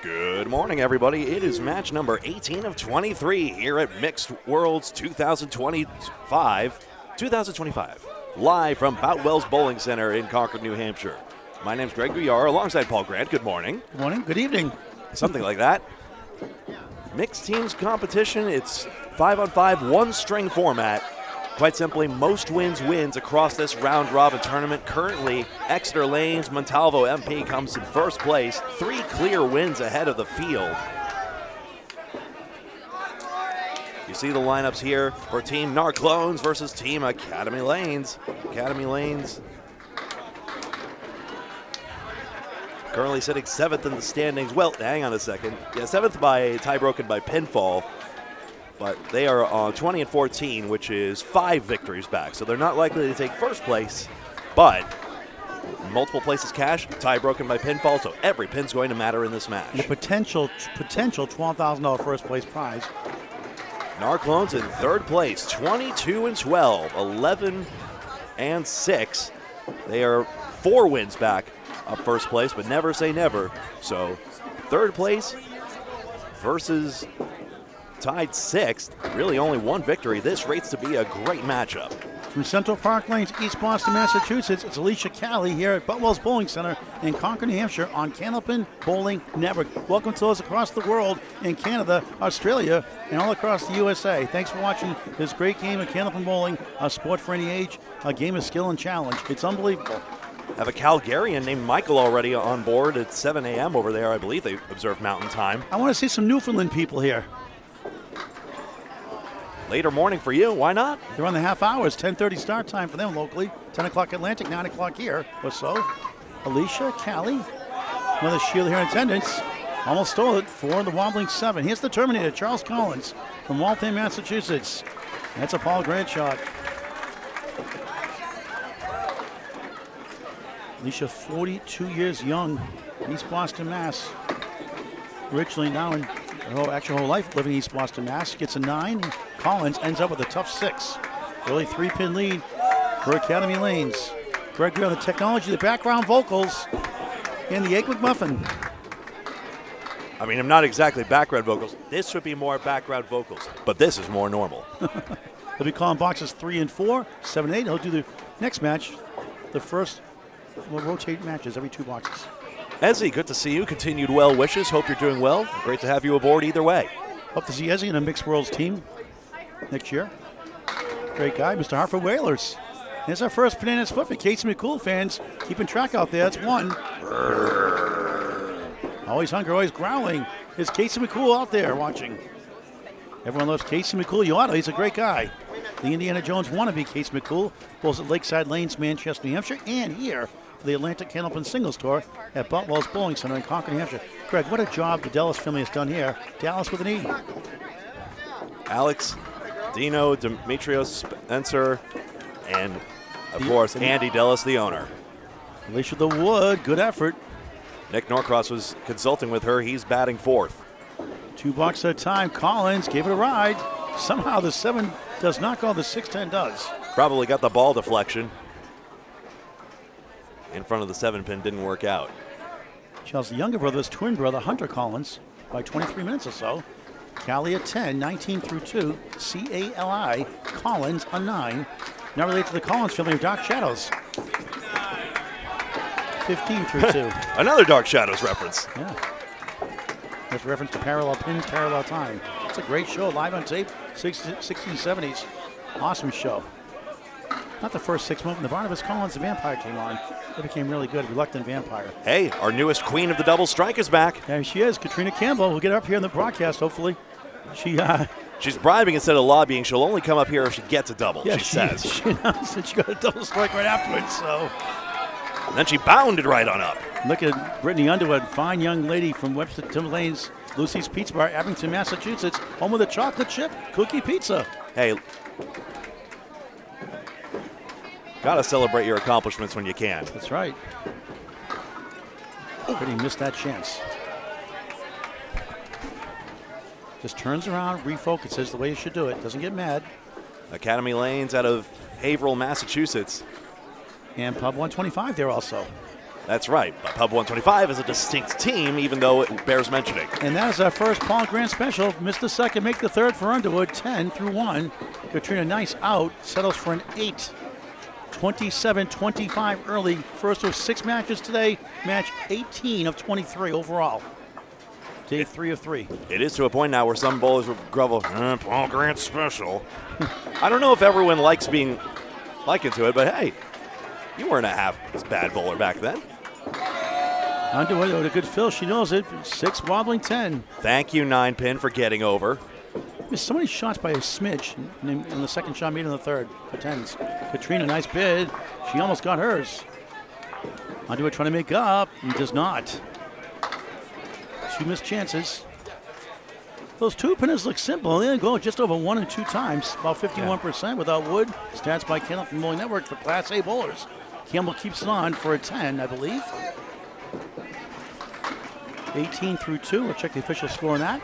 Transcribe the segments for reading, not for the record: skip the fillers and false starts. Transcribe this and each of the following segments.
Good morning, everybody. It is match number 18 of 23 here at Mixed Worlds 2025, live from Boutwell's Bowling Center in Concord, New Hampshire. My name's Greg Gouillart, alongside Paul Grant. Good morning. Good morning. Good evening. Something like that. Mixed teams competition. It's 5-on-5, one-string format. Quite simply, most wins across this round-robin tournament. Currently, Exeter Lanes Montalvo MP comes in first place, 3 clear wins ahead of the field. You see the lineups here for Team Narclones versus Team Academy Lanes. Academy Lanes currently sitting 7th in the standings. Well, hang on a second. Yeah, 7th by a tie broken by pinfall. But they are on 20-14, which is 5 victories back. So they're not likely to take first place, but multiple places cash, tie broken by pinfall, so every pin's going to matter in this match. The potential $12,000 first place prize. Narclones in third place, 22-12, 11-6. They are 4 wins back up first place, but never say never. So third place versus tied 6th, really only 1 victory. This rates to be a great matchup. From Central Park Lanes, East Boston, Massachusetts, it's Alicia Callie here at Boutwell's Bowling Center in Concord, New Hampshire on Candlepin Bowling Network. Welcome to those across the world in Canada, Australia, and all across the USA. Thanks for watching this great game of Candlepin Bowling, a sport for any age, a game of skill and challenge. It's unbelievable. Have a Calgarian named Michael already on board at 7 a.m. over there. I believe they observe Mountain Time. I want to see some Newfoundland people here. Later morning for you, why not? They're on the half hours, 10:30 start time for them locally, 10 o'clock Atlantic, 9 o'clock here or so. Alicia, Callie, another Sheila here in attendance. Almost stole it for the wobbling 7. Here's the Terminator, Charles Collins from Waltham, Massachusetts. That's a Paul Grant shot. Alicia, 42 years young, East Boston, Mass. Originally now in her whole life living in East Boston, Mass. Gets a 9. Collins ends up with a tough 6. Early 3-pin lead for Academy Lanes. Gregory on the technology, the background vocals, and the Egg McMuffin. I mean, I'm not exactly background vocals. This should be more background vocals, but this is more normal. He'll be calling boxes 3 and 4, 7 and 8. He'll do the next match. The first will rotate matches every 2 boxes. Ezzy, good to see you. Continued well wishes. Hope you're doing well. Great to have you aboard either way. Hope to see Ezzy in a Mixed Worlds team next year. Great guy, Mr. Hartford Whalers. Here's our first banana split for Casey McCool fans. Keeping track out there. That's 1. Always hungry, always growling. There's Casey McCool out there watching. Everyone loves Casey McCool. You ought to. He's a great guy. The Indiana Jones wannabe Casey McCool bowls at Lakeside Lanes, Manchester, New Hampshire, and here for the Atlantic Candlepin Singles Tour at Boutwell's Bowling Center in Concord, New Hampshire. Greg, what a job the Dallas family has done here. Dallas with an E. Alex, Dino, Demetrios, Spencer, and, of course, Andy Dellis, the owner. Alicia the Wood, good effort. Nick Norcross was consulting with her. He's batting 4th. 2 boxes at a time. Collins gave it a ride. Somehow the 7 does not go, the 6-10 does. Probably got the ball deflection. In front of the 7-pin, didn't work out. Chelsea's younger brother, his twin brother, Hunter Collins, by 23 minutes or so. Callie a 10, 19 through 2. C-A-L-I, Collins a 9. Now related to the Collins family of Dark Shadows. 15 through 2. Another Dark Shadows reference. Yeah. That's a reference to Parallel Pins, Parallel Time. It's a great show, live on tape, 60s, 70s. Awesome show. Not the first 6 months when the Barnabas Collins, the Vampire, came on. It became really good, Reluctant Vampire. Hey, our newest queen of the double strike is back. There she is, Katrina Campbell. We'll get her up here in the broadcast, hopefully. She's bribing instead of lobbying. She'll only come up here if she gets a double, yeah, she says. She announced that she got a double strike right afterwards, so. And then she bounded right on up. Look at Brittany Underwood, fine young lady from Webster Tim Lane's Lucy's Pizza Bar, Abington, Massachusetts, home of the chocolate chip cookie pizza. Hey, gotta celebrate your accomplishments when you can. That's right. Brittany missed that chance. Just turns around, refocuses the way you should do it. Doesn't get mad. Academy Lanes out of Haverhill, Massachusetts. And Pub 125 there also. That's right, but Pub 125 is a distinct team, even though it bears mentioning. And that is our first Paul Grant special. Missed the second, make the third for Underwood, 10-1. Katrina, nice out, settles for an 8. 27-25 early. First of 6 matches today. Match 18 of 23 overall. Day 3 of 3. It is to a point now where some bowlers will grovel, Paul Grant special. I don't know if everyone likes being likened to it, but hey, you weren't a half as bad bowler back then. Underwood with a good fill. She knows it. 6 wobbling 10. Thank you, 9-pin, for getting over. Missed so many shots by a smidge in the second shot, made in the third for 10s. Katrina, nice bid. She almost got hers. Underwood trying to make up. He does not. 2 missed chances. Those 2-pinners look simple. They go just over 1 and 2 times, about 51% without wood. Stats by Candlepin Bowling Network for Class A bowlers. Campbell keeps it on for a 10, I believe. 18-2. We'll check the official score on that.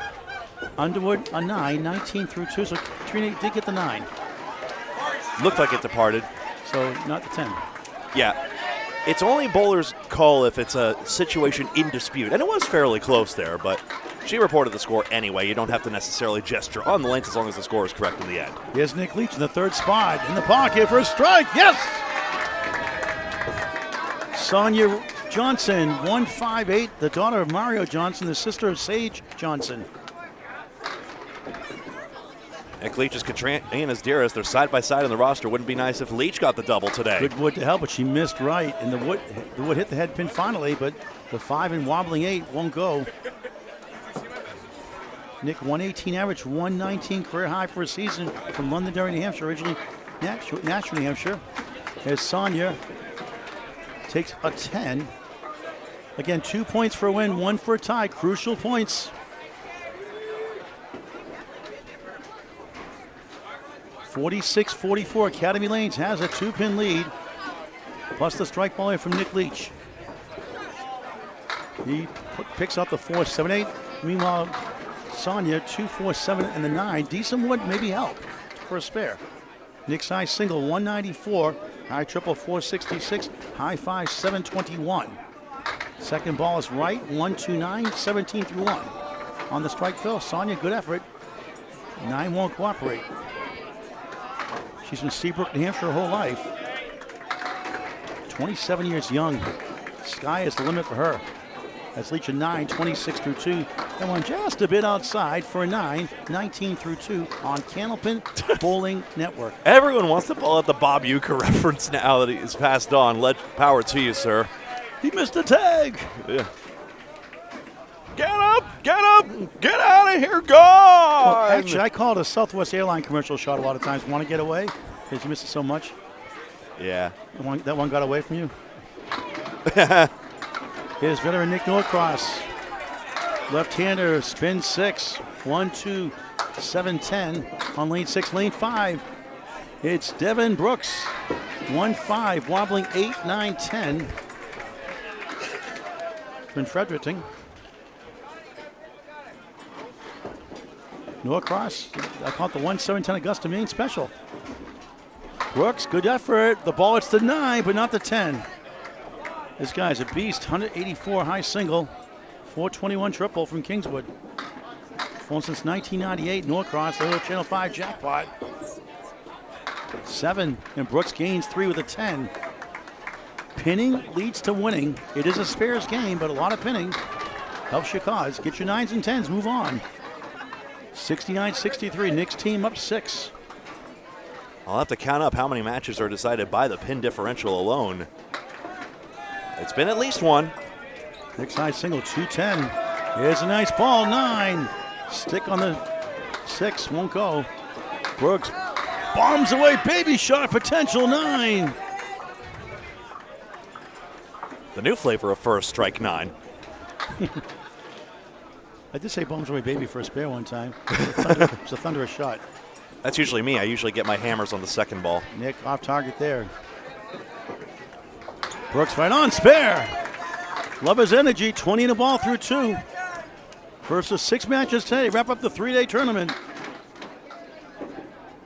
Underwood a 9, 19-2. So Katrina did get the 9. Looked like it departed. So not the 10. Yeah. It's only bowler's call if it's a situation in dispute. And it was fairly close there, but she reported the score anyway. You don't have to necessarily gesture on the lanes as long as the score is correct in the end. Here's Nick Leach in the third spot. In the pocket for a strike. Yes! Sonia Johnson, 158, the daughter of Mario Johnson, the sister of Sage Johnson. Nick Leach is Katrina's dearest. They're side by side on the roster. Wouldn't be nice if Leach got the double today. Good wood to help, but she missed right. And the wood hit the head pin finally, but the 5 and wobbling 8 won't go. Nick, 118 average, 119 career high for a season from Londonderry, New Hampshire, originally Nashua, New Hampshire. As Sonia takes a 10. Again, 2 points for a win, 1 for a tie. Crucial points. 46-44. Academy Lanes has a 2-pin lead, plus the strike ball from Nick Leach. He picks up the 4-7-8. Meanwhile, Sonia 2-4-7 and the 9. Decent wood maybe help for a spare. Nick's high single 194, high triple 466, high 5 721. Second ball is right 129, 17-1. On the strike fill, Sonia, good effort. 9 won't cooperate. She's from Seabrook, New Hampshire her whole life. 27 years young. Sky is the limit for her. That's Leach a 9, 26-2. And one just a bit outside for a 9, 19-2 on Candlepin Bowling Network. Everyone wants to pull out the Bob Uecker reference now that he is passed on. Let power to you, sir. He missed the tag. Yeah. Get up, get out of here, gone! Well, actually, I call it a Southwest airline commercial shot a lot of times. Want to get away? Because you missed it so much. Yeah. That one got away from you. Here's veteran Nick Norcross. Left-hander, spin 6. 1-2, 7-10 on lane 6. Lane 5, it's Devin Brooks. 1-5, wobbling 8, 9, 10. From Fredericton. Norcross, I call it the 1-7-10 Augusta Main special. Brooks, good effort. The ball, it's the 9, but not the 10. This guy's a beast. 184 high single, 421 triple from Kingswood. Won since 1998. Norcross, the little Channel 5 jackpot. 7, and Brooks gains 3 with a 10. Pinning leads to winning. It is a spares game, but a lot of pinning helps your cause. Get your 9s and 10s, move on. 69-63, Nick's team up 6. I'll have to count up how many matches are decided by the pin differential alone. It's been at least one. Nick's high single, 210. Here's a nice ball, 9. Stick on the 6, won't go. Brooks bombs away, baby shot potential, 9. The new flavor of first strike 9. I did say bombs away, baby for a spare one time. It's a thunderous shot. That's usually me. I usually get my hammers on the second ball. Nick off target there. Brooks right on, spare. Love his energy, 20 in the ball through 2. First of 6 matches today, wrap up the 3-day tournament.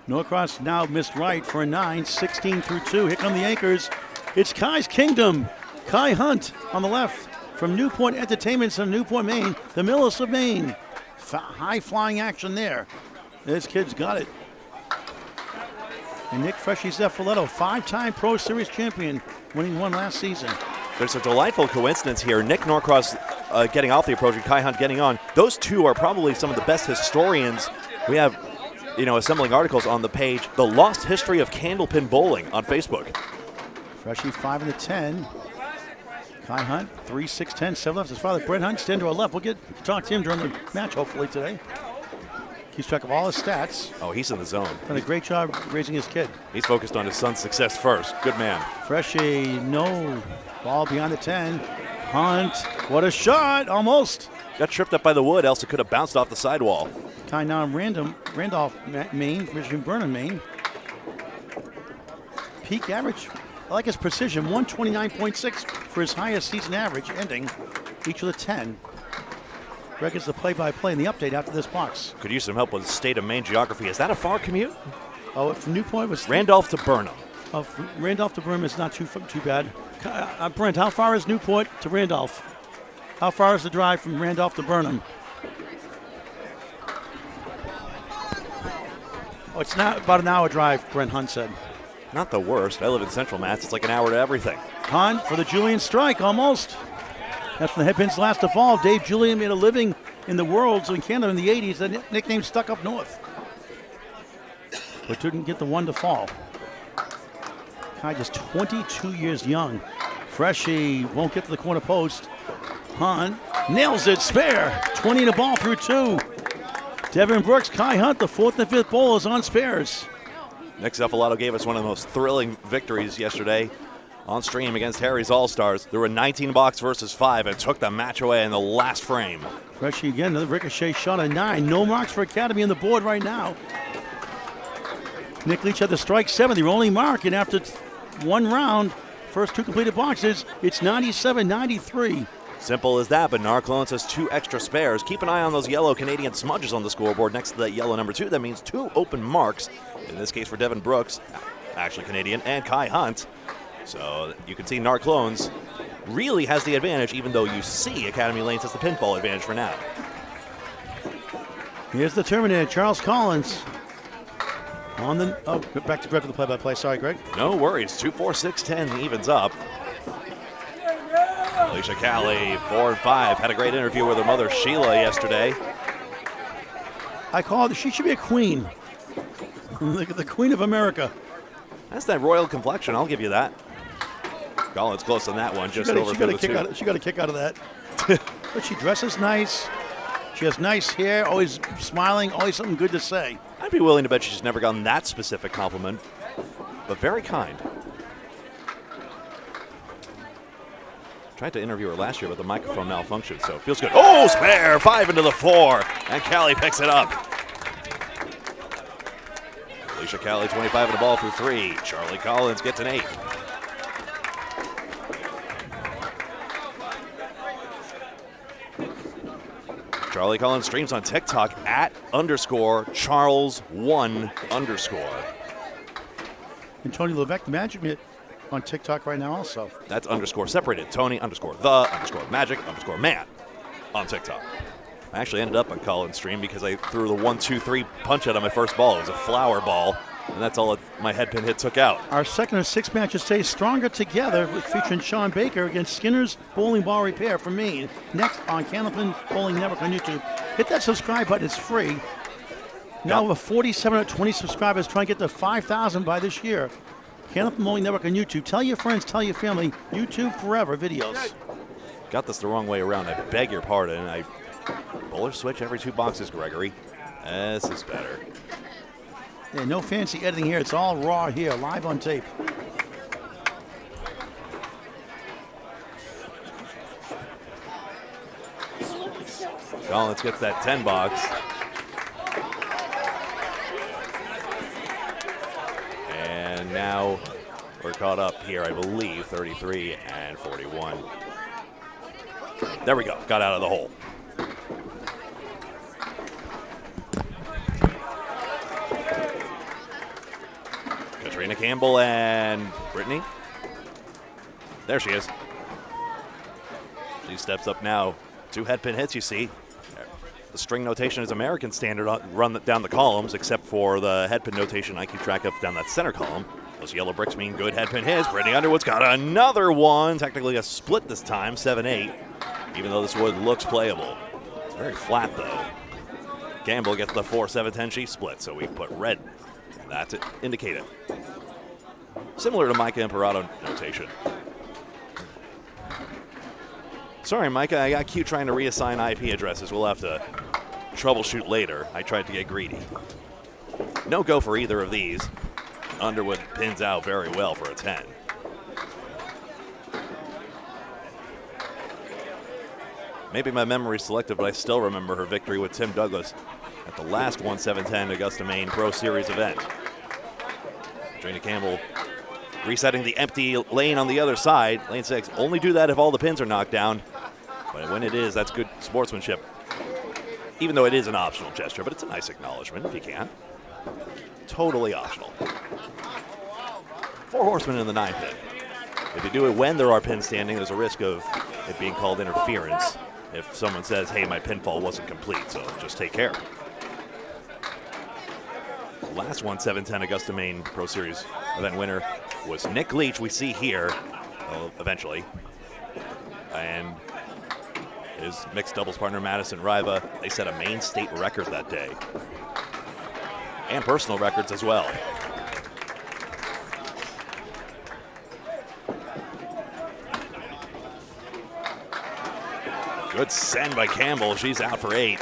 Norcross now missed right for a 9, 16-2. Here come the anchors. It's Kai's Kingdom. Kai Hunt on the left from Newport Entertainments in Newport, Maine, the Millis of Maine. High-flying action there. This kid's got it. And Nick Freshy Zeffoletto, 5-time Pro Series champion, winning one last season. There's a delightful coincidence here. Nick Norcross getting off the approach and Kai Hunt getting on. Those two are probably some of the best historians. We have, assembling articles on the page, The Lost History of Candlepin Bowling on Facebook. Freshy 5 and 10. Kai Hunt, 3, 6, 10, 7 left. His father, Brett Hunt, stand to our left. We'll get to talk to him during the match, hopefully, today. Keeps track of all his stats. Oh, he's in the zone. Done a great job raising his kid. He's focused on his son's success first. Good man. Freshy, no. Ball beyond the 10. Hunt, what a shot, almost. Got tripped up by the wood, else it could have bounced off the sidewall. Kai now Randolph, Maine, Michigan Burnham, Maine. Peak average. I like his precision, 129.6 for his highest season average, ending each with a 10. Greg is the play-by-play in the update after this box. Could use some help with the state of Maine geography. Is that a far commute? Oh, from Newport was Randolph to Burnham. Randolph to Burnham is not too bad. Brent, how far is Newport to Randolph? How far is the drive from Randolph to Burnham? Oh, it's not about an hour drive, Brent Hunt said. Not the worst. I live in Central Mass. It's like an hour to everything. Hunt for the Julian strike, almost. That's from the headpins last to fall. Dave Julian made a living in the Worlds in Canada in the 80s. The nickname stuck up north. But didn't get the one to fall. Kai just 22 years young. Freshy won't get to the corner post. Hunt nails it, spare. 20 in the ball through 2. Devin Brooks, Kai Hunt, the 4th and 5th bowlers on spares. Nick Zeffoletto gave us one of the most thrilling victories yesterday on stream against Harry's All-Stars. There were 19 box versus 5 and took the match away in the last frame. Freshy again, another ricochet shot at 9. No marks for Academy on the board right now. Nick Leach had the strike 7, the only mark, and after one round, first 2 completed boxes, it's 97-93. Simple as that, but Narclones has 2 extra spares. Keep an eye on those yellow Canadian smudges on the scoreboard next to that yellow number 2. That means 2 open marks, in this case for Devin Brooks, actually Canadian, and Kai Hunt. So you can see Narclones really has the advantage, even though you see Academy Lanes has the pinfall advantage for now. Here's the Terminator, Charles Collins. Back to Greg for the play-by-play. Sorry, Greg. No worries. 2, 4, 6, 10 evens up. Alicia Callie, 4 and 5. Had a great interview with her mother, Sheila, yesterday. I call her, she should be a queen. The Queen of America. That's that royal complexion, I'll give you that. Collins close on that one, just over through the 2. She got a kick out of that. But she dresses nice. She has nice hair, always smiling, always something good to say. I'd be willing to bet she's never gotten that specific compliment, but very kind. Tried to interview her last year, but the microphone malfunctioned, so it feels good. Oh, spare! 5 into the 4, and Callie picks it up. Alicia Callie, 25 in the ball through 3. Charlie Collins gets an 8. Charlie Collins streams on TikTok at _Charles1_. And Tony Levesque, the Magic Minute, on TikTok right now also. That's _ separated. Tony _ Magic _ man on TikTok. I actually ended up on Collins' stream because I threw the 1-2-3 punch out on my first ball. It was a flower ball, and that's all my headpin hit took out. Our second of 6 matches today, Stronger Together, featuring Sean Baker against Skinner's Bowling Ball Repair from Maine. Next on Candlepin Bowling Network on YouTube. Hit that subscribe button, it's free. Now over 4,720 subscribers, trying to get to 5,000 by this year. Candlepin Bowling Network on YouTube. Tell your friends, tell your family, YouTube forever videos. Got this the wrong way around. I beg your pardon. I bowler switch every 2 boxes, Gregory. This is better. Yeah, no fancy editing here. It's all raw here, live on tape. Collins gets that 10 box. And now we're caught up here, I believe, 33 and 41. There we go. Got out of the hole. Katrina Campbell and Brittany. There she is. She steps up now. 2 head pin hits, you see. The string notation is American standard, run down the columns, except for the head pin notation I keep track of down that center column. Those yellow bricks mean good head pin hits. Brittany Underwood's got another one. Technically a split this time, 7-8, even though this wood looks playable. It's very flat, though. Campbell gets the 4-7-10. She splits, so we put red. And that's it, indicated. Similar to Micah Imperato notation. Sorry, Micah, I got cute trying to reassign IP addresses. We'll have to troubleshoot later. I tried to get greedy. No go for either of these. Underwood pins out very well for a 10. Maybe my memory's selective, but I still remember her victory with Tim Douglas at the last 1-7-10 Augusta, Maine Pro Series event. Trina Campbell resetting the empty lane on the other side. Lane 6, only do that if all the pins are knocked down. But when it is, that's good sportsmanship. Even though it is an optional gesture, but it's a nice acknowledgement if you can. Totally optional. 4 horsemen in the 9 pin. If you do it when there are pins standing, there's a risk of it being called interference if someone says, hey, my pinfall wasn't complete, so just take care. Last 1-7-10 Augusta, Maine Pro Series event winner was Nick Leach, we see here, eventually. And his mixed doubles partner, Madison Riva, they set a Maine state record that day. And personal records as well. Good send by Campbell. She's out for 8.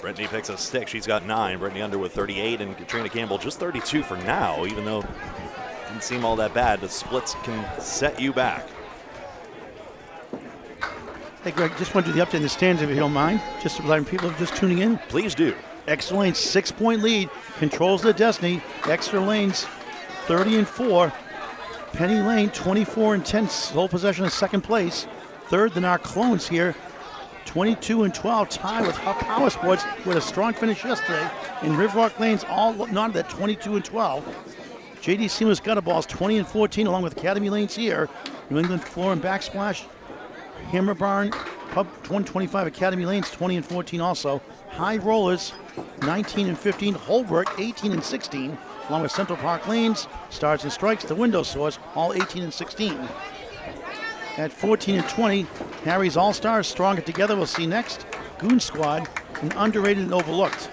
Brittany picks a stick. She's got 9. Brittany Underwood 38, and Katrina Campbell just 32 for now, even though it didn't seem all that bad. The splits can set you back. Hey, Greg, just want to do the update in the stands if you don't mind. Just to let people just tuning in. Please do. Extra Lanes, 6-point lead, controls the destiny. Extra Lanes, 30-4. Penny Lane, 24-10, sole possession of second place. Third than our clones here, 22-12, tie with Power Sports with a strong finish yesterday. In River Rock Lanes, all nodded at 22-12. JD Seamless Gutter Balls, 20-14, along with Academy Lanes here. New England Floor and Backsplash, Hammer Barn, Pub 125 Academy Lanes, 20-14 also. High Rollers, 19-15. Holbrook, 18-16, along with Central Park Lanes, Stars and Strikes, the Window Source, all 18-16. At 14-20, Harry's All-Stars, Stronger Together, we'll see next. Goon Squad, and Underrated and Overlooked.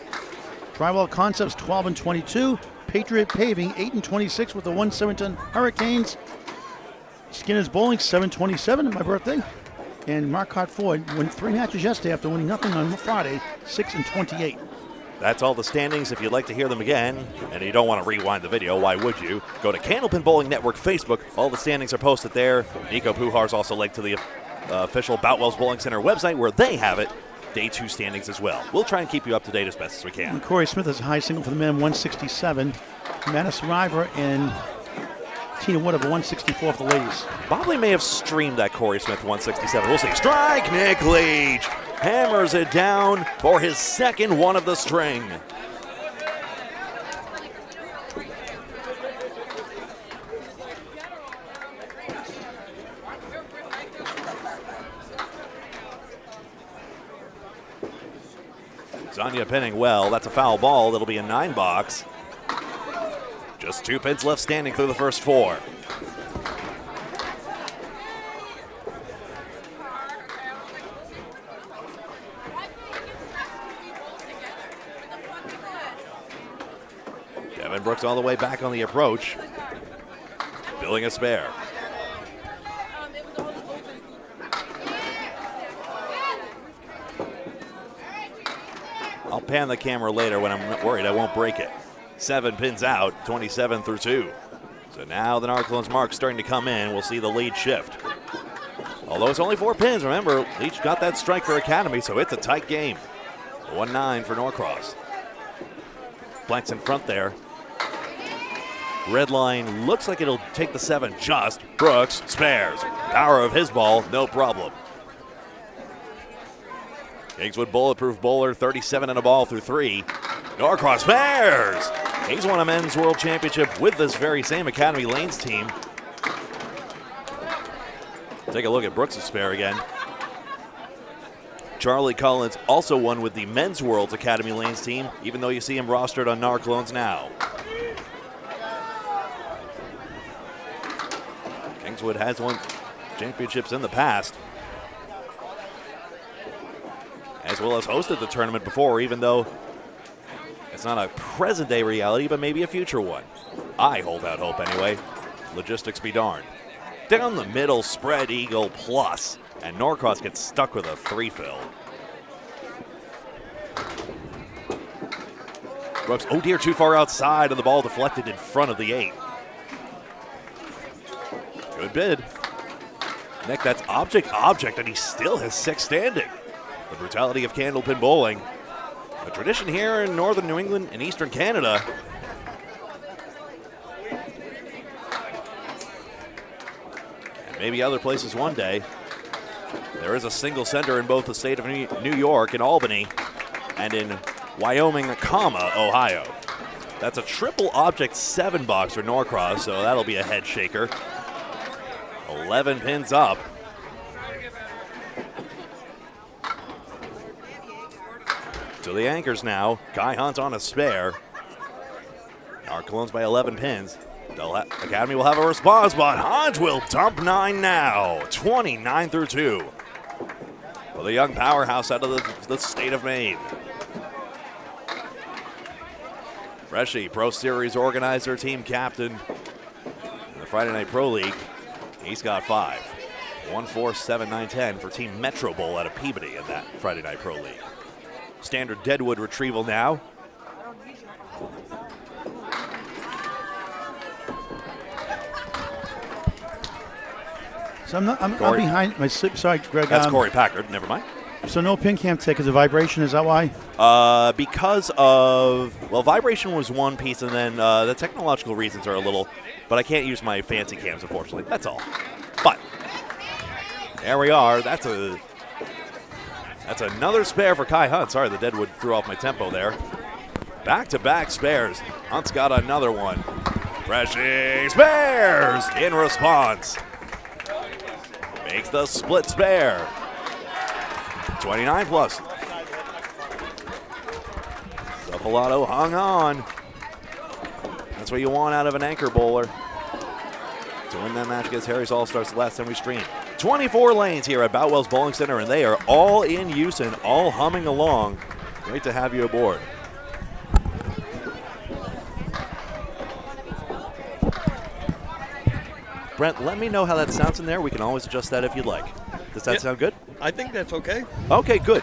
Drywall Concepts, 12-22. Patriot Paving, 8-26 with the 1-7-10 Hurricanes. Skinner's Bowling, 7-27, my birthday. And Marquardt Ford won 3 matches yesterday after winning nothing on Friday, 6-28. That's all the standings. If you'd like to hear them again, and you don't want to rewind the video, why would you? Go to Candlepin Bowling Network Facebook. All the standings are posted there. Nico Pujar's also linked to the official Boutwell's Bowling Center website where they have it. Day 2 standings as well. We'll try and keep you up to date as best as we can. And Corey Smith is a high single for the men, 167. Madison River and Tina Wood have a 164 for the ladies. Bobley may have streamed that Corey Smith 167. We'll see. Strike, Nick Leach. Hammers it down for his second one of the string. Zanya pinning well. That's a foul ball. That'll be a 9 box. Just 2 pins left standing through the first 4. Devin Brooks all the way back on the approach. Filling a spare. I'll pan the camera later when I'm worried I won't break it. 7 pins out, 27-2. So now the Narclones mark starting to come in. We'll see the lead shift. Although it's only 4 pins, remember, Leach got that strike for Academy, so it's a tight game. 1-9 for Norcross. Blanks in front there. Red line looks like it'll take the 7 just. Brooks spares. Power of his ball, no problem. Kingswood Bulletproof Bowler, 37 and a ball through 3. Norcross spares. He's won a men's world championship with this very same Academy Lanes team. Take a look at Brooks' spare again. Charlie Collins also won with the Men's World's Academy Lanes team, even though you see him rostered on Narclones now. Kingswood has won championships in the past, as well as hosted the tournament before, even though it's not a present-day reality, but maybe a future one. I hold out hope anyway. Logistics be darned. Down the middle, spread eagle plus, and Norcross gets stuck with a 3-fill. Brooks, oh dear, too far outside, and the ball deflected in front of the 8. Good bid. Nick, that's object, and he still has 6 standing. The brutality of Candlepin Bowling. A tradition here in northern New England and eastern Canada. And maybe other places one day. There is a single center in both the state of New York and Albany and in Wyoming, Ohio. That's a triple object 7-box for Norcross, so that'll be a head shaker. 11 pins up. To the anchors now. Kai Hunt on a spare. Narclones by 11 pins. Academy will have a response, but Hunt will dump 9 now. 29 through 2. For the young powerhouse out of the state of Maine. Freshie, Pro Series organizer, team captain in the Friday Night Pro League. He's got 5. 1, 4, 7, 9, 10 for Team Metro Bowl out of Peabody in that Friday Night Pro League. Standard Deadwood retrieval now. So I'm behind my slip. Sorry, Greg. That's Corey Packard. Never mind. So no pin cam take as a vibration. Is that why? Because of, well, vibration was one piece, and then the technological reasons are a little, but I can't use my fancy cams, unfortunately. That's all. But there we are. That's another spare for Kai Hunt. Sorry, the Deadwood threw off my tempo there. Back-to-back spares. Hunt's got another one. Freshie spares in response. Makes the split spare. 29 plus. Zuffalato hung on. That's what you want out of an anchor bowler. To win that match against Harry's All-Stars the last time we streamed. 24 lanes here at Boutwell's Bowling Center, and they are all in use and all humming along. Great to have you aboard. Brent, let me know how that sounds in there. We can always adjust that if you'd like. Does that sound good? I think that's okay. Okay, good.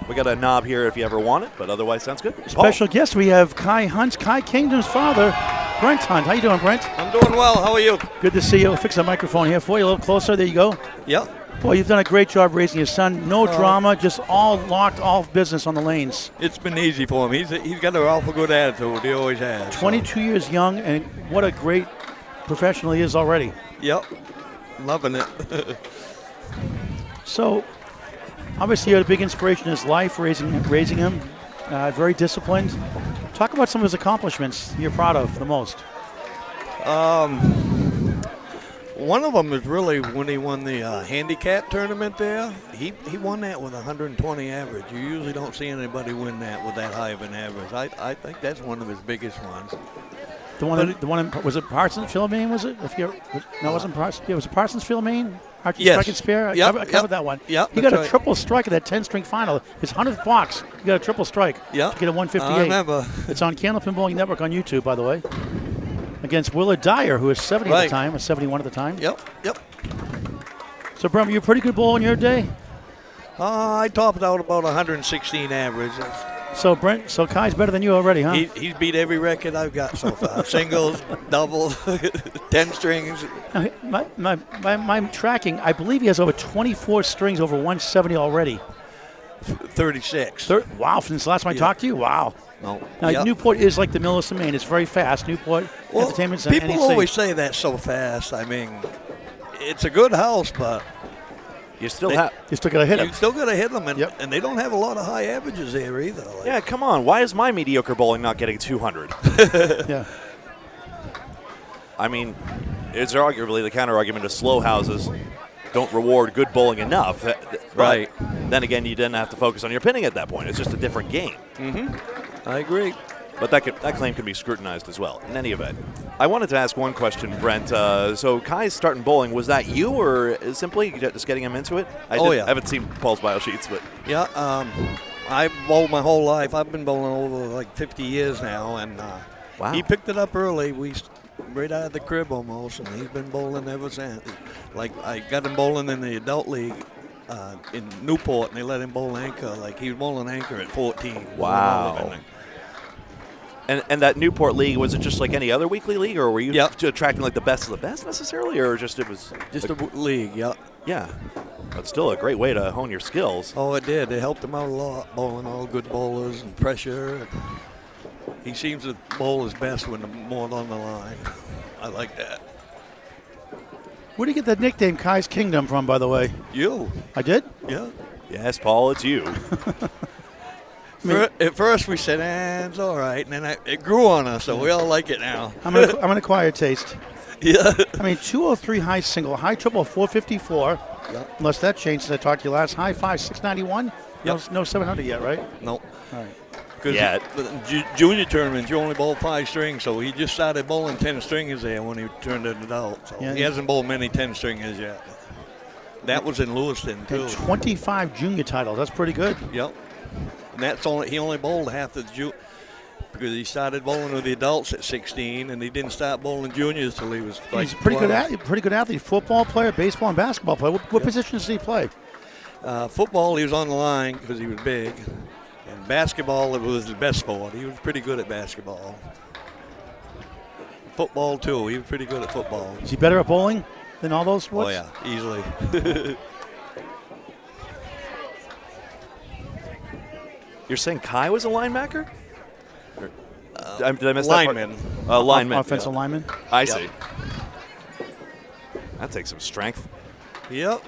We got a knob here if you ever want it, but otherwise sounds good. Special guest, we have Kai Hunt, Kai Kingdom's father, Brent Hunt. How you doing, Brent? I'm doing well. How are you? Good to see you. We'll fix the microphone here for you a little closer. There you go. Yep. Boy, you've done a great job raising your son. No drama, just all locked, all business on the lanes. It's been easy for him. He's got an awful good attitude. He always has. 22 years young, and what a great professional he is already. Yep. Loving it. So, obviously, you had a big inspiration in his life, raising him. Very disciplined. Talk about some of his accomplishments you're proud of the most. One of them is really when he won the handicap tournament there. He won that with 120 average. You usually don't see anybody win that with that high of an average. I think that's one of his biggest ones. The one was it Parsonsfield, Maine? Was it? No, it wasn't Parsons. Yeah, was it Parsonsfield, Maine? Archie Yes. Strike and Spare. I covered that one. Yeah, he got a triple strike at that 10-string final. His 100th box. He got a triple strike. Yeah. To get a 158. I remember. It's on Candlepin Bowling Network on YouTube, by the way. Against Willard Dyer, who was 70 at the time, or 71 at the time. Yep. So, Brum, you a pretty good bowler in your day? I topped out about 116 average. So Kai's better than you already, huh? He's beat every record I've got so far. Singles, doubles, 10 strings. My tracking, I believe he has over 24 strings over 170 already. 36. Wow, since the last time I talked to you? Wow. No. Now, Newport is like the Millis of Maine. It's very fast. Newport Entertainment's people NEC. always say that so fast. I mean, it's a good house, but You still got to hit him. You still got to hit them, and they don't have a lot of high averages there either. Yeah, come on. Why is my mediocre bowling not getting 200? Yeah. I mean, it's arguably the counter argument of slow houses. don't reward good bowling enough. Right. Then again, you didn't have to focus on your pinning at that point. It's just a different game. I agree. But that claim can be scrutinized as well. In any event, I wanted to ask one question, Brent. So Kai's starting bowling. Was that you, or simply just getting him into it? I haven't seen Paul's bio sheets, but Yeah, I bowled my whole life. I've been bowling over like 50 years now, and wow. he picked it up early. Right out of the crib almost, and he's been bowling ever since. Like, I got him bowling in the adult league in Newport, and they let him bowl anchor. Like, he was bowling anchor at 14. Wow. And that Newport league, was it just like any other weekly league, or were you attracting like the best of the best necessarily, or just it was just a league? Yeah. Yeah, but still a great way to hone your skills. Oh, it did. It helped him out a lot, bowling all good bowlers and pressure. He seems to bowl his best when the more on the line. I like that. Where do you get that nickname Kai's Kingdom from, by the way? You. I did? Yeah. Yes, Paul, it's you. At first we said, it's all right, and then it grew on us, so we all like it now. I'm an acquired taste. Yeah. I mean, 203 high single, high triple 454. Yep. Unless that changed since I talked to you last. High five 691. Yep. No 700 yet, right? Nope. All right. Because junior tournaments, you only bowl 5 strings, so he just started bowling 10 stringers there when he turned an adult. So he hasn't bowled many 10 stringers yet. That was in Lewiston, too. And 25 junior titles. That's pretty good. Yep. And he only bowled half the because he started bowling with the adults at 16, and he didn't start bowling juniors till he was like He's a pretty 12. good athlete. Football player, baseball, and basketball player. What positions did he play? Football, he was on the line because he was big. And basketball, it was his best sport. He was pretty good at basketball. Football, too. He was pretty good at football. Is he better at bowling than all those sports? Oh, yeah, easily. You're saying Kai was a linebacker? Did I miss lineman. that part? Lineman. Offensive lineman. I see. That takes some strength. Yep.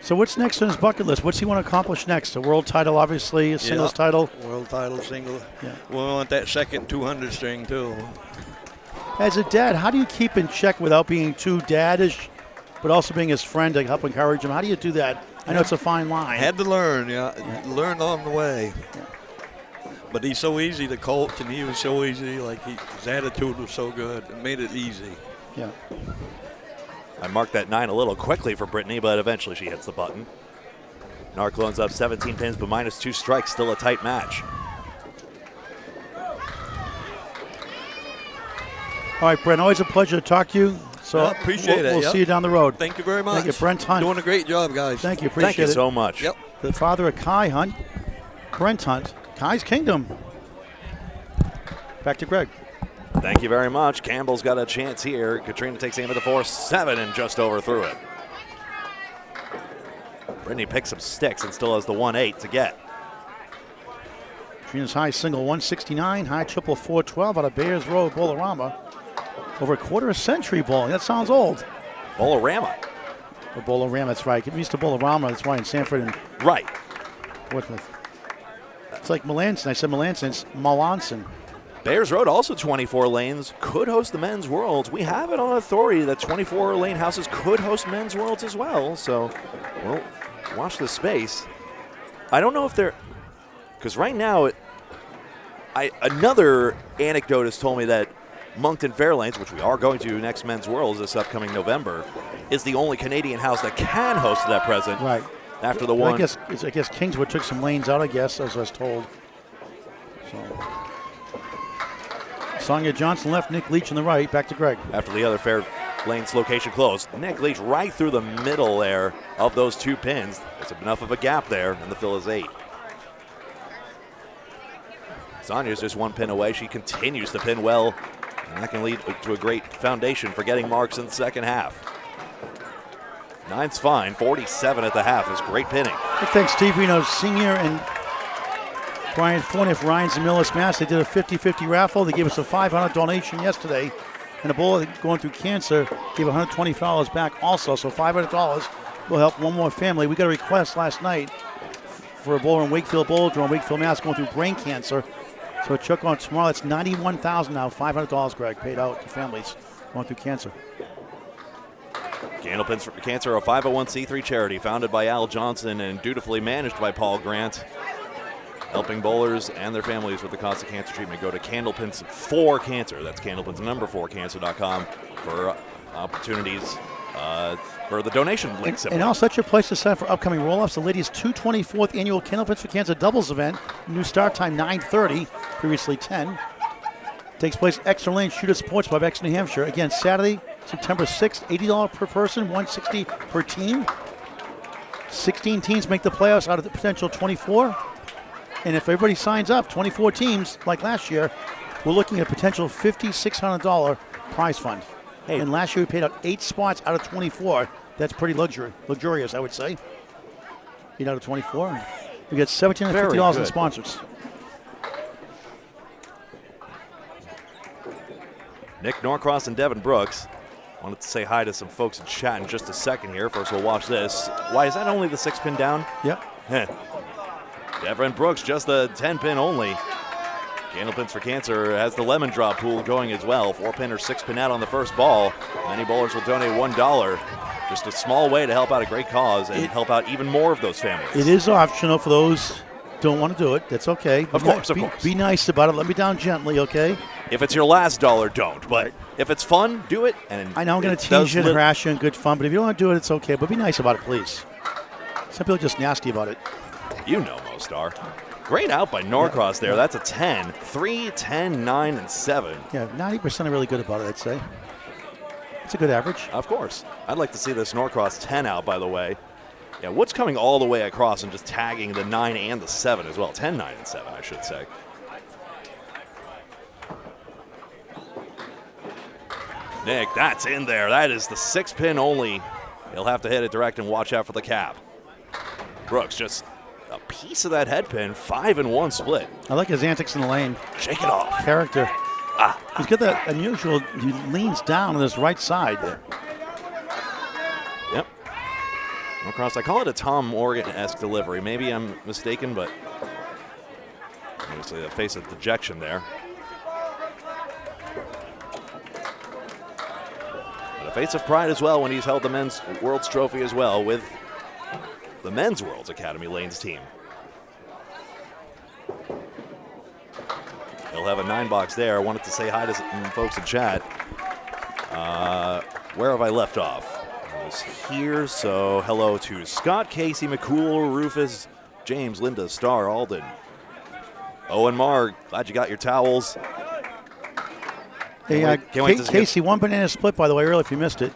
So what's next on his bucket list? What's he want to accomplish next? A world title, obviously, a singles title. World title, single. Yeah. We want that second 200 string, too. As a dad, how do you keep in check without being too daddish, but also being his friend to help encourage him? How do you do that? I know it's a fine line. I had to learn, learn on the way. Yeah. But he's so easy to coach, and he was so easy. Like, his attitude was so good. It made it easy. Yeah. I marked that 9 a little quickly for Brittany, but eventually she hits the button. Narclone's up 17 pins, but minus 2 strikes. Still a tight match. All right, Brent, always a pleasure to talk to you. So appreciate it. We'll see you down the road. Thank you very much. Thank you, Brent Hunt. Doing a great job, guys. Thank you. Appreciate it. Thank you so much. Yep. The father of Kai Hunt, Brent Hunt, Kai's Kingdom. Back to Greg. Thank you very much. Campbell's got a chance here. Katrina takes aim at the 4-7 and just overthrew it. Brittany picks some sticks and still has the 1-8 to get. Katrina's high single 169, high triple 412 out of Bears Road, Bolorama. Over a quarter century bowling. That sounds old. Bolorama. Or Bolorama, that's right. Get used to Bolorama. That's why in Sanford and Right. Portsmouth. It's like Melanson. I said Melanson. It's Melanson. Bears Road, also 24 lanes, could host the Men's Worlds. We have it on authority that 24 lane houses could host Men's Worlds as well. So we'll watch the space. I don't know if they're, because right now, another anecdote has told me that Moncton Fairlanes, which we are going to next Men's Worlds this upcoming November, is the only Canadian house that can host it at present. Right. After the But one. I guess Kingswood took some lanes out, I guess, as I was told. So. Sonia Johnson left, Nick Leach on the right. Back to Greg. After the other fair lanes location closed. Nick Leach right through the middle there of those 2 pins. There's enough of a gap there, and the fill is 8. Sonia's just 1 pin away. She continues to pin well, and that can lead to a great foundation for getting marks in the second half. 9's fine. 47 at the half is great pinning. Big thanks, Steve Reno Sr. and Brian Forniff, Ryan's in Millis, Mass. They did a 50-50 raffle. They gave us a $500 donation yesterday. And a bowler going through cancer gave $120 back also. So $500 will help one more family. We got a request last night for a bowler in Wakefield Bowldrome, Wakefield, Mass. going through brain cancer. So it took on tomorrow. It's $91,000 now. $500, Greg, paid out to families going through cancer. Candlepins for Cancer, a 501c3 charity founded by Al Johnson and dutifully managed by Paul Grant, helping bowlers and their families with the cost of cancer treatment. Go to Candlepins for Cancer. That's Candlepins #4 cancer.com for opportunities for the donation link. And also, that's your place to sign up for upcoming roll-offs. The ladies' 224th annual Candlepins for Cancer doubles event. New start time 9:30, previously 10. Takes place at Exeter Lane Shooter Sports Pub, Exeter, New Hampshire. Again, Saturday, September 6th, $80 per person, $160 per team. 16 teams make the playoffs out of the potential 24. And if everybody signs up, 24 teams, like last year, we're looking at a potential $5,600 prize fund. Hey. And last year we paid out 8 spots out of 24. That's pretty luxurious, I would say. 8 out of 24. We get $1,750 in sponsors. Nick Norcross and Devin Brooks. Wanted to say hi to some folks in chat in just a second here. First, we'll watch this. Why, is that only the 6-pin down? Yep. Devin Brooks, just the 10-pin only. Candlepins for Cancer has the lemon drop pool going as well. 4-pin or 6-pin out on the first ball. Many bowlers will donate $1. Just a small way to help out a great cause and help out even more of those families. It is optional for those who don't want to do it. That's okay. Of course. Be nice about it. Let me down gently, okay? If it's your last dollar, don't. But if it's fun, do it. And I know I'm going to tease you and harass you and good fun, but if you don't want to do it, it's okay. But be nice about it, please. Some people are just nasty about it. You know most are. Great out by Norcross there. That's a 10. 3, 10, 9, and 7. Yeah, 90% are really good about it, I'd say. It's a good average. Of course. I'd like to see this Norcross 10 out, by the way. Yeah, Wood's coming all the way across and just tagging the 9 and the 7 as well. 10, 9, and 7, I should say. Nick, that's in there. That is the 6-pin only. He'll have to hit it direct and watch out for the cap. Brooks just a piece of that head pin, 5-1 split. I like his antics in the lane. Shake it off. Character. He's got that unusual, he leans down on his right side there. Yep. Norcross, I call it a Tom Morgan-esque delivery. Maybe I'm mistaken, but obviously a face of dejection there. But a face of pride as well when he's held the men's World's Trophy as well with the Men's World's Academy Lanes team. He'll have a 9-box there. I wanted to say hi to some folks in chat. Where have I left off? I was here, so hello to Scott, Casey, McCool, Rufus, James, Linda, Star, Alden. Owen Marr, glad you got your towels. Hey, Casey, 1 banana split, by the way, earlier if you missed it.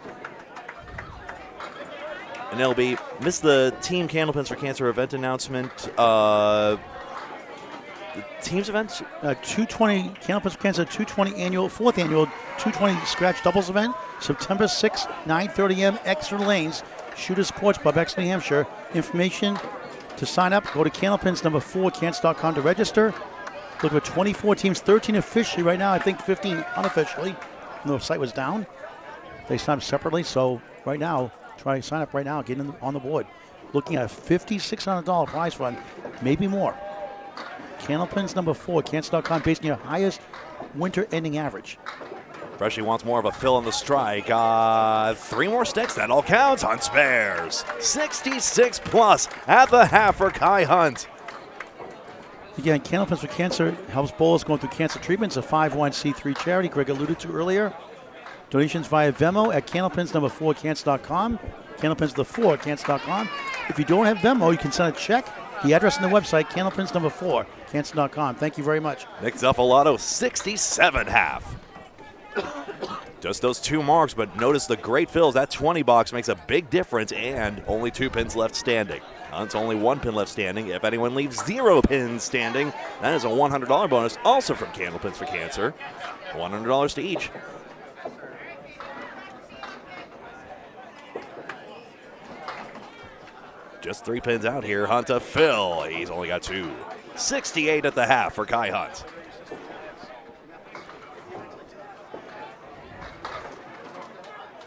And it'll be, missed the Team Candlepins for Cancer event announcement. The team's event? 220, Candlepins for Cancer 220 4th annual 220 scratch doubles event, September 6th, 9:30 a.m., Exeter Lanes, Shooter Sports Pub, Exeter, New Hampshire. Information to sign up, go to Candlepins #4, cancer.com to register. Look for 24 teams, 13 officially right now, I think 15 unofficially. The site was down. They signed up separately, so right now, try to sign up right now, get on the board. Looking at a $5,600 prize fund, maybe more. Candlepins #4, cancer.com, based on your highest winter ending average. Freshie wants more of a fill on the strike. 3 more sticks, that all counts. Hunt spares. 66 plus at the half for Kai Hunt. Again, Candlepins for Cancer helps bowlers going through cancer treatments, a 501c3 charity Greg alluded to earlier. Donations via Venmo at Candlepins #4, cancer.com. Candlepins #4, cancer.com. If you don't have Venmo, you can send a check. The address on the website, Candlepins #4, cancer.com. Thank you very much. Nick Zuffalato, 67 half. Just those 2 marks, but notice the great fills. That 20 box makes a big difference, and only 2 pins left standing. Hunt's only 1 pin left standing. If anyone leaves 0 pins standing, that is a $100 bonus, also from Candlepins for Cancer. $100 to each. Just 3 pins out here. Hunt to Phil. He's only got 2. 68 at the half for Kai Hunt.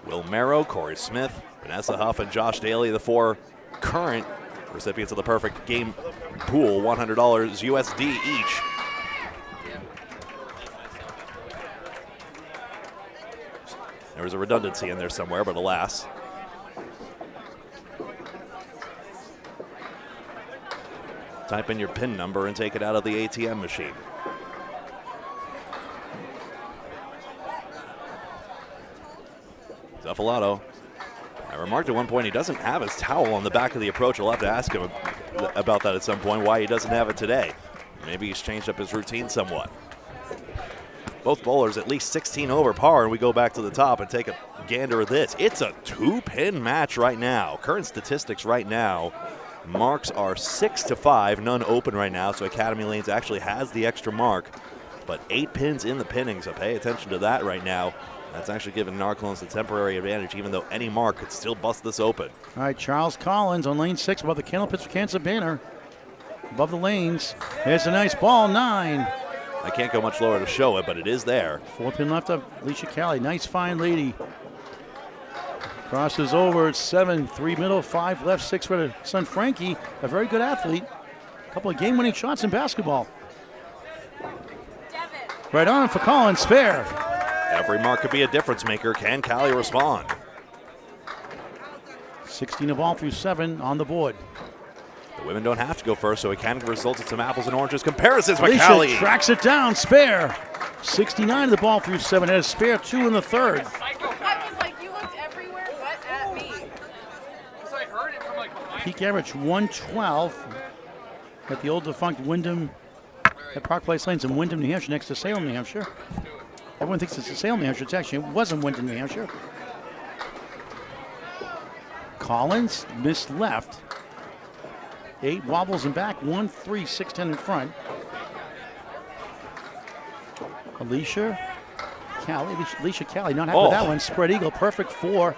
Will Merrow, Corey Smith, Vanessa Huff, and Josh Daly, the 4 current recipients of the perfect game pool, $100 USD each. There was a redundancy in there somewhere, but alas. type in your PIN number and take it out of the ATM machine. Zuffalato. I remarked at one point he doesn't have his towel on the back of the approach. I'll have to ask him about that at some point, why he doesn't have it today. Maybe he's changed up his routine somewhat. Both bowlers at least 16 over par, and we go back to the top and take a gander at this. It's a 2-pin match right now. Current statistics right now, marks are 6-5, none open right now, so Academy Lanes actually has the extra mark, but 8 pins in the pinning, so pay attention to that right now. That's actually giving Narclones the temporary advantage, even though any mark could still bust this open. All right, Charles Collins on lane 6 above the Candlepin Kansas banner. Above the lanes. There's a nice ball, 9. I can't go much lower to show it, but it is there. 4 pin left of Alicia Callie. Nice fine lady. Crosses over. It's 7, 3 middle, 5 left, 6 right. Son Frankie, a very good athlete. A couple of game-winning shots in basketball. Right on for Collins, fair. Every mark could be a difference maker. Can Callie respond? 16 of all through 7 on the board. The women don't have to go first, so it can result in some apples and oranges comparisons. But Alicia Callie tracks it down, spare. 69 of the ball through 7. Has spare 2 in the third. I was like, you looked everywhere but at me. Because I heard it from like behind. Peak average 112 at the old defunct Wyndham at Park Place Lanes in Wyndham, New Hampshire, next to Salem, New Hampshire. Everyone thinks it's in Salem, New Hampshire. It's actually, it wasn't Wyndham, New Hampshire. Collins missed left. 8 wobbles and back, 1, 3, 6, 10 in front. Alicia Callie not happy with that one. Spread eagle, perfect 4.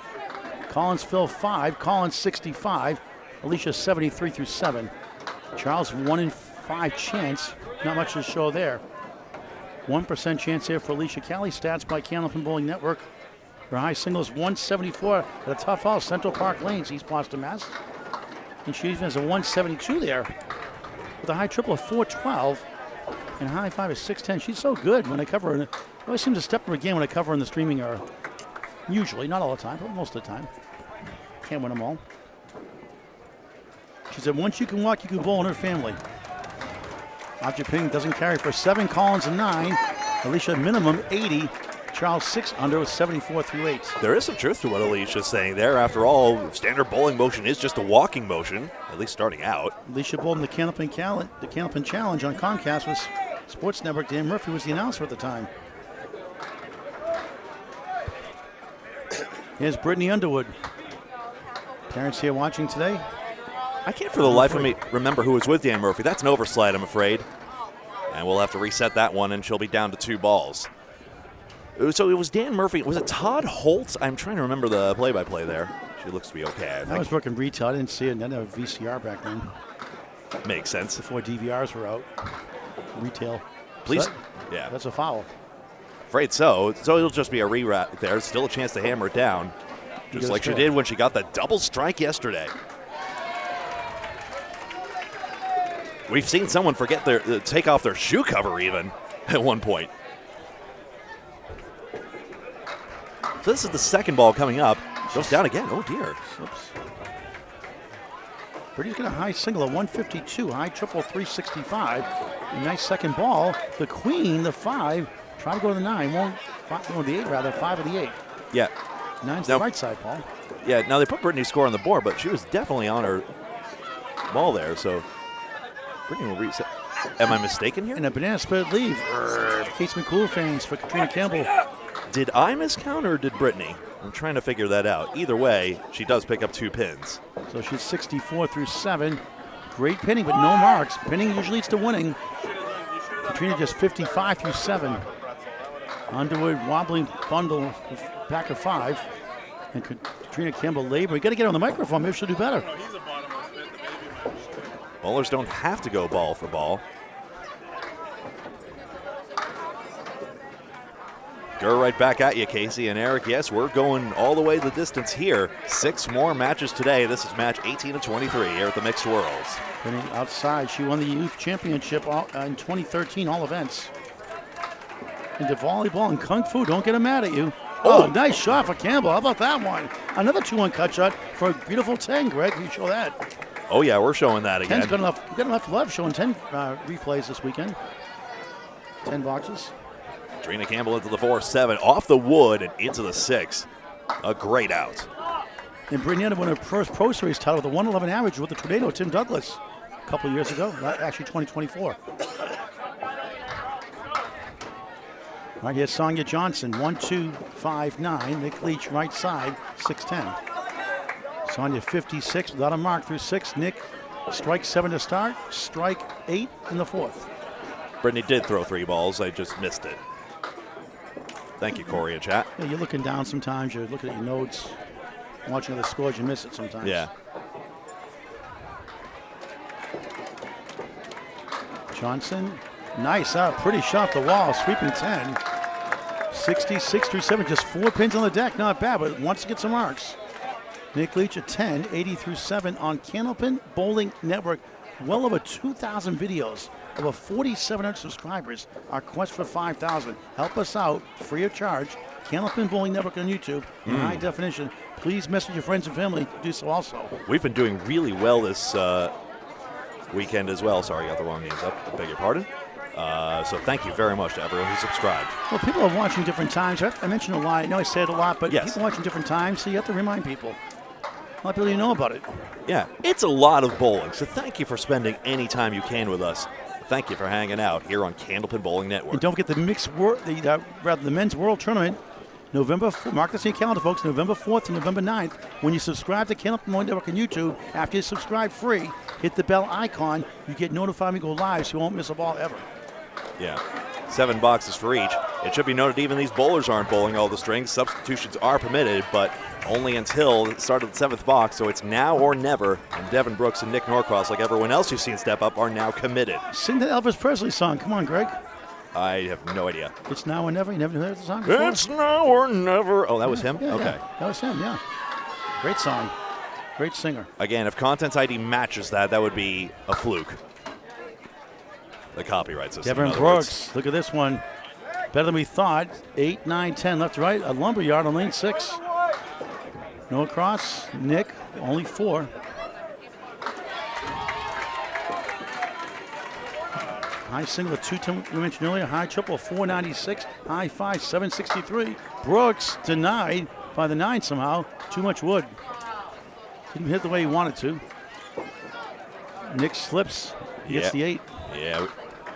Collins Phil 5. Collins 65. Alicia 73 through 7. Charles 1 in 5 chance. Not much to show there. 1% chance here for Alicia Callie. Stats by Candlepin Bowling Network. Her high single is 174 at a tough house, Central Park Lanes, East Boston, Mass. And she even has a 172 there with a high triple of 412 and a high 5 is 610. She's so good when I cover her. It always seems to step her again when I cover her in the streaming era. Usually, not all the time, but most of the time. Can't win them all. She said, once you can walk, you can bowl in her family. Object ping doesn't carry for 7, Collins a 9. Alicia minimum 80. Charles 6 under with 74 through 8. There is some truth to what Alicia's saying there. After all, standard bowling motion is just a walking motion, at least starting out. Alicia bowled in the Candlepin Challenge on Comcast with Sports Network. Dan Murphy was the announcer at the time. Here's Brittany Underwood. Parents here watching today. I can't for the life of me remember who was with Dan Murphy. That's an overslide, I'm afraid. And we'll have to reset that one, and she'll be down to 2 balls. So it was Dan Murphy. Was it Todd Holtz? I'm trying to remember the play-by-play there. She looks to be okay, I think. I was working retail. I didn't see it. I didn't have a VCR back then. Makes sense. Before DVRs were out. Retail. Please. So Yeah. that's a foul. Afraid so. So it'll just be a re-rat there. Still a chance to hammer it down. Just like she did when she got that double strike yesterday. We've seen someone forget take off their shoe cover even at one point. So this is the second ball coming up. Goes down again. Oh, dear. Oops. Brittany's got a high single of 152, high triple 365. A nice second ball. The queen, the 5, trying to go to the 9. Won't go to the 8, rather. 5 of the 8. Yeah. 9's the right side, Paul. Yeah, now they put Brittany's score on the board, but she was definitely on her ball there, so Brittany will reset. Am I mistaken here? And a banana split leave. Case McCool fans for Katrina Campbell. Did I miscount or did Brittany? I'm trying to figure that out. Either way, she does pick up 2 pins. So she's 64 through 7. Great pinning, but no marks. Pinning usually leads to winning. Katrina just 55 through 7. Underwood wobbling bundle, pack of 5. And Katrina Campbell labor. You got to get her on the microphone. Maybe she'll do better. Bowlers don't have to go ball for ball. Go right back at you, Casey and Eric. Yes, we're going all the way the distance here. 6 more matches today. This is match 18 of 23 here at the Mixed Worlds. Pinning outside. She won the youth championship in 2013, all events. Into volleyball and kung fu. Don't get them mad at you. Oh, nice shot for Campbell. How about that one? Another 2-1 cut shot for a beautiful 10, Greg. You show that. Oh, yeah, we're showing that again. 10's got enough love showing 10 replays this weekend. 10 boxes. Trina Campbell into the 4-7, off the wood and into the 6. A great out. And Brianna won her first Pro Series title with a 111 average with the Tornado, Tim Douglas, a couple of years ago, actually 2024. All right, here's Sonia Johnson, 1-2-5-9. Nick Leach, right side, 6-10. Sonia 56 without a mark through 6. Nick, strike 7 to start, strike 8 in the 4th. Brittany did throw 3 balls. I just missed it. Thank you, Corey and chat. Yeah, you're looking down sometimes. You're looking at your notes, watching the scores. You miss it sometimes. Yeah. Johnson, nice out. Pretty shot the wall, sweeping 10. 66 through 7, just 4 pins on the deck. Not bad, but wants to get some marks. Nick Leach at 10, 80 through 7 on Candlepin Bowling Network. Well over 2,000 videos. Over 4,700 subscribers. Our quest for 5,000. Help us out, free of charge. Candlepin Bowling Network on YouTube in high definition. Please message your friends and family to do so also. We've been doing really well this weekend as well. Sorry, I got the wrong names up. Beg your pardon. So thank you very much to everyone who subscribed. Well, people are watching different times. I mentioned a lot. I know I say it a lot, but yes, people watching different times, so you have to remind people. A lot of people don't know about it. Yeah, it's a lot of bowling, so thank you for spending any time you can with us. Thank you for hanging out here on Candlepin Bowling Network. And don't forget the the men's world tournament, November. Mark this in your calendar, folks. November 4th and November 9th. When you subscribe to Candlepin Bowling Network on YouTube, after you subscribe free, hit the bell icon. You get notified when we go live, so you won't miss a ball ever. Yeah, 7 boxes for each. It should be noted even these bowlers aren't bowling all the strings. Substitutions are permitted, but only until the start of the 7th box, so it's now or never. And Devin Brooks and Nick Norcross, like everyone else you've seen step up, are now committed. Sing that Elvis Presley song. Come on, Greg. I have no idea. It's now or never. You never heard the song before? It's now or never. Oh, that was him? Yeah, okay. Yeah. That was him, yeah. Great song. Great singer. Again, if Contents ID matches that, that would be a fluke. The copyright system. Devin Brooks, look at this one. Better than we thought. 8, 9, 10 left to right. A lumber yard on lane 6. No cross. Nick, only 4. High single of 2 we mentioned earlier. High triple 496. High 5 763. Brooks denied by the 9 somehow. Too much wood. Didn't hit the way he wanted to. Nick slips. He gets the 8. Yeah,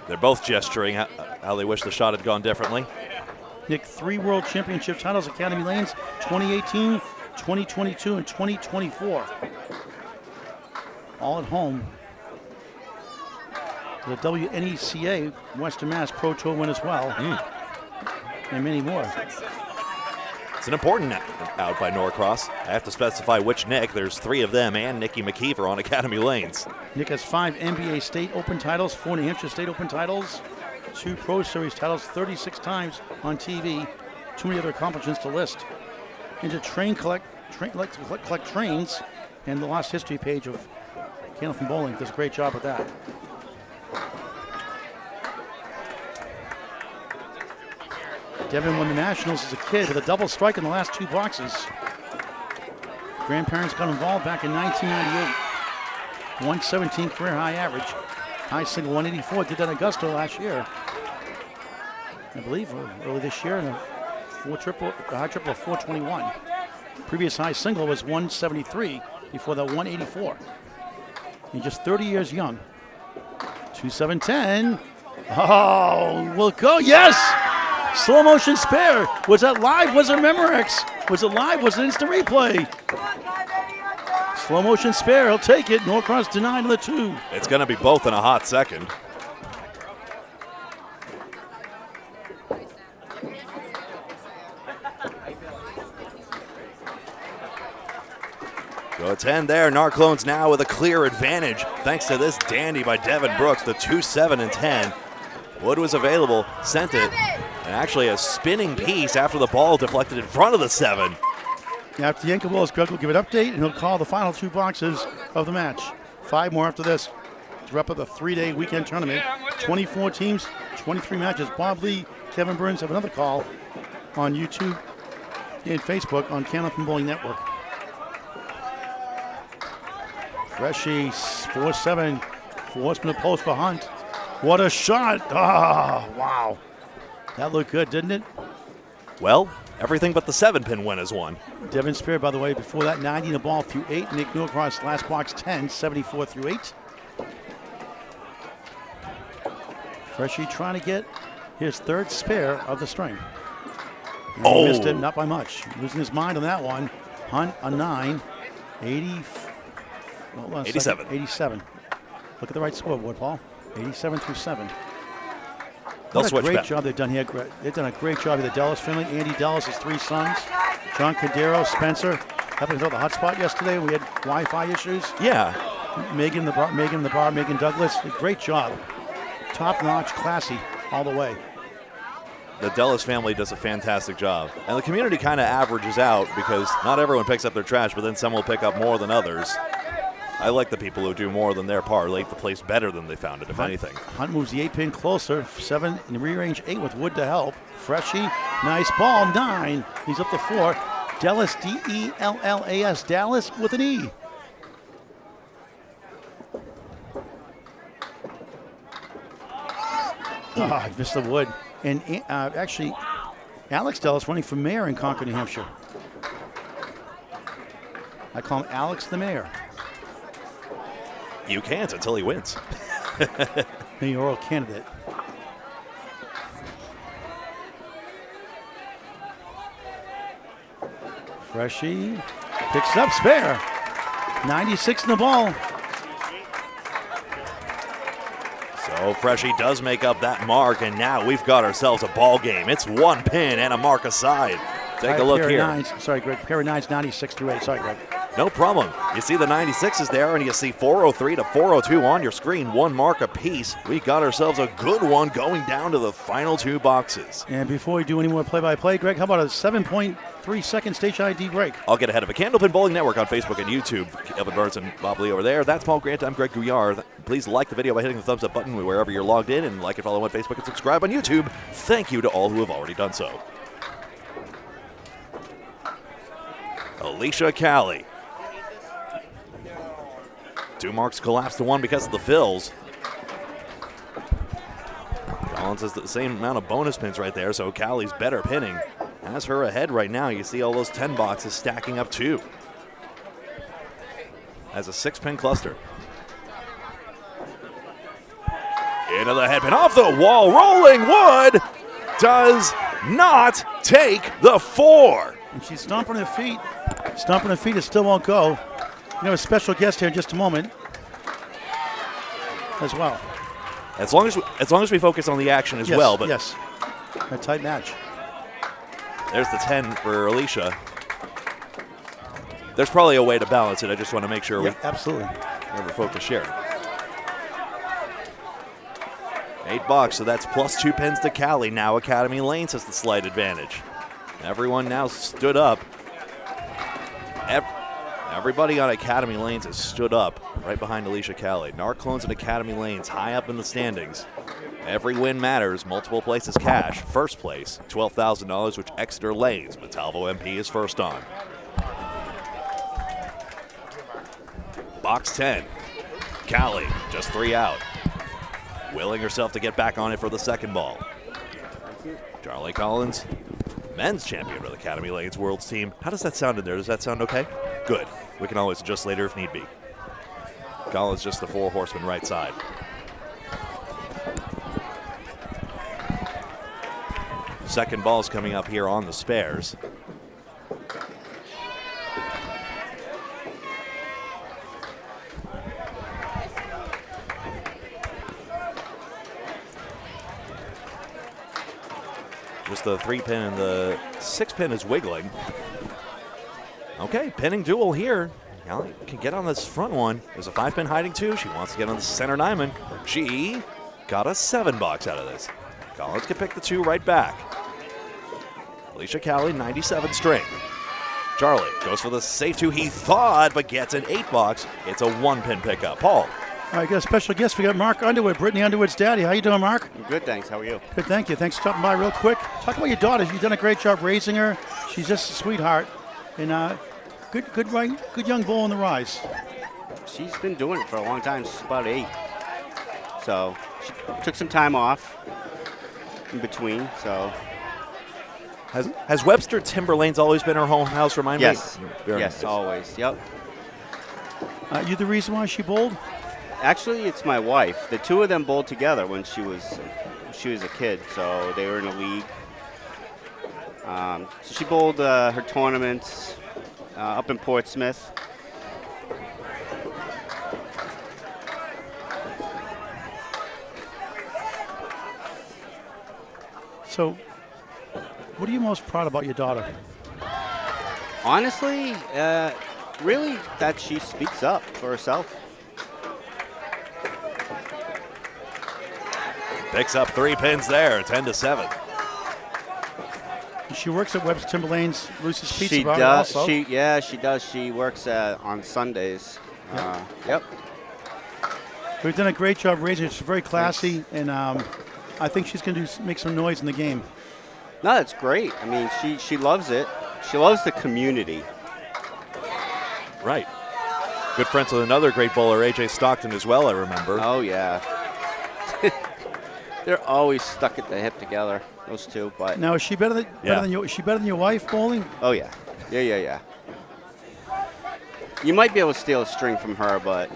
they're both gesturing how they wish the shot had gone differently. Nick, 3 World Championship titles, Academy Lanes, 2018, 2022, and 2024. All at home. The WNECA Western Mass Pro Tour win as well. And many more. It's an important out by Norcross. I have to specify which Nick. There's 3 of them and Nikki McKeever on Academy Lanes. Nick has 5 NBA State Open titles, 4 New Hampshire State Open titles, 2 Pro Series titles, 36 times on TV. Too many other accomplishments to list. Into collect trains, and the lost history page of Candlepin Bowling does a great job with that. Devin won the Nationals as a kid with a double strike in the last 2 boxes. Grandparents got involved back in 1998. 117 career high average. High single 184. Did that in Augusta last year. I believe early this year. And a high triple of 421. Previous high single was 173 before that 184. He's just 30 years young. 2-7-10. Oh, we'll go. Yes! Slow motion spare. Was that live? Was it Memorex? Was it live? Was it instant replay? Slow motion spare. He'll take it. Norcross denied on the 2. It's going to be both in a hot second. So 10 there. Narclones now with a clear advantage thanks to this dandy by Devin Brooks, the 2-7 and 10. Wood was available, sent it, and actually a spinning piece after the ball deflected in front of the 7. After the ankle balls, Greg will give an update, and he'll call the final 2 boxes of the match. 5 more after this to wrap up the 3-day weekend tournament. 24 teams, 23 matches. Bob Lee, Kevin Burns have another call on YouTube and Facebook on Candlepin Bowling Network. Freshie, 4-7. Horseman to post for Hunt. What a shot. Ah, wow. That looked good, didn't it? Well, everything but the 7-pin win is won. Devin Spear, by the way, before that, 90 in the ball through 8. Nick Norcross, last box 10, 74 through 8. Freshie trying to get his third spare of the string. And he missed it, not by much. Losing his mind on that one. Hunt, a 9. 87. 87. Look at the right scoreboard, Paul. 87 through 7. They'll What a switch great back. job they've done here. They've done a great job here, the Dallas family. Andy Dallas, his 3 sons. John Cadero, Spencer. Happened to throw the hotspot yesterday. We had Wi-Fi issues. Yeah. Megan Douglas. Great job. Top-notch, classy, all the way. The Dellis family does a fantastic job. And the community kind of averages out because not everyone picks up their trash, but then some will pick up more than others. I like the people who do more than their part, leave the place better than they found it, if anything. Hunt moves the 8-pin closer. 7 in rearrange 8 with Wood to help. Freshie, nice ball, 9. He's up to 4. Dallas, D-E-L-L-A-S, Dallas with an E. I missed the wood. And actually, Alex Dallas running for mayor in Concord, New Hampshire. I call him Alex the Mayor. You can't until he wins. Mayoral candidate. Freshie picks it up, spare. 96 in the ball. So Freshie does make up that mark, and now we've got ourselves a ball game. It's 1 pin and a mark aside. Take a look pair of here. Nines. Sorry, Greg. Pair of 9s, 96 through 8. Sorry, Greg. No problem. You see the 96s there, and you see 403 to 402 on your screen. 1 mark apiece. We got ourselves a good one going down to the final 2 boxes. And before we do any more play-by-play, Greg, how about a 7.3-second station ID break? I'll get ahead of it. Candlepin Bowling Network on Facebook and YouTube. Evan Burns and Bob Lee over there. That's Paul Grant. I'm Greg Gouillart. Please like the video by hitting the thumbs up button wherever you're logged in, and like and follow on Facebook and subscribe on YouTube. Thank you to all who have already done so. Alicia Callie. 2 marks collapsed to 1 because of the fills. Collins has the same amount of bonus pins right there, so Callie's better pinning. Has her ahead right now. You see all those 10 boxes stacking up too. Has a 6-pin cluster. Into the head pin, off the wall, rolling Wood does not take the 4. And she's stomping her feet. Stomping her feet, it still won't go. We have a special guest here in just a moment as well. As long as we focus on the action as well. But yes, a tight match. There's the 10 for Alicia. There's probably a way to balance it. I just want to make sure we absolutely never focus here. 8 bucks, so that's plus 2 pins to Callie. Now Academy Lanes has the slight advantage. Everyone now stood up. Everybody on Academy Lanes has stood up right behind Alicia Callie. Narclones and Academy Lanes high up in the standings. Every win matters. Multiple places cash. First place, $12,000, which Exeter Lanes. Montalvo MP is first on. Box 10. Callie, just 3 out. Willing herself to get back on it for the second ball. Charlie Collins, men's champion for the Academy Lanes World's team. How does that sound in there? Does that sound okay? Good. We can always adjust later if need be. Collins just the 4 horseman right side. Second ball's coming up here on the spares. Just the 3-pin and the 6-pin is wiggling. Okay, pinning duel here. Callie can get on this front one. There's a 5-pin hiding too. She wants to get on the center diamond. She got a 7 box out of this. Collins can pick the 2 right back. Alicia Callie, 97 string. Charlie goes for the safe 2 he thought, but gets an 8 box. It's a 1-pin pickup. Paul. All right, got a special guest. We got Mark Underwood, Brittany Underwood's daddy. How you doing, Mark? I'm good, thanks. How are you? Good, thank you. Thanks for stopping by real quick. Talk about your daughter. You've done a great job raising her. She's just a sweetheart. And good young bull on the rise. she's been doing it for a long time. She's about 8. So she took some time off in between. So Has Webster Timberlanes always been her home house? Remind yes, me. Very yes, nice. always. Yep. You the reason why she bowled? Actually, it's my wife. The two of them bowled together when she was a kid. So they were in a league. So she bowled her tournaments up in Portsmouth. So, what are you most proud about your daughter? Honestly, really that she speaks up for herself. Picks up 3 pins there, 10-7. She works at Webster Timberlanes, Lucy's Pizza She Bar does. also. She does. She works on Sundays. Yep. We've done a great job raising her. She's very classy, and I think she's going to make some noise in the game. No, that's great. I mean, she loves it. She loves the community. Right. Good friends with another great bowler, A.J. Stockton, as well, I remember. Oh, yeah. They're always stuck at the hip together, those two. But Now, is she better than is she better than your wife bowling? oh, yeah. Yeah. You might be able to steal a string from her, but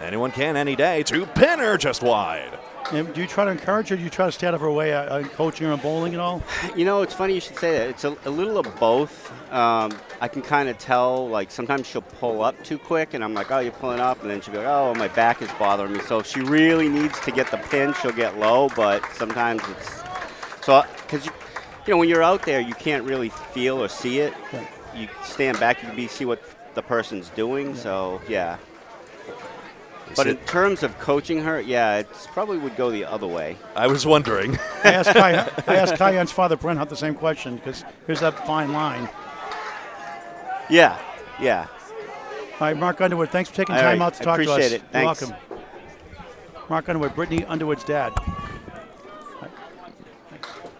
Anyone can any day. 2-pinner just wide. And do you try to encourage her? Do you try to stay out of her way coaching her and bowling and all? you know, it's funny you should say that. It's a little of both. I can kind of tell, like, sometimes she'll pull up too quick, and I'm like, oh, you're pulling up, and then she'll be like, oh, my back is bothering me. So if she really needs to get the pin, she'll get low, but sometimes it's so because when you're out there, you can't really feel or see it. Yeah. You stand back, you can see what the person's doing. Yeah. So yeah. But in terms of coaching her, yeah, it probably would go the other way. I was wondering. I asked Kyan's father, Brent Hunt, the same question because here's that fine line. Yeah. All right, Mark Underwood, thanks for taking All time right, out to talk to us. appreciate it. Thanks. You're welcome. Mark Underwood, Brittany Underwood's dad.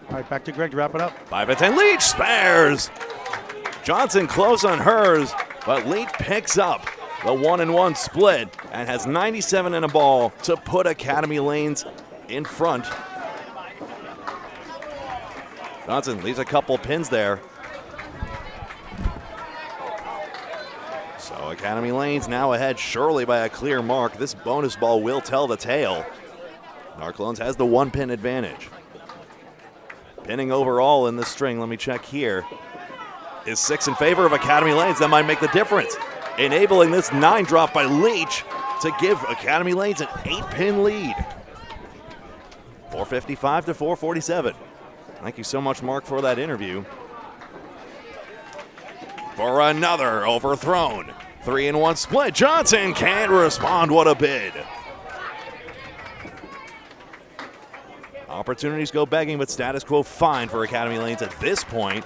All right, back to Greg to wrap it up. 5-10 Leach spares. Johnson close on hers, but Leach picks up the 1-1 split and has 97 in a ball to put Academy Lanes in front. Johnson leaves a couple pins there. So Academy Lanes now ahead surely by a clear mark. This bonus ball will tell the tale. Narclones has the 1-pin advantage. Pinning overall in the string, let me check here, is 6 in favor of Academy Lanes. That might make the difference, enabling this 9 drop by Leach to give Academy Lanes an 8-pin lead. 455 to 447. Thank you so much, Mark, for that interview. For another overthrown 3-1 split. Johnson can't respond. What a bid. Opportunities go begging, but status quo fine for Academy Lanes at this point.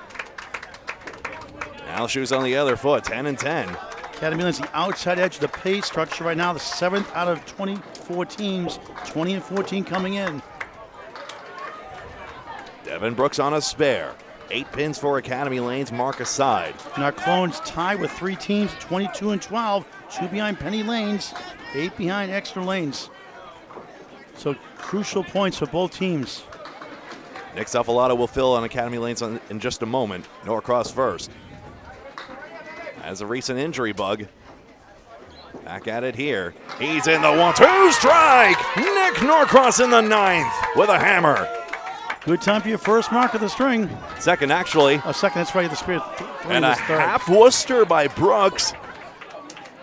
Now shoes on the other foot, 10-10. Academy Lanes, the outside edge of the pay structure right now, the 7th out of 24 teams, 20-14 coming in. Devin Brooks on a spare. 8 pins for Academy Lanes, mark aside. And our clones tied with 3 teams, 22-12, 2 behind Penny Lanes, 8 behind Exeter Lanes. So crucial points for both teams. Nick Cephalotto will fill on Academy Lanes in just a moment. Norcross first. Has a recent injury bug. Back at it here. He's in the 1-2 strike. Nick Norcross in the 9th with a hammer. Good time for your first mark of the string. Second, actually. A second, that's right, the spirit. And a half Worcester by Brooks.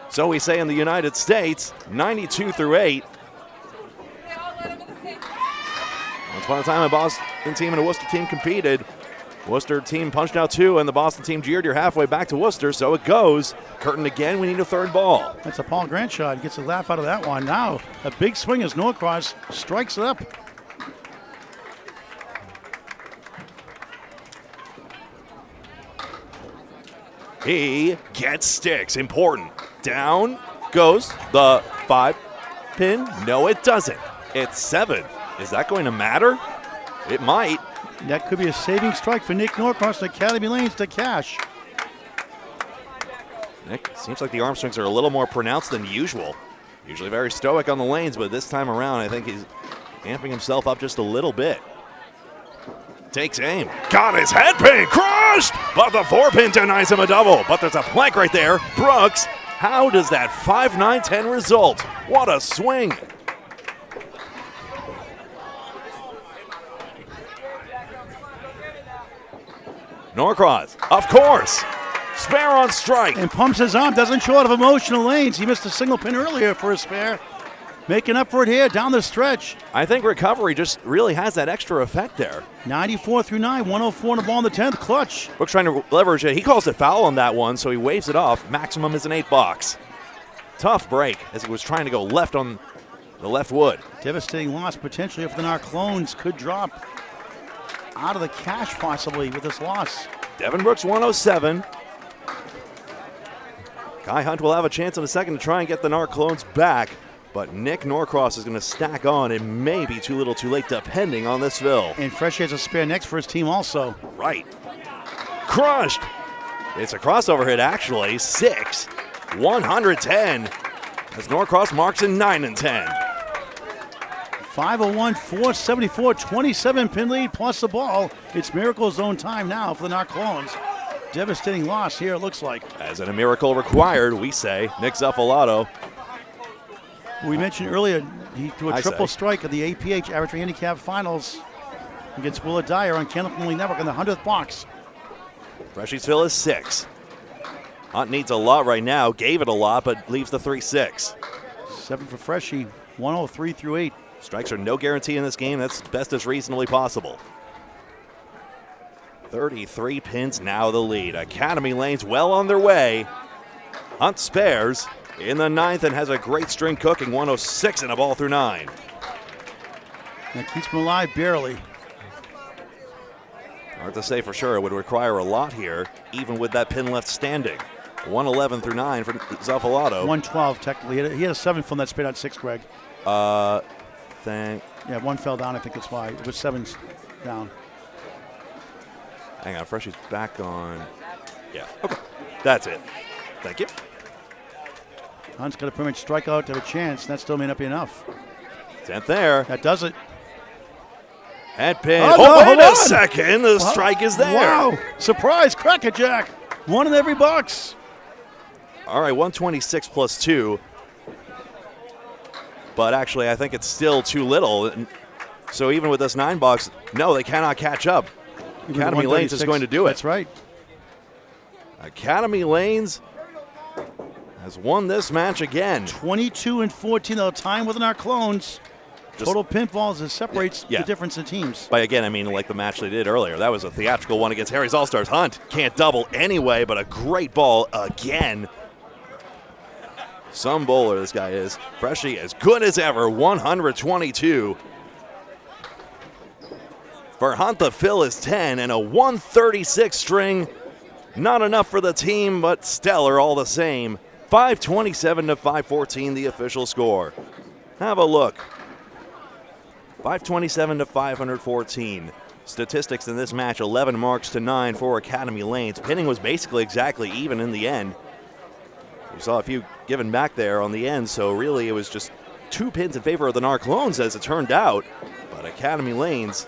So we say in the United States, 92 through 8. Once upon a time, a Boston team and a Worcester team competed. Worcester team punched out 2, and the Boston team jeered. You're halfway back to Worcester, so it goes. Curtin again, we need a 3rd ball. That's a Paul Grant shot. He gets a laugh out of that one. Now, a big swing as Norcross strikes it up. He gets sticks. Important. Down goes the 5-pin. No, it doesn't. It's 7. Is that going to matter? It might. That could be a saving strike for Nick Norcross and Academy Lanes to cash. Nick, seems like the arm swings are a little more pronounced than usual. Usually very stoic on the lanes, but this time around, I think he's amping himself up just a little bit. Takes aim. Got his head pin crushed, but the 4-pin denies him a double. But there's a plank right there. Brooks, how does that 5-9-10 result? What a swing. Norcross, of course. Spare on strike. And pumps his arm, doesn't show out of emotional lanes. He missed a single pin earlier for a spare. Making up for it here down the stretch. I think recovery just really has that extra effect there. 94 through 9, 104 on the ball in the 10th. Clutch. Brooks trying to leverage it. He calls it foul on that one, so he waves it off. Maximum is an 8-box. Tough break as he was trying to go left on the left wood. Devastating loss potentially if the Nar clones could drop out of the cash possibly with this loss. Devin Brooks 107. Guy Hunt will have a chance in a second to try and get the Nar clones back, but Nick Norcross is going to stack on. It may be too little too late depending on this fill. And Fresh has a spare next for his team also. Right. Crushed. It's a crossover hit actually. 6, 110 as Norcross marks in 9 and 10. 501, 474, 27 pin lead plus the ball. It's Miracle Zone time now for the Nar clones. Devastating loss here, it looks like. As in a miracle required, we say Nick Zuffalato. We mentioned earlier he threw a I triple say. strike at the APH Average Handicap Finals against Willard Dyer on Candlepin Bowling Network in the 100th box. Freshy's fill is 6. Hunt needs a lot right now. Gave it a lot, but leaves the 3-6. 7 for Freshy, 103 through 8. Strikes are no guarantee in this game. That's best as reasonably possible. 33 pins now the lead. Academy Lanes well on their way. Hunt spares in the 9th and has a great string cooking. 106 and a ball through 9. That keeps him alive barely. Hard to say for sure. It would require a lot here, even with that pin left standing. 111 through 9 for Zuffalato. 112 technically. He had a 7 from that spin out 6, Greg. Yeah, 1 fell down, I think that's why. It was 7's down. Hang on, Freshy's back on. Yeah, okay. That's it. Thank you. Hunt's got a pretty much strikeout to have a chance. That still may not be enough. 10th there. That does it. Head pin. Oh, Oh, no, wait hold a on. second. The strike is there. Wow. Surprise, crackerjack. 1 in every box. All right, 126 plus 2. But actually, I think it's still too little. And so even with this 9-box, no, they cannot catch up. Even Academy the Lanes is 136. going to do it. That's right. Academy Lanes has won this match again. 22 and 14, they'll time with our clones. Total pinfalls that separates Yeah. the difference in teams. By again, I mean like the match they did earlier. That was a theatrical one against Harry's All-Stars. Hunt can't double anyway, but a great ball again. Some bowler this guy is. Freshy as good as ever, 122. For Hunt, the fill is 10 and a 136 string. Not enough for the team, but stellar all the same. 527 to 514, the official score. Have a look. 527 to 514. Statistics in this match, 11 marks to 9 for Academy Lanes. Pinning was basically exactly even in the end. We saw a few given back there on the end, so really it was just 2 pins in favor of the Nar clones as it turned out. But Academy Lanes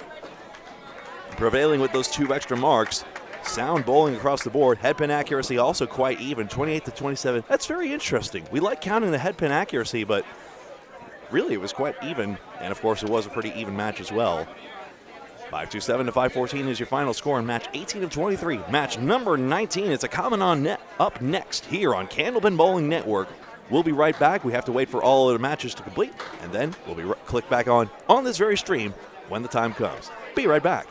prevailing with those 2 extra marks. Sound bowling across the board. Head pin accuracy also quite even, 28 to 27. That's very interesting. We like counting the head pin accuracy, but really it was quite even. And of course it was a pretty even match as well. 527 to 514 is your final score in match 18 of 23. Match number 19 is a common on net up next here on Candlepin Bowling Network. We'll be right back. We have to wait for all of the matches to complete, and then we'll be click back on this very stream when the time comes. Be right back.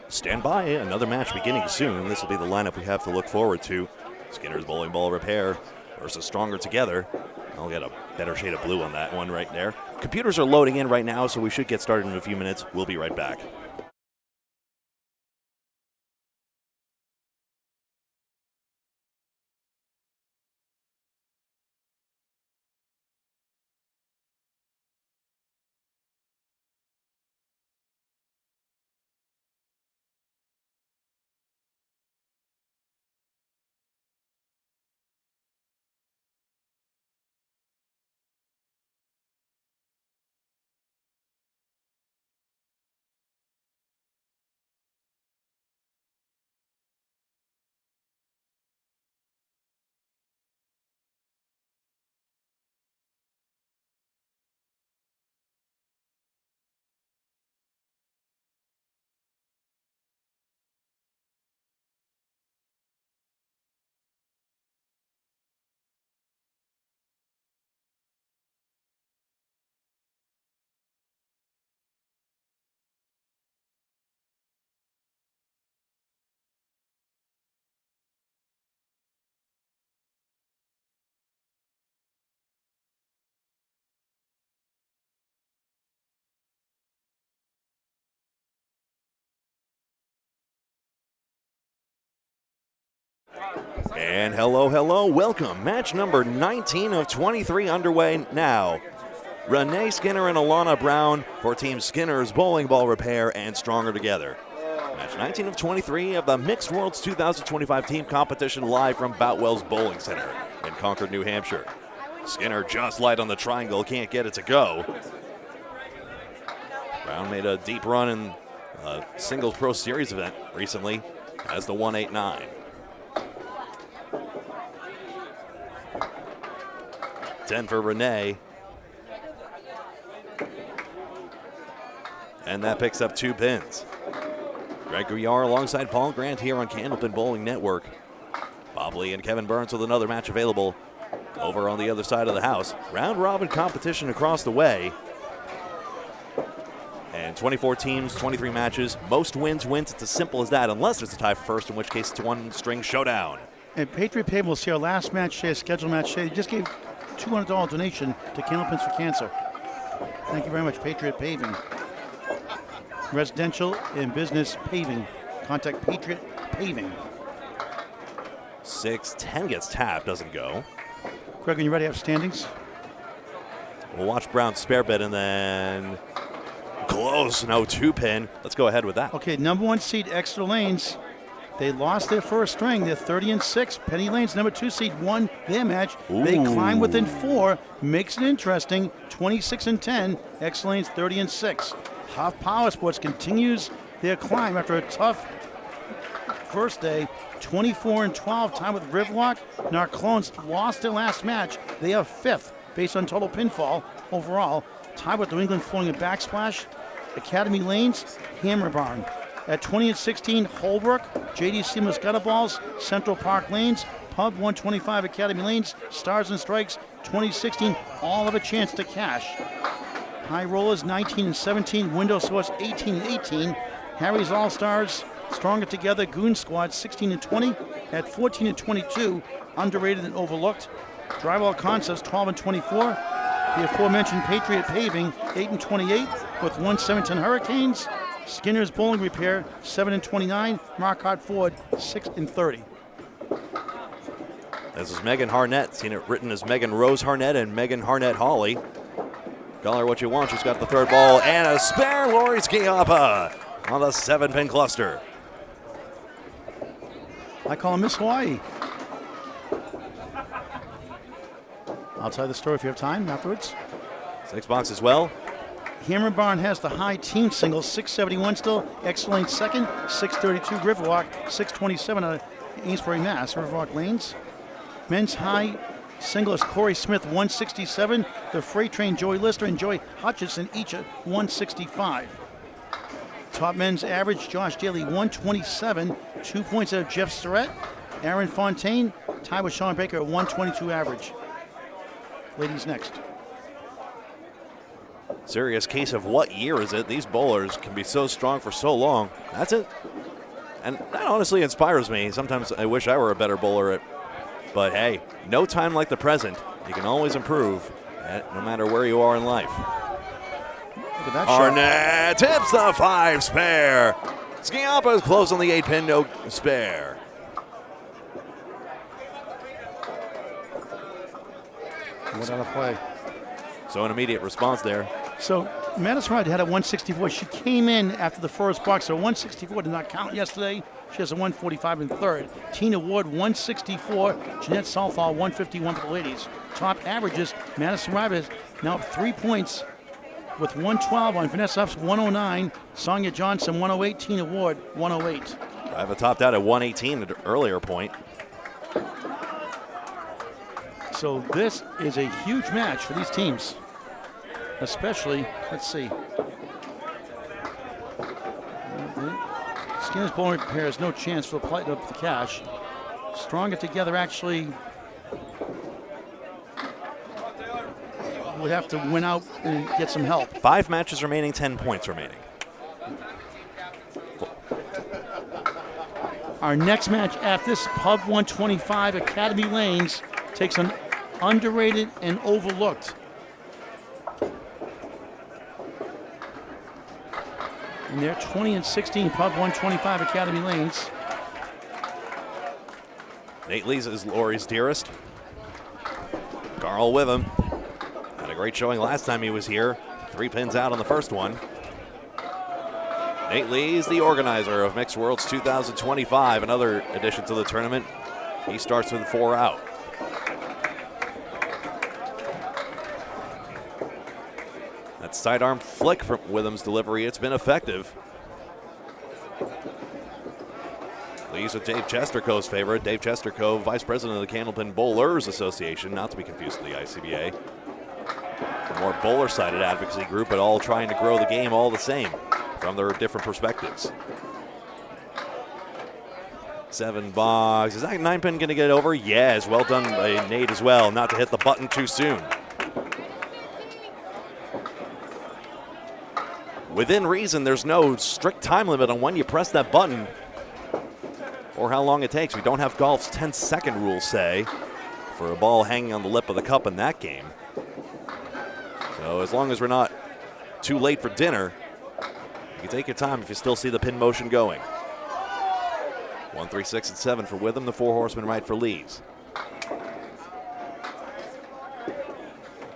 stand by, another match beginning soon. This will be the lineup we have to look forward to. Skinner's Bowling Ball Repair versus Stronger Together. I'll get a better shade of blue on that one right there. Computers are loading in right now, so we should get started in a few minutes. We'll be right back. And hello, welcome. Match number 19 of 23 underway now. Renee Skinner and Alana Brown for Team Skinner's Bowling Ball Repair and Stronger Together. Match 19 of 23 of the Mixed Worlds 2025 team competition live from Boutwell's Bowling Center in Concord, New Hampshire. Skinner just light on the triangle, can't get it to go. Brown made a deep run in a singles pro series event recently as the 189. Ten for Renee. And that picks up 2 pins. Greg Gouillart alongside Paul Grant here on Candlepin Bowling Network. Bob Lee and Kevin Burns with another match available over on the other side of the house. Round robin competition across the way. And 24 teams, 23 matches. Most wins. It's as simple as that, unless there's a tie for first, in which case it's a one-string showdown. And Patriot Paving will see our last match today, scheduled match today. They just gave $200 donation to Candlepins for Cancer. Thank you very much, Patriot Paving. Residential and business paving. Contact Patriot Paving. 6-10 gets tapped, doesn't go. Greg, when you ready, have standings? We'll watch Brown spare bet and then close. No 2-pin. Let's go ahead with that. Okay, number 1 seed, Exeter Lanes. They lost their first string. They're 30-6. Penny Lane's number 2 seed won their match. Ooh. They climb within 4, makes it interesting. 26-10. Exeter Lane's 30-6. Huff Power Sports continues their climb after a tough first day. 24-12, tied with Riverwalk. Narclones lost their last match. They are 5th based on total pinfall overall. Tied with New England Flooring and Backsplash. Academy Lanes, Hammer Barn. At 20-16, Holbrook, JD Seamless Gutter Balls, Central Park Lanes, Pub 125 Academy Lanes, Stars and Strikes, 2016, all have a chance to cash. High Rollers 19-17, Window Source 18-18, Harry's All Stars, Stronger Together, Goon Squad 16-20, at 14-22, underrated and overlooked. Drywall Concepts 12-24, the aforementioned Patriot Paving 8-28 with 117 Hurricanes. Skinner's Bowling Repair, 7-29. Marquardt Ford, 6-30. This is Megan Harnett. Seen it written as Megan Rose Harnett and Megan Harnett Hawley. Call her what you want. She's got the third ball and a spare. Lori Schiappa on the 7-pin cluster. I call him Miss Hawaii. I'll tell you the story if you have time afterwards. 6 box as well. Hammer Barn has the high team singles, 671 still. X-Lane second, 632 Riverwalk, 627 out of Amesbury, Mass. Riverwalk Lanes. Men's high singles, Corey Smith, 167. The Freight Train, Joey Lister and Joey Hutchinson, each at 165. Top men's average, Josh Daly, 127. 2 points out of Jeff Surratt. Aaron Fontaine, tied with Sean Baker at 122 average. Ladies next. Serious case of what year is it? These bowlers can be so strong for so long. That's it. And that honestly inspires me. Sometimes I wish I were a better bowler, but hey, no time like the present. You can always improve, no matter where you are in life. Look at that shot. Harnett tips the 5 spare. Schiappa is close on the 8-pin, no spare. What on a play. So an immediate response there. So Madison Wright had a 164. She came in after the first box, so 164 did not count yesterday. She has a 145 in third. Tina Ward, 164. Jeanette Southall, 151 for the ladies. Top averages, Madison Wright is now up 3 points with 112 on Vanessa Huff's 109. Sonia Johnson, 108. Tina Ward, 108. I have a topped out at 118 at an earlier point. So this is a huge match for these teams. Especially, let's see. Skinner's bowling pair has no chance for the cash. Stronger together actually would have to win out and get some help. 5 matches remaining, 10 points remaining. Our next match after this, Pub 125, Academy Lanes takes an underrated and overlooked. And they're 20-16, Pub 125, Academy Lanes. Nate Lees is Lori's dearest. Carl with him. Had a great showing last time he was here. 3 pins out on the first one. Nate Lees, the organizer of Mixed Worlds 2025, another addition to the tournament. He starts with 4 out. That sidearm flick from Witham's delivery, it's been effective. Lees with Dave Chesterco's favorite. Dave Chesterco, Vice President of the Candlepin Bowlers Association, not to be confused with the ICBA. A more bowler-sided advocacy group, but all trying to grow the game all the same from their different perspectives. 7 box. Is that 9-pin going to get over? Yes. Well done by Nate as well, not to hit the button too soon. Within reason, there's no strict time limit on when you press that button or how long it takes. We don't have golf's 10-second rule, say, for a ball hanging on the lip of the cup in that game. So as long as we're not too late for dinner, you can take your time if you still see the pin motion going. 1, 3, 6, and 7 for Witham, the 4 horsemen right for Lees.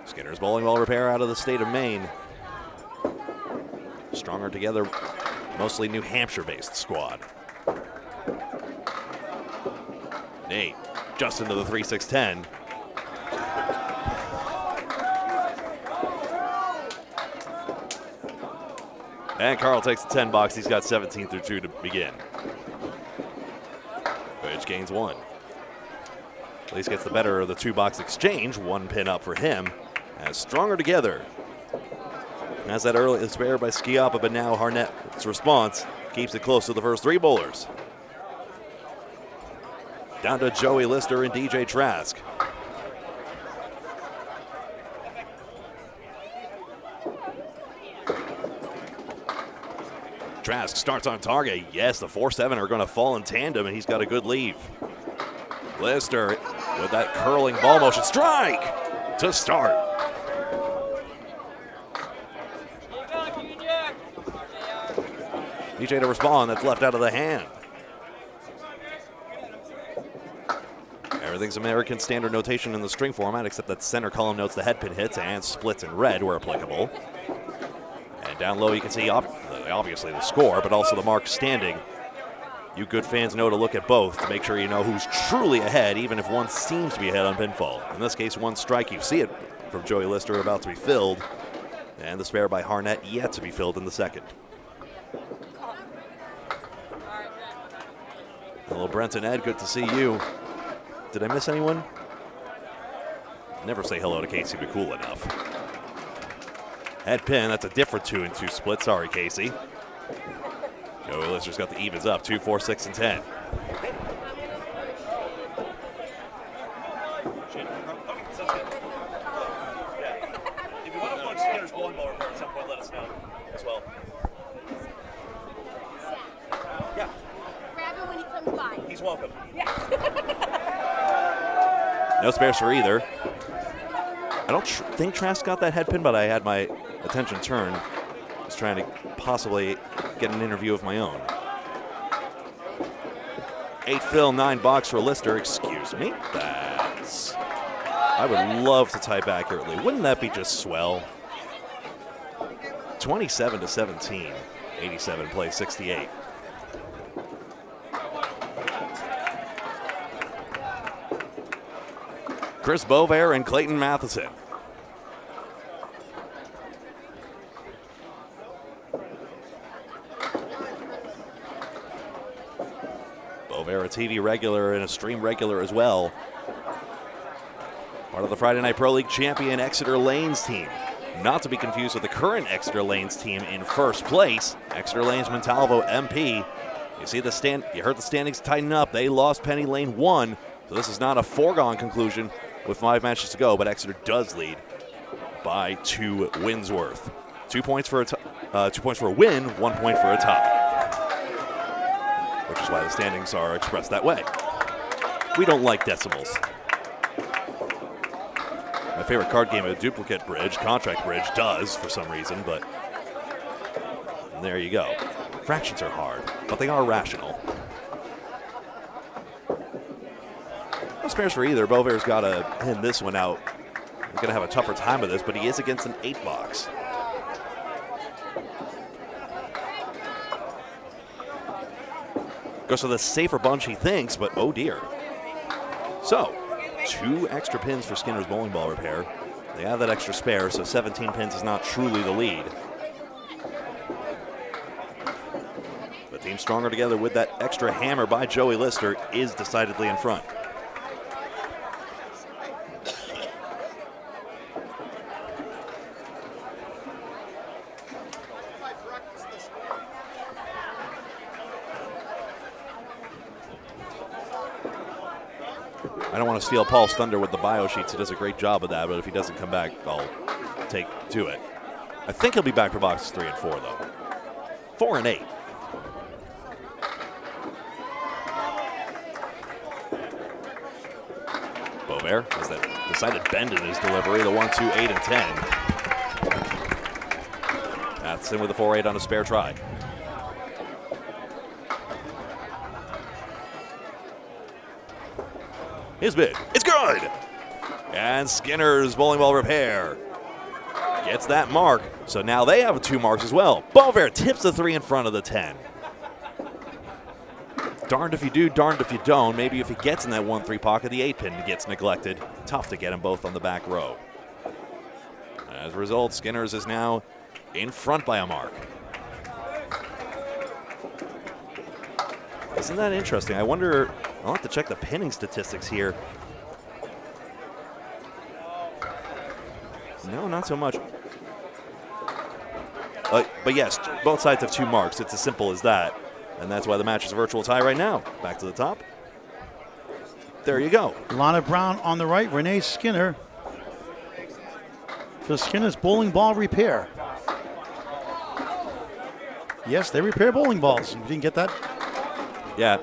Skinner's bowling ball repair out of the state of Maine. Stronger together, mostly New Hampshire-based squad. Nate just into the 3-6-10. And Carl takes the 10 box. He's got 17 through 2 to begin. Bridge gains 1. At least gets the better of the 2-box exchange. 1 pin up for him. As Stronger together. Has that early spare by Schiappa, but now Harnett's response keeps it close to the first 3 bowlers. Down to Joey Lister and DJ Trask. Trask starts on target. Yes, the 4-7 are going to fall in tandem, and he's got a good leave. Lister with that curling ball motion. Strike to start. DJ to respond. That's left out of the hand. Everything's American standard notation in the string format, except that center column notes the head pin hits and splits in red where applicable. And down low you can see obviously the score, but also the mark standing. You good fans know to look at both to make sure you know who's truly ahead, even if one seems to be ahead on pinfall. In this case, 1 strike. You see it from Joey Lister about to be filled, and the spare by Harnett yet to be filled in the second. Hello, Brent and Ed. Good to see you. Did I miss anyone? Never say hello to Casey McCool enough. Head pin, that's a different 2 and 2 split. Sorry, Casey. Joey Lister's got the evens up. 2, 4, 6, and 10. If you want to watch Skinner's bowling ball report at some point, let us know as well. Yeah. Always welcome. No spares for either. I don't think Trask got that head pin, but I had my attention turned. Just trying to possibly get an interview of my own. 8 fill, 9 box for Lister. Excuse me. That's... I would love to type accurately. Wouldn't that be just swell? 27-17. 87 plays 68. Chris Bovair and Clayton Matheson. Bovair, a TV regular and a stream regular as well. Part of the Friday Night Pro League champion Exeter Lanes team. Not to be confused with the current Exeter Lanes team in first place. Exeter Lanes Montalvo MP. You see the stand. You heard the standings tighten up. They lost Penny Lane 1, so this is not a foregone conclusion with 5 matches to go. But Exeter does lead by 2 wins worth. 2 points for a 2 points for a win, 1 point for a tie. Which is why the standings are expressed that way. We don't like decimals. My favorite card game of Duplicate Bridge, Contract Bridge, does for some reason, but there you go. Fractions are hard, but they are rational. No spares for either. Bovair's got to pin this one out. He's going to have a tougher time with this, but he is against an 8 box. Goes for the safer bunch, he thinks, but oh dear. So, 2 extra pins for Skinner's bowling ball repair. They have that extra spare, so 17 pins is not truly the lead. The team stronger together with that extra hammer by Joey Lister is decidedly in front. I don't want to steal Paul's thunder with the bio sheets. He does a great job of that, but if he doesn't come back, I'll take to it. I think he'll be back for boxes 3 and 4, though. 4 and 8. Bovair has that decided bend in his delivery. The 1, 2, 8, and 10. That's in with a 4-8 on a spare try. His bid, it's good! And Skinner's bowling ball repair gets that mark. So now they have 2 marks as well. Bovair tips the 3 in front of the 10. Darned if you do, darned if you don't. Maybe if he gets in that 1-3 pocket, the 8 pin gets neglected. Tough to get them both on the back row. As a result, Skinner's is now in front by a mark. Isn't that interesting? I wonder, I'll have to check the pinning statistics here. No, not so much. But yes, both sides have 2 marks. It's as simple as that. And that's why the match is a virtual tie right now. Back to the top. There you go. Lana Brown on the right, Renee Skinner for Skinner's bowling ball repair. Yes, they repair bowling balls. You didn't get that? Yeah.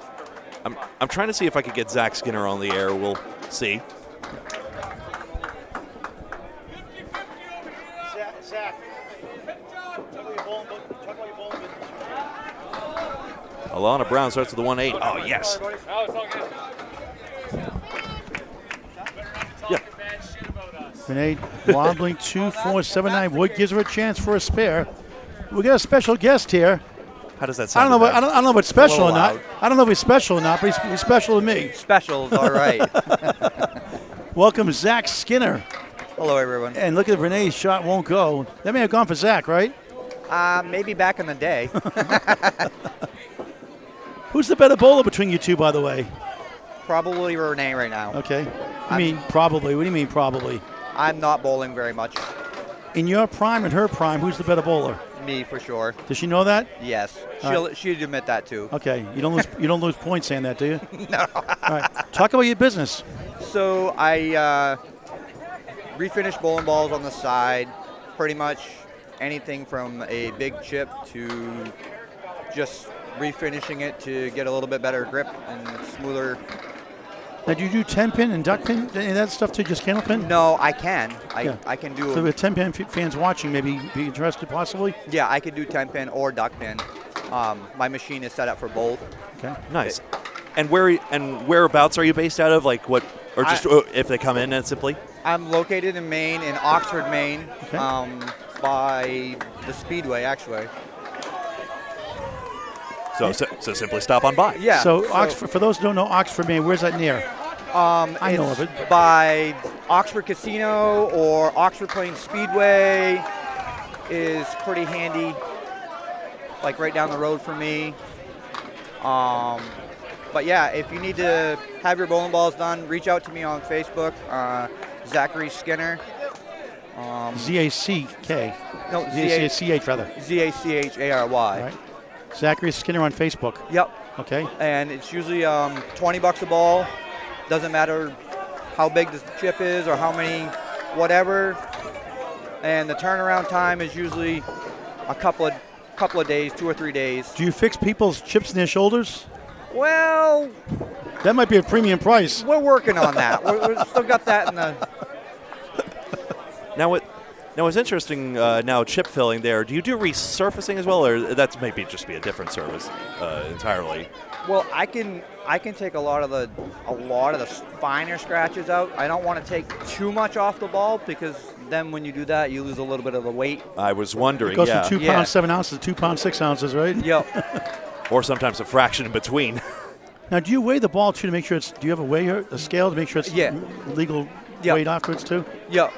I'm trying to see if I could get Zach Skinner on the air. We'll see. Zach. Alana Brown starts with the 1-8. Oh, yes. Yeah. Renee wobbling 2-4-7-9. Wood gives her a chance for a spare. We got a special guest here. How does that sound? I don't know if it's special or not. I don't know if he's special or not, but he's special to me. Special's all right. Welcome, Zach Skinner. Hello, everyone. And look at Renee's shot won't go. That may have gone for Zach, right? Maybe back in the day. Who's the better bowler between you two, by the way? Probably Renee right now. Okay. I mean, probably. What do you mean, probably? I'm not bowling very much. In your prime and her prime, who's the better bowler? Me, for sure. Does she know that? Yes. She'd admit that, too. Okay. You don't lose points saying that, do you? No. All right. Talk about your business. So I refinish bowling balls on the side. Pretty much anything from a big chip to just refinishing it to get a little bit better grip and smoother. Now, do you do 10-pin and duck pin? Any of that stuff too, just Candlepin? No, I can. Yeah. I can do. So the 10-pin fans watching maybe be interested possibly? Yeah, I could do 10-pin or duck pin. My machine is set up for both. Okay. Nice. And whereabouts are you based out of? Like what, or just if they come in and simply? I'm located in Maine, in Oxford, Maine, Okay. by the Speedway, actually. So simply stop on by. Yeah. So Oxford, for those who don't know Oxford, Maine, where's that near? I know of it. By Oxford Casino or Oxford Plains Speedway is pretty handy, like right down the road from me. But yeah, if you need to have your bowling balls done, reach out to me on Facebook, Zachary Skinner. Z-A-C-K. No, Z-A-C-H rather. Zachary. Right. Zachary Skinner on Facebook. Yep. Okay. And it's usually $20 a ball. Doesn't matter how big the chip is or how many, whatever. And the turnaround time is usually a couple of days, 2 or 3 days. Do you fix people's chips in their shoulders? Well, That might be a premium price. we're working on that. We're still got that in the. Now what's interesting now chip filling there. Do you do resurfacing as well, or that's maybe just be a different service entirely? Well, I can take a lot of the finer scratches out. I don't want to take too much off the ball because then when you do that, you lose a little bit of the weight. I was wondering. It goes yeah. from 2 pounds 7 ounces to 2 pounds 6 ounces, right? Yep. Or sometimes a fraction in between. Now, do you weigh the ball too to make sure it's? Do you have a scale to make sure it's legal Yep. weight afterwards too? Yep.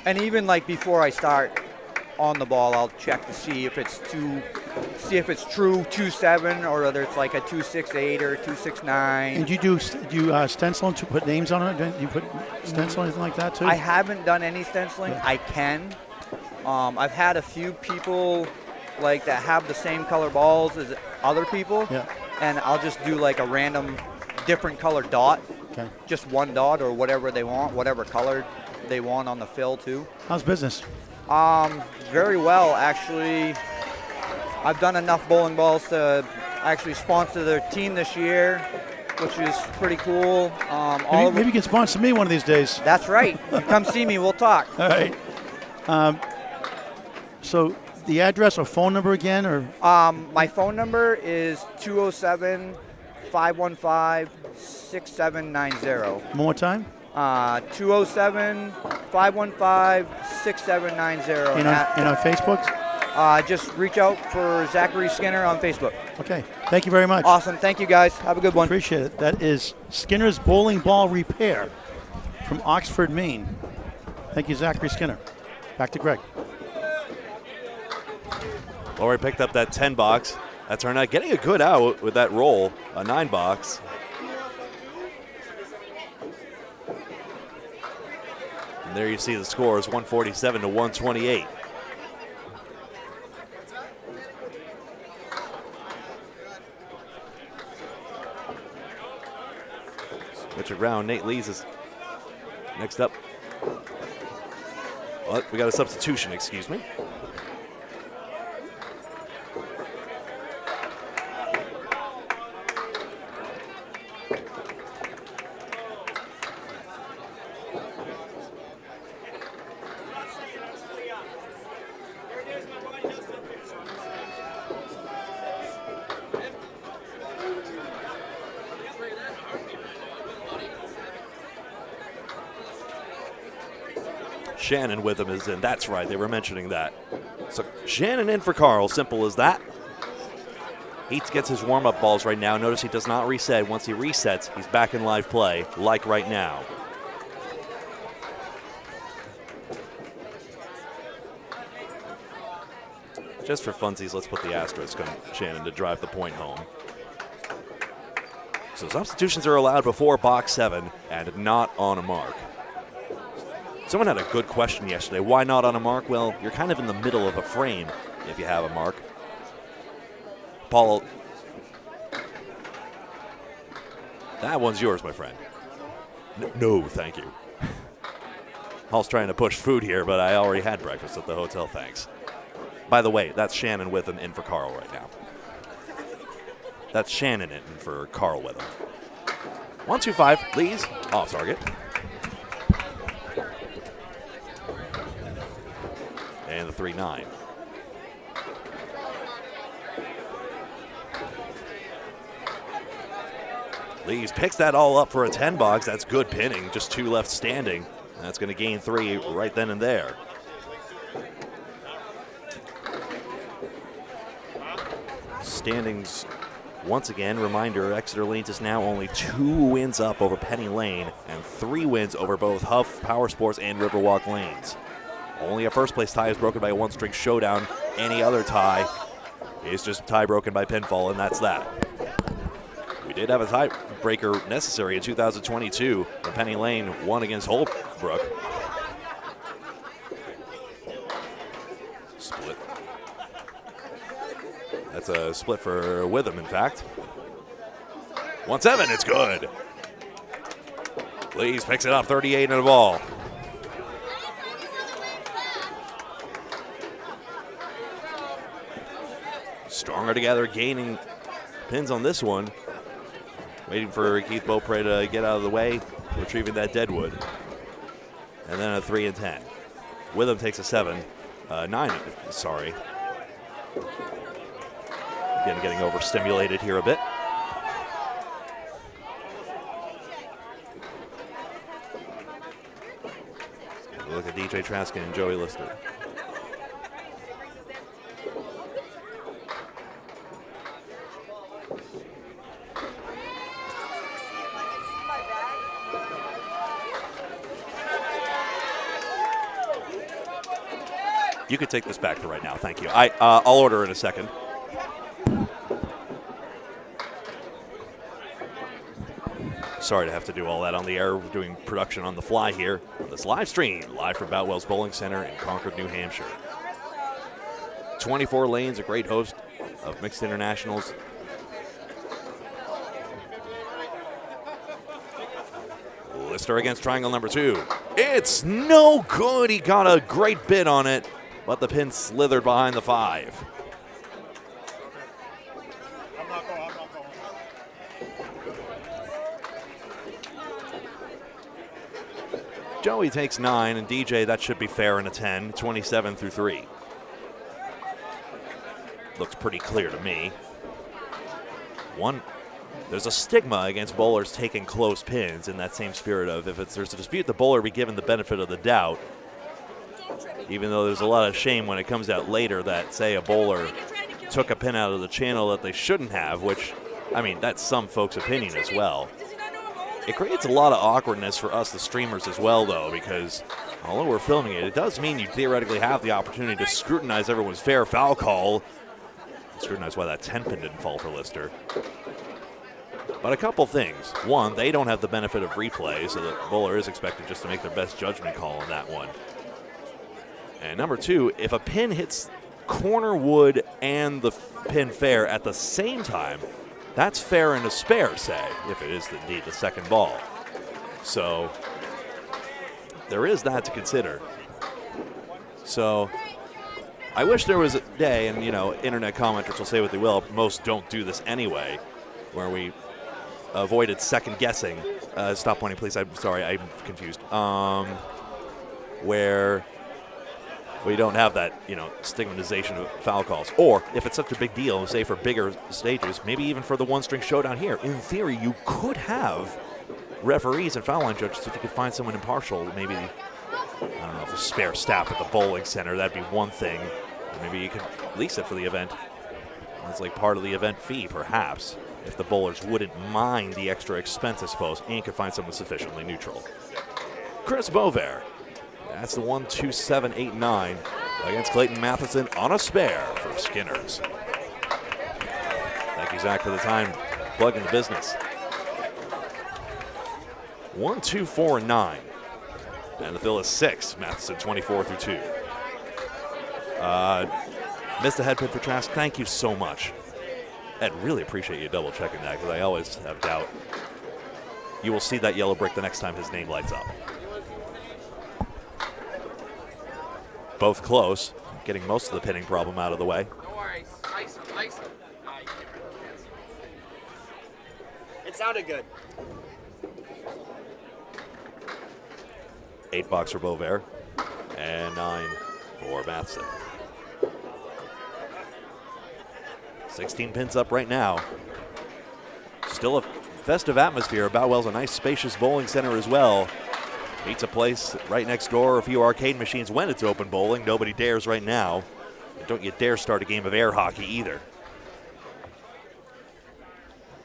And even like before I start on the ball, I'll check to see if it's true 2.7 or whether it's like a 2.68 or 2.69. And do you stenciling to put names on it? Do you put stencil or anything like that too? I haven't done any stenciling. Yeah. I can. I've had a few people like that have the same color balls as other people, Yeah. and I'll just do like a random different color dot, Okay. just one dot or whatever they want, whatever color they want on the fill too. How's business? Very well, actually. I've done enough bowling balls to actually sponsor their team this year, which is pretty cool. Maybe you can sponsor me one of these days. That's right. You come see me, we'll talk. All right. So the address or phone number again, or My phone number is 207-515-6790. one more time? 207-515-6790. And on Facebook? Just reach out for Zachary Skinner on Facebook. Okay. Thank you very much. Awesome. Thank you, guys. Have a good one. Appreciate it. That is Skinner's Bowling Ball Repair from Oxford, Maine. Thank you, Zachary Skinner. Back to Greg. Lori picked up that 10 box. That turned out getting a good out with that roll, a 9 box. And there you see the scores, 147 to 128. Switch around, Nate Lees is next up. Well, we got a substitution, excuse me. Shannon with him is in. That's right, they were mentioning that. So Shannon in for Carl, simple as that. Heats gets his warm-up balls right now. Notice he does not reset. Once he resets, he's back in live play, like right now. Just for funsies, let's put the asterisk on Shannon to drive the point home. So substitutions are allowed before box 7 and not on a mark. Someone had a good question yesterday. Why not on a mark? Well, you're kind of in the middle of a frame if you have a mark. Paul, that one's yours, my friend. No, thank you. Paul's trying to push food here, but I already had breakfast at the hotel, thanks. By the way, that's Shannon with him in for Carl right now. That's Shannon in for Carl Witham. 1-2-5, Lees, off target. And the 3-9. Lees picks that all up for a 10 box. That's good pinning, just 2 left standing. That's going to gain 3 right then and there. Standings, once again, reminder, Exeter Lanes is now only 2 wins up over Penny Lane and 3 wins over both Huff, Power Sports, and Riverwalk Lanes. Only a first-place tie is broken by a one-string showdown. Any other tie is just tie broken by pinfall, and that's that. We did have a tiebreaker necessary in 2022 when Penny Lane won against Holbrook. Split. That's a split for Witham, in fact. 1-7, it's good. Lees picks it up, 38 in a ball. Stronger together, gaining pins on this one. Waiting for Keith Beaupre to get out of the way, retrieving that deadwood. And then a 3 and 10. Witham takes a 9, sorry. Again, getting overstimulated here a bit. Look at DJ Traskin and Joey Lister. You could take this back for right now, thank you. I'll order in a second. Sorry to have to do all that on the air. We're doing production on the fly here. This live stream, live from Boutwell's Bowling Center in Concord, New Hampshire. 24 lanes, a great host of mixed internationals. Lister against triangle number 2. It's no good. He got a great bid on it, but the pin slithered behind the 5. Joey takes 9, and DJ, that should be fair in a 10, 27 through 3. Looks pretty clear to me. There's a stigma against bowlers taking close pins in that same spirit of if there's a dispute, the bowler be given the benefit of the doubt. Even though there's a lot of shame when it comes out later that, say, a bowler took a pin out of the channel that they shouldn't have, which, I mean, that's some folks' opinion as well. It creates a lot of awkwardness for us, the streamers, as well, though, because although we're filming it, it does mean you theoretically have the opportunity to scrutinize everyone's fair foul call. Scrutinize why that 10 pin didn't fall for Lister. But a couple things. One, they don't have the benefit of replay, so the bowler is expected just to make their best judgment call on that one. And number 2, if a pin hits corner wood and the pin fair at the same time, that's fair and a spare, say, if it is indeed the second ball. So there is that to consider. So I wish there was a day, and internet commenters will say what they will, most don't do this anyway, where we avoided second guessing. Stop pointing, please. I'm sorry, I'm confused. Where we don't have that, stigmatization of foul calls. Or if it's such a big deal, say for bigger stages, maybe even for the one-string showdown here, in theory, you could have referees and foul line judges if you could find someone impartial. Maybe, I don't know, if a spare staff at the bowling center, that'd be one thing. Or maybe you could lease it for the event. It's like part of the event fee, perhaps, if the bowlers wouldn't mind the extra expense, I suppose, and you could find someone sufficiently neutral. Chris Bover. That's the 1-2-7-8-9 against Clayton Matheson on a spare for Skinners. Thank you, Zach, for the time plugging the business. 1-2-4-9. And the fill is 6. Matheson 24 through 2. Missed a head pin for Trask. Thank you so much. Ed, really appreciate you double checking that because I always have doubt. You will see that yellow brick the next time his name lights up. Both close, getting most of the pinning problem out of the way. No worries. Ice him. It sounded good. 8 box for Bovair and 9 for Matheson. 16 pins up right now. Still a festive atmosphere. Boutwell's a nice spacious bowling center as well. Beats a place right next door. A few arcade machines when it's open bowling. Nobody dares right now. And don't you dare start a game of air hockey either.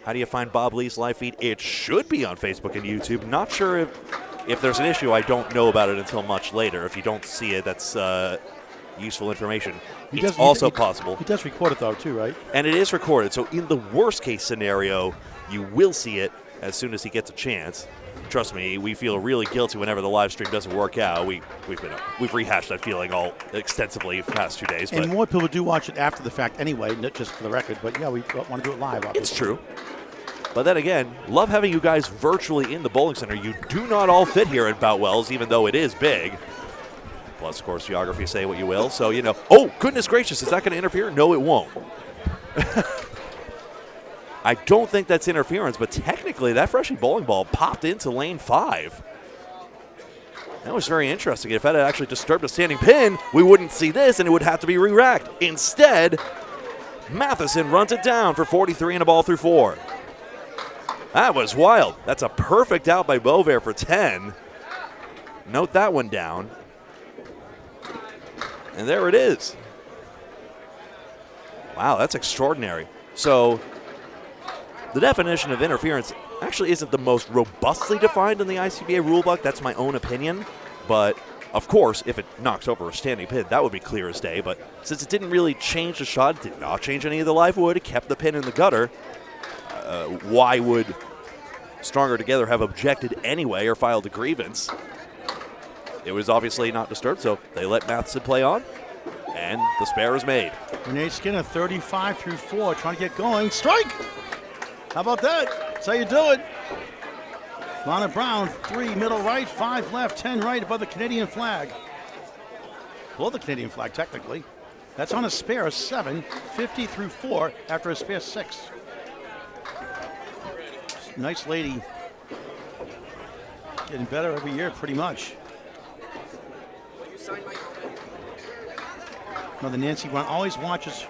How do you find Bob Lee's live feed? It should be on Facebook and YouTube. Not sure if there's an issue. I don't know about it until much later. If you don't see it, that's useful information. It's also possible. He does record it though too, right? And it is recorded. So in the worst case scenario, you will see it as soon as he gets a chance. Trust me, we feel really guilty whenever the live stream doesn't work out. We've rehashed that feeling all extensively for the past 2 days. And more people do watch it after the fact anyway, not just for the record. But yeah, we want to do it live. Obviously. It's true. But then again, love having you guys virtually in the bowling center. You do not all fit here at Boutwell's, even though it is big. Plus, of course, geography, say what you will. So, you know, oh, goodness gracious, is that going to interfere? No, it won't. I don't think that's interference, but technically that freshly bowling ball popped into lane 5. That was very interesting. If that had actually disturbed a standing pin, we wouldn't see this, and it would have to be re-racked. Instead, Matheson runs it down for 43 and a ball through 4. That was wild. That's a perfect out by Bovair for 10. Note that one down. And there it is. Wow, that's extraordinary. So the definition of interference actually isn't the most robustly defined in the ICBA rulebook. That's my own opinion. But, of course, if it knocks over a standing pin, that would be clear as day. But since it didn't really change the shot, it did not change any of the live wood, it kept the pin in the gutter, why would Stronger Together have objected anyway or filed a grievance? It was obviously not disturbed, so they let Matheson play on, and the spare is made. Renee Skinner, 35 through 4, trying to get going. Strike! How about that? That's how you do it. Lana Brown, 3 middle right, 5 left, 10 right above the Canadian flag. Below the Canadian flag, technically. That's on a spare of 7, 50 through 4 after a spare 6. Nice lady. Getting better every year, pretty much. No, the Nancy Brown always watches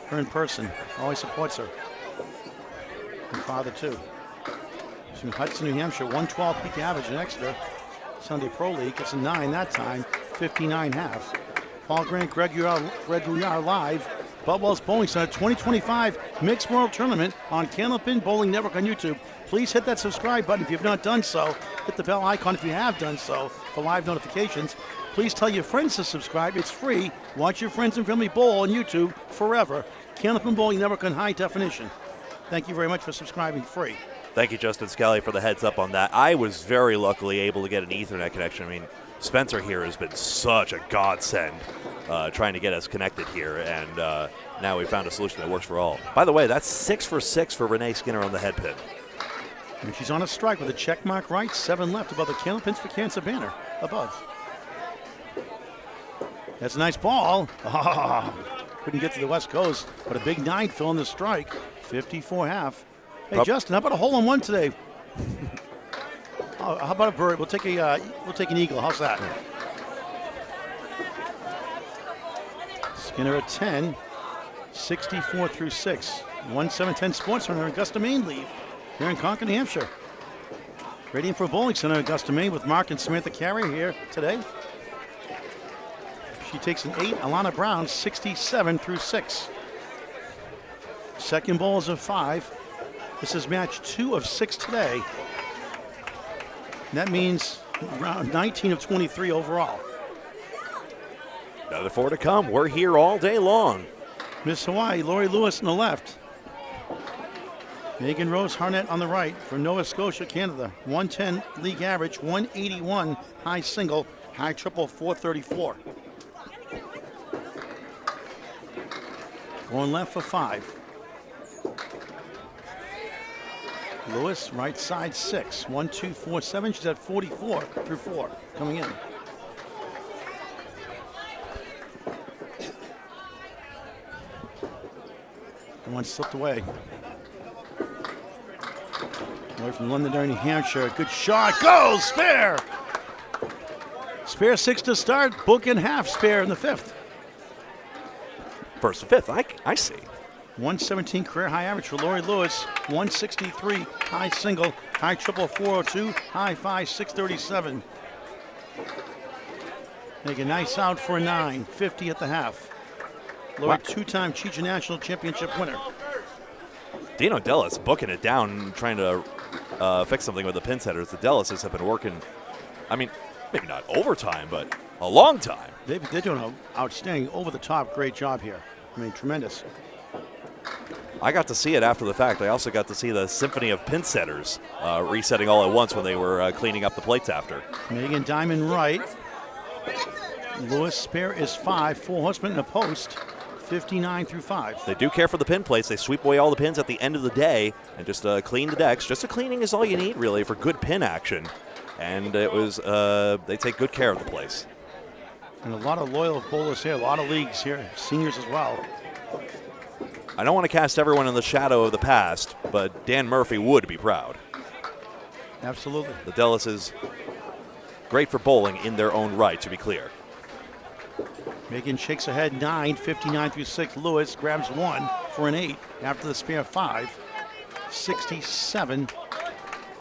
her in person, always supports her. And father, too. She's from Hudson, New Hampshire, 112 peak average in Exeter. Sunday Pro League, gets a 9 that time, 59.5. Paul Grant, Greg Gouillart live. Boutwell's Bowling Center 2025 Mixed World Tournament on Candlepin Bowling Network on YouTube. Please hit that subscribe button if you've not done so. Hit the bell icon if you have done so for live notifications. Please tell your friends to subscribe. It's free. Watch your friends and family bowl on YouTube forever. Candlepin Bowling Network on high definition. Thank you very much for subscribing free. Thank you, Justin Scally, for the heads up on that. I was very luckily able to get an Ethernet connection. I mean, Spencer here has been such a godsend trying to get us connected here, and now we found a solution that works for all. By the way, that's 6 for 6 for Renee Skinner on the head pin. And she's on a strike with a check mark right, 7 left above the Candlepins for Cancer banner above. That's a nice ball. Oh, couldn't get to the West Coast, but a big 9 filling the strike, 54.5. Hey, Justin, how about a hole in one today? Oh, how about a bird? We'll take an eagle. How's that? Skinner at 10, 64 through 6. 1710 Sports Center, Augusta, Maine leave here in Concord, New Hampshire. Radiant for Bowling Center, Augusta, Maine, with Mark and Samantha Carey here today. She takes an 8. Alana Brown, 67 through 6. Second bowl is a 5. This is match 2 of 6 today. And that means round 19 of 23 overall. Another 4 to come. We're here all day long. Miss Hawaii, Lori Lewis on the left. Megan Rose Harnett on the right for Nova Scotia, Canada. 110 league average, 181 high single, high triple 434. Going left for 5. Lewis, right side 6. 1, 2, 4, 7. She's at 44 through 4 coming in. One slipped away. Away from Londonderry, New Hampshire. Good shot. Goes. Spare. Spare 6 to start. Book and half spare in the 5th. First to fifth, I see. 117 career high average for Lori Lewis. 163 high single, high triple 402, high 5 637. Make a nice out for a 9, 50 at the half. Lori, Wow. 2-time Cheech National Championship winner. Dino Dellis booking it down, trying to fix something with the pin setters. The Dellises have been working, I mean, maybe not overtime, but a long time. They're doing an outstanding, over-the-top, great job here. I mean, tremendous. I got to see it after the fact. I also got to see the symphony of pin setters resetting all at once when they were cleaning up the plates after. Megan Diamond right. Lewis spare is 5, 4 horsemen in a post, 59 through 5. They do care for the pin plates. They sweep away all the pins at the end of the day and just clean the decks. Just a cleaning is all you need, really, for good pin action. And it was, they take good care of the place. And a lot of loyal bowlers here, a lot of leagues here, seniors as well. I don't want to cast everyone in the shadow of the past, but Dan Murphy would be proud. Absolutely. The Dellis is great for bowling in their own right, to be clear. Megan shakes ahead 9, 59 through 6. Lewis grabs 1 for an 8 after the spare 5, 67.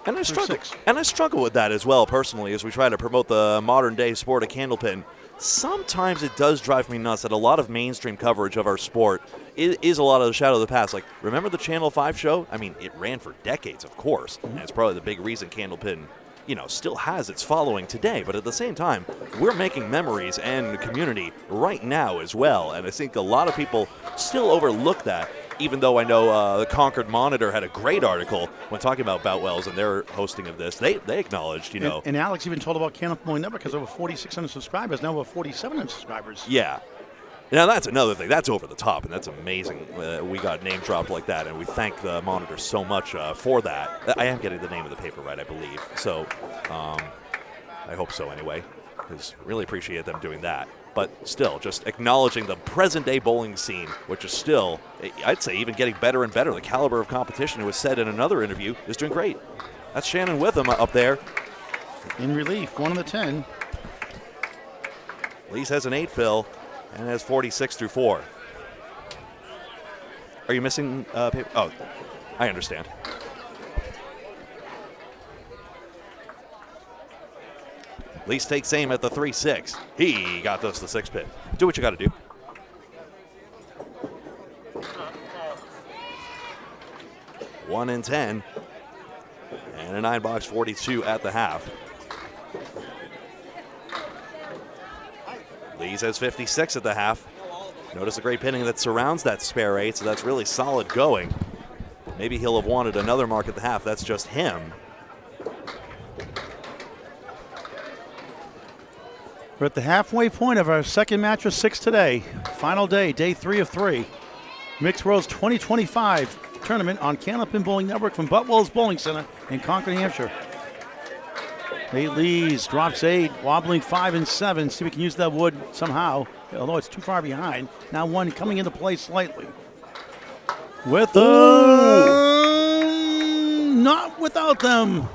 And I struggle. 6. And I struggle with that as well, personally, as we try to promote the modern day sport of candlepin. Sometimes it does drive me nuts that a lot of mainstream coverage of our sport is a lot of the shadow of the past. Like, remember the Channel 5 show? I mean, it ran for decades, of course, and it's probably the big reason candlepin, still has its following today. But at the same time, we're making memories and community right now as well, and I think a lot of people still overlook that. Even though I know the Concord Monitor had a great article when talking about Boutwells and their hosting of this, they acknowledged, And Alex even told about Candlepin Bowling Network has over 4,600 subscribers, now over 4,700 subscribers. Yeah. Now, that's another thing. That's over the top, and that's amazing. We got name dropped like that, and we thank the Monitor so much for that. I am getting the name of the paper right, I believe. So I hope so anyway, because really appreciate them doing that. But still, just acknowledging the present-day bowling scene, which is still, I'd say, even getting better and better. The caliber of competition, it was said in another interview, is doing great. That's Shannon Witham up there. In relief, 1 of the 10. Lees has an 8 fill and has 46 through 4. Are you missing paper? Oh, I understand. Lees takes aim at the 3-6. He got this the 6 pin. Do what you got to do. One in 10. And a 9-box 42 at the half. Lees has 56 at the half. Notice the great pinning that surrounds that spare 8, so that's really solid going. Maybe he'll have wanted another mark at the half. That's just him. We're at the halfway point of our second match of 6 today. Final day, day 3 of 3. Mixed Worlds 2025 tournament on Candlepin Bowling Network from Boutwell's Bowling Center in Concord, New Hampshire. Nate Lees drops 8, wobbling 5 and 7. See if we can use that wood somehow, although it's too far behind. Now 1 coming into play slightly. With not without them.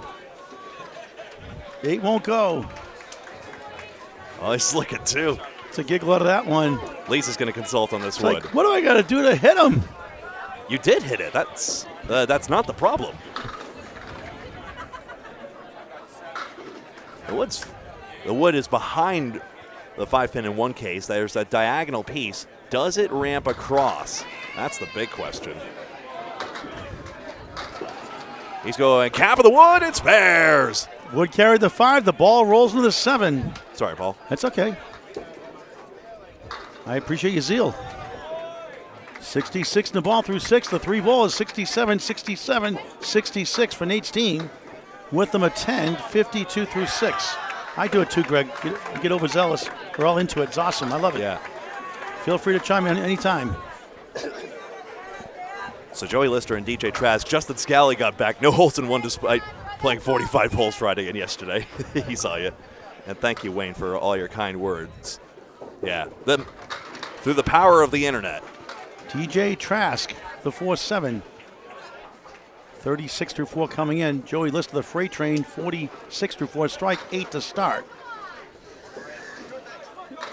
8 won't go. Oh, he's slicking too. It's a giggle out of that one. Lees is going to consult on this It's wood. like, what do I got to do to hit him? You did hit it. That's not the problem. The wood is behind the 5-pin in one case. There's that diagonal piece. Does it ramp across? That's the big question. He's going cap of the wood. It spares. Wood carried the 5. The ball rolls into the 7. Sorry, Paul. That's okay. I appreciate your zeal. 66 in the ball through 6. The 3 ball is 67, 67, 66 for Nate's team. With them a 10, 52 through 6. I do it too, Greg. Get overzealous. We're all into it. It's awesome. I love it. Yeah. Feel free to chime in anytime. So Joey Lister and DJ Trask. Justin Scally got back. No holes in one despite playing 45 holes Friday and yesterday. He saw you. And thank you, Wayne, for all your kind words. Yeah. Through the power of the internet. DJ Trask, the 4-7. 36 through 4 coming in. Joey Lister, the freight train, 46 through 4. Strike 8 to start.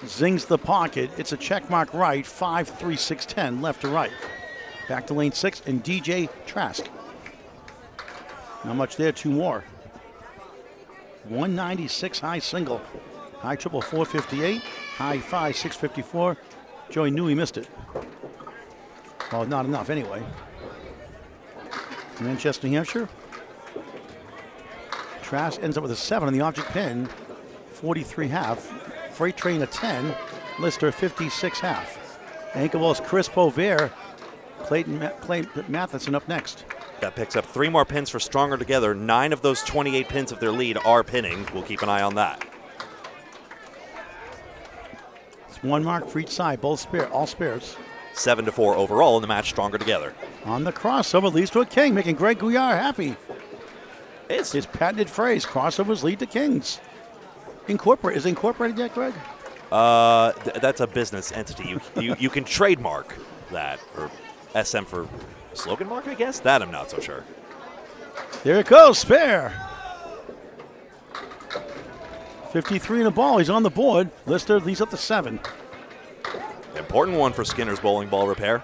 Zings the pocket. It's a check mark right. 5, 3, 6, 10 left to right. Back to lane 6 and DJ Trask. Not much there, 2 more. 196 high single. High triple 458. High 5 654. Joey knew he missed it. Well, not enough anyway. Manchester, New Hampshire. Trask ends up with a 7 on the object pin. 43 half. Freight train a 10. Lister 56 half. Anchor ball's Chris Bover. Clayton Matheson up next. That picks up 3 more pins for Stronger Together. 9 of those 28 pins of their lead are pinning. We'll keep an eye on that. It's 1 mark for each side, all spares. 7-4 overall in the match, Stronger Together. On the crossover, leads to a king, making Greg Gouillart happy. It's his patented phrase, crossovers lead to kings. Is it incorporated yet, Greg? That's a business entity. You can trademark that, or SM for slogan mark, I guess? That I'm not so sure. There it goes, spare. 53 in the ball, he's on the board. Lister leads up to 7. Important one for Skinner's bowling ball repair.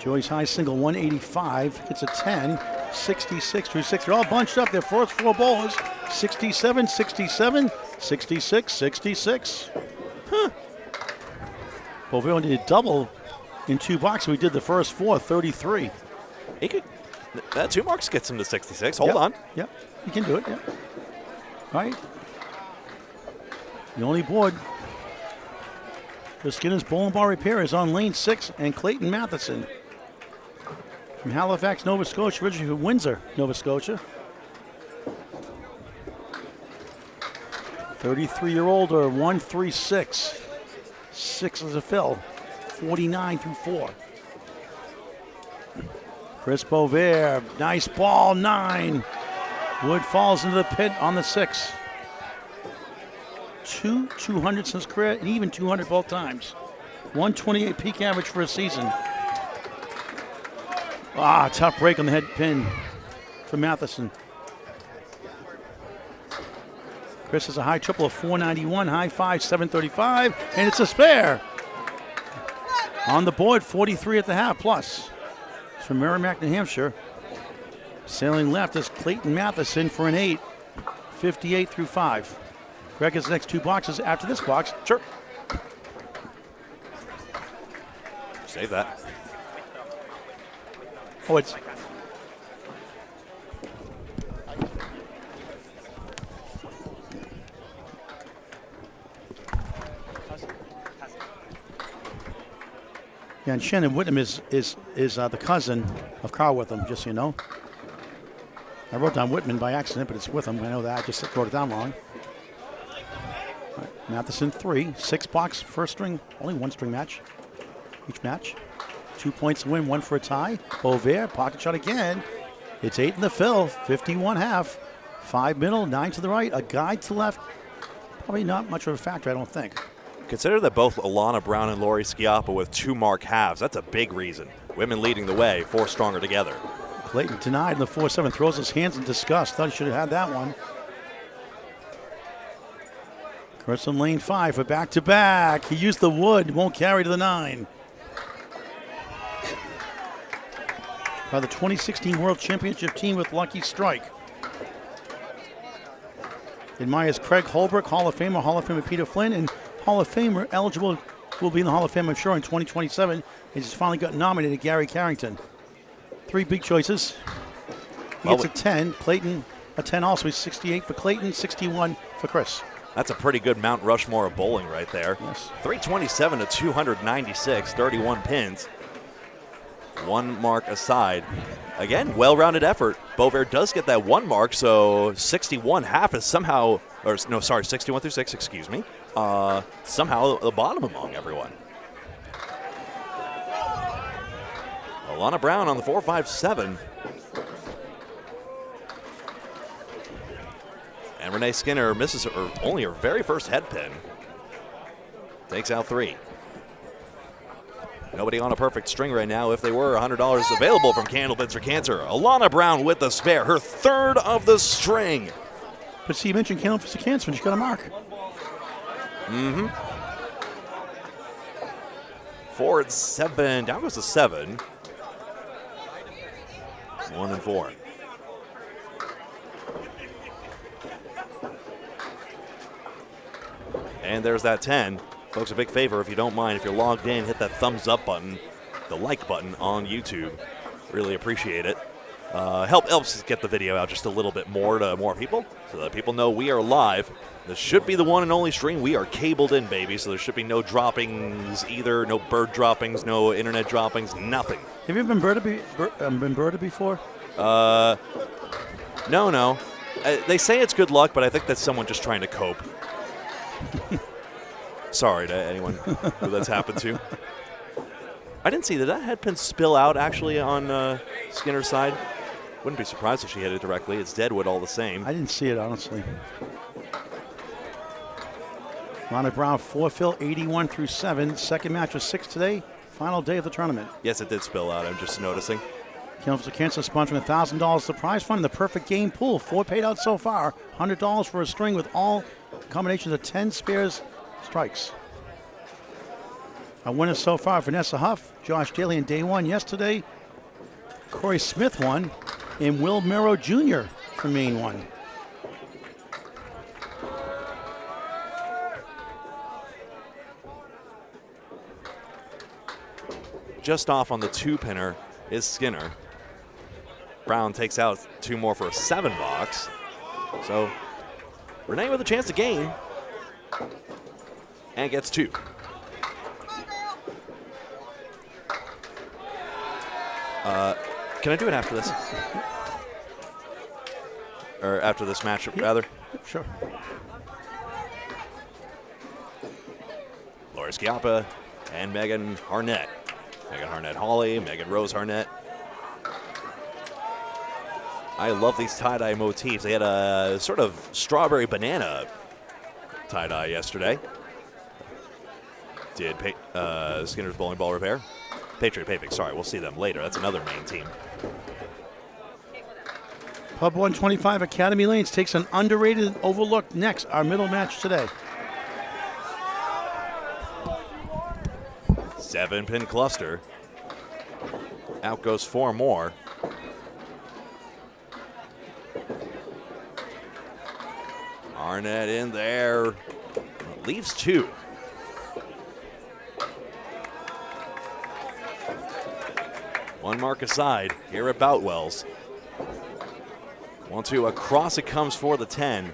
Joey's high single 185. It's a 10. 66 through 6. They're all bunched up. Their first 4 bowlers. 67, 67, 66, 66. Huh. Bover only did double in 2 boxes. We did the first 4, 33. He could. That 2 marks gets him to 66. Hold on. Yep. You can do it. Yep. All right. The only board for Skinner's bowling ball repair is on lane 6 and Clayton Matheson. From Halifax, Nova Scotia, originally from Windsor, Nova Scotia. 33-year-old or 136. 6 is a fill. 49 through 4. Chris Bover, nice ball, 9. Wood falls into the pit on the 6. 200 since career, and even 200 both times. 128 peak average for a season. Tough break on the head pin for Matheson. Chris has a high triple of 491, high 5, 735, and it's a spare. On the board, 43 at the half plus. It's from Merrimack, New Hampshire. Sailing left is Clayton Matheson for an 8, 58 through 5. Greg has the next 2 boxes after this box. Sure. Save that. Oh, it's. Yeah, and Shannon Whitman is the cousin of Carl Witham, just so you know. I wrote down Whitman by accident, but it's Witham. I know that. I just wrote it down wrong. All right, Matheson 3, 6 box, first string, only 1 string match. Each match. 2 points to win, 1 for a tie. Bover, pocket shot again. It's 8 in the fill, 51 half. 5 middle, 9 to the right, a guide to left. Probably not much of a factor, I don't think. Consider that both Alana Brown and Lori Schiappa with 2 mark halves. That's a big reason. Women leading the way, 4 Stronger Together. Clayton denied in the 4-7, throws his hands in disgust. Thought he should have had that one. Chris on lane 5 for back-to-back. He used the wood, won't carry to the 9. By the 2016 World Championship team with Lucky Strike. Admires Craig Holbrook, Hall of Famer Peter Flynn, and Hall of Famer eligible will be in the Hall of Fame, I'm sure, in 2027. He just finally got nominated, Gary Carrington. 3 big choices. He gets a 10. Clayton, a 10 also. He's 68 for Clayton, 61 for Chris. That's a pretty good Mount Rushmore of bowling right there. Yes. 327 to 296, 31 pins. 1 mark aside. Again, well-rounded effort. Bover does get that 1 mark, so 61 half is somehow, 61 through 6, excuse me. Somehow the bottom among everyone. Alana Brown on the 4-5-7. And Renee Skinner misses only her very first head pin. Takes out 3. Nobody on a perfect string right now. If they were, $100 available from Candlepins for Cancer. Alana Brown with the spare, her third of the string. But see, you mentioned Candlepins for Cancer, and she got a mark. 4 and 7. Down goes to 7. 1 and 4. And there's that 10. Folks, a big favor, if you don't mind, if you're logged in, hit that thumbs up button, the like button on YouTube. Really appreciate it. Helps us get the video out just a little bit more to more people so that people know we are live. This should be the one and only stream. We are cabled in, baby, so there should be no droppings either, no bird droppings, no internet droppings, nothing. Have you ever been birded before? No. They say it's good luck, but I think that's someone just trying to cope. Sorry to anyone who that's happened to. I didn't see that headpin spill out actually on Skinner's side. Wouldn't be surprised if she hit it directly. It's deadwood all the same. I didn't see it, honestly. Ronnie Brown, 4-fill, 81 through 7. Second match was 6 today. Final day of the tournament. Yes, it did spill out. I'm just noticing. Candlepins for Cancer sponsoring $1,000 the prize fund. The perfect game pool. 4 paid out so far. $100 for a string with all combinations of 10 spares strikes. Our winners so far: Vanessa Huff, Josh Daly in day 1 yesterday. Corey Smith won, and Will Mero Jr. for Maine won. Just off on the 2-pinner is Skinner. Brown takes out 2 more for a 7 box. So Renee with a chance to gain. And gets 2. Can I do it after this? Or after this match, rather? Sure. Lori Schiappa and Megan Harnett. Megan Harnett-Hawley, Megan Rose Harnett. I love these tie-dye motifs. They had a sort of strawberry banana tie-dye yesterday. Did Skinner's Bowling Ball Repair. Patriot Paving, sorry, we'll see them later. That's another main team. Pub 125 Academy Lanes takes an underrated and overlooked next. Our middle match today. 7-pin cluster. Out goes 4 more. Arnett in there. Leaves 2. One mark aside here at Boutwell's. 1-2 across it comes for the 10.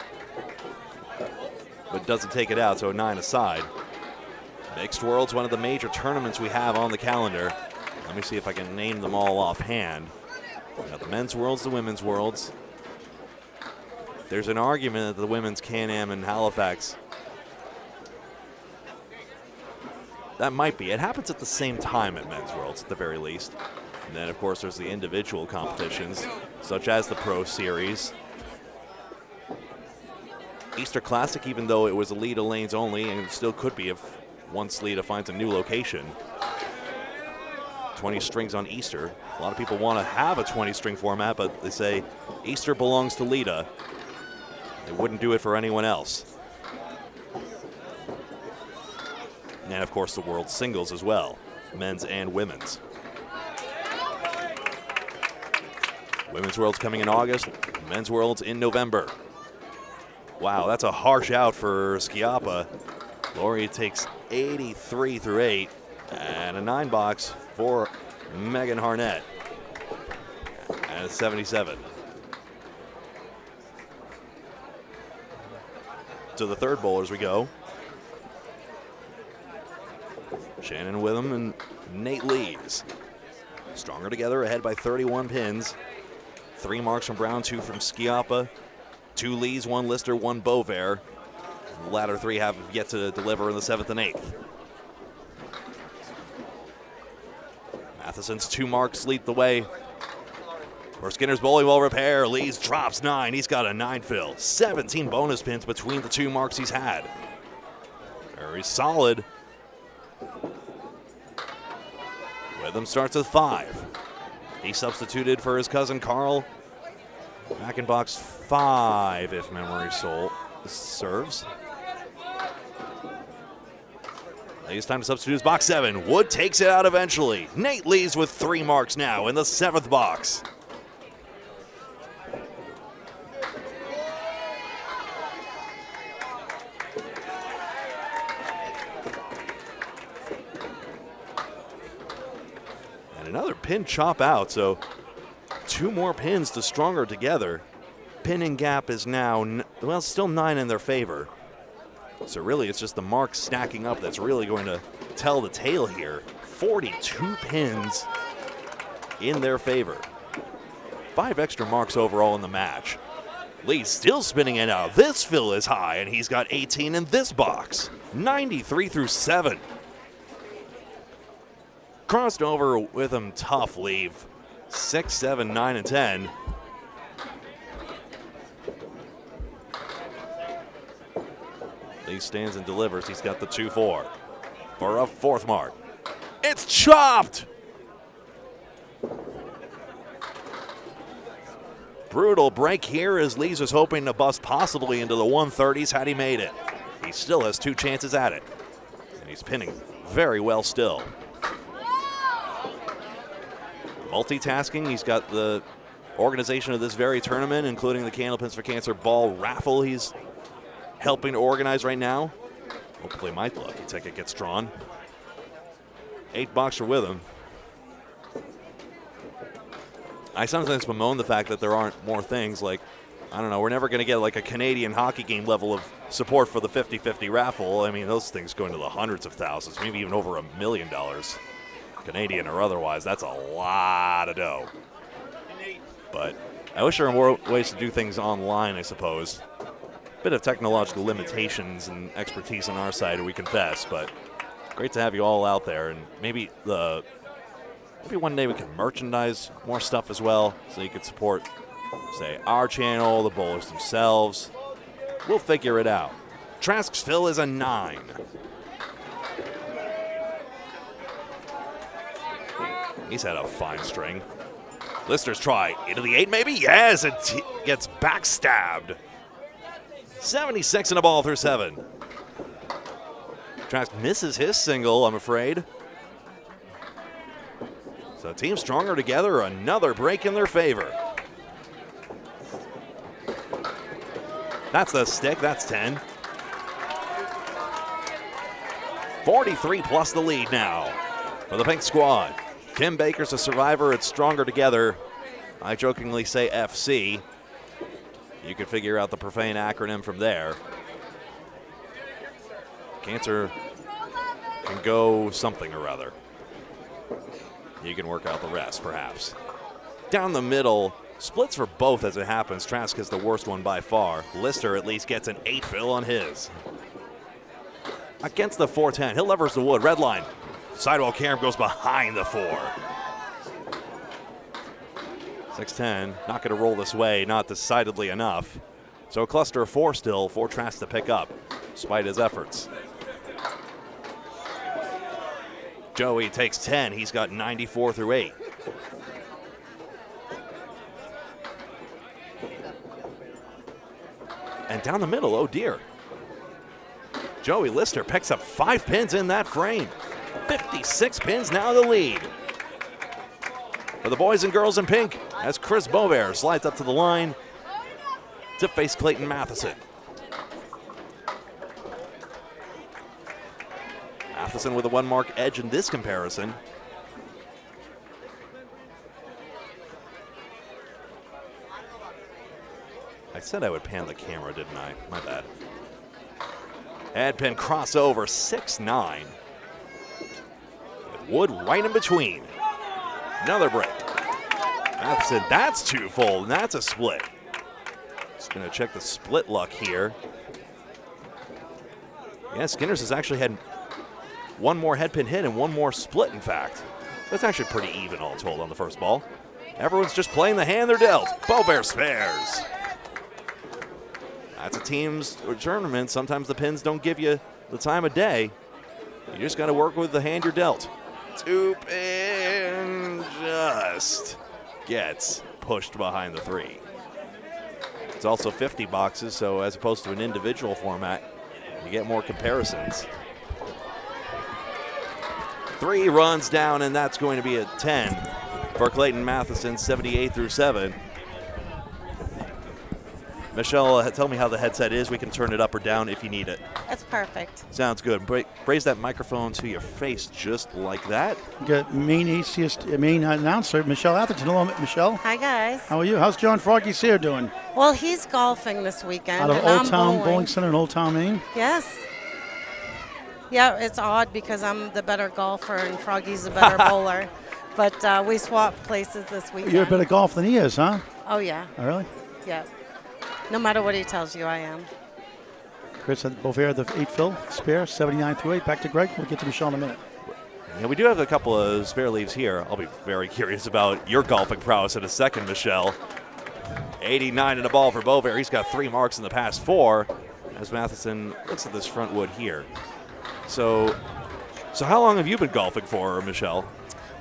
But doesn't take it out, so a 9 aside. Mixed Worlds, one of the major tournaments we have on the calendar. Let me see if I can name them all offhand. We got the Men's Worlds, the Women's Worlds. There's an argument that the Women's Can-Am in Halifax. That might be. It happens at the same time at Men's Worlds, at the very least. And then, of course, there's the individual competitions, such as the Pro Series. Easter Classic, even though it was Alita lanes only, and it still could be if once Lita finds a new location. 20 strings on Easter. A lot of people want to have a 20-string format, but they say Easter belongs to Lita. They wouldn't do it for anyone else. And, of course, the World Singles as well, men's and women's. Women's World's coming in August, Men's World's in November. Wow, that's a harsh out for Schiappa. Lori takes 83 through 8, and a 9 box for Megan Harnett at 77. To the third bowlers we go. Shannon Witham and Nate Lees. Stronger together, ahead by 31 pins. 3 marks from Brown, 2 from Schiappa. 2 Lees, 1 Lister, 1 Bovair. The latter 3 have yet to deliver in the 7th and 8th. Matheson's 2 marks lead the way for Skinner's Bowling Ball Repair. Lees drops 9. He's got a 9 fill. 17 bonus pins between the 2 marks he's had. Very solid. Witham starts with 5. He substituted for his cousin Carl. Back in box 5, if memory serves. It's time to substitute his box 7. Wood takes it out eventually. Nate leads with 3 marks now in the 7th box. And another pin chop out, so 2 more pins to stronger together. Pinning gap is now, well, still 9 in their favor. So really, it's just the marks stacking up that's really going to tell the tale here. 42 pins in their favor. 5 extra marks overall in the match. Lee still spinning it out. This fill is high, and he's got 18 in this box. 93 through 7. Crossed over with him, tough leave. 6, 7, 9, and 10. Lee stands and delivers. He's got the 2-4 for a 4th mark. It's chopped! Brutal break here as Lees was hoping to bust possibly into the 130s had he made it. He still has 2 chances at it. And he's pinning very well still. Multitasking, he's got the organization of this very tournament, including the Candlepins for Cancer ball raffle he's helping to organize right now. Hopefully my lucky ticket gets drawn. 8 boxer with him. I sometimes bemoan the fact that there aren't more things like, I don't know, we're never going to get like a Canadian hockey game level of support for the 50-50 raffle. I mean, those things go into the hundreds of thousands, maybe even over $1 million. Canadian or otherwise, that's a lot of dough. But I wish there were more ways to do things online, I suppose. Bit of technological limitations and expertise on our side, we confess, but great to have you all out there. And maybe one day we can merchandise more stuff as well, so you could support, say, our channel, the bowlers themselves. We'll figure it out. Trask's fill is a 9. He's had a fine string. Lister's try into the 8, maybe? Yes, it gets backstabbed. 76 in a ball through 7. Trask misses his single, I'm afraid. So team stronger together, another break in their favor. That's the stick, that's 10. 43 plus the lead now for the pink squad. Kim Baker's a survivor, it's stronger together. I jokingly say FC. You could figure out the profane acronym from there. Cancer can go something or other. You can work out the rest, perhaps. Down the middle, splits for both as it happens. Trask is the worst one by far. Lister at least gets an 8 fill on his. Against the 410, he'll levers the wood, red line. Sidewall carom goes behind the 4. 6-10, not going to roll this way, not decidedly enough. So a cluster of 4 still for Trask to pick up, despite his efforts. Joey takes 10, he's got 94 through 8. And down the middle, oh dear. Joey Lister picks up 5 pins in that frame. 56 pins now the lead. For the boys and girls in pink, as Chris Bover slides up to the line to face Clayton Matheson. Matheson with a 1-mark edge in this comparison. I said I would pan the camera, didn't I? My bad. Head pin crossover, 6-9. With Wood right in between. Another break. Matheson, that's 2 full, and that's a split. Just going to check the split luck here. Yeah, Skinner's has actually had 1 more head pin hit and 1 more split, in fact. That's actually pretty even all told on the first ball. Everyone's just playing the hand they're dealt. Bover spares. That's a team's tournament. Sometimes the pins don't give you the time of day. You just got to work with the hand you're dealt. 2 pins. just gets pushed behind the 3. It's also 50 boxes, so as opposed to an individual format, you get more comparisons. 3 runs down, and that's going to be a 10 for Clayton Matheson, 78 through 7. Michelle, tell me how the headset is. We can turn it up or down if you need it. It's perfect. Sounds good. Raise that microphone to your face just like that. Got main announcer, Michelle Atherton. Hello, Michelle. Hi, guys. How are you? How's John Froggy Sear doing? Well, he's golfing this weekend. Out of and Old I'm Town bowling. Bowling Center in Old Town, Maine? Yes. Yeah, it's odd because I'm the better golfer and Froggy's the better bowler. But we swapped places this weekend. You're a better golfer than he is, huh? Oh, yeah. Oh, really? Yeah. No matter what he tells you, I am. Chris at Bovair, the 8 fill, spare, 79 through 8. Back to Greg. We'll get to Michelle in a minute. Yeah, we do have a couple of spare leaves here. I'll be very curious about your golfing prowess in a second, Michelle. 89 in the ball for Bovair. He's got 3 marks in the past 4 as Matheson looks at this front wood here. So how long have you been golfing for, Michelle?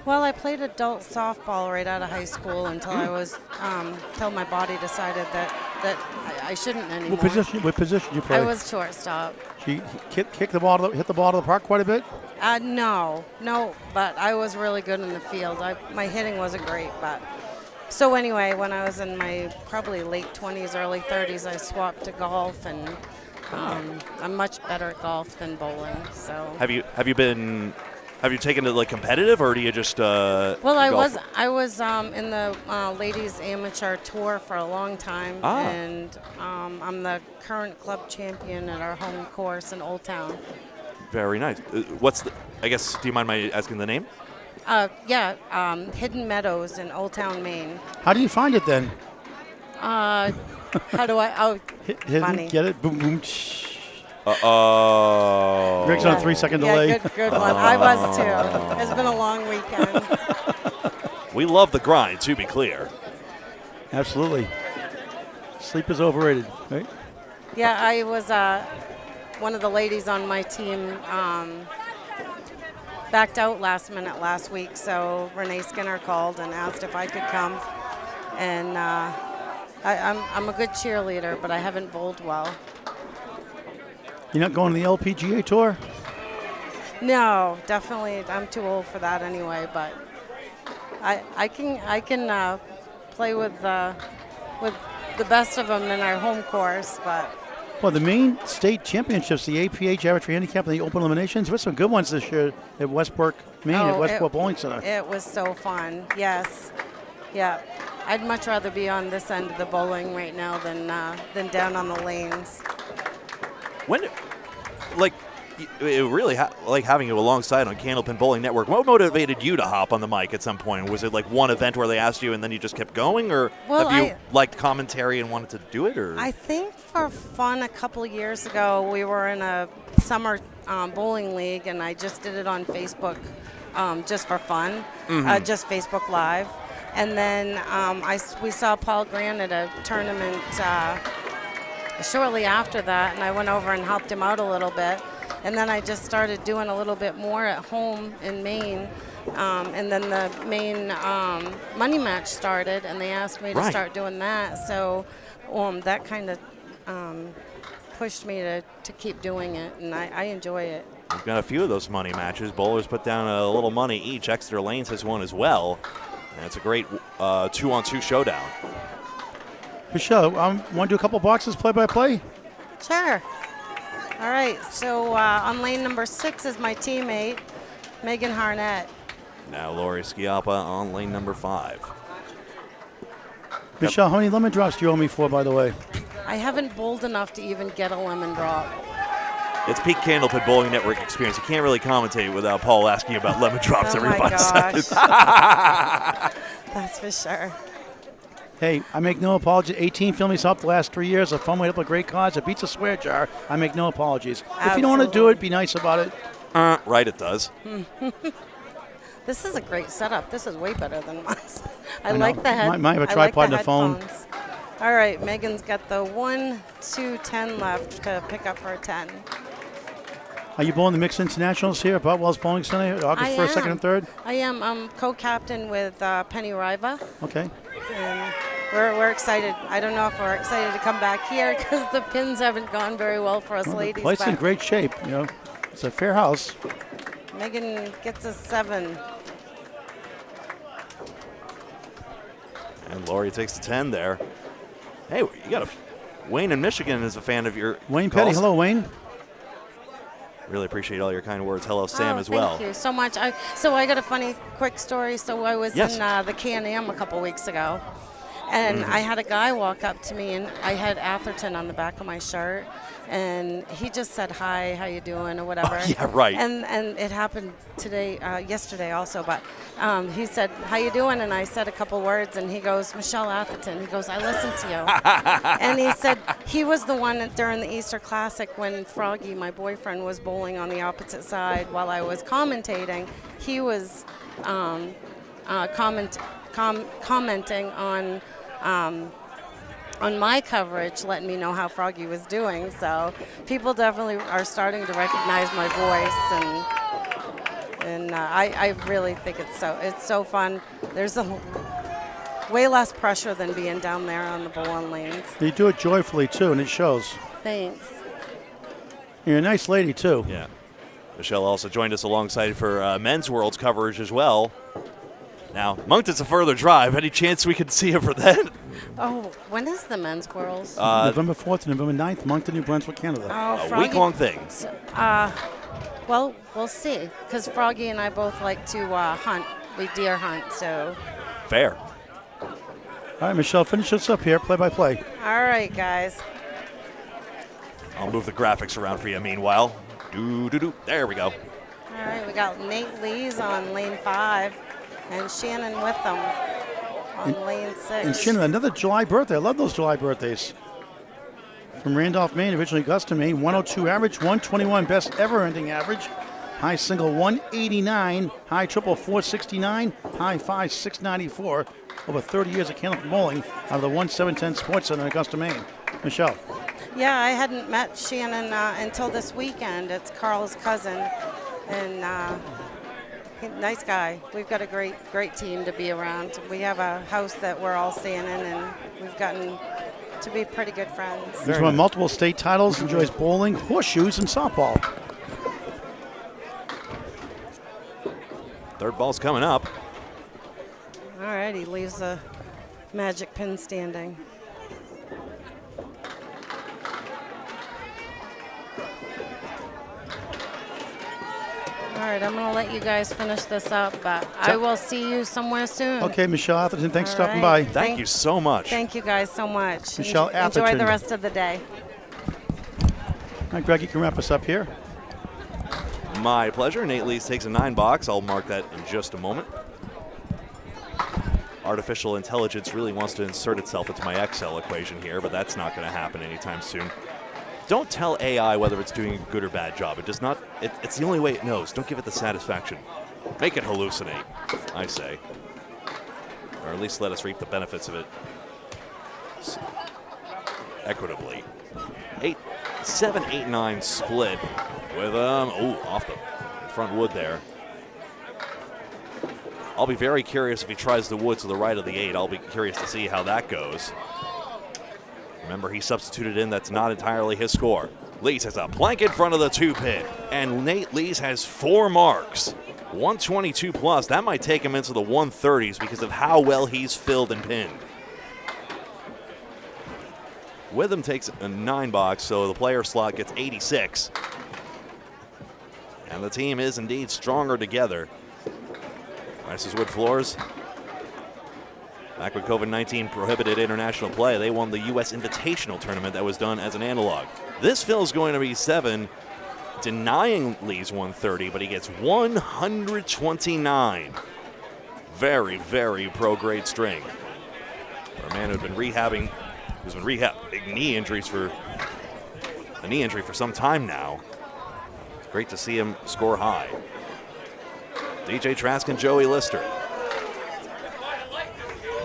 Well, I played adult softball right out of high school until I was, till my body decided that I shouldn't anymore. What position you play? I was shortstop. She hit the ball to the park quite a bit? No, but I was really good in the field. My hitting wasn't great, but. So anyway, when I was in my probably late 20s, early 30s, I swapped to golf, and I'm much better at golf than bowling. So. Have you taken it like competitive, or do you just? Well, I golf? was in the ladies amateur tour for a long time, and I'm the current club champion at our home course in Old Town. Very nice. I guess, do you mind my asking the name? Hidden Meadows in Old Town, Maine. How do you find it then? How do I? Oh, Hidden, funny. get it? Boom, boom. Shh. Uh-oh. Greg's on a 3-second delay. Yeah, good one. I was too. It's been a long weekend. We love the grind, to be clear. Absolutely. Sleep is overrated, right? Yeah, I was one of the ladies on my team backed out last minute last week, so Renee Skinner called and asked if I could come. And I'm a good cheerleader, but I haven't bowled well. You're not going to the LPGA tour? No, definitely. I'm too old for that anyway. But I can play with the best of them in our home course. But Well, the Maine State Championships, the APH Average Handicap, and the Open Eliminations, there's some good ones this year at Westport, Maine, at Westport Bowling Center. It was so fun. Yes. Yeah. I'd much rather be on this end of the bowling right now than down on the lanes. When, it really like having you alongside on Candlepin Bowling Network. What motivated you to hop on the mic at some point? Was it like one event where they asked you and then you just kept going, or have you liked commentary and wanted to do it? Or I think for fun, a couple of years ago, we were in a summer bowling league, and I just did it on Facebook, just for fun, just Facebook Live. And then we saw Paul Grant at a tournament shortly after that, and I went over and helped him out a little bit. And then I just started doing a little bit more at home in Maine. And then the Maine money match started, and they asked me to start doing that. So that kind of pushed me to keep doing it, and I enjoy it. We've got a few of those money matches. Bowlers put down a little money each. Exeter Lanes has one as well. And it's a great 2-on-2 showdown. Michelle, want to do a couple boxes play-by-play? Sure. All right, so on lane number 6 is my teammate, Megan Harnett. Now Lori Schiappa on lane number 5. Michelle, how many lemon drops do you owe me for, by the way? I haven't bowled enough to even get a lemon drop. It's peak Candlepin Bowling Network experience. You can't really commentate without Paul asking you about lemon drops every 5 seconds. That's for sure. Hey, I make no apologies. 18 filmings up the last 3 years. A fun way to play a great cause. It beats a swear jar. I make no apologies. Absolutely. If you don't want to do it, be nice about it. Right, it does. This is a great setup. This is way better than mine. I like the head. Might have a tripod and a phone. All right, Megan's got the 1, 2, 10 left to pick up for a 10. Are you bowling the mixed internationals here at Boutwell's Bowling Center, August 1st, 2nd, and 3rd? I am. I'm co-captain with Penny Riva. Okay. And we're excited. I don't know if we're excited to come back here because the pins haven't gone very well for us ladies. The place in great shape. You know, it's a fair house. Megan gets a 7. And Lori takes the 10 there. Hey, you got Wayne in Michigan is a fan of your Wayne calls. Petty. Hello, Wayne. Really appreciate all your kind words. Hello, Sam, as well. Thank you so much. So I got a funny, quick story. So I was in the Can-Am a couple weeks ago, and I had a guy walk up to me, and I had Atherton on the back of my shirt, and he just said, "Hi, how you doing?" or whatever. Oh, yeah, right. And it happened yesterday also, but he said, "How you doing?" and I said a couple words, and he goes, "Michelle Atherton." He goes, "I listened to you." And he said he was the one during the Easter Classic when Froggy, my boyfriend, was bowling on the opposite side while I was commentating. He was commenting on my coverage, letting me know how Froggy was doing. So people definitely are starting to recognize my voice, and I really think it's so fun. There's way less pressure than being down there on the bowling lanes. You do it joyfully too, and it shows. Thanks. You're a nice lady too. Yeah. Michelle also joined us alongside for Men's World's coverage as well. Now, Moncton's a further drive. Any chance we could see her for that? Oh, when is the Men's Worlds? November 4th and November 9th, Moncton, New Brunswick, Canada. A week-long thing. Well, we'll see, because Froggy and I both like to hunt. We deer hunt, so. Fair. All right, Michelle, finish us up here, play-by-play. All right, guys. I'll move the graphics around for you meanwhile. There we go. All right, we got Nate Lees on lane 5 and Shannon with them on lane 6. And Shannon, another July birthday. I love those July birthdays. From Randolph, Maine, originally Augusta, Maine, 102 average, 121 best ever ending average. High single 189, high triple 469, high five 694. Over 30 years of Candlepin Bowling out of the 1710 Sports Center in Augusta, Maine. Michelle. Yeah, I hadn't met Shannon until this weekend. It's Carl's cousin, and nice guy. We've got a great team to be around. We have a house that we're all staying in, and we've gotten to be pretty good friends. He's won multiple state titles, enjoys bowling, horseshoes, and softball. Third ball's coming up. All right, he leaves the magic pin standing. All right, I'm going to let you guys finish this up, but I will see you somewhere soon. Okay, Michelle Atherton, thanks for stopping right. by. Thank you so much. Thank you guys so much. Michelle Atherton. Enjoy the rest of the day. All right, Greg, you can wrap us up here. My pleasure. Nate Lees takes a 9-box. I'll mark that in just a moment. Artificial intelligence really wants to insert itself into my Excel equation here, but that's not going to happen anytime soon. Don't tell AI whether it's doing a good or bad job. It does not. It's the only way it knows. Don't give it the satisfaction. Make it hallucinate, I say. Or at least let us reap the benefits of it equitably. 7-8-9 split with off the front wood there. I'll be very curious if he tries the wood to the right of the 8. I'll be curious to see how that goes. Remember, he substituted in. That's not entirely his score. Lees has a plank in front of the 2-pin, and Nate Lees has 4 marks. 122 plus. That might take him into the 130s because of how well he's filled and pinned. Witham takes a 9-box, so the player slot gets 86. And the team is indeed stronger together. Rice's wood floors. Back when COVID-19 prohibited international play, they won the U.S. Invitational tournament that was done as an analog. This fill is going to be 7, denying Lees 130, but he gets 129. Very, very pro-grade string. For a man who's been rehabbing knee injury for some time now. It's great to see him score high. DJ Trask and Joey Lister.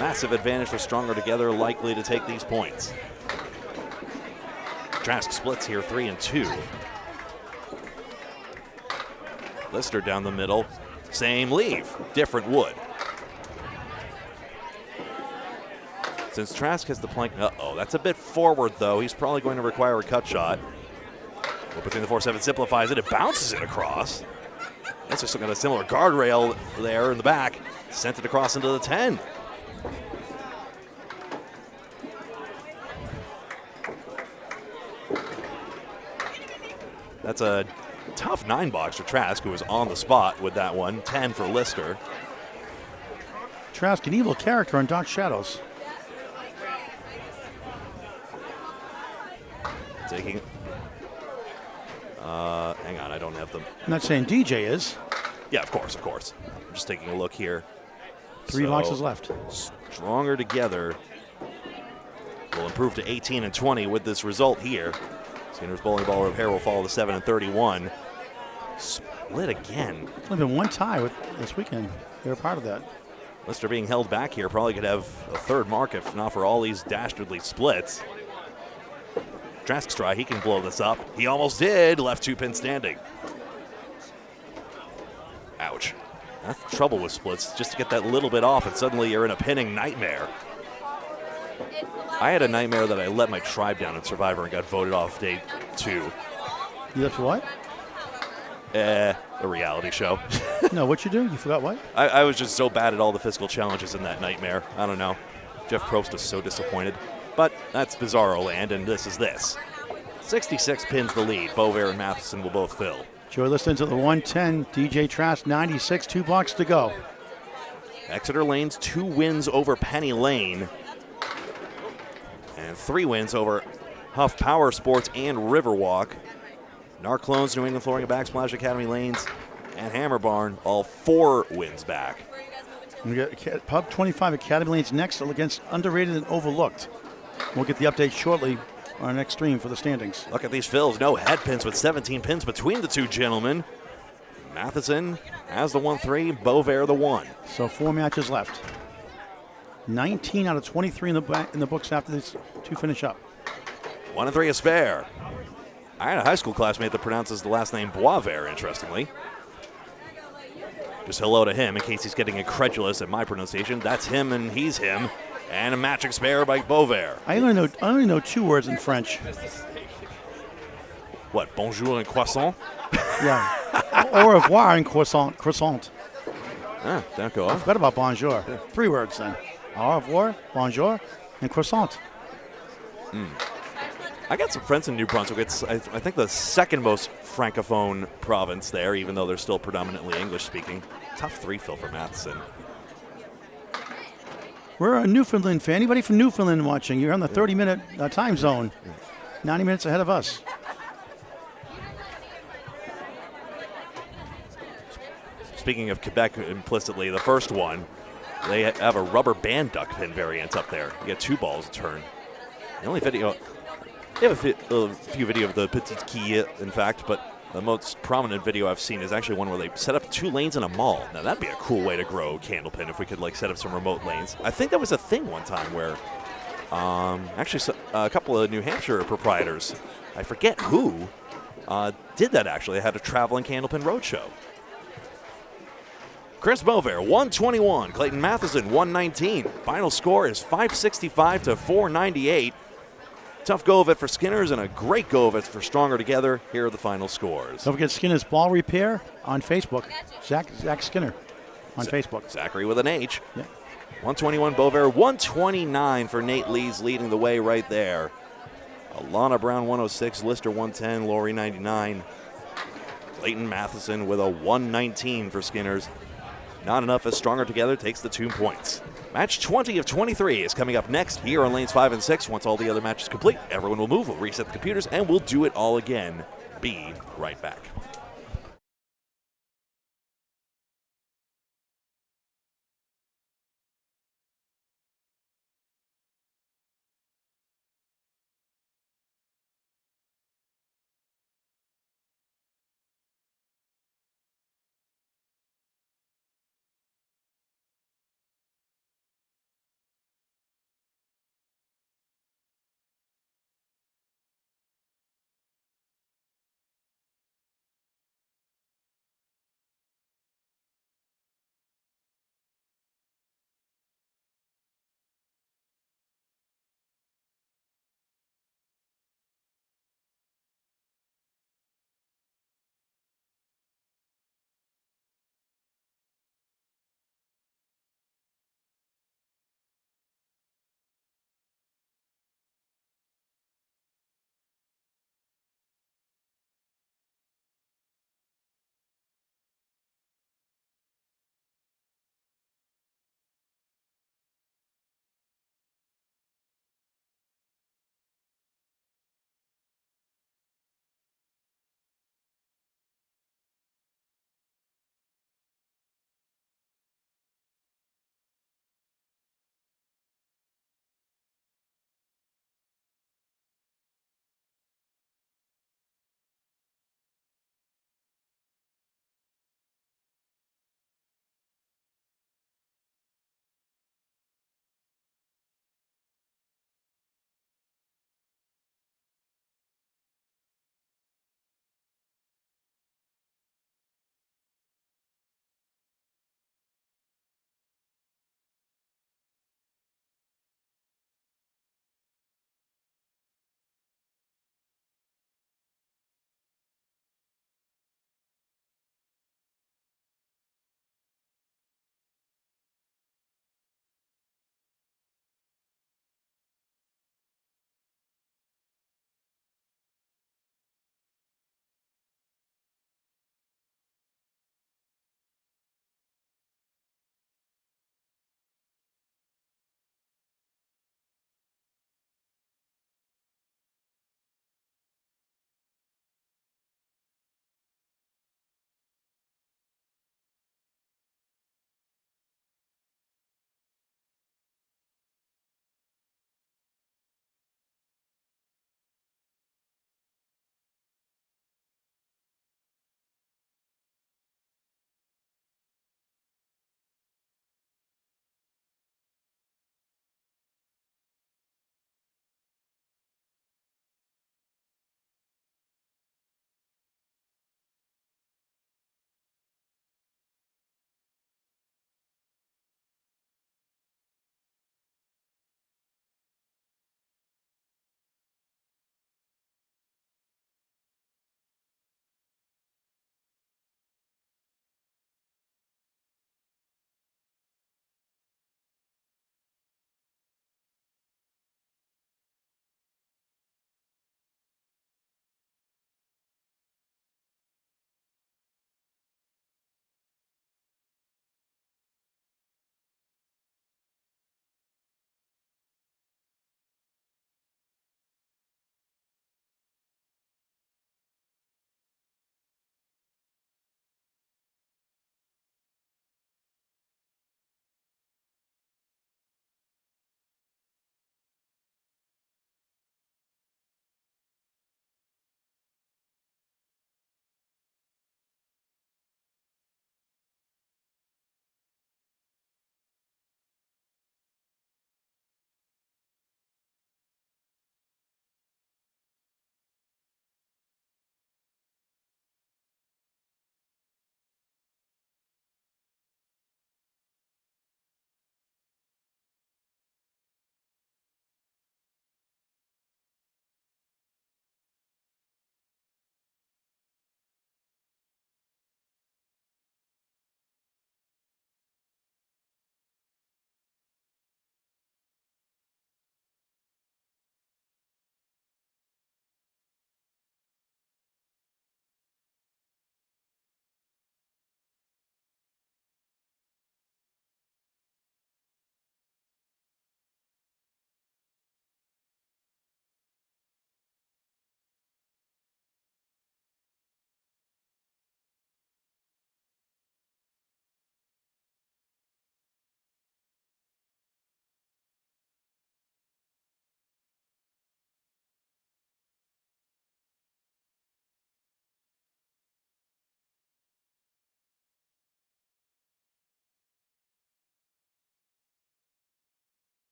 Massive advantage for stronger together, likely to take these points. Trask splits here 3-2. Lister down the middle. Same leave, different wood. Since Trask has the plank, that's a bit forward though. He's probably going to require a cut shot. Well, between the 4-7 simplifies it. It bounces it across. That's just got a similar guardrail there in the back. Sent it across into the 10. That's a tough 9-box for Trask, who was on the spot with that one. 10 for Lister. Trask, an evil character in Dark Shadows. Taking. Hang on, I don't have them. I'm not saying DJ is. Yeah, of course, of course. I'm just taking a look here. 3 boxes left. Stronger together will improve to 18 and 20 with this result here. Skinner's bowling ball repair will fall to 7 and 31. Split again. There's only been one tie with this weekend. They were part of that. Lister being held back here probably could have a third mark if not for all these dastardly splits. Trask's try, he can blow this up. He almost did, left 2 pin standing. Ouch. That's the trouble with splits, just to get that little bit off and suddenly you're in a pinning nightmare. I had a nightmare that I let my tribe down in Survivor and got voted off day 2. You left what? A reality show. No, what you do? You forgot what? I was just so bad at all the physical challenges in that nightmare. I don't know. Jeff Probst is so disappointed. But that's Bizarro land, and this is this. 66 pins the lead. Bovair and Matheson will both fill. Joy listening to the 110. DJ Trask, 96. 2 blocks to go. Exeter Lanes, 2 wins over Penny Lane. And 3 wins over Huff Power Sports and Riverwalk. Narclones, New England Flooring and Backsplash Academy Lanes, and Hammer Barn, all 4 wins back. We get Pub 25 Academy Lanes next against Underrated and Overlooked. We'll get the update shortly on our next stream for the standings. Look at these fills. No head pins with 17 pins between the 2 gentlemen. Matheson has the 1-3, Bovair the 1. So 4 matches left. 19 out of 23 in the books after these 2 finish up. 1 and 3 a spare. I had a high school classmate that pronounces the last name Boisvert, interestingly. Just hello to him in case he's getting incredulous at my pronunciation. That's him and he's him. And a matching spare by Bovair. I only know 2 words in French. What, bonjour and croissant? Yeah. Au revoir and croissant. Ah, don't go I off. forgot about bonjour. 3 words then. Au revoir, bonjour, and croissant. I got some friends in New Brunswick. It's, I think, the second most francophone province there, even though they're still predominantly English-speaking. Tough 3 fill for Matheson. We're a Newfoundland fan. Anybody from Newfoundland watching? You're on the 30-minute time zone. 90 minutes ahead of us. Speaking of Quebec implicitly, the first one, they have a rubber band duck pin variant up there. You get 2 balls to turn. The only video, they have a few video of the Petite Quille, in fact, but the most prominent video I've seen is actually one where they set up 2 lanes in a mall. Now that'd be a cool way to grow Candlepin if we could set up some remote lanes. I think that was a thing one time where actually a couple of New Hampshire proprietors, I forget who, did that actually. They had a traveling Candlepin roadshow. Chris Bovair, 121. Clayton Matheson, 119. Final score is 565 to 498. Tough go of it for Skinners and a great go of it for Stronger Together. Here are the final scores. Don't forget Skinner's Ball Repair on Facebook. Zach Skinner on Facebook. Zachary with an H. Yeah. 121 Bovair, 129 for Nate Lees leading the way right there. Alana Brown, 106. Lister, 110. Lori, 99. Clayton Matheson with a 119 for Skinners. Not enough as Stronger Together takes the 2 points. Match 20 of 23 is coming up next here on lanes 5 and 6. Once all the other matches complete, everyone will move, we'll reset the computers, and we'll do it all again. Be right back.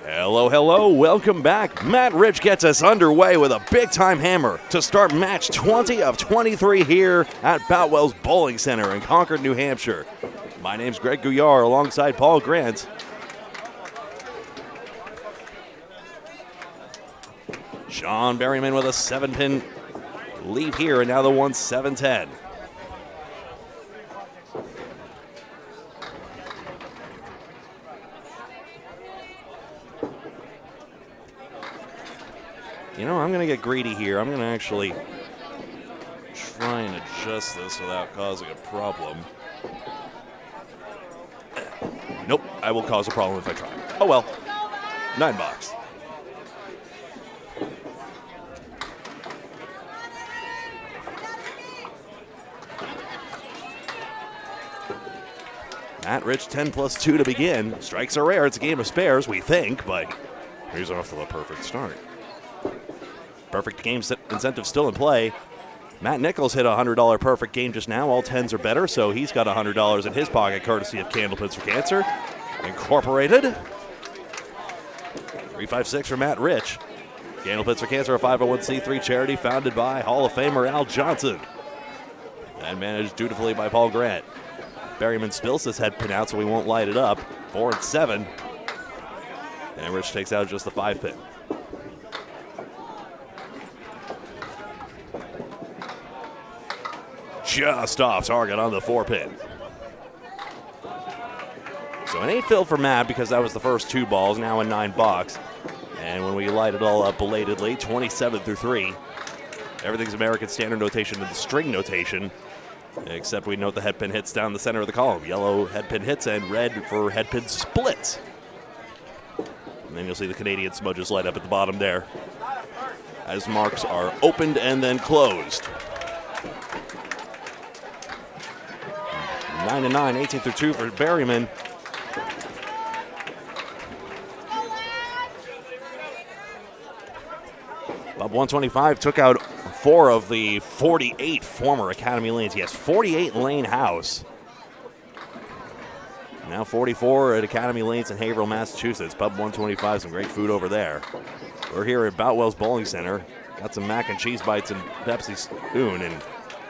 Hello, hello, welcome back. Matt Rich gets us underway with a big-time hammer to start match 20 of 23 here at Boutwell's Bowling Center in Concord, New Hampshire. My name's Greg Gouillart alongside Paul Grant. Sean Berryman with a 7-pin lead here, and now the 1-7-10. You know, I'm going to get greedy here. I'm going to actually try and adjust this without causing a problem. Nope, I will cause a problem if I try. Oh well, $9. Matt Rich 10 plus 2 to begin. Strikes are rare. It's a game of spares, we think, but he's off to a perfect start. Perfect game incentive still in play. Matt Nichols hit a $100 perfect game just now. All 10s are better, so he's got $100 in his pocket, courtesy of Candlepins for Cancer Incorporated. 356 for Matt Rich. Candlepins for Cancer, a 501c3 charity founded by Hall of Famer Al Johnson and managed dutifully by Paul Grant. Berryman spills his head pin out, so we won't light it up. 4 and 7. And Rich takes out just the 5-pin. Just off target on the 4-pin. So an 8 fill for Matt because that was the first 2 balls, now a $9. And when we light it all up belatedly, 27 through 3. Everything's American Standard Notation and the string notation, except we note the head pin hits down the center of the column. Yellow head pin hits and red for head pin splits. And then you'll see the Canadian smudges light up at the bottom there as marks are opened and then closed. 9 and 9, 18 through 2 for Berryman. Bob 125 took out 4 of the 48 former Academy lanes. He has 48 lane house. Now 44 at Academy Lanes in Haverhill, Massachusetts. Pub 125, some great food over there. We're here at Boutwell's Bowling Center. Got some mac and cheese bites and Pepsi spoon, and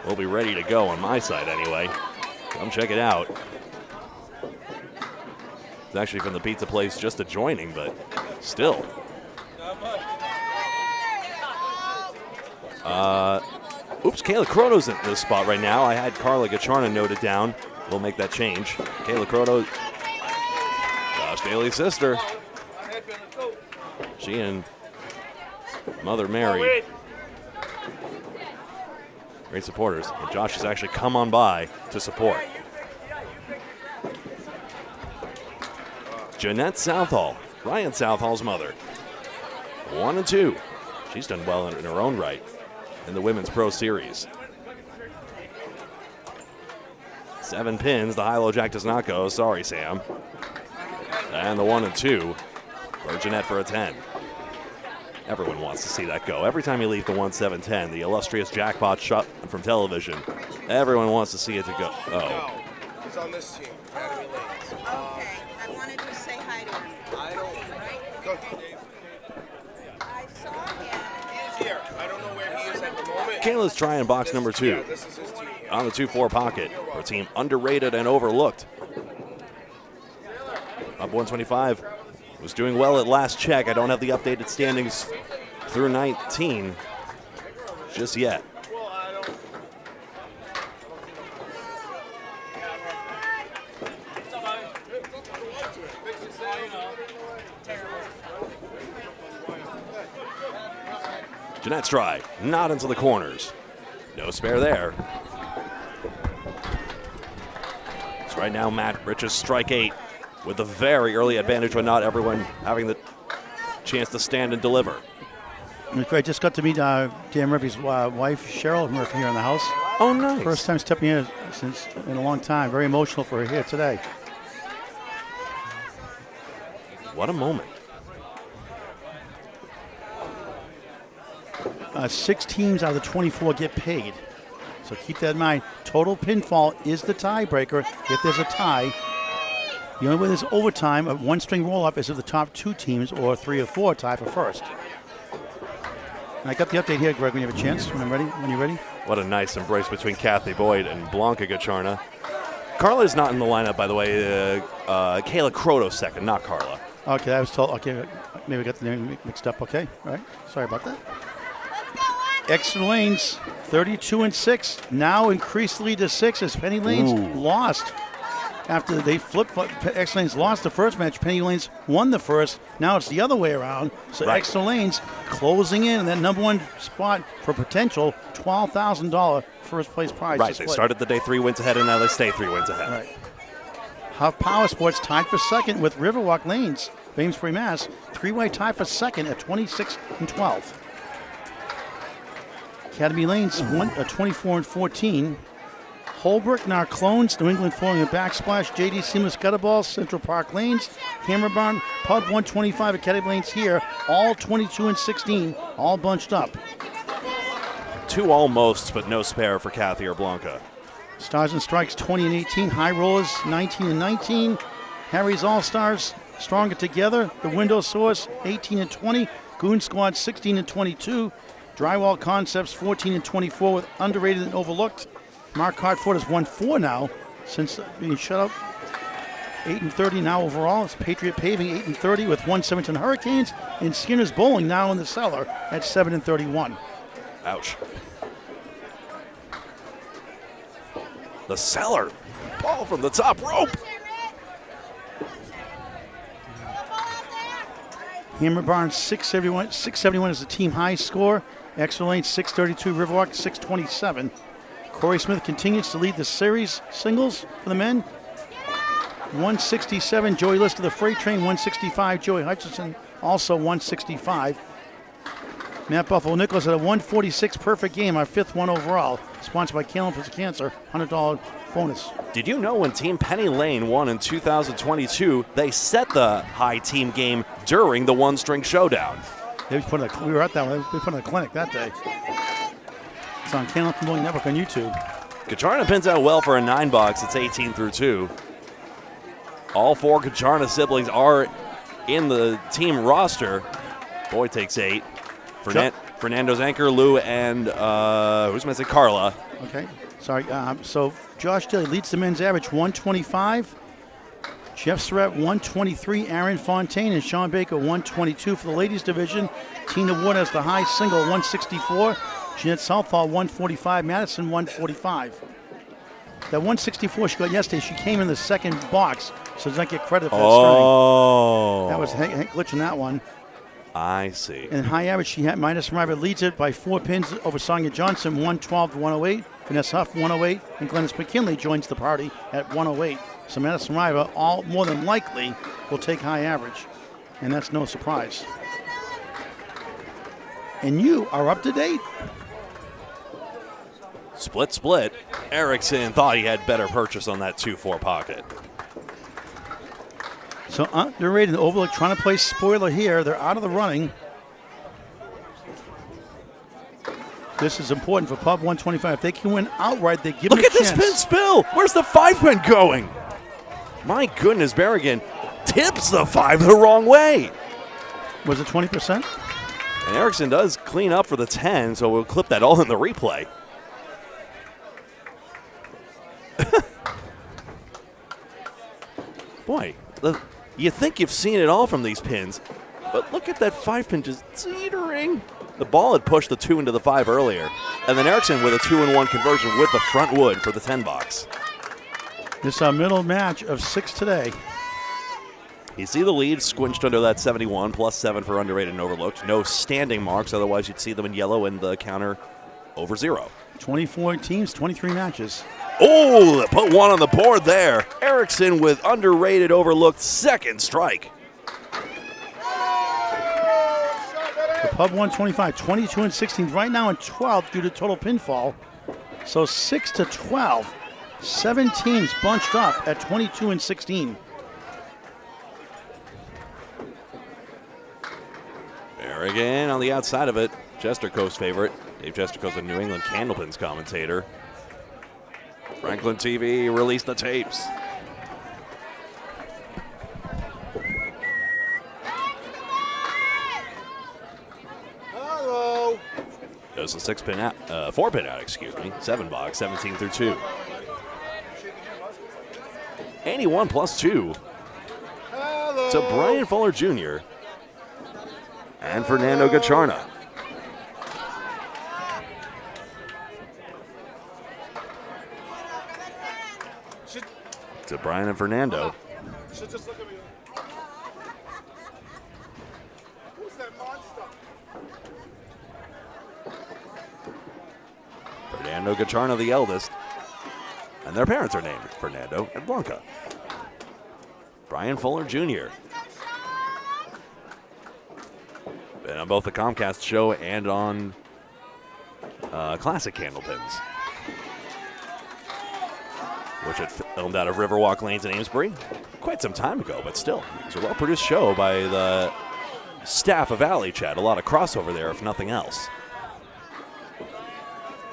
we'll be ready to go on my side anyway. Come check it out. It's actually from the pizza place just adjoining, but still. Oops, Kayla Croto's in this spot right now. I had Carla Gacharna noted down. We'll make that change. Kayla Croto, Josh Daly's sister. She and Mother Mary. Great supporters. And Josh has actually come on by to support. Jeanette Southall, Ryan Southall's mother. 1 and 2. She's done well in her own right in the Women's Pro Series. 7 pins. The high-low jack does not go. Sorry, Sam. And the 1 and 2 for Jeanette for a 10. Everyone wants to see that go. Every time you leave the 1-7-10, the illustrious jackpot shot from television, everyone wants to see it to go. Oh. He's on this team, Academy Lanes. Okay, I wanted to say hi to him. I don't. Go. I saw him. He is here. I don't know where he is at the moment. Kayla's trying box number 2. Yeah, this is his team. On the 2-4 pocket for a team underrated and overlooked. Up 125 was doing well at last check. I don't have the updated standings through 19 just yet. Jeanette's try, not into the corners. No spare there. So right now, Matt Rich's strike 8 with a very early advantage, but not everyone having the chance to stand and deliver. I just got to meet Dan Murphy's wife, Cheryl Murphy, here in the house. Oh, nice. First time stepping in since in a long time. Very emotional for her here today. What a moment. 6 teams out of the 24 get paid. So keep that in mind. Total pinfall is the tiebreaker. If there's a tie, The only way there's overtime, a one-string roll-up, is if the top 2 teams or 3 or 4 tie for first. And I got the update here, Greg, when you have a chance. When you're ready. What a nice embrace between Kathy Boyd and Blanca Gacharna. Carla's not in the lineup, by the way. Kayla Croto second, not Carla. Okay, I was told. Okay, maybe I got the name mixed up. Okay, all right. Sorry about that. Extra lanes, 32-6. Now increased lead to 6 as Penny Lanes lost. After they flipped, Extra Lanes lost the first match. Penny Lanes won the first. Now it's the other way around. So right. Extra Lanes closing in that number 1 spot for potential $12,000 first place prize. Right, they started the day 3 wins ahead, and now they stay 3 wins ahead. Right. Huff Power Sports tied for second with Riverwalk Lanes, Amesbury, Mass. 3-way tie for second at 26-12. Academy Lanes 24-14. Holbrook, Narclones, New England Flooring and Backsplash, JD Seamless Gutterball, Central Park Lanes, Hammer Barn, Pub 125, Academy Lanes here, all 22-16, all bunched up. 2 almosts, but no spare for Kathy or Blanca. Stars and Strikes 20-18, High Rollers 19-19, Harry's All-Stars Stronger Together, The Window Source 18-20, Goon Squad 16-22, Drywall Concepts 14-24 with Underrated and Overlooked. Mark Hartford has won 4 now since being shut up. 8-30 now overall. It's Patriot Paving 8-30 with 117 Hurricanes, and Skinner's Bowling now in the cellar at 7-31. Ouch. The cellar. Ball from the top rope. Hammer Barnes 671 is the team high score. Extra Lane 632, Riverwalk 627. Corey Smith continues to lead the series singles for the men. 167, Joey List of the Freight Train. 165, Joey Hutchinson, also 165. Matt Buffalo Nicholas at a 146 perfect game, our 5th one overall. Sponsored by Candlepin for Cancer, $100 bonus. Did you know when Team Penny Lane won in 2022, they set the high team game during the one-string showdown? We were at that one. They put on a clinic that day. It's on Candlepin Bowling Network on YouTube. Gacharna pins out well for a 9-box. It's 18-2. All 4 Gacharna siblings are in the team roster. Boyd takes 8. Fernando's anchor, Lou, and who's missing? Carla. Okay, sorry. So Josh Daly leads the men's average 125. Jeff Surratt 123. Aaron Fontaine and Sean Baker 122 for the ladies division. Tina Ward has the high single 164. Jeanette Southall 145. Madison 145. That 164 she got yesterday, she came in the second box, so does not get credit for that string. That was a glitch in that one. I see. And high average, she had Midas River leads it by 4 pins over Sonia Johnson, 112-108. Vanessa Huff, 108. And Glennis McKinley joins the party at 108. So Madison Riva, all more than likely, will take high average. And that's no surprise. And you are up to date. Split. Erickson thought he had better purchase on that 2-4 pocket. So Underrated and Overlook trying to play spoiler here. They're out of the running. This is important for Pub 125. If they can win outright, they give them a chance. Look at this pin spill. Where's the 5-pin going? My goodness, Berrigan tips the 5 the wrong way. Was it 20%? And Erickson does clean up for the 10, so we'll clip that all in the replay. Boy, you think you've seen it all from these pins, but look at that 5-pin just teetering. The ball had pushed the 2 into the 5 earlier, and then Erickson with a 2-in-1 conversion with the front wood for the 10-box. This is our middle match of 6 today. You see the lead squinched under that 71, +7 for Underrated and Overlooked. No standing marks, otherwise you'd see them in yellow and the counter over 0. 24 teams, 23 matches. Oh, put 1 on the board there. Erickson with Underrated, Overlooked, second strike. The Pub 125, 22-16, right now in 12th due to total pinfall. So 6-12, 7 teams bunched up at 22-16. Berrigan on the outside of it. Jesterco's favorite. Dave Jesterco's a New England Candlepins commentator. Franklin TV released the tapes. just a 6-pin out, 4-pin out, excuse me. 7-box, 17 through 2. 81 plus 2 to Brian Fuller Jr. and Fernando Gacharna. To Brian and Fernando. Just look at me. Who's that monster? Fernando Gacharna, the eldest. And their parents are named Fernando and Blanca. Brian Fuller Jr. Been on both the Comcast show and on Classic Candlepins, which had filmed out of Riverwalk Lanes in Amesbury quite some time ago, but still. It's a well-produced show by the staff of Alley Chat. A lot of crossover there, if nothing else.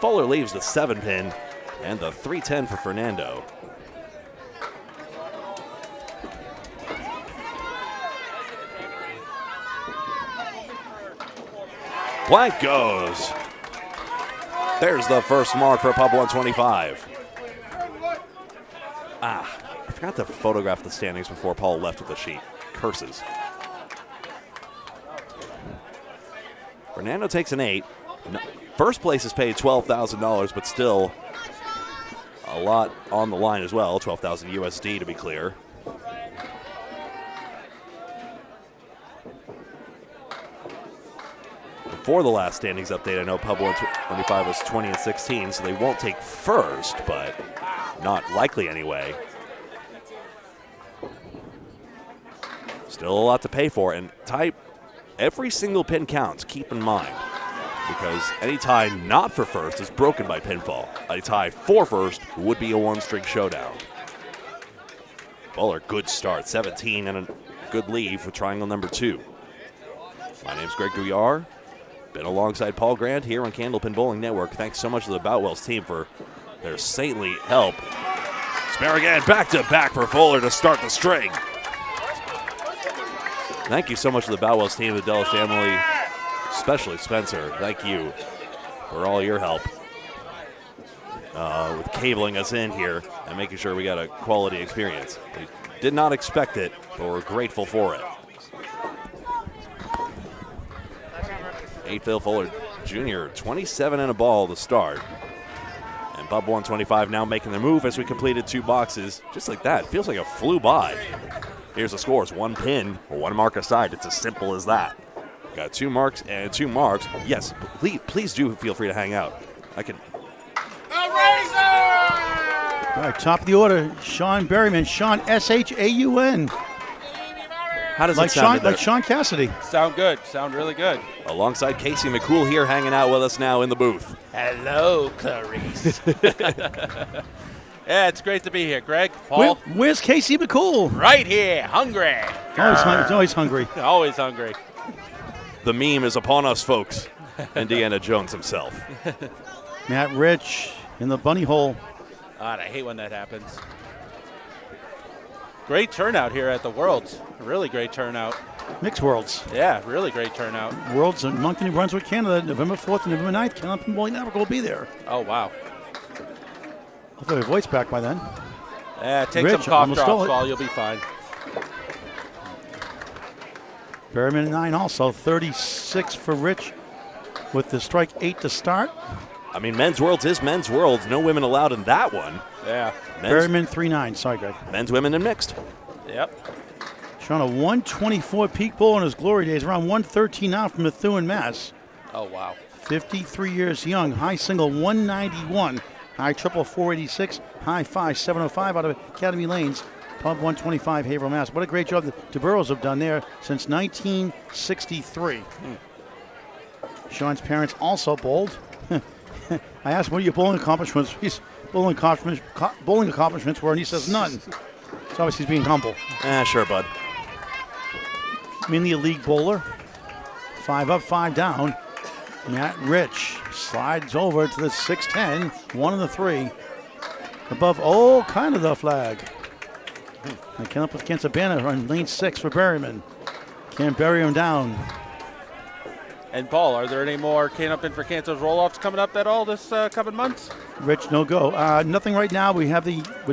Fuller leaves the 7-pin and the 310 for Fernando. Blank goes. There's the first mark for Pub 125. I forgot to photograph the standings before Paul left with the sheet. Curses. Fernando takes an 8. First place is paid $12,000, but still a lot on the line as well. 12,000 USD to be clear. Before the last standings update, I know Pub 125 was 20 and 16, so they won't take first, but not likely anyway. Still a lot to pay for, and every single pin counts, keep in mind, because any tie not for first is broken by pinfall. A tie for first would be a one-string showdown. Fuller, good start, 17 and a good lead for triangle number 2. My name's Greg Gouillart. Been alongside Paul Grant here on Candlepin Bowling Network. Thanks so much to the Boutwell's team for their saintly help. Spare again, back-to-back for Fuller to start the string. Thank you so much to the Boutwell's team, the Della family, especially Spencer. Thank you for all your help with cabling us in here and making sure we got a quality experience. We did not expect it, but we're grateful for it. 8 Phil Fuller Jr., 27 and a ball to start. And Pub 125 now making their move as we completed 2 boxes. Just like that, feels like it flew by. Here's the scores, 1 pin or 1 mark aside. It's as simple as that. Got 2 marks and 2 marks. Yes, please do feel free to hang out. I can. A razor! All right, top of the order, Sean Berryman. Sean, S-H-A-U-N. How does Like it sound? Sean, like Sean Cassidy. Sound good. Sound really good. Alongside Casey McCool here hanging out with us now in the booth. Hello, Clarice. Yeah, it's great to be here. Greg, Paul. Where's Casey McCool? Right here, hungry. Always hungry. Always hungry. The meme is upon us, folks. Indiana Jones himself. Matt Rich in the bunny hole. God, I hate when that happens. Great turnout here at the Worlds. Really great turnout. Mixed Worlds. Yeah, really great turnout. Worlds in Moncton, New Brunswick, Canada, November 4th and November 9th. Candlepin Bowling Network will be there. Oh, wow. Hopefully your voice back by then. Yeah, take Rich, some cough almost drops, stole it. Paul. You'll be fine. Berryman 9 also. 36 for Rich with the strike 8 to start. I mean, men's worlds is men's worlds. No women allowed in that one. Yeah. Berryman 3-9. Sorry, Greg. Men's, women, and mixed. Yep. Showing a 124 peak bowl in his glory days, around 113 now from Methuen, Mass. Oh, wow. 53 years young. High single 191. High triple 486. High 5 705 out of Academy Lanes. Pub 125 Haverhill, Mass. What a great job the DeBurrows have done there since 1963. Sean's parents also bowled. I asked him, what are your bowling accomplishments? His bowling accomplishments were, and he says none. So obviously he's being humble. Sure, bud. Mainly a league bowler. 5 up, 5 down. Matt Rich slides over to the 6-10. 1 and the 3. Above, kind of the flag. They came up with Kansabana on lane 6 for Berryman. Can't bury him down. And Paul, are there any more Candlepin for Cancer's roll-offs coming up at all this coming months? Rich, no go. Nothing right now. We're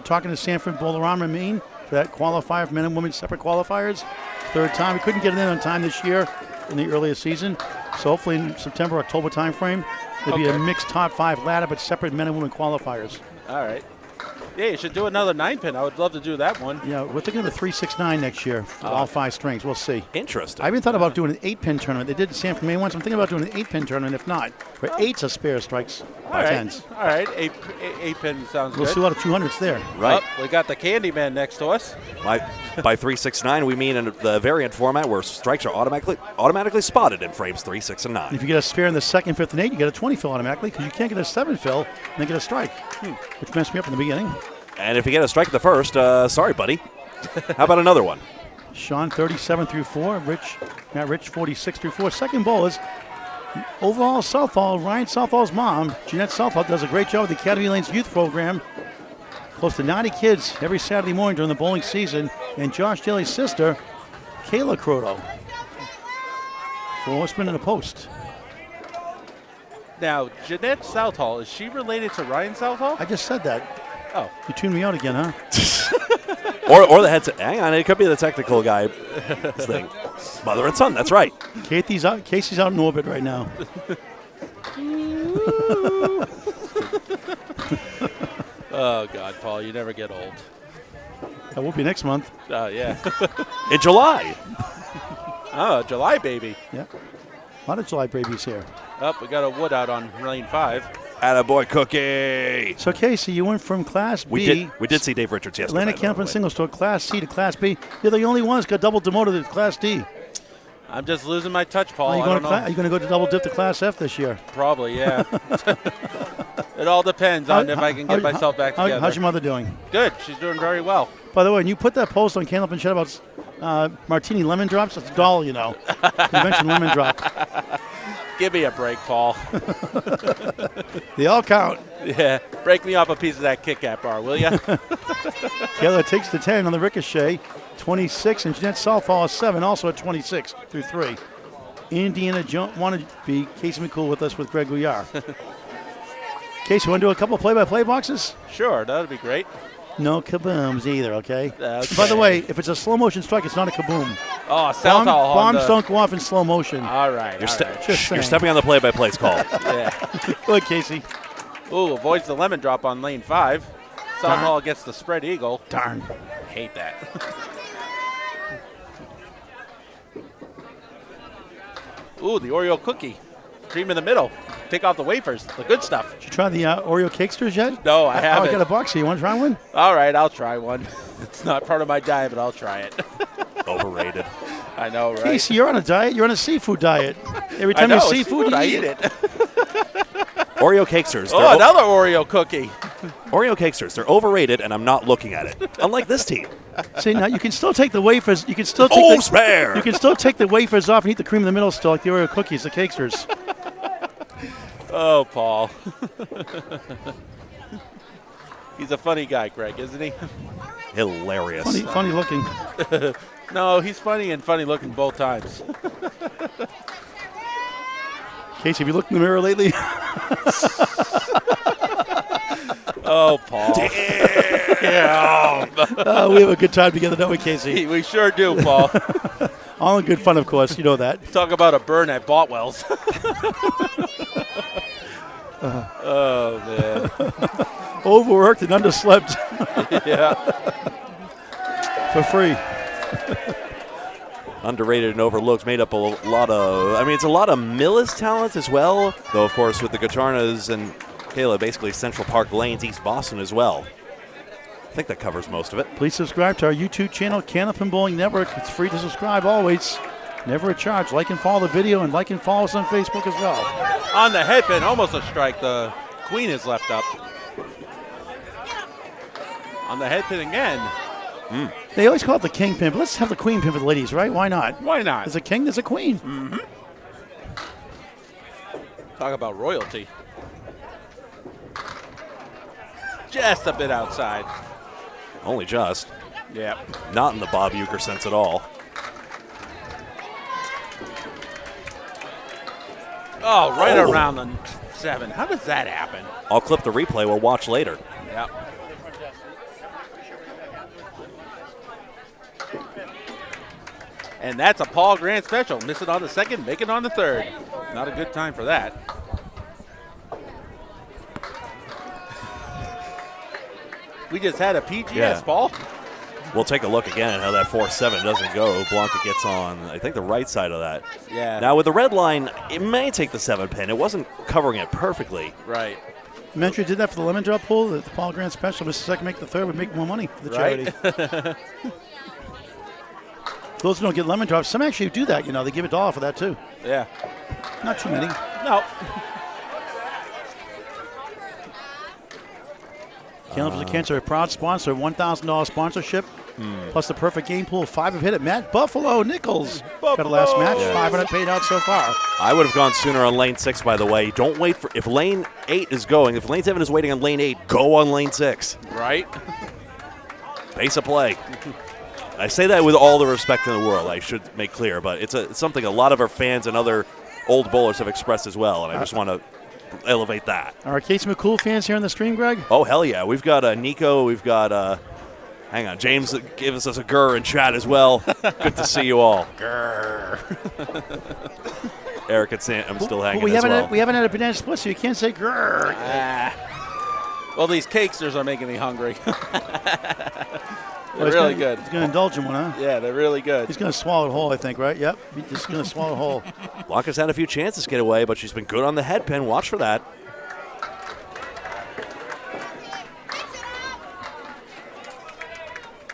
talking to Sanford Bolorama, Maine for that qualifier for men and women separate qualifiers. Third time. We couldn't get it in on time this year in the earlier season. So hopefully in September, October timeframe, there'll be a mixed top 5 ladder, but separate men and women qualifiers. All right. Yeah, you should do another 9-pin. I would love to do that one. Yeah, we're thinking of a 3-6-9 next year for all 5 strings. We'll see. Interesting. I even thought about doing an 8-pin tournament. They did the Sanford Maine once. I'm thinking about doing an 8-pin tournament if not. Where 8's a spare strikes by 10s. All right. 8-pin sounds We'll good. see a lot of 200s there. Right. We got the Candyman next to us. By 3-6-9, we mean in the variant format where strikes are automatically spotted in frames 3, 6, and 9. If you get a spare in the 2nd, 5th, and 8, you get a 20 fill automatically because you can't get a 7 fill and then get a strike, which messed me up in the beginning. And if you get a strike at the first, sorry, buddy. How about another one? Sean 37 through 4. Rich 46 through 4. Second bowl is overall Southall. Ryan Southall's mom, Jeanette Southall, does a great job with the Academy Lanes Youth Program. Close to 90 kids every Saturday morning during the bowling season. And Josh Daly's sister, Kayla Croto. For spin in a post. Now, Jeanette Southall, is she related to Ryan Southall? I just said that. Oh. You tuned me out again, huh? or the headset. Hang on, it could be the technical guy thing. Mother and son, that's right. Casey's out in orbit right now. Oh, God, Paul, you never get old. That will be next month. Yeah. In July. Oh, July baby. Yeah. A lot of July babies here. Oh, we got a wood out on lane 5. Attaboy Cookie. So, Casey, you went from Class B. We did see Dave Richards yesterday. Atlantic Candlepin Singles to Class C to Class B. You're the only ones got double demoted to Class D. I'm just losing my touch, Paul. Are you I don't know. going to go to double dip to Class F this year? Probably, yeah. It all depends on if I can get myself back together. How's your mother doing? Good. She's doing very well. By the way, when you put that post on Candlepin Chat about martini lemon drops, it's $1, you know. You mentioned lemon drop. Give me a break, Paul. They all count. Yeah. Break me off a piece of that Kit Kat bar, will you? Kayla takes the 10 on the ricochet. 26, and Jeanette Southall is 7, also at 26 through 3. Indiana Jones wanted to be Casey McCool with us with Greg Gouillart. Casey, want to do a couple of play-by-play boxes? Sure, that would be great. No kabooms either, okay? Okay. By the way, if it's a slow motion strike, it's not a kaboom. Oh, Southall. Bombs don't go off in slow motion. All right. You're saying. stepping on the play-by-play's call. Yeah. Go ahead, Casey. Ooh, avoids the lemon drop on lane 5. Southall gets the spread eagle. Darn. Hate that. Ooh, the Oreo cookie. Cream in the middle. Take off the wafers. The good stuff. Did you try the Oreo cakesters yet? No, I haven't. I got a box here. You want to try one? All right, I'll try one. It's not part of my diet, but I'll try it. Overrated. I know, right? Casey, you're on a diet. You're on a seafood diet. Every time you see food, you I eat eat it. Oreo cakesters. Oh, another Oreo cookie. Oreo cakesters. They're overrated, and I'm not looking at it. Unlike this team. See, now you can still take the wafers. You can still take Oh, spare! You can still take the wafers off and eat the cream in the middle still, like the Oreo cookies, the cakesters. Oh, Paul. He's a funny guy, Greg, isn't he? Hilarious. Funny looking. No, he's funny and funny looking both times. Casey, have you looked in the mirror lately? Oh, Paul. Damn. We have a good time together, don't we, Casey? We sure do, Paul. All in good fun, of course. You know that. Talk about a burn at Boutwell's. Oh, man. Overworked and underslept. Yeah. For free. Underrated and overlooked, made up a lot of, it's a lot of Millis talent as well, though, of course, with the Guitarnas and Kayla, basically Central Park Lanes, East Boston as well. I think that covers most of it. Please subscribe to our YouTube channel, Candlepin Bowling Network. It's free to subscribe always. Never a charge. Like and follow the video, and like and follow us on Facebook as well. On the headpin, almost a strike. The queen is left up. On the headpin again. They always call it the king pin, but let's have the queen pin for the ladies, right? Why not? Why not? There's a king, there's a queen. Mm-hmm. Talk about royalty. Just a bit outside. Only just. Yeah. Not in the Bob Uecker sense at all. Oh, right around the 7. How does that happen? I'll clip the replay. We'll watch later. Yep. And that's a Paul Grant special. Miss it on the 2nd, make it on the 3rd. Not a good time for that. We just had a PGS, Yeah. Paul. We'll take a look again at how that 4-7 doesn't go. Blanca gets on, I think, the right side of that. Yeah. Now, with the red line, it may take the 7 pin. It wasn't covering it perfectly. Right. Remember you did that for the lemon drop pool, the Paul Grant special. Mr. Second, make the 3rd, would make more money for the charity. Right. Those who don't get lemon drops, some actually do that. They give $1 for that too. Yeah. Not too many. No. Candlepin Bowling Network, a proud sponsor, $1,000 sponsorship, plus the perfect game pool. 5 have hit it. Matt Buffalo Nichols got a last match. Yeah. 500 paid out so far. I would have gone sooner on lane 6, by the way. Don't wait for, if lane 8 is going, if lane 7 is waiting on lane 8, go on lane 6. Right. Pace of play. I say that with all the respect in the world, I should make clear, but it's something a lot of our fans and other old bowlers have expressed as well, and I just want to elevate that. Are Casey McCool fans here in the stream, Greg? Oh, hell yeah. We've got Nico, we've got, hang on, James gives us a grr in chat as well. Good to see you all. Grr. Eric and Sam, I'm still hanging as well. We haven't had a banana split, so you can't say grrr. Well, these cakesters are making me hungry. They're He's really gonna- good. He's going to indulge in one, huh? Yeah, they're really good. He's going to swallow it whole, I think, right? Yep. He's just going to swallow it whole. Blanca's had a few chances to get away, but she's been good on the head pin. Watch for that.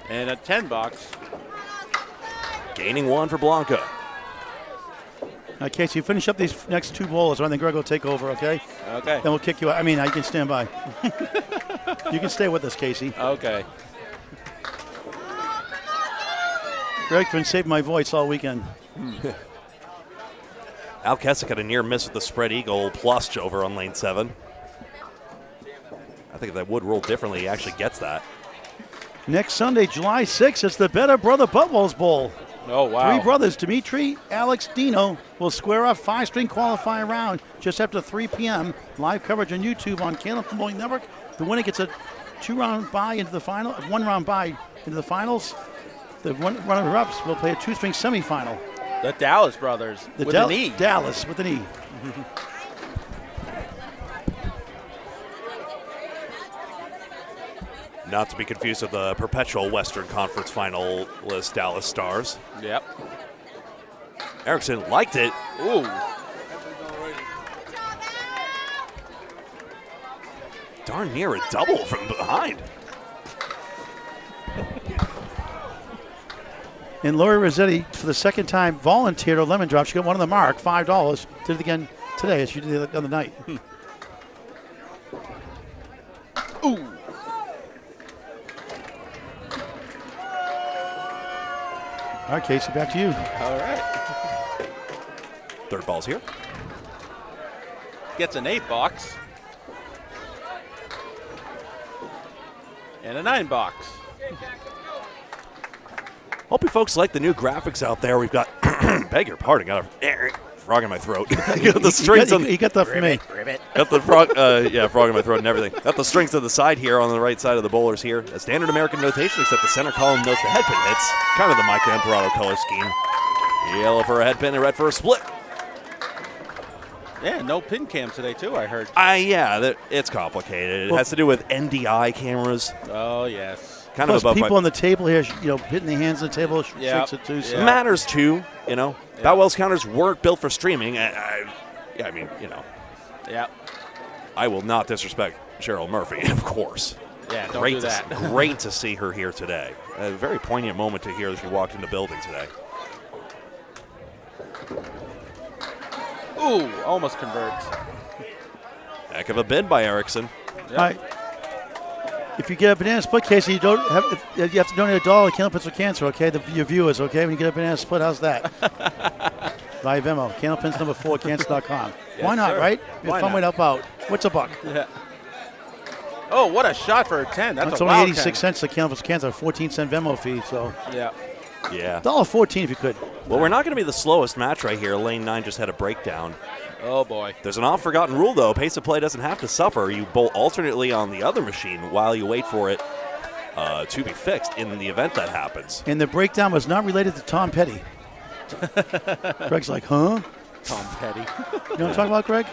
And a 10 box. Gaining 1 for Blanca. Now, Casey, you finish up these next 2 bowls, and then Greg will take over, okay? Okay. Then we'll kick you out. I mean, I can stand by. You can stay with us, Casey. Okay. Greg's been saving my voice all weekend. Al Kessick had a near miss with the spread eagle plus over on lane 7. I think if that would roll differently, he actually gets that. Next Sunday, July 6th, it's the Better Brother Boutwell's Bowl. Oh, wow. 3 brothers, Dimitri, Alex, Dino, will square off 5-string qualifying round just after 3 p.m. Live coverage on YouTube on Candlepin Bowling Network. The winner gets a 2-round bye into the final, 1-round bye into the finals. The runner-ups will play a 2-string semifinal. The Dallas brothers with an E. Dallas with an E. Not to be confused with the perpetual Western Conference finalist Dallas Stars. Yep. Erickson liked it. Ooh. Darn near a double from behind. And Lori Rossetti, for the 2nd time, volunteered a lemon drop. She got one on the mark, $5. Did it again today, as she did the other night. Ooh. All right, Casey, back to you. All right. 3rd ball's here. Gets an 8 box. And a 9 box. Hope you folks like the new graphics out there. We've got, beg your pardon, got a frog in my throat. Got the strings on. You got that from me. Got the frog, frog in my throat and everything. Got the strings to the side here on the right side of the bowlers here. A standard American notation, except the center column notes the head pin hits. Kind of the Mike Emperado color scheme. Yellow for a head pin and red for a split. Yeah, no pin cam today too, I heard. It's complicated. It has to do with NDI cameras. Oh, yes. Kind Plus, of above people on the table here, hitting their hands on the table Yep. shakes it too. So. Yeah. matters too, Boutwell's counters weren't built for streaming. Yeah. I will not disrespect Cheryl Murphy, of course. Yeah, don't do that. Great to see her here today. A very poignant moment to hear as she walked in the building today. Ooh, almost converts. Heck of a bid by Erickson. Yep. All right. If you get a banana split, Casey, you have to donate $1 to Candlepins for Cancer, okay? Your viewers, okay? When you get a banana split, how's that? Via Venmo, Candlepins number 4 cancer.com. Yes, Why not, sir. right? Be a Why fun way to not? help out. What's a buck? Yeah. Oh, what a shot for a 10. That's a only wild 86 cents to Candlepins for Cancer, a 14-cent Venmo fee, so. 10. Yeah. Yeah. $1.14 if you could. Well, we're not going to be the slowest match right here. Lane 9 just had a breakdown. Oh, boy. There's an oft-forgotten rule, though. Pace of play doesn't have to suffer. You bowl alternately on the other machine while you wait for it to be fixed in the event that happens. And the breakdown was not related to Tom Petty. Greg's like, huh? Tom Petty. You know what I'm talking about, Greg?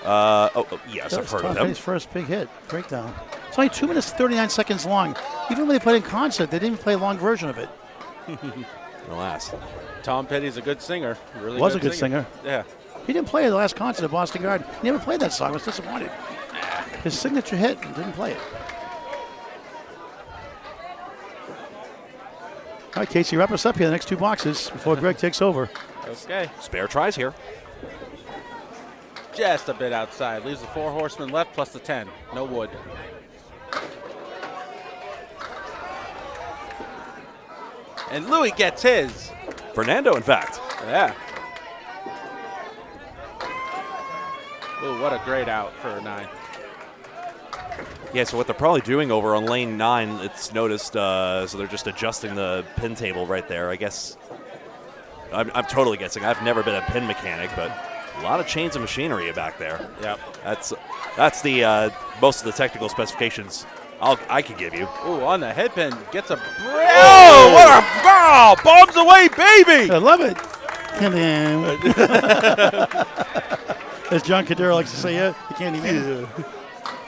Yes, That I've was heard Tom of them. Petty's first big hit, breakdown. It's only 2 minutes 39 seconds long. Even when they played in concert, they didn't even play a long version of it. Alas. Tom Petty's a good singer. Really Was a good singer. Yeah. He didn't play at the last concert at Boston Garden. He never played that song. I was disappointed. His signature hit, and didn't play it. All right, Casey, wrap us up here, the next 2 boxes before Greg takes over. Okay. Spare tries here. Just a bit outside. Leaves the 4 horsemen left plus the 10. No wood. And Louis gets his. Fernando, in fact. Yeah. Ooh, what a great out for a 9. Yeah, so what they're probably doing over on lane 9, it's noticed, so they're just adjusting the pin table right there. I guess, I'm totally guessing. I've never been a pin mechanic, but a lot of chains of machinery back there. Yep. That's the most of the technical specifications I could give you. Ooh, on the headpin, gets a break. Oh, what a ball! Bombs away, baby! I love it. As John Cadero likes to say, yeah, the candy man.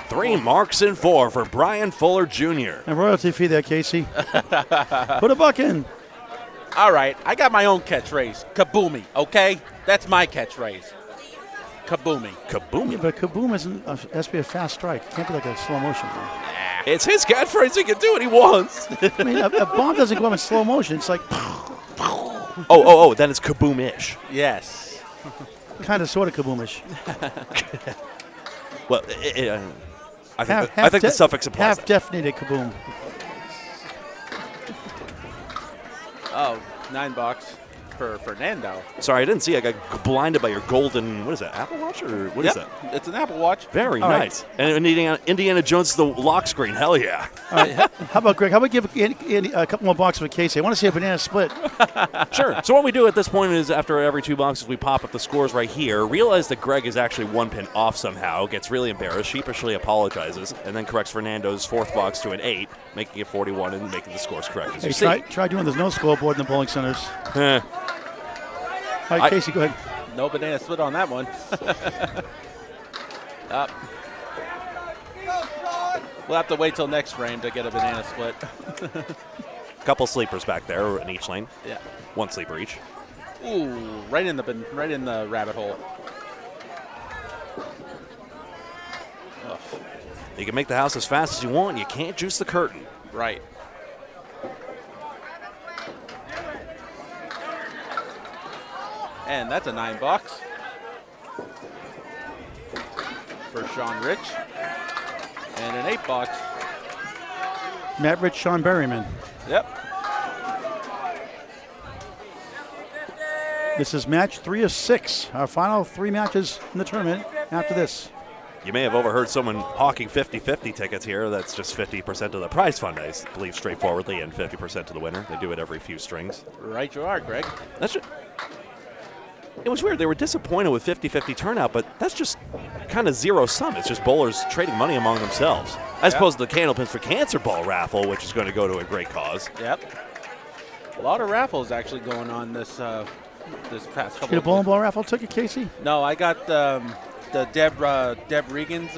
3 marks and 4 for Brian Fuller Jr. And royalty fee there, Casey. Put a buck in. All right, I got my own catchphrase. Kaboomy, okay? That's my catchphrase. Kaboomy. Kaboom. Yeah, but kaboom has to be a fast strike. It can't be like a slow motion thing. It's his catchphrase. He can do what he wants. I mean, a bomb doesn't go up in slow motion. It's like, Oh, then it's kaboom-ish. Yes. kind of, sort of kaboomish. Well, I think the suffix applies. Half deafenated kaboom. Oh, $9 for Fernando. Sorry, I didn't see. I got blinded by your golden, what is that, Apple Watch? Or what is that? It's an Apple Watch. Very All nice. right. And Indiana Jones, the lock screen. Hell yeah. All right, how about Greg? How about give a couple more boxes for Casey? I want to see a banana split. Sure. So what we do at this point is after every 2 boxes, we pop up the scores right here, realize that Greg is actually 1 pin off somehow, gets really embarrassed, sheepishly apologizes, and then corrects Fernando's 4th box to an 8, making it 41 and making the scores correct. As Hey, you see. try doing there's no scoreboard in the bowling centers. Eh. All right, Casey, go ahead. No banana split on that one. Up. We'll have to wait till next frame to get a banana split. Couple sleepers back there in each lane. Yeah. 1 sleeper each. Ooh, right in the rabbit hole. Ugh. You can make the house as fast as you want. You can't juice the curtain. Right. And that's a $9 for Sean Rich. And an $8. Matt Rich, Sean Berryman. Yep. This is match 3 of 6. Our final 3 matches in the tournament after this. You may have overheard someone hawking 50-50 tickets here. That's just 50% of the prize fund, I believe, straightforwardly, and 50% to the winner. They do it every few strings. Right you are, Greg. That's just, it was weird. They were disappointed with 50-50 turnout, but that's just kind of zero sum. It's just bowlers trading money among themselves. As opposed to the Candlepins for Cancer Ball raffle, which is going to go to a great cause. Yep. A lot of raffles actually going on this past couple. Get a bowling ball raffle ticket, Casey? No, I got the Deb Regan's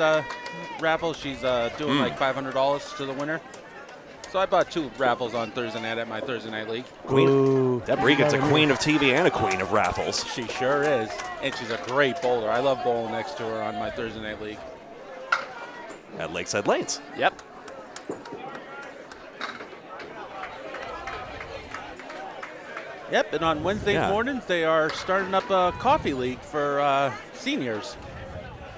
raffle. She's doing like $500 to the winner. So I bought 2 raffles on Thursday night at my Thursday night league. Deb Regan's a queen of TV and a queen of raffles. She sure is, and she's a great bowler. I love bowling next to her on my Thursday night league. At Lakeside Lanes. Yep. Yep, and on Wednesday mornings they are starting up a coffee league for seniors.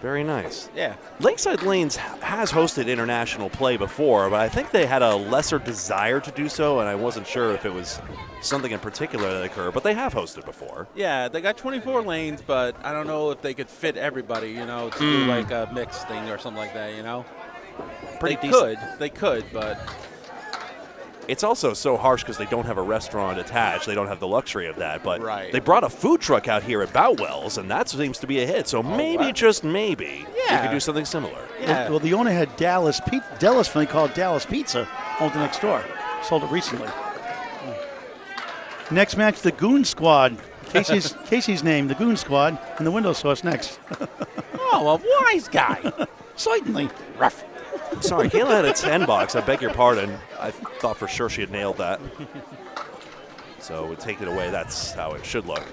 Very nice. Yeah. Lakeside Lanes has hosted international play before, but I think they had a lesser desire to do so, and I wasn't sure if it was something in particular that occurred, but they have hosted before. Yeah, they got 24 lanes, but I don't know if they could fit everybody, to do like a mixed thing or something like that, Pretty they decent. could, but It's also so harsh because they don't have a restaurant attached. They don't have the luxury of that. But Right. they brought a food truck out here at Boutwell's, and that seems to be a hit. So maybe, wow. just maybe, you Yeah. could do something similar. Yeah. Well, the owner had Dallas family called Dallas Pizza on the next door. Sold it recently. Next match, the Goon Squad. Casey's name, the Goon Squad, and the window sauce next. Oh, a wise guy. Certainly. Rough. Sorry, Kayla had a 10 box. I beg your pardon. I thought for sure she had nailed that. So we'll take it away. That's how it should look.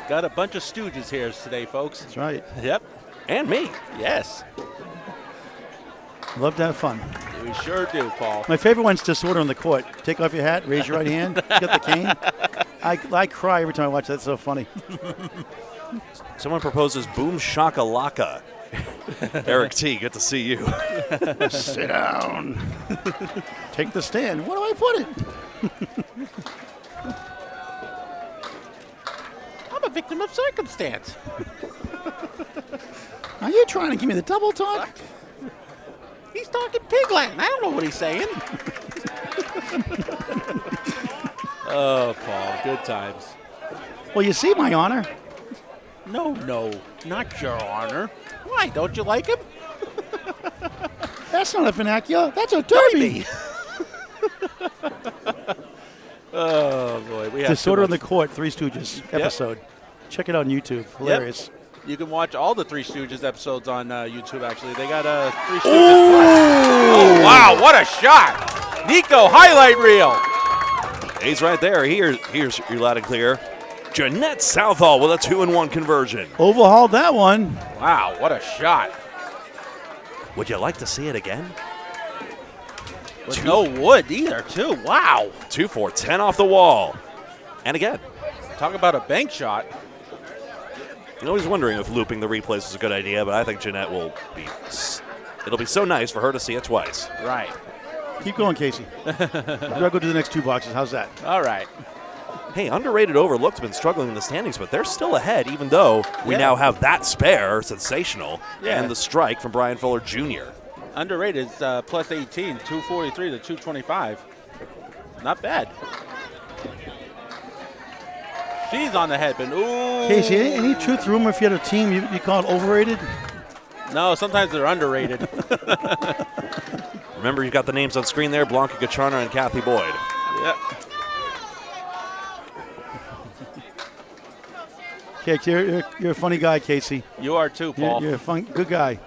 Got a bunch of stooges here today, folks. That's right. Yep. And me. Yes. Love to have fun. We sure do, Paul. My favorite one's disorder on the court. Take off your hat, raise your right hand, get the cane. I cry every time I watch that. It's so funny. Someone proposes boom shakalaka. Eric T, good to see you. Sit down. Take the stand. Where do I put it? I'm a victim of circumstance. Are you trying to give me the double talk? He's talking pigland. I don't know what he's saying. Oh, Paul, good times. Well, you see my honor. No, not your honor. Why, don't you like him? That's not a vernacular. That's a derby. Oh, boy. We have Disorder too on the much. Court, Three Stooges episode. Check it out on YouTube. Hilarious. Yep. You can watch all the Three Stooges episodes on YouTube, actually. They got a Three Stooges Plus. Oh, wow, what a shot. Nico, highlight reel. He's right there. Here's your loud and clear. Jeanette Southall with a 2-in-1 conversion. Overhauled that one. Wow, what a shot. Would you like to see it again? With no wood either, too. Wow. 2 for 10 off the wall. And again. Talk about a bank shot. You know, I was wondering if looping the replays was a good idea, but I think Jeanette will be. It'll be so nice for her to see it twice. Right. Keep going, Casey. I'll go to the next two boxes. How's that? All right. Hey, underrated overlooked have been struggling in the standings, but they're still ahead, even though we now have that spare, sensational, and the strike from Brian Fuller Jr. Underrated is plus 18, 243 to 225. Not bad. She's on the headband. Ooh. Casey, any truth rumor if you had a team you call it overrated? No, sometimes they're underrated. Remember, you've got the names on screen there, Blanca Gacharna and Kathy Boyd. Yep. Okay, you're a funny guy, Casey. You are too, Paul. You're a good guy.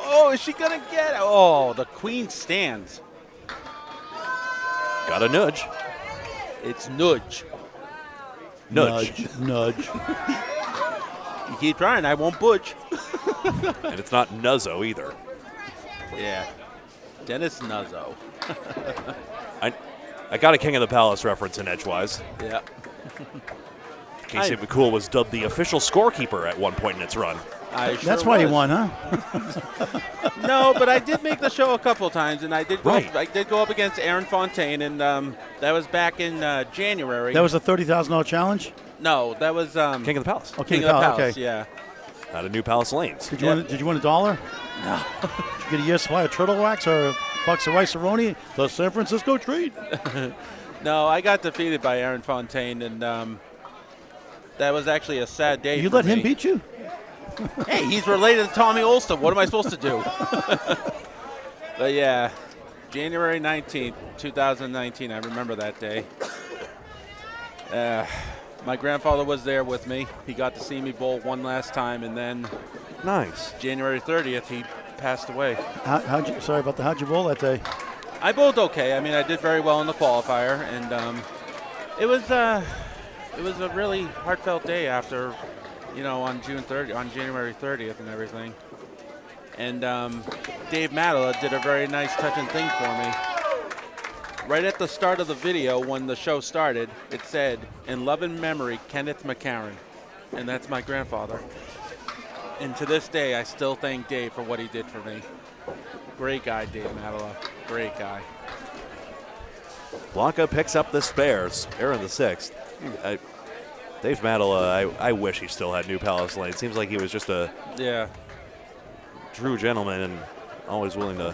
Oh, is she going to get it? Oh, the queen stands. Got a nudge. It's nudge. Nudge. Nudge. You keep trying, I won't budge. And it's not Nuzzo either. Yeah. Dennis Nuzzo. I got a King of the Palace reference in Edgewise. Yeah. Casey McCool was dubbed the official scorekeeper at one point in its run. That's why he won, huh? No, but I did make the show a couple of times, and I did go, Right. I did go up against Aaron Fontaine, and that was back in January. That was a $30,000 challenge? No, that was King of the Palace. Oh, King of the Palace, okay. yeah. Out of New Palace Lanes. Did you win $1? No. Did you get a year's supply of turtle wax or a box of rice-a-roni? The San Francisco treat. No, I got defeated by Aaron Fontaine, and that was actually a sad day You for let me. him beat you? Hey, he's related to Tommy Olson. What am I supposed to do? But yeah, January 19th, 2019. I remember that day. My grandfather was there with me. He got to see me bowl one last time, and then Nice. January 30th, he passed away. How'd you bowl that day? I bowled okay. I mean, I did very well in the qualifier, and it was a really heartfelt day after, on January 30th and everything. And Dave Matala did a very nice touching thing for me. Right at the start of the video, when the show started, it said, "In love and memory, Kenneth McCarron," and that's my grandfather. And to this day, I still thank Dave for what he did for me. Great guy, Dave Matala. Great guy. Blanca picks up the spare in the sixth. Dave Matala, I wish he still had New Palace Lane. Seems like he was just a true gentleman and always willing to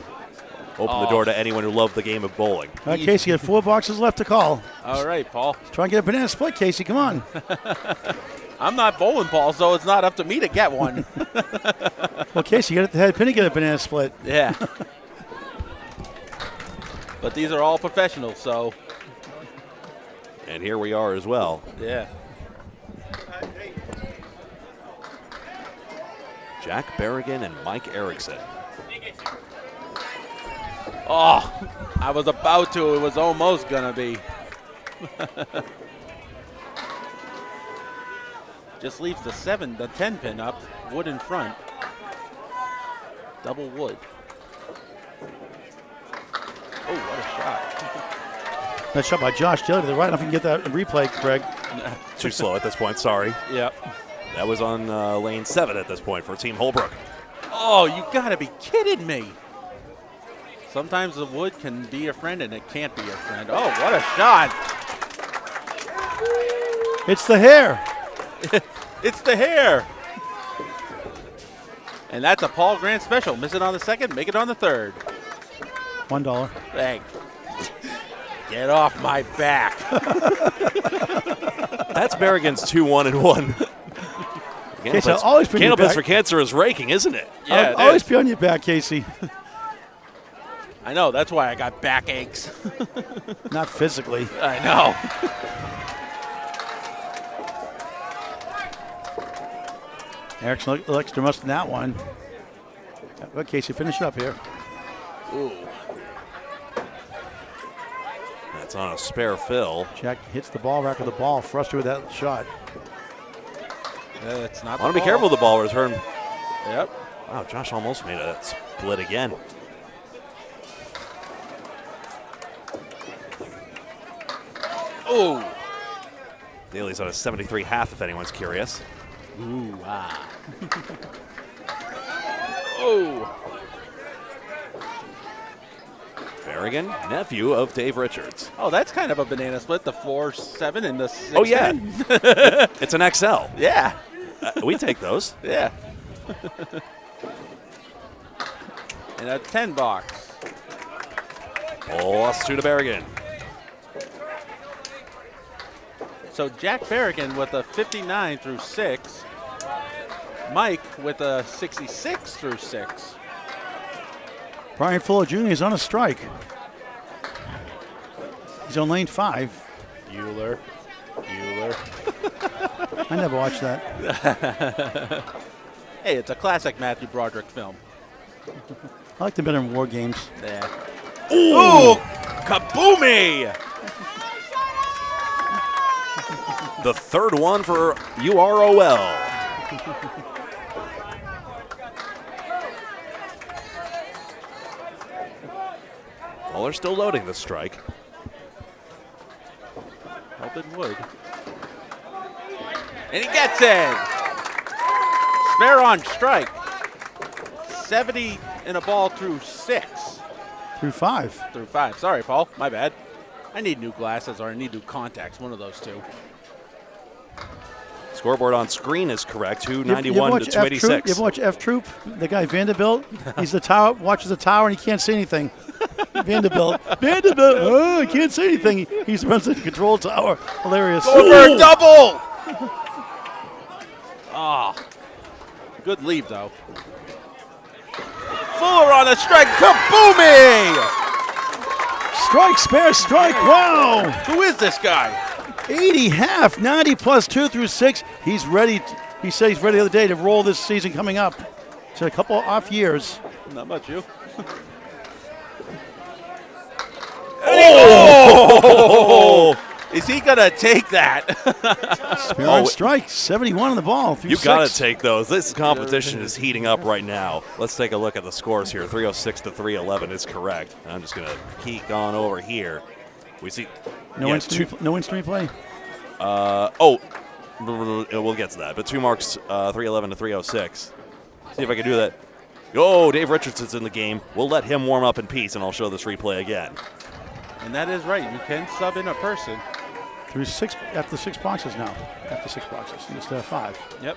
open the door to anyone who loved the game of bowling. All right, Casey, you have 4 boxes left to call. All right, Paul. Try and get a banana split, Casey. Come on. I'm not bowling, Paul, so it's not up to me to get one. Well, Casey, you got to have Penny get a banana split. Yeah. But these are all professionals, so. And here we are as well. Yeah. Jack Berrigan and Mike Erickson. Oh, I was about to. It was almost going to be. Just leaves the 10 pin up, wood in front. Double wood. Oh, what a shot. That shot by Josh Taylor to the right. I don't know if you can get that replay, Greg. Too slow at this point, sorry. Yep. That was on lane 7 at this point for Team Holbrook. Oh, you got to be kidding me. Sometimes the wood can be a friend and it can't be a friend. Oh, what a shot. It's the hair. It's the hair. And that's a Paul Grant special. Miss it on the second, make it on the third. $1. Thanks. Get off my back. That's Berrigan's 2-1-1. Casey, I'll always be on your Candlepins back. for Cancer is raking, isn't it? Yeah, I'll always be on your back, Casey. I know, that's why I got back aches. Not physically. I know. Erickson looks to must in that one. Well, Casey, finish it up here. Ooh. That's on a spare fill. Jack hits the ball rack with the ball, frustrated with that shot. It's not. I want to be careful with the ball return. Yep. Wow, Josh almost made a split again. Oh. Daly's on a 73 half, if anyone's curious. Ooh, ah. Oh. Berrigan, nephew of Dave Richards. Oh, that's kind of a banana split. The 4-7 and the 6-10. Oh, yeah. It's an XL. Yeah. We take those. Yeah. And a 10 box. Plus 2 to Berrigan. So Jack Berrigan with a 59 through 6. Mike with a 66 through 6. Brian Fuller Jr. is on a strike. He's on lane 5. Bueller. I never watched that. Hey, it's a classic Matthew Broderick film. I like them better in war games. Yeah. Ooh! Kaboomy! The third one for UROL. Well, they're still loading the strike. Helping Wood. And he gets it! Spare on strike. 70 in a ball through 6. Through 5. Through 5. Sorry, Paul. My bad. I need new glasses or I need new contacts. One of those two. Scoreboard on screen is correct. 291 to 286. You ever watch F Troop? The guy Vanderbilt. He's the tower. Watches the tower and he can't see anything. Vanderbilt. Oh, he can't see anything. He runs the control tower. Hilarious. Over double. Ah, good lead though. Fuller on a strike. Kaboomy! Strike, spare strike. Wow. Who is this guy? 80 half, 90 plus 2 through 6. He's ready. He said he's ready the other day to roll this season coming up. It's a couple off years. Not much, you. Oh! Is he gonna take that? Spare on strike, 71 on the ball. Through You 6. got to take those. This competition is heating up right now. Let's take a look at the scores here. 306 to 311 is correct. I'm just going to peek on over here. We see No instant replay. We'll get to that. But 2 marks, 311 to 306. See if I can do that. Oh, Dave Richardson's in the game. We'll let him warm up in peace, and I'll show this replay again. And that is right. You can sub in a person. Through 6, after 6 boxes now. After 6 boxes, instead of 5. Yep.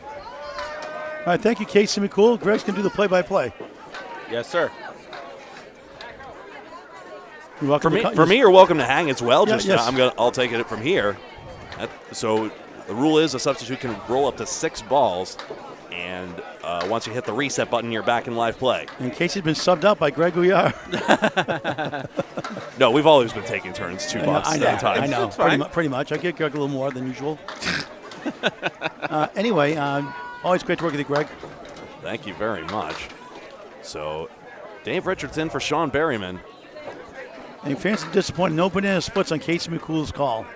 All right, thank you, Casey McCool. Greg's going to do the play-by-play. Yes, sir. You're welcome to For me, you're welcome to hang as well. Yeah, Just yes. I'll take it from here. So the rule is a substitute can roll up to 6 balls, and once you hit the reset button, you're back in live play. In case he's been subbed out by Greg Gouillart. No, we've always been taking turns, 2 bucks at a time. I know. Pretty much. I give Greg a little more than usual. Anyway, always great to work with you, Greg. Thank you very much. So, Dave Richards in for Sean Berryman. And fans are disappointed. No banana splits on Casey McCool's call.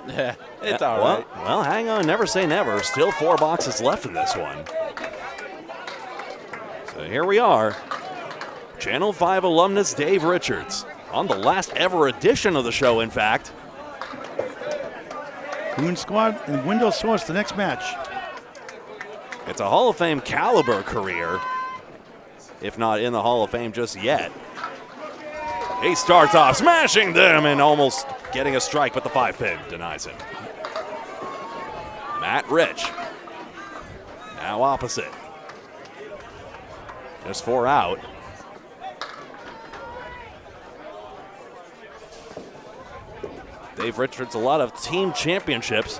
Yeah, it's all right. Well, hang on. Never say never. Still 4 boxes left in this one. So here we are. Channel 5 alumnus Dave Richards on the last ever edition of the show, in fact. Moon Squad and Windows Source the next match. It's a Hall of Fame caliber career, if not in the Hall of Fame just yet. He starts off smashing them and almost getting a strike, but the 5-pin denies him. Matt Rich, now opposite. Just 4 out. Dave Richards, a lot of team championships.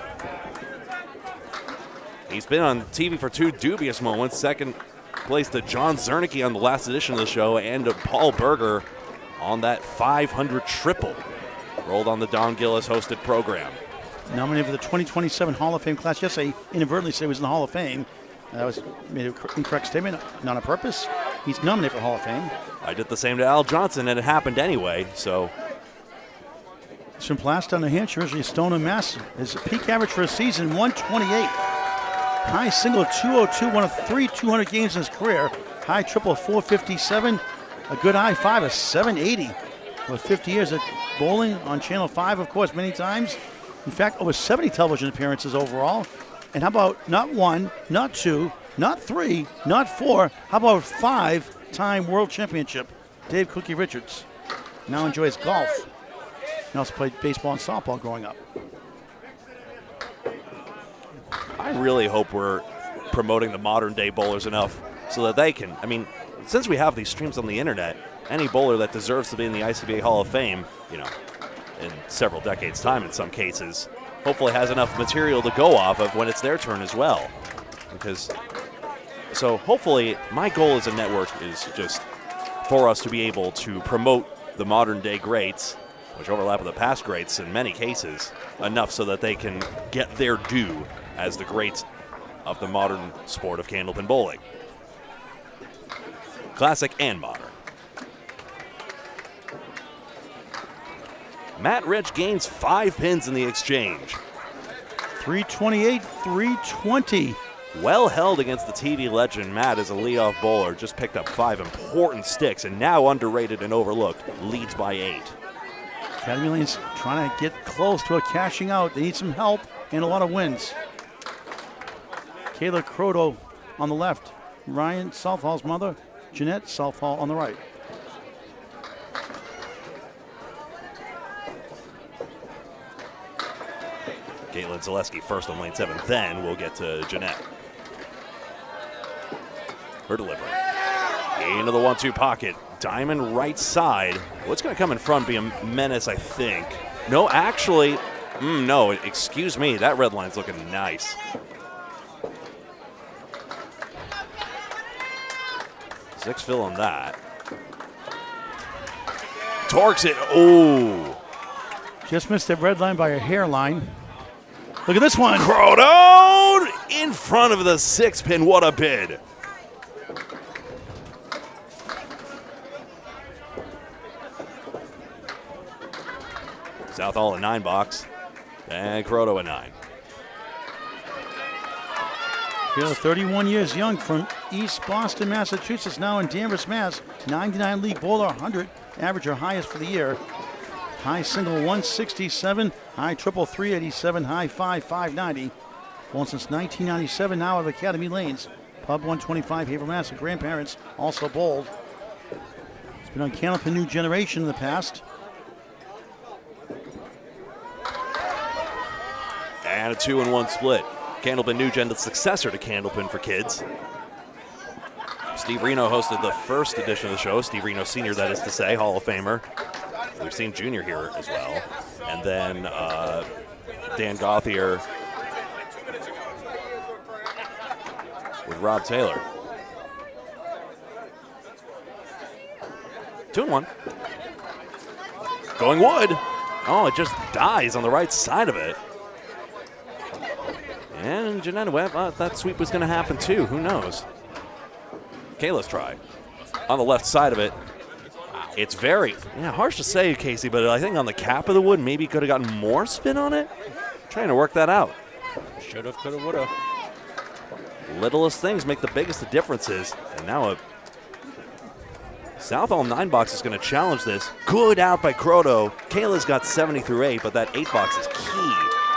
He's been on TV for 2 dubious moments. Second place to John Zernicke on the last edition of the show, and to Paul Berger on that 500 triple. Rolled on the Don Gillis hosted program. Nominated for the 2027 Hall of Fame class. Yes, I inadvertently said he was in the Hall of Fame. That was made an incorrect statement, not on purpose. He's nominated for Hall of Fame. I did the same to Al Johnson, and it happened anyway, so. He's from Plastown, New Hampshire, originally Stoneham, Mass. His peak average for a season, 128. High single, 202, one of 3 200 games in his career. High triple, 457. A good high 5, a 780. With 50 years of bowling on Channel 5, of course, many times. In fact, over 70 television appearances overall. And how about not 1, not 2, not 3, not 4, how about 5-time world championship? Dave Cookie Richards now enjoys golf. He also played baseball and softball growing up. I really hope we're promoting the modern day bowlers enough so that they can, since we have these streams on the internet, any bowler that deserves to be in the ICBA Hall of Fame, in several decades' time in some cases, hopefully has enough material to go off of when it's their turn as well. So hopefully my goal as a network is just for us to be able to promote the modern day greats, which overlap with the past greats in many cases, enough so that they can get their due as the greats of the modern sport of candlepin bowling. Classic and modern. Matt Rich gains 5 pins in the exchange. 328, 320. Well held against the TV legend. Matt, as a leadoff bowler, just picked up 5 important sticks, and now underrated and overlooked, leads by 8. Academy Lane's trying to get close to a cashing out. They need some help and a lot of wins. Kayla Croto on the left. Ryan Southall's mother, Jeanette Southall on the right. Caitlin Zaleski first on lane 7, then we'll get to Jeanette. Her delivery. Into the 1-2 pocket. Diamond right side. What's going to come in front be a menace, I think. No, actually, no, excuse me. That red line's looking nice. Six fill on that. Torques it. Oh. Just missed the red line by a hairline. Look at this one. Croto in front of the 6-pin. What a bid. Southall a 9 box. And Croto a 9. Taylor, 31 years young, from East Boston, Massachusetts, now in Danvers, Mass. 99 league bowler, 100 average or highest for the year. High single 167, high triple 387, high 590. Bowled since 1997, now of Academy Lanes. Pub 125, Haverhill, Mass. Grandparents also bowled. He's been on Candlepin New Generation in the past. And a 2-1 split. Candlepin New Gen, the successor to Candlepin for Kids. Steve Reno hosted the first edition of the show. Steve Reno Sr., that is to say, Hall of Famer. We've seen Junior here as well. And then Dan Gauthier with Rob Taylor. 2-1. Going wood. Oh, it just dies on the right side of it. And Janetta Webb thought that sweep was going to happen too. Who knows? Kayla's try. On the left side of it. It's very, harsh to say, Casey, but I think on the cap of the wood, maybe could have gotten more spin on it. Trying to work that out. Should have, could have, would have. Littlest things make the biggest of differences. And now a Southall 9 box is going to challenge this. Good out by Croto. Kayla's got 70 through 8, but that 8 box is key.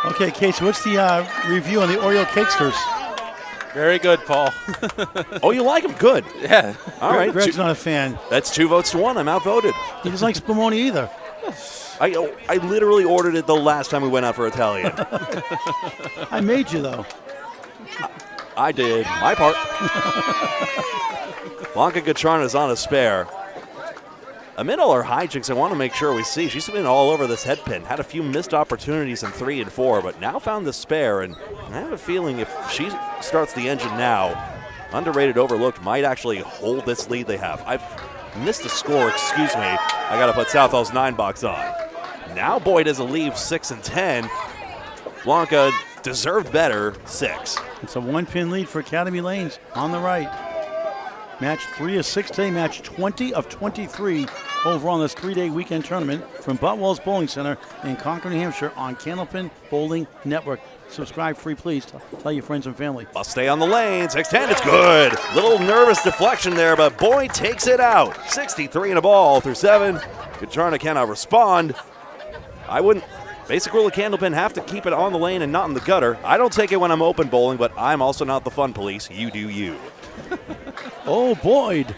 Okay, Casey, what's the review on the Oreo Cakesters? Very good, Paul. Oh, you like them? Good. Yeah. All right. Greg's not a fan. That's 2 votes to 1. I'm outvoted. He doesn't like spumoni either. I literally ordered it the last time we went out for Italian. I made you, though. I did my part. Blanca Gacharna's on a spare. Amid all her hijinks, I want to make sure we see she's been all over this head pin. Had a few missed opportunities in 3 and 4, but now found the spare. And I have a feeling if she starts the engine now, underrated, overlooked, might actually hold this lead they have. I've missed a score, excuse me. I got to put Southall's 9 box on. Now Boyd has a lead 6 and 10. Blanca deserved better, 6. It's a 1-pin lead for Academy Lanes on the right. Match 3 of 6 today, match 20 of 23 overall in this 3-day weekend tournament from Boutwell's Bowling Center in Concord, New Hampshire on Candlepin Bowling Network. Subscribe free, please. Tell your friends and family. I'll stay on the lane. 6-10, it's good. Little nervous deflection there, but Boyd takes it out. 63 and a ball through 7. Gacharna cannot respond. I wouldn't. Basic rule of Candlepin, have to keep it on the lane and not in the gutter. I don't take it when I'm open bowling, but I'm also not the fun police. You do you. Oh, Boyd.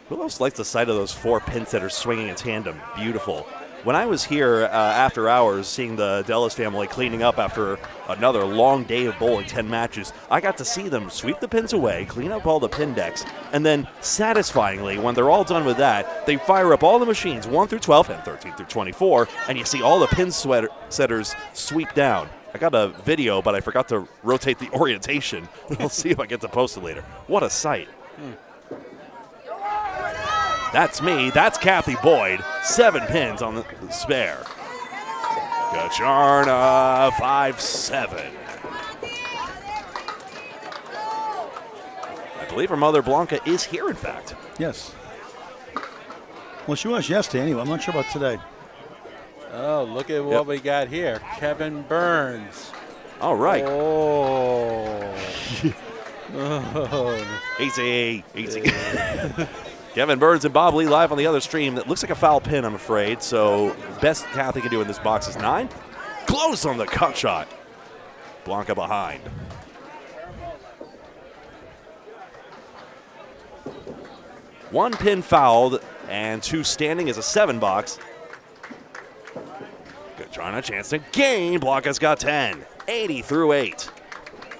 Who else likes the sight of those 4 pins that are swinging in tandem? Beautiful. When I was here after hours seeing the Dellis family cleaning up after another long day of bowling, 10 matches, I got to see them sweep the pins away, clean up all the pin decks, and then satisfyingly, when they're all done with that, they fire up all the machines 1 through 12 and 13 through 24, and you see all the pin setters sweep down. I got a video, but I forgot to rotate the orientation. I'll see if I get to post it later. What a sight. That's me. That's Kathy Boyd. 7 pins on the spare. Gacharna 5-7. I believe her mother Blanca is here, in fact. Yes. Well, she was yesterday anyway. I'm not sure about today. Oh, look at what we got here. Kevin Burns. All right. Oh. Easy. Kevin Burns and Bob Lee live on the other stream. That looks like a foul pin, I'm afraid. So best Kathy can do in this box is 9. Close on the cut shot. Blanca behind. One pin fouled and 2 standing is a 7 box. Gacharna chance to gain. Blanca's got 10. 80 through 8.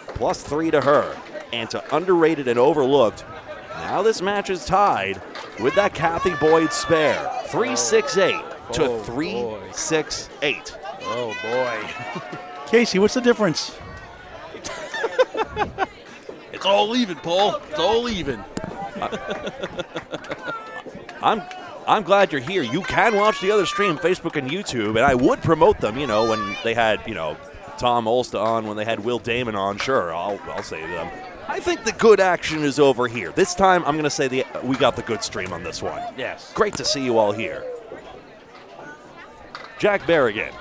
Plus 3 to her. And to underrated and overlooked. Now this match is tied with that Kathy Boyd spare. 3-6-8 to 3-6-8. Oh, boy. Casey, what's the difference? It's all even, Paul. It's all even. I'm glad you're here. You can watch the other stream, Facebook and YouTube, and I would promote them, when they had, Tom Olsta on, when they had Will Damon on. Sure, I'll say to them. I think the good action is over here. This time, I'm going to say we got the good stream on this one. Yes. Great to see you all here. Jack Berrigan.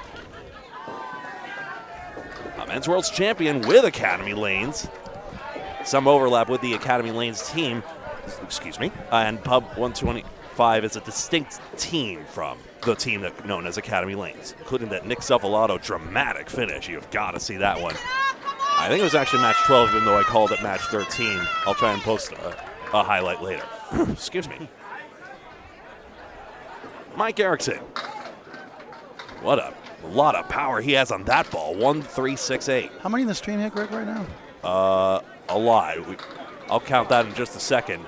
A men's world's champion with Academy Lanes. Some overlap with the Academy Lanes team. And Pub 125 is a distinct team from the team known as Academy Lanes, including that Nick Suffalato dramatic finish. You've got to see that one. I think it was actually match 12, even though I called it match 13. I'll try and post a highlight later. Excuse me. Mike Erickson. What a lot of power he has on that ball. 1-3-6-8. How many in the stream here, Greg, right now? A lot. I'll count that in just a second.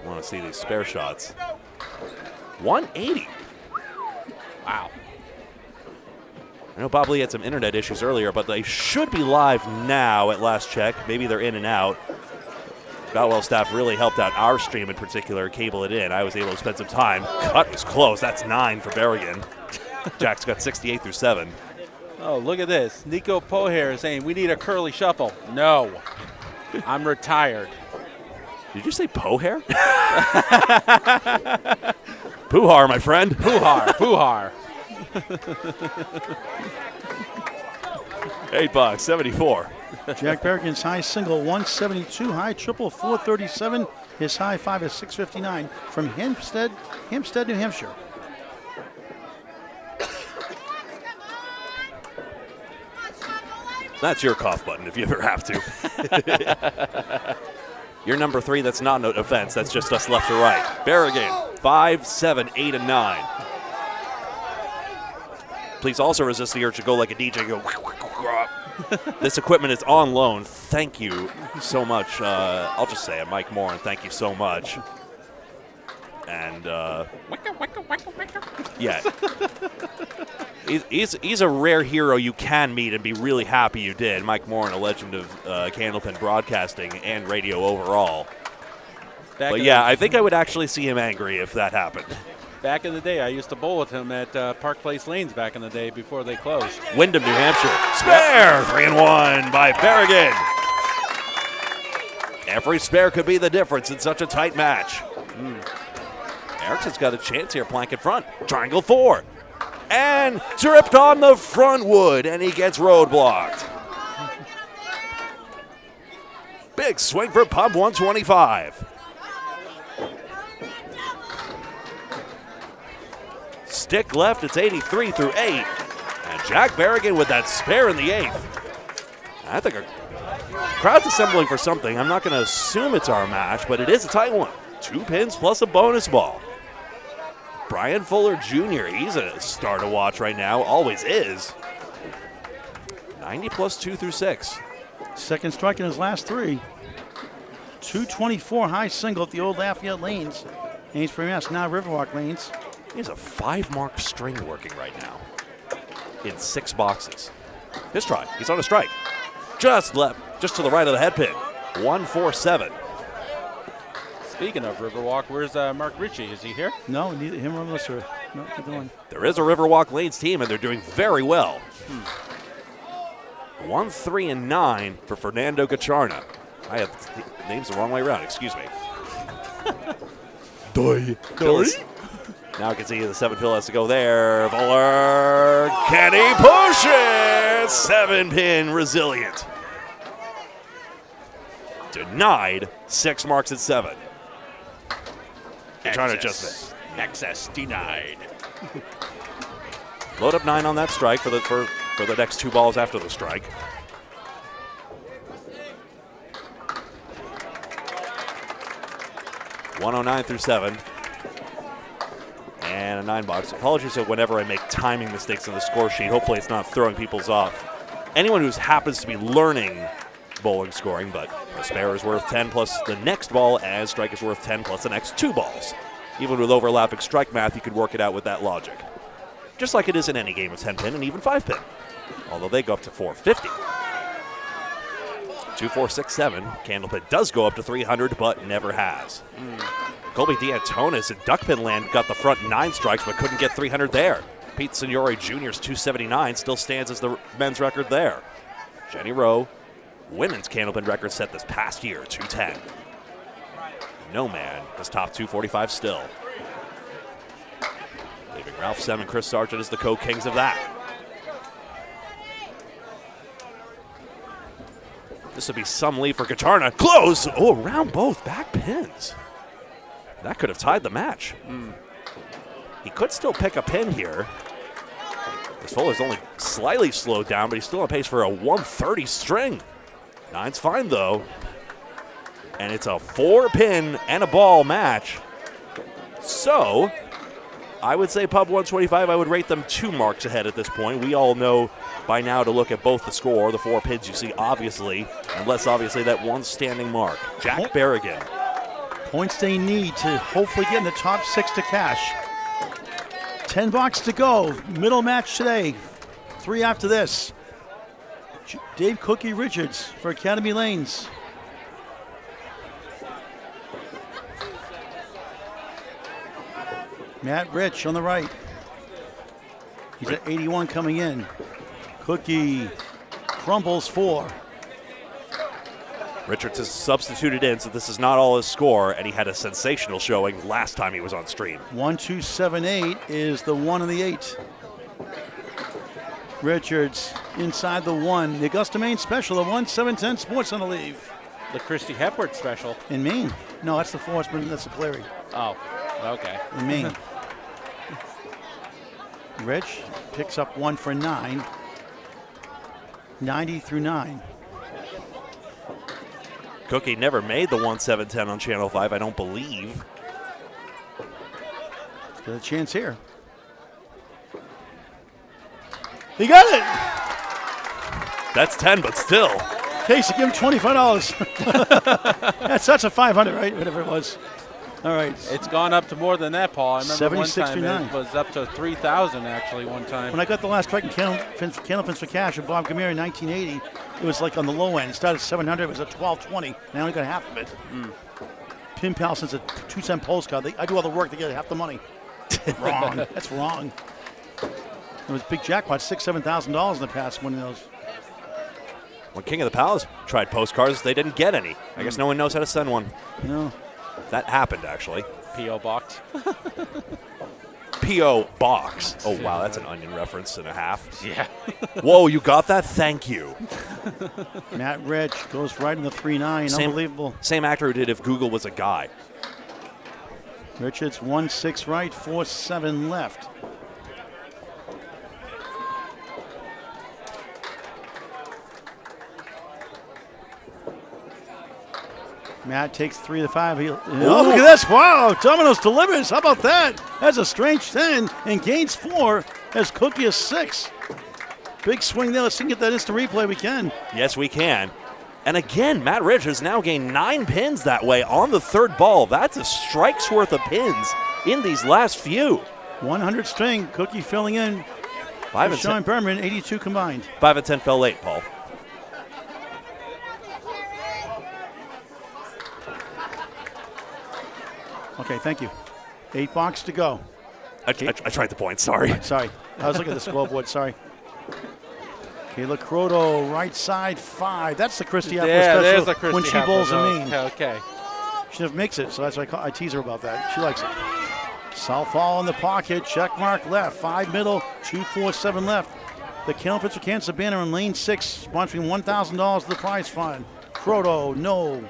I want to see these spare shots. 180. Wow. I know Bob Lee had some internet issues earlier, but they should be live now at last check. Maybe they're in and out. Boutwell staff really helped out our stream in particular, cable it in. I was able to spend some time. Cut was close. That's 9 for Berrigan. Jack's got 68 through 7. Oh, look at this. Nico Poher is saying, we need a curly shuffle. No. I'm retired. Did you say Poher? Puhar, my friend. Puhar. $8, 74. Jack Berrigan's high single 172, high triple 437. His high 5 is 659 from Hempstead, New Hampshire. That's your cough button if you ever have to. Your number 3, that's not an offense. That's just us left to right. Berrigan, 5, 7, 8, and 9. Please also resist the urge to go like a DJ. Go. This equipment is on loan. Thank you so much. I'll just say it, Mike Moore, and thank you so much. And yeah, he's a rare hero you can meet and be really happy you did. Mike Moore, a legend of Candlepin broadcasting and radio overall. But yeah, I think I would actually see him angry if that happened. Back in the day, I used to bowl with him at Park Place Lanes back in the day before they closed. Wyndham, New Hampshire. Spare, 3-1 by Berrigan. Every spare could be the difference in such a tight match. Erickson's got a chance here, plank in front. Triangle 4. And tripped on the front wood, and he gets roadblocked. Big swing for Pub 125. Stick left, it's 83 through 8. And Jack Berrigan with that spare in the 8th. I think a crowd's assembling for something. I'm not going to assume it's our match, but it is a tight one. 2 pins plus a bonus ball. Brian Fuller Jr., he's a star to watch right now, always is. 90 plus 2 through 6. Second strike in his last 3. 224 high single at the old Lafayette Lanes. Amesbury, Mass. Now Riverwalk Lanes. He has a 5-mark string working right now in 6 boxes. His try, he's on a strike. Just left, just to the right of the head pin. 147. Speaking of Riverwalk, where's Mark Ritchie? Is he here? No, neither him or Melissa. No, neither one. There is a Riverwalk Lanes team, and they're doing very well. 1, 3, and 9 for Fernando Gacharna. I have the names the wrong way around, excuse me. Doy. Now I can see the 7 fill has to go there. Fuller, can he push it? 7-pin resilient. Denied, 6 marks at 7. Trying to adjust it. Excess denied. Load up 9 on that strike for the next 2 balls after the strike. $109 through 7. And a 9 box. Apologies if whenever I make timing mistakes on the score sheet. Hopefully it's not throwing people's off. Anyone who happens to be learning bowling scoring, but a spare is worth 10 plus the next ball, and strike is worth 10 plus the next 2 balls. Even with overlapping strike math, you could work it out with that logic. Just like it is in any game of 10-pin and even 5-pin. Although they go up to 450. 2, 4, 6, 7. Candlepin does go up to 300, but never has. Colby D'Antonis in Duckpin land got the front 9 strikes, but couldn't get 300 there. Pete Signore Jr.'s 279 still stands as the men's record there. Jenny Rowe, women's Candlepin record set this past year, 210. No man has topped 245 still. Leaving Ralph Sem and Chris Sargent as the co-kings of that. This would be some lead for Gacharna. Close! Oh, around both back pins. That could have tied the match. He could still pick a pin here. This Fuller's only slightly slowed down, but he's still on pace for a 130 string. 9's fine, though. And it's a 4-pin and a ball match. So, I would say Pub 125, I would rate them 2 marks ahead at this point. We all know by now to look at both the score, the 4 pins you see, obviously, and less obviously that 1 standing mark. Jack Berrigan. Points they need to hopefully get in the top 6 to cash. $10 to go. Middle match today. 3 after this. Dave Cookie Richards for Academy Lanes. Matt Rich on the right. He's at 81 coming in. Cookie crumbles 4. Richards has substituted in, so this is not all his score, and he had a sensational showing last time he was on stream. 1-2-7-8 is the 1 and the 8. Richards inside the 1. The Augusta, Maine special, the 1-7-10 Sports Center leave. The Christy Hepworth special. In Maine. No, that's the Forsman, that's the Cleary. Oh, okay. In Maine. Rich picks up 1 for 9. 90 through 9. Cookie never made the 1-7-10 on Channel 5, I don't believe. Got a chance here. He got it! That's 10, but still. Casey, give him $25. That's a 500, right? Whatever it was. All right. It's gone up to more than that, Paul. I remember one 76 time to 9. it was up to 3,000 actually one time. When I got the last strike in Candlepins for Cash with Bob Gamere in 1980, it was like on the low end. It started at 700. It was at 1220. And I only got half of it. Pin Pal sends a 2-cent postcard. I do all the work to get half the money. Wrong. That's wrong. It was big jackpot, $6,000-7,000 in the past winning those. When King of the Palace tried postcards, they didn't get any. I guess no one knows how to send one. No. That happened, actually. P.O. Box. P.O. Box. Oh, wow, that's an Onion reference and a half. Yeah. Whoa, you got that? Thank you. Matt Rich goes right in the 3-9. Unbelievable. Same actor who did If Google Was a Guy. Richards 1-6 right, 4-7 left. Matt takes 3 to 5. Oh, look at this. Wow. Domino's delivers. How about that? That's a strange 10 and gains 4 as Cookie is 6. Big swing there. Let's see if we can get that instant replay. We can. Yes, we can. And again, Matt Rich has now gained 9 pins that way on the third ball. That's a strike's worth of pins in these last few. 100 string. Cookie filling in. 5 and Sean 10. Berman, 82 combined. 5 and 10 fell late, Paul. Okay, thank you. $8 to go. I tried the point, sorry. Sorry. I was looking at the scoreboard, sorry. Kayla Croto, right side 5. That's the Christy Apple special there's a Christy when she Apple, bowls a mean. Okay. She never makes it, so that's why I tease her about that. She likes it. Southall in the pocket, check mark left, 5 middle, 2-4-7 left. The Candlepin for Kansas banner in lane 6, sponsoring $1,000 to the prize fund. Croto, no.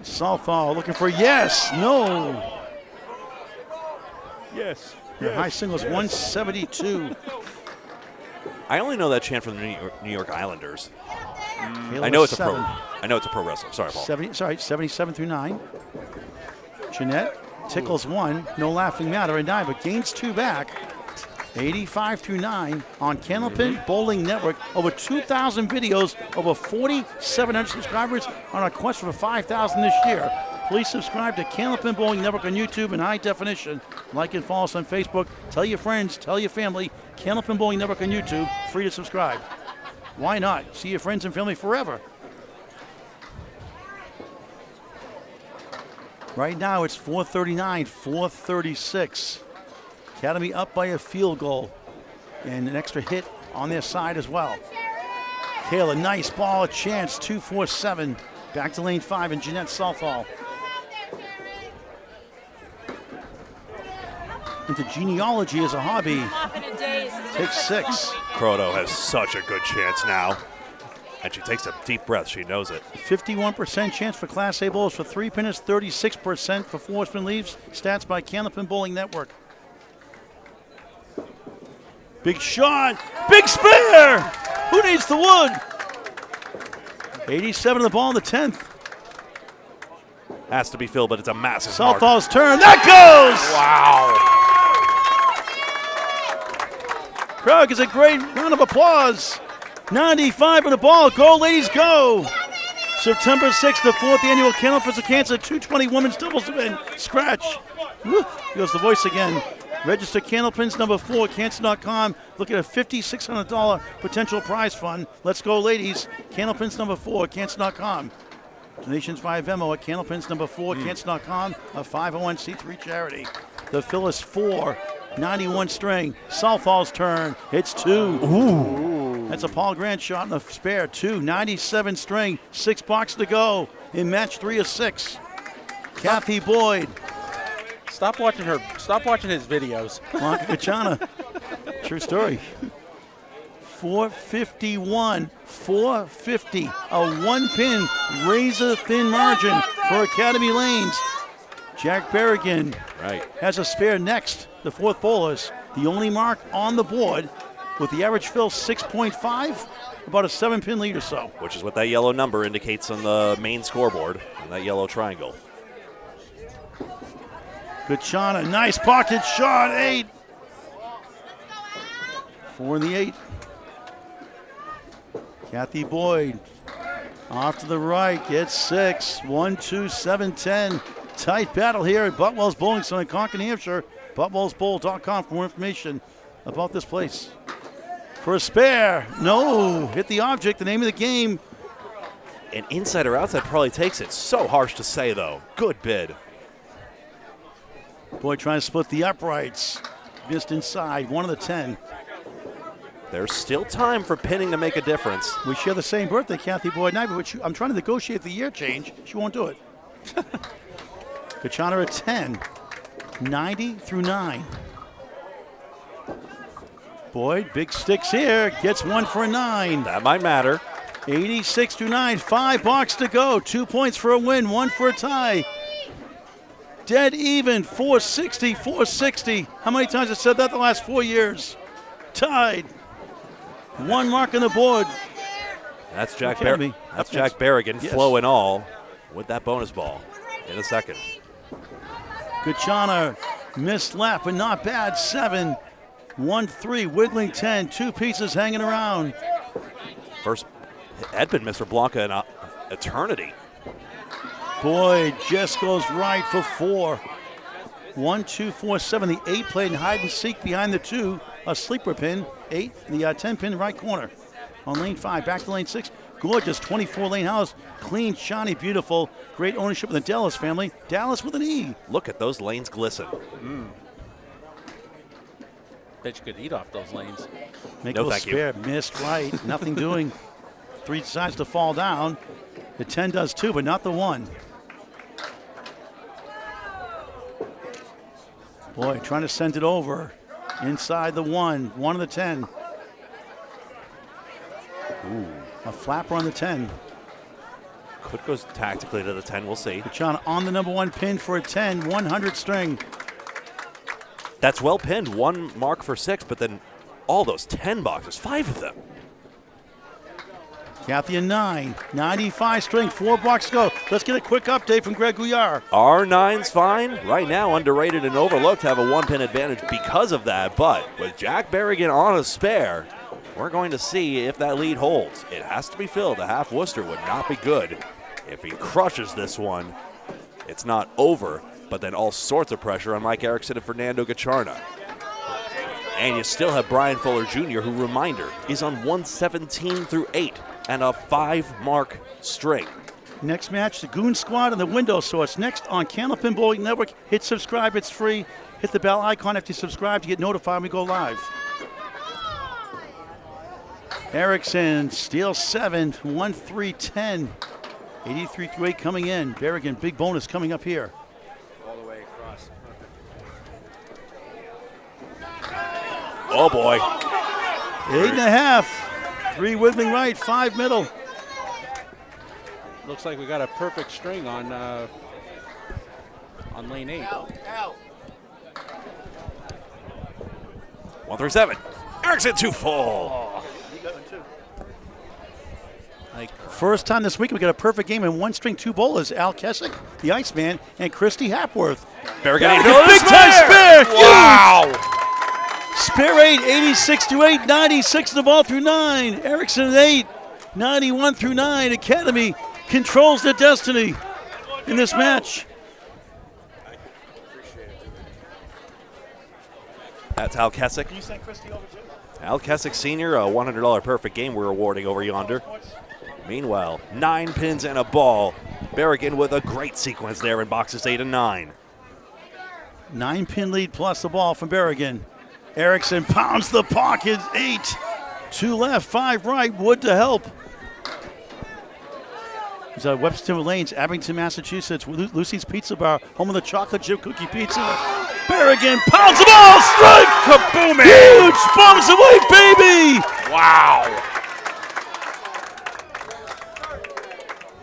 Southall looking for yes, no. Yes. Their high singles 172. I only know that chant from the New York Islanders. Kayla I know it's 7. I know it's a pro wrestler. Sorry, Paul. 77 through 9. Jeanette tickles 1, no laughing matter at 9, but gains 2 back. 85 through 9 on Candlepin Bowling Network. Over 2,000 videos, over 4,700 subscribers on our quest for 5,000 this year. Please subscribe to Candlepin Bowling Network on YouTube in high definition. Like and follow us on Facebook. Tell your friends, tell your family. Candlepin Bowling Network on YouTube, free to subscribe. Why not? See your friends and family forever. Right now it's 439, 436. Academy up by a field goal and an extra hit on their side as well. Kayla, nice ball, a chance, 2-4-7. Back to lane 5 and Jeanette Southall. Into genealogy as a hobby. Takes 6. Croto has such a good chance now. And she takes a deep breath. She knows it. 51% chance for Class A bowls for 3 pinners, 36% for 4-spin leaves. Stats by Candlepin Bowling Network. Big shot. Big spare. Who needs the wood? 87 of the ball in the 10th. Has to be filled, but it's a massive mark. Southall's turn. That goes. Wow. Crowd gets a great round of applause. 95 of the ball. Go, ladies, go. September 6th, the 4th annual Candlepin for Cancer 220 women's doubles event. Scratch. Woo. Here goes the voice again. Register Candlepins number 4 at cancer.com. Look at a $5,600 potential prize fund. Let's go, ladies. Candlepins number 4 at cancer.com. Donations via Venmo at Candlepins number 4 at cancer.com, a 501c3 charity. The Phyllis 4, 91 string. Southall's turn. It's 2. Ooh. That's a Paul Grant shot in the spare. 2, 97 string. 6 boxes to go in match 3 of 6. Kathy Boyd. Stop watching her. Stop watching his videos. Blanca Gachana. True story. 451, 450, a 1-pin, razor-thin margin for Academy Lanes. Jack Berrigan has a spare next, the 4th bowlers. The only mark on the board with the average fill 6.5, about a 7-pin lead or so. Which is what that yellow number indicates on the main scoreboard, in that yellow triangle. Gachana, nice pocket shot, 8. 4 in the 8. Kathy Boyd off to the right, gets 6. 1, 2, 7, 10. Tight battle here at Boutwell's Bowling Center in Concord, New Hampshire. BoutwellsBowl.com for more information about this place. For a spare, no. Hit the object, the name of the game. An inside or outside probably takes it. So harsh to say, though. Good bid. Boyd trying to split the uprights. Missed inside, 1 of the 10. There's still time for pinning to make a difference. We share the same birthday, Kathy Boyd and I, but I'm trying to negotiate the year change. She won't do it. Gachana at 10. 90 through 9. Boyd, big sticks here. Gets 1 for a 9. That might matter. 86 through 9. 5 boxes to go. 2 points for a win. 1 for a tie. Dead even. 460, 460. How many times have I said that the last 4 years? Tied. 1 mark on the board. That's Jack Berrigan, yes. Flow and all, with that bonus ball in a second. Gachana, missed lap, but not bad. 7, 1, 3, wiggling 10. 2 pieces hanging around. First had been Mr. Blanca in eternity. Boyd just goes right for 4. 1, 2, 4, 7. The 8 played in hide and seek behind the 2. A sleeper pin, 8, the 10 pin right corner. On lane 5, back to lane 6. Gorgeous 24-lane house. Clean, shiny, beautiful. Great ownership of the Dallas family. Dallas with an E. Look at those lanes glisten. Bet you could eat off those lanes. Make a little spare. Missed right. Nothing doing. 3 decides to fall down. The 10 does too, but not the 1. Boy, trying to send it over. Inside the 1. 1 of the 10. Ooh. A flapper on the 10. Could go tactically to the 10. We'll see. Gachana on the number 1 pin for a 10. 100 string. That's well pinned. 1 mark for 6, but then all those 10 boxes, 5 of them. Kathy a 9. 95 string. 4 boxes go. Let's get a quick update from Greg Gouillart. R9's fine. Right now, underrated and overlooked, have a 1-pin advantage because of that. But with Jack Berrigan on a spare, we're going to see if that lead holds. It has to be filled. A half Worcester would not be good. If he crushes this one, it's not over, but then all sorts of pressure on Mike Erickson and Fernando Gachana. And you still have Brian Fuller Jr., who, reminder, is on 117 through 8 and a 5-mark string. Next match, the Goon Squad and the Window Source. Next on Candlepin Bowling Network. Hit subscribe, it's free. Hit the bell icon after you subscribe to get notified when we go live. Erickson, steal 7, 1, 3, 10. 83 through 8 coming in. Berrigan, big bonus coming up here. All the way across. Oh, boy. 8.5. 3 wiggling right, 5 middle. Looks like we got a perfect string on lane 8. 1 through 7. Erickson too full. First time this week we got a perfect game in 1 string, 2 bowlers. Al Kessick, the Iceman, and Christy Hapworth. Berrigan, big time spare. Wow. Spare 8, 86 to 8, 96 the ball through 9. Erickson at 8, 91 through 9. Academy controls their destiny in this match. That's Al Kessick. Al Kessick Sr., a $100 perfect game we're awarding over yonder. Meanwhile, 9 pins and a ball. Berrigan with a great sequence there in boxes 8 and 9. 9-pin lead plus the ball from Berrigan. Erickson pounds the pocket. 8. 2 left, 5 right. Wood to help. He's at Webster Lanes, Abington, Massachusetts. Lucy's Pizza Bar, home of the chocolate chip cookie pizza. Berrigan pounds the ball. Strike! Kaboom! Huge! Bombs away, baby! Wow!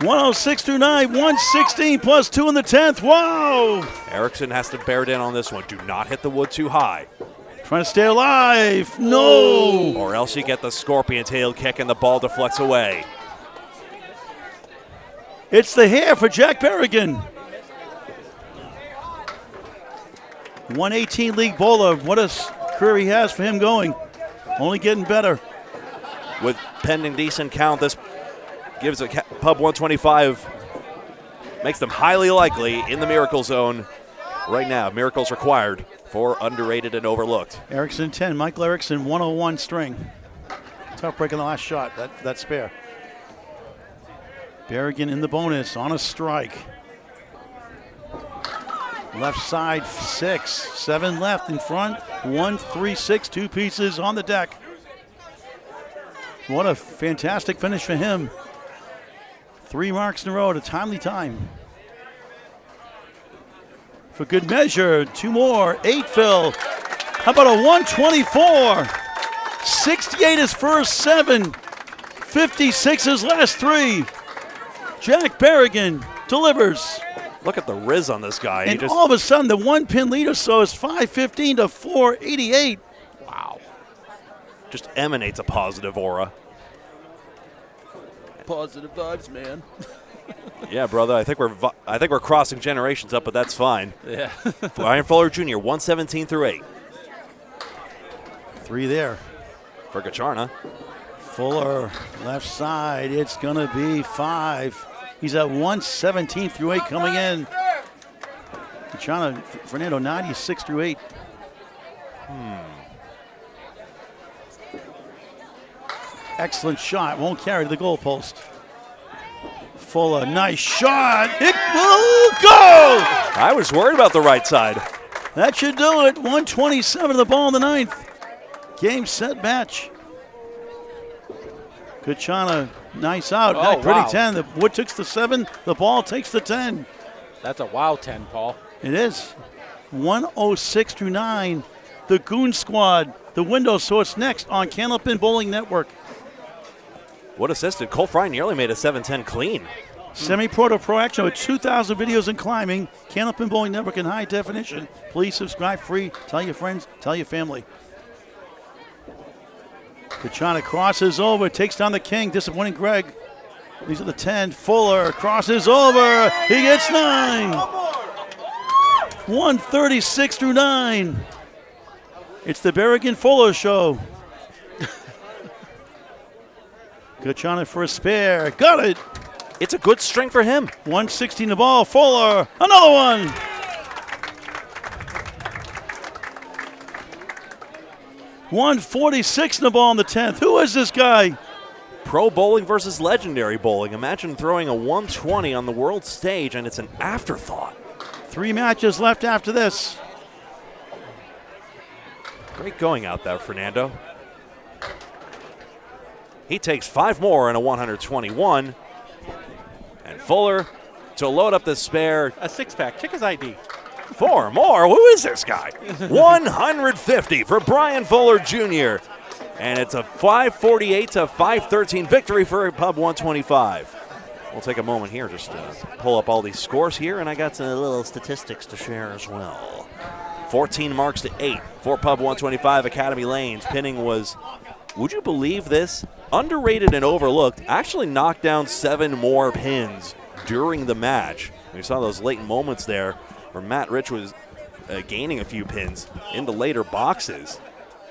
106 through 9, 116 plus 2 in the 10th. Wow! Erickson has to bear down on this one. Do not hit the wood too high. Trying to stay alive. No! Or else you get the scorpion tail kick and the ball deflects away. It's the hair for Jack Berrigan. 118 league bowler. What a career he has for him going. Only getting better. With pending decent count, this gives a Pub 125, makes them highly likely in the miracle zone right now. Miracles required for underrated and overlooked. Erickson 10, Michael Erickson 101 string. Tough break on the last shot, that spare. Berrigan in the bonus on a strike. Left side 6, 7 left in front. 1, 3, 6, 2 pieces on the deck. What a fantastic finish for him. 3 marks in a row at a timely time. For good measure, 2 more. 8 fill. How about a 124? 68 his first 7. 56 his last 3. Jack Berrigan delivers. Look at the riz on this guy. And all of a sudden, the 1-pin lead or so is 515 to 488. Wow. Just emanates a positive aura. Positive vibes, man. Yeah, brother. I think we're crossing generations up, but that's fine. Yeah. Brian Fuller Jr. 117 through 8. 3 there for Gacharna. Fuller left side. It's gonna be 5. He's at 117 through 8 coming in. Gacharna, Fernando 96 through 8. Excellent shot. Won't carry to the goalpost. Fuller, nice shot. It will go! I was worried about the right side. That should do it. 127 to the ball in the 9th. Game, set, match. Gacharna, nice out. Oh, Pretty wow. 10. The wood takes the 7. The ball takes the 10. That's a wow 10, Paul. It is. 106 through 9. The Goon Squad, the window source next on Candlepin Bowling Network. What assisted? Cole Fry nearly made a 7-10 clean. Semi-pro to pro action with 2,000 videos in climbing. Candlepin Bowling Network in high definition. Please subscribe free. Tell your friends. Tell your family. Gacharna crosses over. Takes down the king. Disappointing Greg. These are the 10. Fuller crosses over. He gets 9. 136 through 9. It's the Berrigan Fuller show. Gacharna for a spare. Got it. It's a good string for him. 116 the ball. Fuller. Another one. $146 in the ball in the 10th. Who is this guy? Pro bowling versus legendary bowling. Imagine throwing a 120 on the world stage and it's an afterthought. 3 matches left after this. Great going out there, Fernando. He takes 5 more in a 121. And Fuller to load up the spare. A 6-pack. Check his ID. 4 more. Who is this guy? 150 for Brian Fuller Jr. And it's a 548 to 513 victory for Pub 125. We'll take a moment here just to pull up all these scores here, and I got some little statistics to share as well. 14 marks to 8 for Pub 125 Academy Lanes. Pinning was, would you believe this? Underrated and overlooked. Actually knocked down 7 more pins during the match. We saw those late moments there where Matt Rich was gaining a few pins in the later boxes.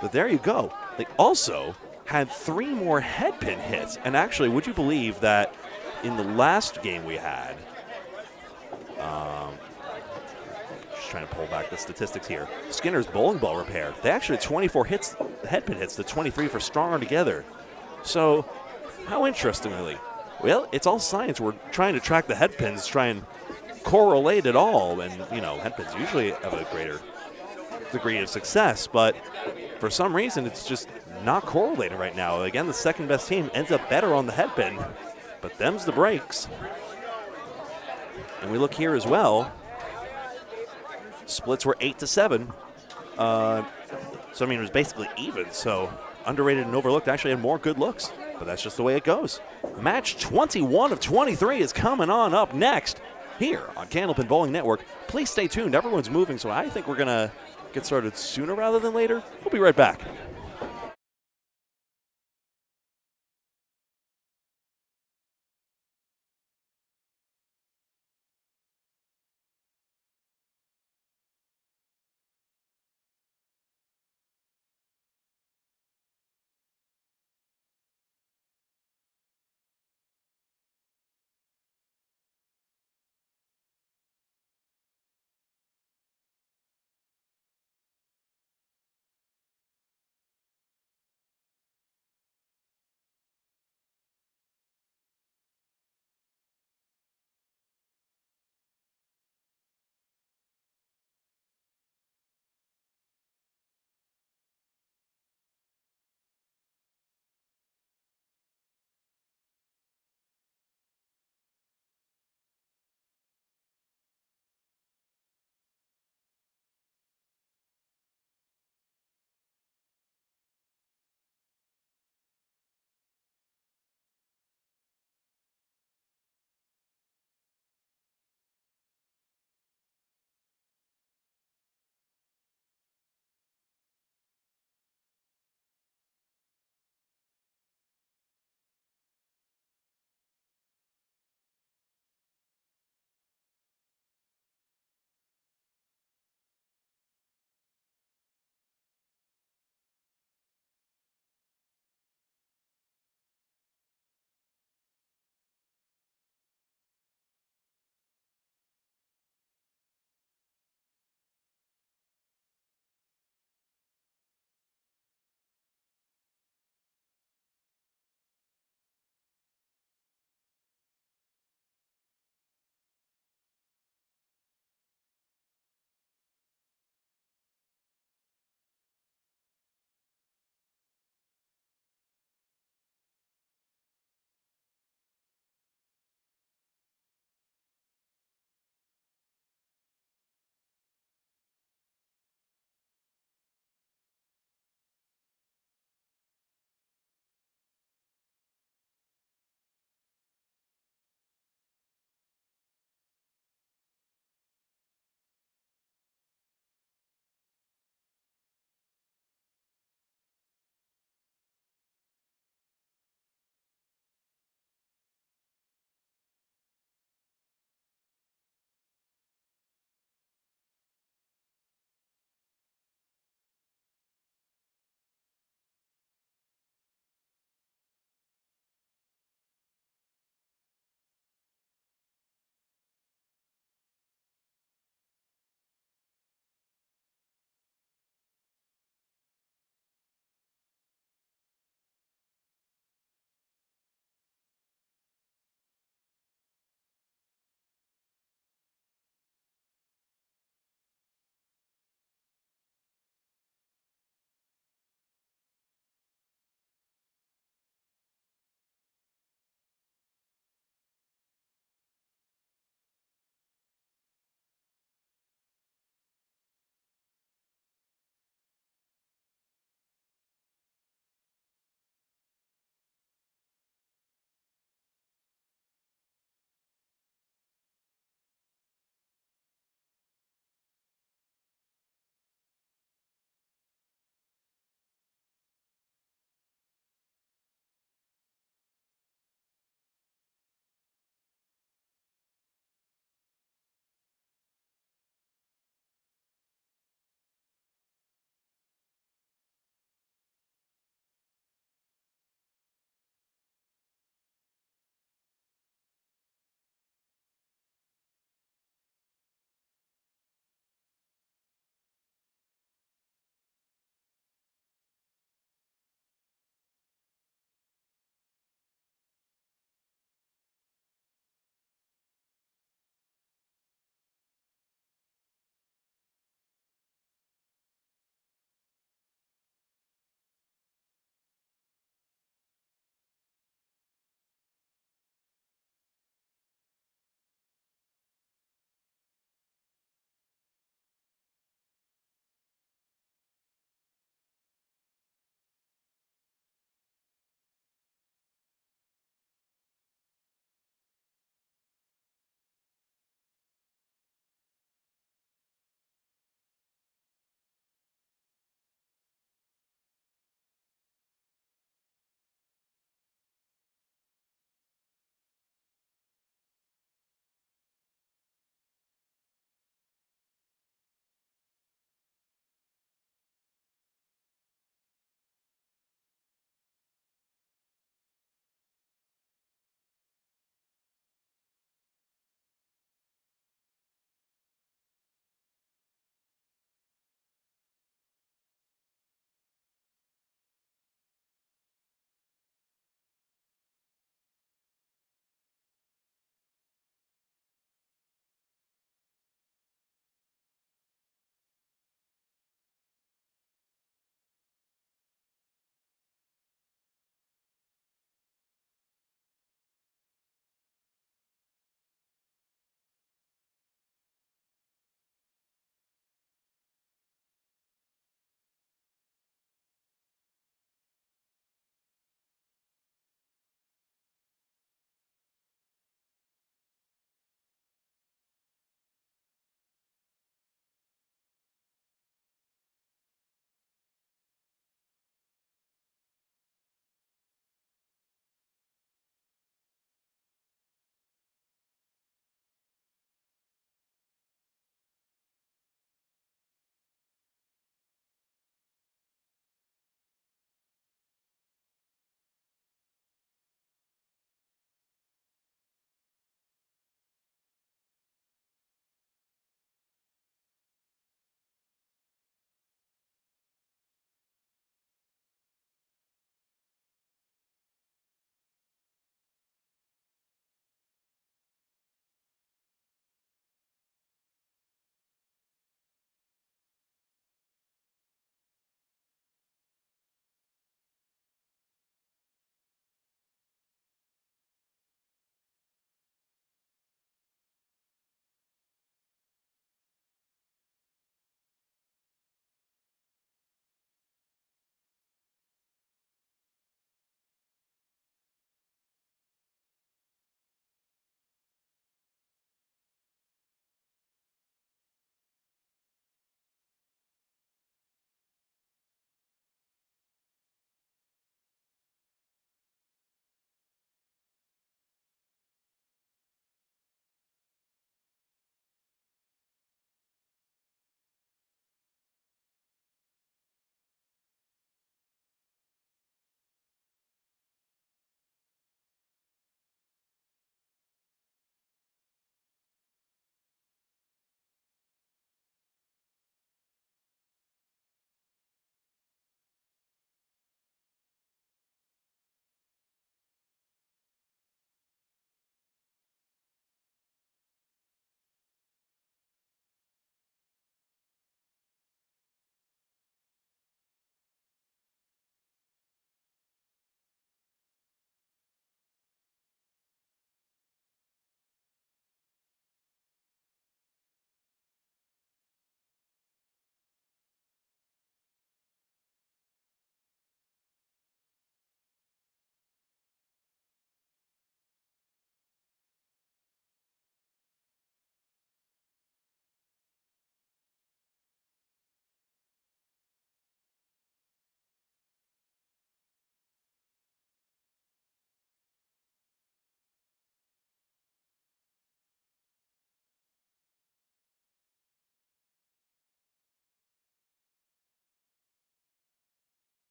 But there you go. They also had 3 more head pin hits. And actually, would you believe that in the last game we had, just trying to pull back the statistics here. Skinner's bowling ball repair. They actually had 24 hits, headpin hits to 23 for Stronger Together. So, how interestingly, well, it's all science. We're trying to track the headpins, try and correlate it all. And, you know, headpins usually have a greater degree of success, but for some reason, it's just not correlated right now. Again, the second best team ends up better on the headpin, but them's the breaks. And we look here as well. Splits were 8-7. So, I mean, it was basically even. So, underrated and overlooked actually had more good looks, but that's just the way it goes. Match 21 of 23 is coming on up next here on Candlepin Bowling Network. Please stay tuned. Everyone's moving, so I think we're going to get started sooner rather than later. We'll be right back.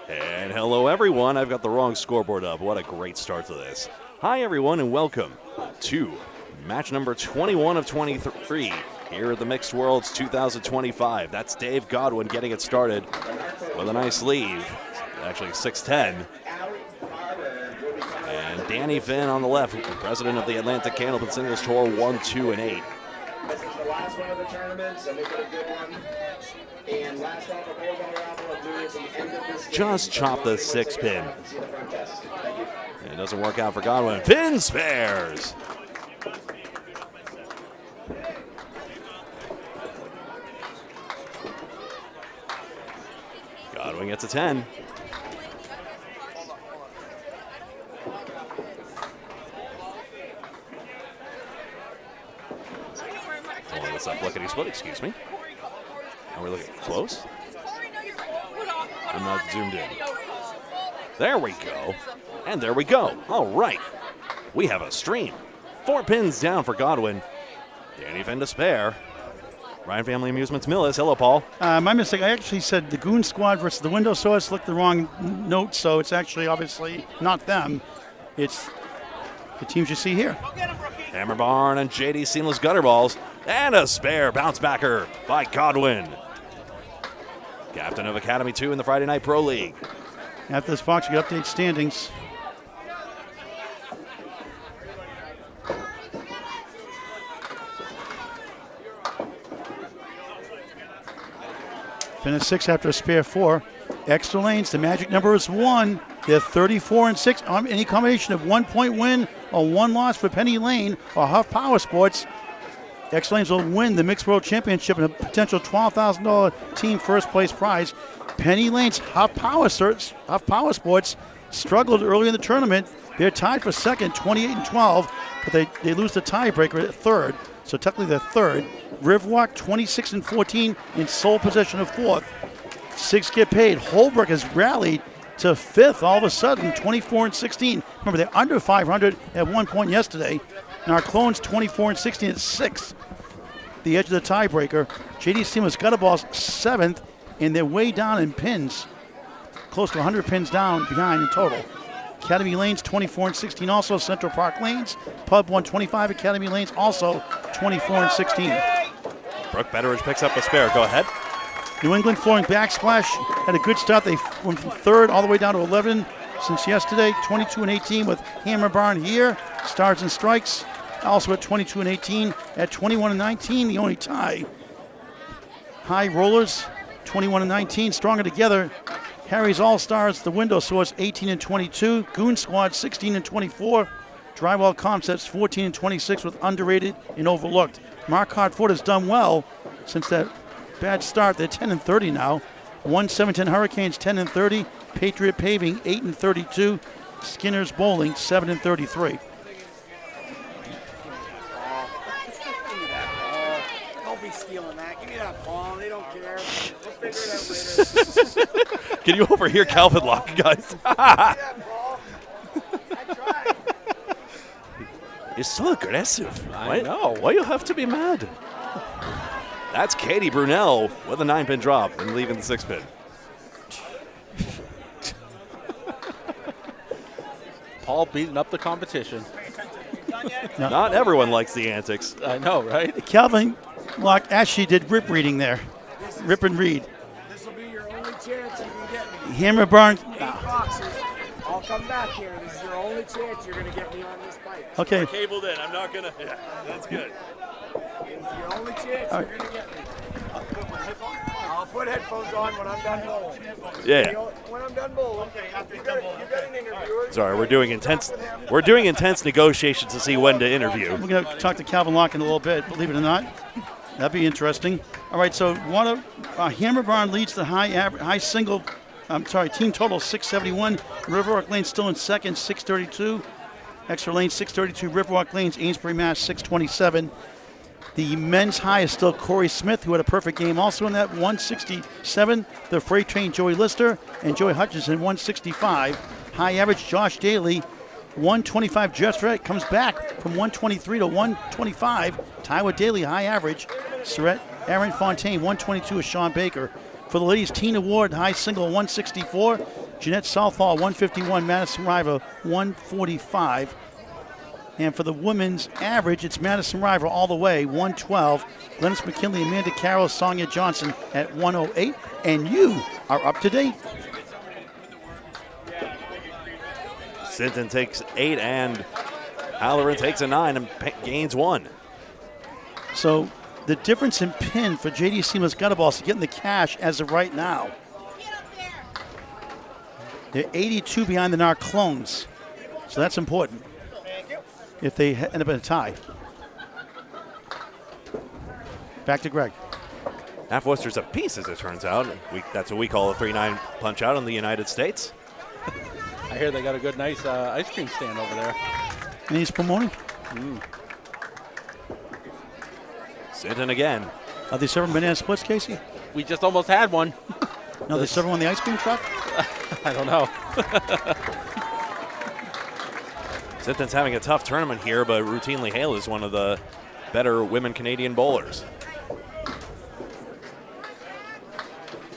And hello, everyone. I've got the wrong scoreboard up. What a great start to this. Hi, everyone, and welcome to match number 21 of 23 here at the Mixed Worlds 2025. That's Dave Godwin getting it started with a nice lead, actually 6-10. And Danny Finn on the left, president of the Atlantic Candlepin Singles Tour, 1-2-8. This is the last one of the tournament, so make it a good one. And last off a gold bar apple of doing at the end of this. Just chop the 6-pin. And it doesn't work out for Godwin. Finn spares. Godwin gets a 10. Pulling this up, lickety split, excuse me. Are we looking close? I'm not zoomed in. There we go. And there we go. All right. We have a stream. 4 pins down for Godwin. Danny Finn to spare. Ryan Family Amusements Millis. Hello, Paul. My mistake. I actually said the Goon Squad versus the Window Source. Looked the wrong note, so it's actually obviously not them. It's the teams you see here. Hammer Barn and JD Seamless Gutter Balls. And a spare bounce backer by Godwin. Captain of Academy 2 in the Friday Night Pro League. After this box, you get update standings. Finish 6 after a spare 4. Extra lanes, the magic number is 1. They're 34-6. Any combination of 1 point win or 1 loss for Penny Lane or Huff Power Sports. Extra lanes will win the Mixed World Championship and a potential $12,000 team first place prize. Penny Lane's Huff Power Sports struggled early in the tournament. They're tied for second, 28-12, but they lose the tiebreaker at third. So technically they're third. Riverwalk 26-14 in sole possession of fourth. 6 get paid. Holbrook has rallied to fifth all of a sudden, 24-16. Remember, they're under 500 at one point yesterday. And our clones 24-16 at sixth. The edge of the tiebreaker. JD Seamless Gutterball's 7th, and they're way down in pins. Close to 100 pins down behind in total. Academy Lanes 24-16 also. Central Park Lanes. Pub 125. Academy Lanes also 24-16. Brooke Betteridge picks up a spare. Go ahead. New England Flooring Backsplash had a good start. They went from third all the way down to 11 since yesterday. 22-18 with Hammer Barn here. Stars and Strikes also at 22-18. At 21-19, the only tie. High Rollers 21-19. Stronger Together. Harry's All-Stars, the Window Source 18-22. Goon Squad 16-24. Drywall Concepts 14-26 with Underrated and Overlooked. Marquardt Ford has done well since that bad start. They're 10-30 now. 1-7-10 Hurricanes 10-30. Patriot Paving 8-32. Skinner's Bowling 7-33. Don't be stealing that. Give me that ball. They don't care. We'll figure it out later. Can you overhear Calvin Locke, guys? You're so aggressive. I know. Why you have to be mad? That's Katie Brunel with a 9-pin drop and leaving the 6-pin. Paul beating up the competition. No. Not everyone likes the antics. I know, right? Calvin Locke actually did rip reading there. Rip and read. This will be your only chance you can get me. Hammer Barn. 8 boxes. I'll come back here. This is your only chance you're going to get me on this fight. Okay. Cabled in. I'm not going to. Yeah, that's good. It's your only chance you're going to get me. I'll put headphones on when I'm done bowling. Yeah. When I'm done bowling. Okay, after you got an interviewer. Sorry, we're doing intense negotiations to see when to interview. We're going to talk to Calvin Locke in a little bit, believe it or not. That'd be interesting. All right, so Hammer Barn leads the team total 671. Riverwalk Lane still in second, 632. Extra Lane 632. Riverwalk Lanes, Amesbury, Mass 627. The men's high is still Corey Smith, who had a perfect game also in that 167. The Freight Train Joey Lister and Joey Hutchinson 165. High average Josh Daly 125 just right. Comes back from 123 to 125. Tyler Daly high average. Surrett Aaron Fontaine 122 is Sean Baker. For the ladies, Tina Ward high single 164. Jeanette Southall, 151. Madison River, 145. And for the women's average, it's Madison River all the way, 112. Glennis McKinley, Amanda Carroll, Sonia Johnson at 108. And you are up to date. Sinton takes 8 and Halloran takes a 9 and gains 1. So the difference in pin for JDC Muscataballs to getting the cash as of right now. They're 82 behind the NAR clones. So that's important if they end up in a tie. Back to Greg. Half Worcester's a piece, as it turns out. That's what we call a 3-9 punch out in the United States. I hear they got a good, nice ice cream stand over there. And he's promoting. Sinton again. Are they serving banana splits, Casey? We just almost had one. No, they serving on the ice cream truck? I don't know. Sinton's having a tough tournament here, but routinely hailed as one of the better women Canadian bowlers.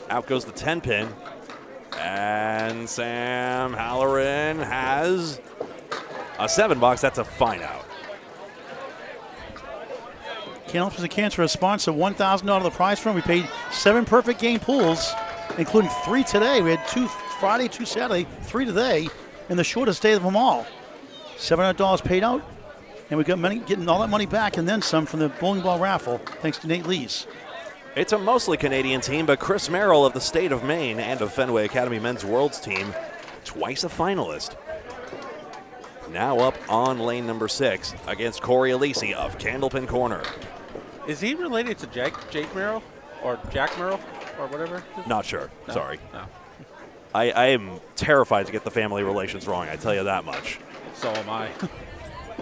Out goes the 10 pin. And Sam Halloran has a 7 box. That's a fine out. Candlepin and Cancer, a sponsor, $1,000 the prize fund. We paid 7 perfect game pools, including 3 today. We had 2 Friday, 2 Saturday, 3 today, and the shortest day of them all. $700 paid out, and we got money, getting all that money back and then some from the bowling ball raffle, thanks to Nate Lees. It's a mostly Canadian team, but Chris Merrill of the state of Maine and of Fenway Academy Men's Worlds team, twice a finalist. Now up on lane number 6 against Corey Alisi of Candlepin Corner. Is he related to Jake Merrill or Jack Merrill or whatever? Not sure. No, Sorry. No. I am terrified to get the family relations wrong, I tell you that much. So am I.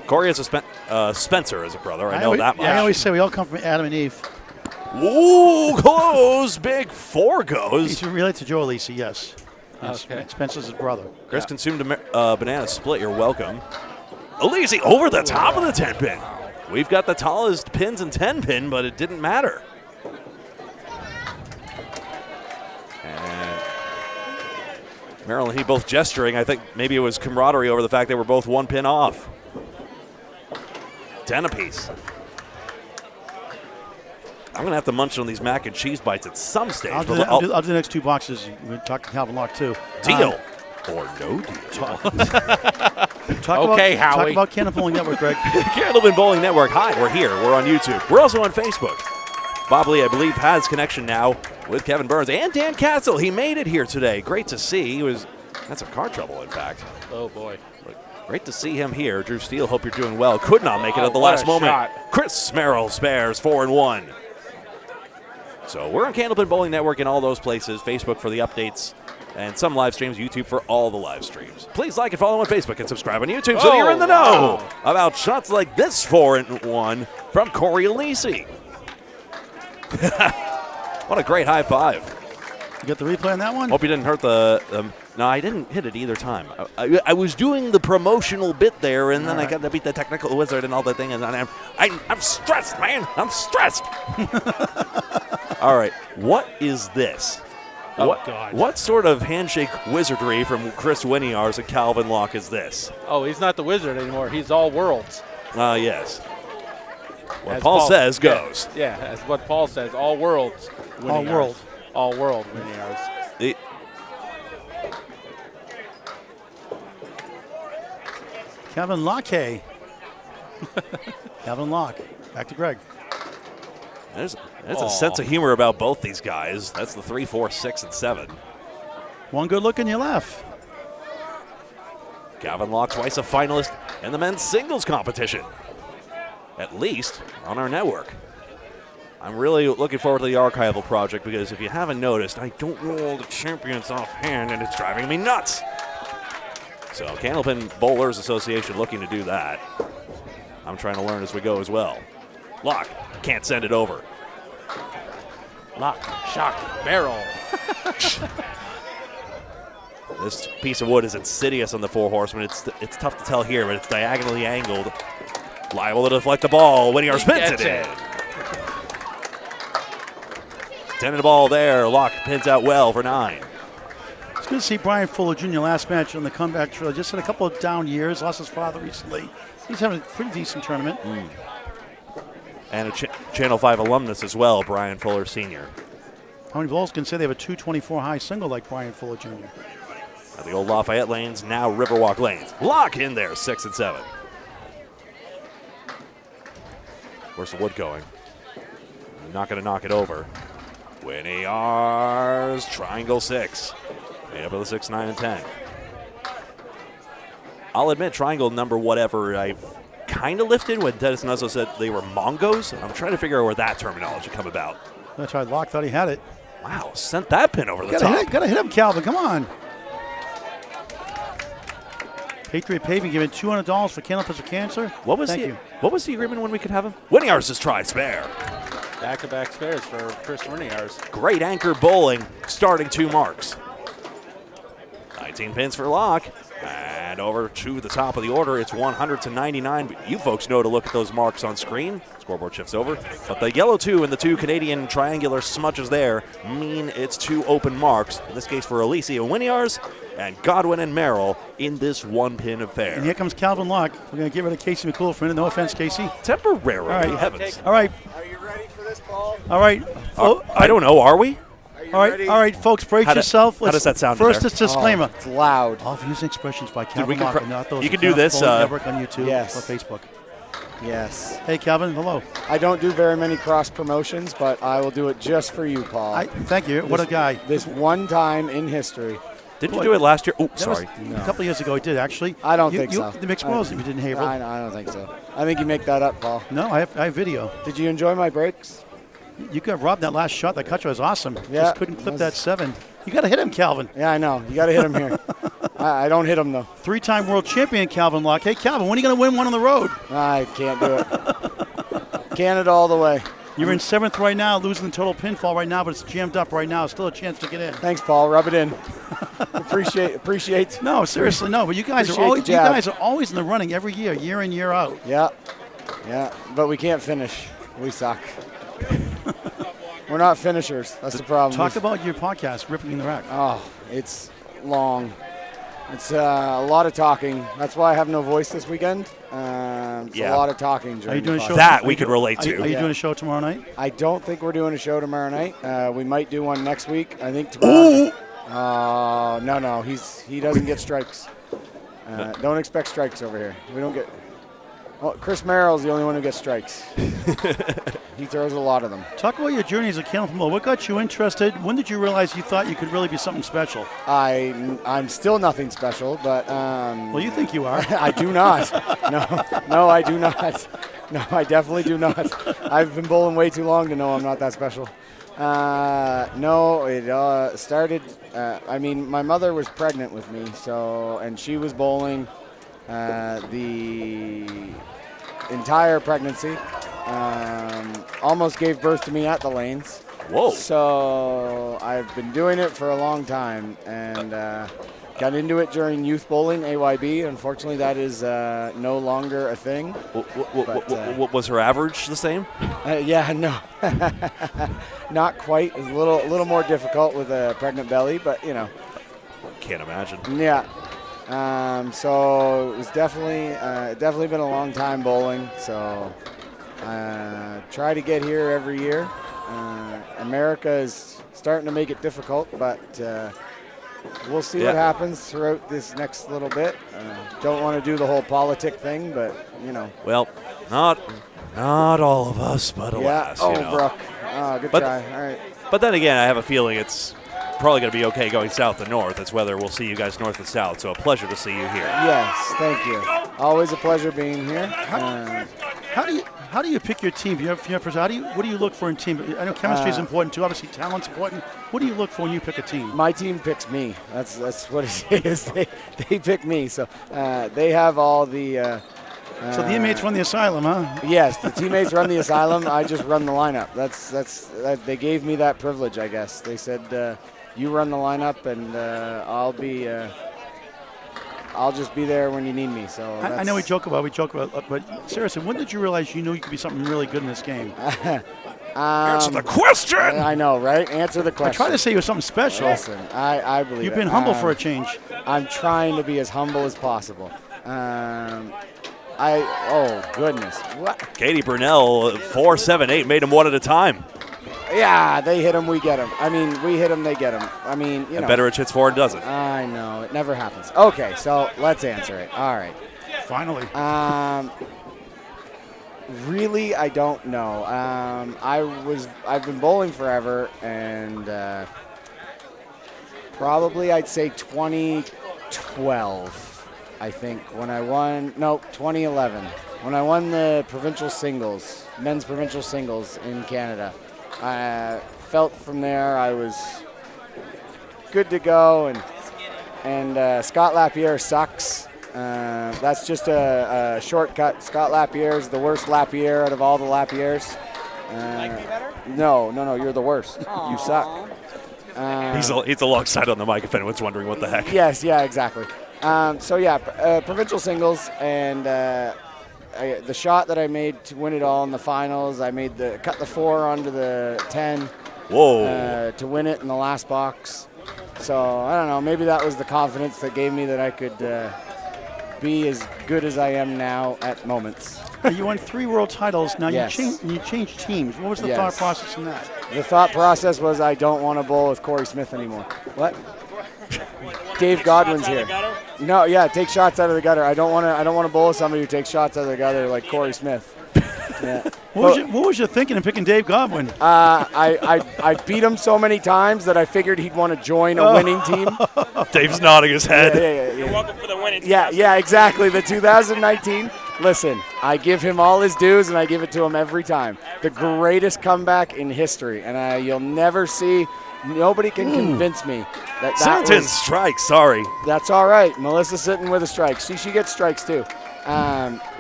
Corey has a Spencer as a brother. I know that much. I always say we all come from Adam and Eve. Ooh, close. Big 4 goes. He's related to Joe Alisi, yes. Okay. Spencer's his brother. Chris consumed a banana split. You're welcome. Alisi over the top of the 10 pin. We've got the tallest pins in 10 pin, but it didn't matter. And Merrill and he both gesturing. I think maybe it was camaraderie over the fact they were both 1 pin off. 10 apiece. I'm going to have to munch on these mac and cheese bites at some stage. I'll do the next 2 boxes. We'll talk to Calvin Locke, too. Deal or no deal. Okay, Howie. Talk about Candlepin Bowling Network, Greg. Candlepin Bowling Network. Hi, we're here. We're on YouTube. We're also on Facebook. Bob Lee, I believe, has connection now with Kevin Burns and Dan Castle. He made it here today. Great to see. He had some car trouble, in fact. Oh, boy. Great to see him here. Drew Steele, hope you're doing well. Could not make it at the what last a moment. shot. Chris Merrill spares 4-1. So we're on Candlepin Bowling Network in all those places. Facebook for the updates and some live streams. YouTube for all the live streams. Please like and follow on Facebook and subscribe on YouTube so that you're in the know about shots like this 4-1 from Corey Alisi. What a great high five. You got the replay on that one? Hope you didn't hurt the no, I didn't hit it either time. I was doing the promotional bit there, and then I got to beat the technical wizard and all that thing, and I'm stressed, man. I'm stressed. All right, what is this? God. What sort of handshake wizardry from Chris Winiars and Calvin Locke is this? Oh, he's not the wizard anymore. He's all worlds. Yes. What As Paul says goes. Yeah, that's what Paul says. All worlds. All world. All world Winiars. Kevin Locke. Kevin Locke. Back to Greg. There's a sense of humor about both these guys. That's the 3, 4, 6, and 7. One good look and you left. Calvin Locke, twice a finalist in the men's singles competition. At least on our network. I'm really looking forward to the archival project because if you haven't noticed, I don't know all the champions offhand and it's driving me nuts. So Candlepin Bowlers Association looking to do that. I'm trying to learn as we go as well. Locke can't send it over. Lock, shock, barrel. This piece of wood is insidious on the 4 horsemen. It's tough to tell here, but it's diagonally angled. Liable to deflect the ball. Winiar spins it in. 10 in the ball there. Locke pins out well for 9. It's good to see Brian Fuller Jr. last match on the comeback trail. Just had a couple of down years. Lost his father recently. He's having a pretty decent tournament. And a Channel 5 alumnus as well, Brian Fuller Sr. How many bowls can say they have a 224 high single like Brian Fuller Jr.? At the old Lafayette lanes, now Riverwalk lanes. Lock in there, 6 and 7. Where's the wood going? Not going to knock it over. Gouillart, triangle 6. Made up of the 6, 9, and 10. I'll admit, triangle number whatever I've kind of lifted when Dennis Nuzzo said they were Mongos. I'm trying to figure out where that terminology come about. That's right. Locke thought he had it. Wow, sent that pin over the top. Gotta hit him, Calvin. Come on. Patriot Paving giving $200 for Candlepin for Cancer. What was the agreement when we could have him? Gouillart's just try spare. Back-to-back spares for Chris Gouillart. Great anchor bowling, starting 2 marks. 19 pins for Locke. And over to the top of the order, it's 100 to 99. But you folks know to look at those marks on screen. Scoreboard shifts over. But the yellow 2 and the 2 Canadian triangular smudges there mean it's 2 open marks. In this case for Alicia Gouillart and Godwin and Merrill in this 1-pin affair. And here comes Calvin Locke. We're going to get rid of Casey McCool for a minute. No offense, Casey. Temporarily, all right. Heavens. All right. Are you ready for this, Paul? All right. I don't know. Are we? All right, folks, brace yourself. How does that sound? First, this disclaimer. It's loud. All views and expressions by Calvin Locke and not those you can do this. Network on YouTube Yes. or Facebook. Yes. Hey, Calvin, hello. I don't do very many cross promotions, but I will do it just for you, Paul. Thank you. What a guy. This one time in history. Didn't you do it last year? Oh, sorry. A couple of years ago, he did, actually. I don't think so. The mixed balls, if you didn't have I don't think so. I think you make that up, Paul. No, I have video. Did you enjoy my breaks? You got robbed that last shot. That cut was awesome. Yeah, just couldn't clip that 7. You got to hit him, Calvin. Yeah, I know. You got to hit him here. I don't hit him, though. 3-time world champion, Calvin Locke. Hey, Calvin, when are you going to win one on the road? I can't do it. Canada all the way. You're in 7th right now, losing the total pinfall right now, but it's jammed up right now. Still a chance to get in. Thanks, Paul. Rub it in. Appreciate. No, seriously, no. But you guys are always in the running every year, year in, year out. Yeah. But we can't finish. We suck. We're not finishers. That's the problem. Talk about your podcast, Ripping the Rack. Oh, it's long. It's a lot of talking. That's why I have no voice this weekend. It's a lot of talking. Are you doing a show? That we could relate to. Are you doing a show tomorrow night? I don't think we're doing a show tomorrow night. We might do one next week. I think tomorrow. No. He doesn't get strikes. Don't expect strikes over here. We don't get. Well, Chris Merrill's the only one who gets strikes. He throws a lot of them. Talk about your journey as a Candlepin bowler. What got you interested? When did you realize you thought you could really be something special? I'm still nothing special, but well, you think you are. I do not. No, I do not. No, I definitely do not. I've been bowling way too long to know I'm not that special. No, it started. My mother was pregnant with me, and she was bowling the entire pregnancy. Almost gave birth to me at the lanes. Whoa. So I've been doing it for a long time and got into it during youth bowling, AYB. Unfortunately, that is no longer a thing. What was her average the same? No. Not quite. It's a little more difficult with a pregnant belly, but Can't imagine. Yeah. So it was definitely been a long time bowling. So try to get here every year. America is starting to make it difficult, but we'll see what happens throughout this next little bit. Don't want to do the whole politic thing, but Well, not all of us, but alas. Brooke. Good try. All right. But then again, I have a feeling it's probably going to be okay going south to north. It's whether we'll see you guys north and south. So a pleasure to see you here. Yes, thank you. Always a pleasure being here. How do you pick your team? What do you look for in team? I know chemistry is important too. Obviously, talent's important. What do you look for when you pick a team? My team picks me. That's what it is. They pick me. So they have all the. So the inmates run the asylum, huh? Yes, the teammates run the asylum. I just run the lineup. That's they gave me that privilege, I guess. They said you run the lineup, and I'll just be there when you need me. So I know we joke about, but seriously, when did you realize you knew you could be something really good in this game? Answer the question. I know, right? Answer the question. I tried to say you were something special. Listen, I believe You've been humble for a change. I'm trying to be as humble as possible. Oh, goodness. What? Katie Burnell, 4-7-8, made him one at a time. Yeah, they hit him, we get him. I mean, we hit him, they get him. I mean, you know. Betteridge hits 4 and doesn't. I know, it never happens. Okay, so let's answer it. All right. Finally. Really, I don't know. I've been bowling forever, and probably I'd say 2012. I think when I won, 2011, when I won the provincial singles, men's provincial singles in Canada. I felt from there I was good to go, and Scott Lapierre sucks. That's just a shortcut. Scott Lapierre is the worst Lapierre out of all the Lapierres. Like me better? No, you're the worst. Aww. You suck. He's alongside on the mic if anyone's wondering what the heck. Yes, yeah, exactly. Provincial singles, and the shot that I made to win it all in the finals, I made cut the 4 onto the 10. Whoa. To win it in the last box. So I don't know. Maybe that was the confidence that gave me that I could be as good as I am now at moments. You won 3 world titles. Now Yes. you changed teams. What was the Yes. thought process in that? The thought process was I don't want to bowl with Corey Smith anymore. What? Dave Godwin's here. No, yeah, take shots out of the gutter. I don't want to bowl with somebody who takes shots out of the gutter like Corey Smith. Yeah. What was your thinking in picking Dave Godwin? I beat him so many times that I figured he'd want to join a winning team. Dave's nodding his head. Yeah. You're welcome for the winning team. Yeah, exactly. The 2019. Listen, I give him all his dues, and I give it to him every time. The greatest comeback in history, and you'll never see. Nobody can convince me that Sentence strike. Sorry. That's all right. Melissa's sitting with a strike. See, she gets strikes too.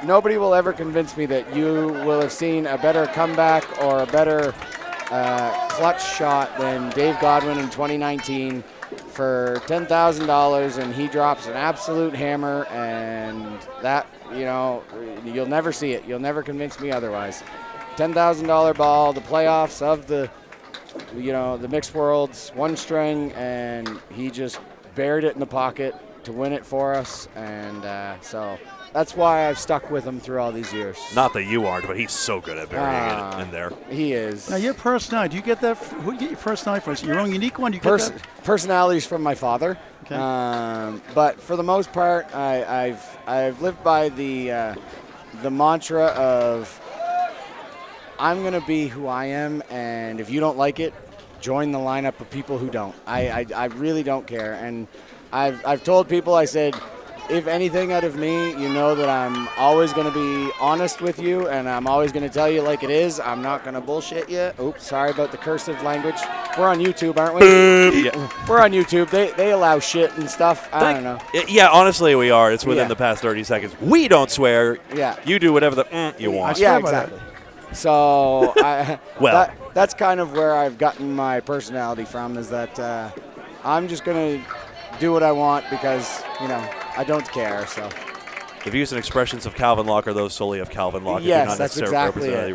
Nobody will ever convince me that you will have seen a better comeback or a better clutch shot than Dave Godwin in 2019 for $10,000, and he drops an absolute hammer, and that, you'll never see it. You'll never convince me otherwise. $10,000 ball, the playoffs of the mixed worlds, one string, and he just buried it in the pocket to win it for us, and so that's why I've stuck with him through all these years. Not that you aren't, but he's so good at burying it in there. He is. Now, your personality, do you get that? Who do you get your personality from? Your own unique one? Do you get that? Personalities from my father. Okay. But for the most part, I've lived by the mantra of I'm going to be who I am, and if you don't like it, join the lineup of people who don't. I really don't care. And I've told people, I said, if anything out of me, you know that I'm always going to be honest with you, and I'm always going to tell you like it is. I'm not going to bullshit you. Oops, sorry about the cursive language. We're on YouTube, aren't we? Yeah. We're on YouTube. They allow shit and stuff. I don't know. Yeah, honestly, we are. It's within the past 30 seconds. We don't swear. Yeah. You do whatever you want. Yeah, exactly. So that's kind of where I've gotten my personality from, is that I'm just going to do what I want because, I don't care. So the views and expressions of Calvin Locke are those solely of Calvin Locke. Yes, that's exactly it.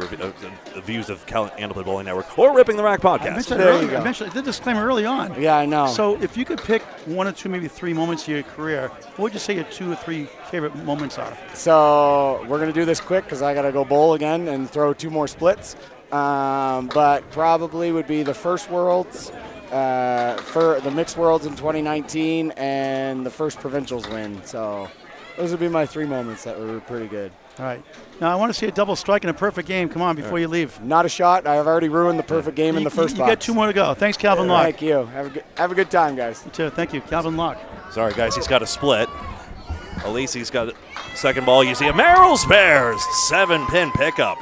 The views of Candlepin Bowling Network or Ripping the Rack podcast. I mentioned the disclaimer early on. Yeah, I know. So if you could pick 1 or 2, maybe 3 moments of your career, what would you say your 2 or 3 favorite moments are? So we're going to do this quick because I got to go bowl again and throw 2 more splits. But probably would be the first Worlds, for the mixed Worlds in 2019, and the first provincials win. So those would be my 3 moments that were pretty good. All right. Now I want to see a double strike in a perfect game. Come on, before you leave. Not a shot. I have already ruined the perfect game in the first box. You got 2 more to go. Thanks, Calvin Locke. Thank you. Have a good time, guys. You too. Thank you, Calvin Locke. Sorry, guys. He's got a split. Alisi's got a second ball. You see a Merrill Spares 7-pin pickup.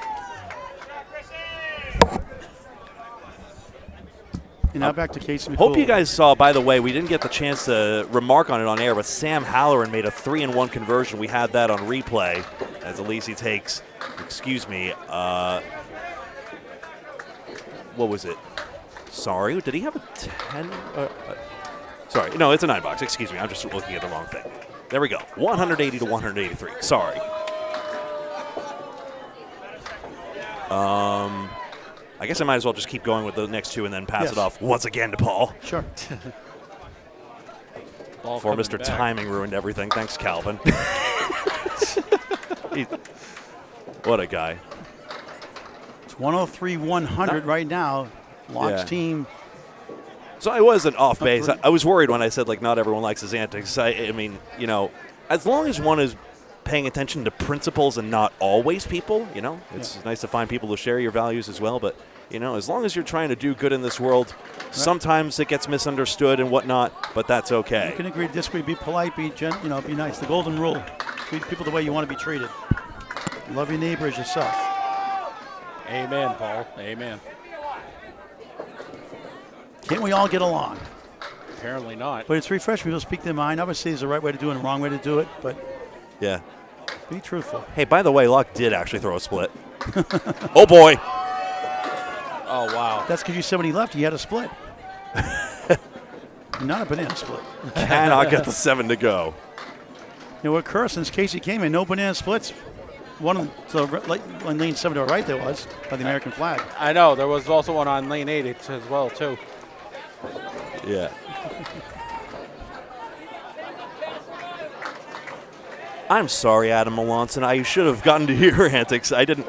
And now back to Casey McCool. Hope you guys saw, by the way, we didn't get the chance to remark on it on air, but Sam Halloran made a 3-in-1 conversion. We had that on replay as Alisi takes, what was it? Sorry, did he have a 10? Sorry, no, it's a 9-box. Excuse me, I'm just looking at the wrong thing. There we go, 180 to 183. Sorry. I guess I might as well just keep going with the next two and then pass Yes. it off once again to Paul. Sure. Ball Before coming Mr. back. Timing ruined everything. Thanks, Calvin. What a guy. It's 103-100 right now. Locke's Yeah. team. So I wasn't off base. three. I was worried when I said, like, not everyone likes his antics. I mean, you know, as long as one is paying attention to principles and not always people, you know, it's nice to find people who share your values as well. But, you know, as long as you're trying to do good in this world, sometimes it gets misunderstood and whatnot, but that's okay. You can agree to disagree, be polite, be be nice. The golden rule. Treat people the way you want to be treated. Love your neighbor as yourself. Amen, Paul. Amen. Can't we all get along? Apparently not. But it's refreshing. People speak their mind. Obviously, there's a right way to do it and a wrong way to do it, but Yeah. be truthful. Hey, by the way, Locke did actually throw a split. Oh, boy. Oh, wow. That's because you said when he left, he had a split. Not a banana split. Cannot get the 7 to go. You know, what occurs since Casey came in, no banana splits. One of on lane 7 to the right there was, by the American flag. I know. There was also one on lane 8 as well, too. Yeah. I'm sorry, Adam Melanson. I should have gotten to your antics. I didn't.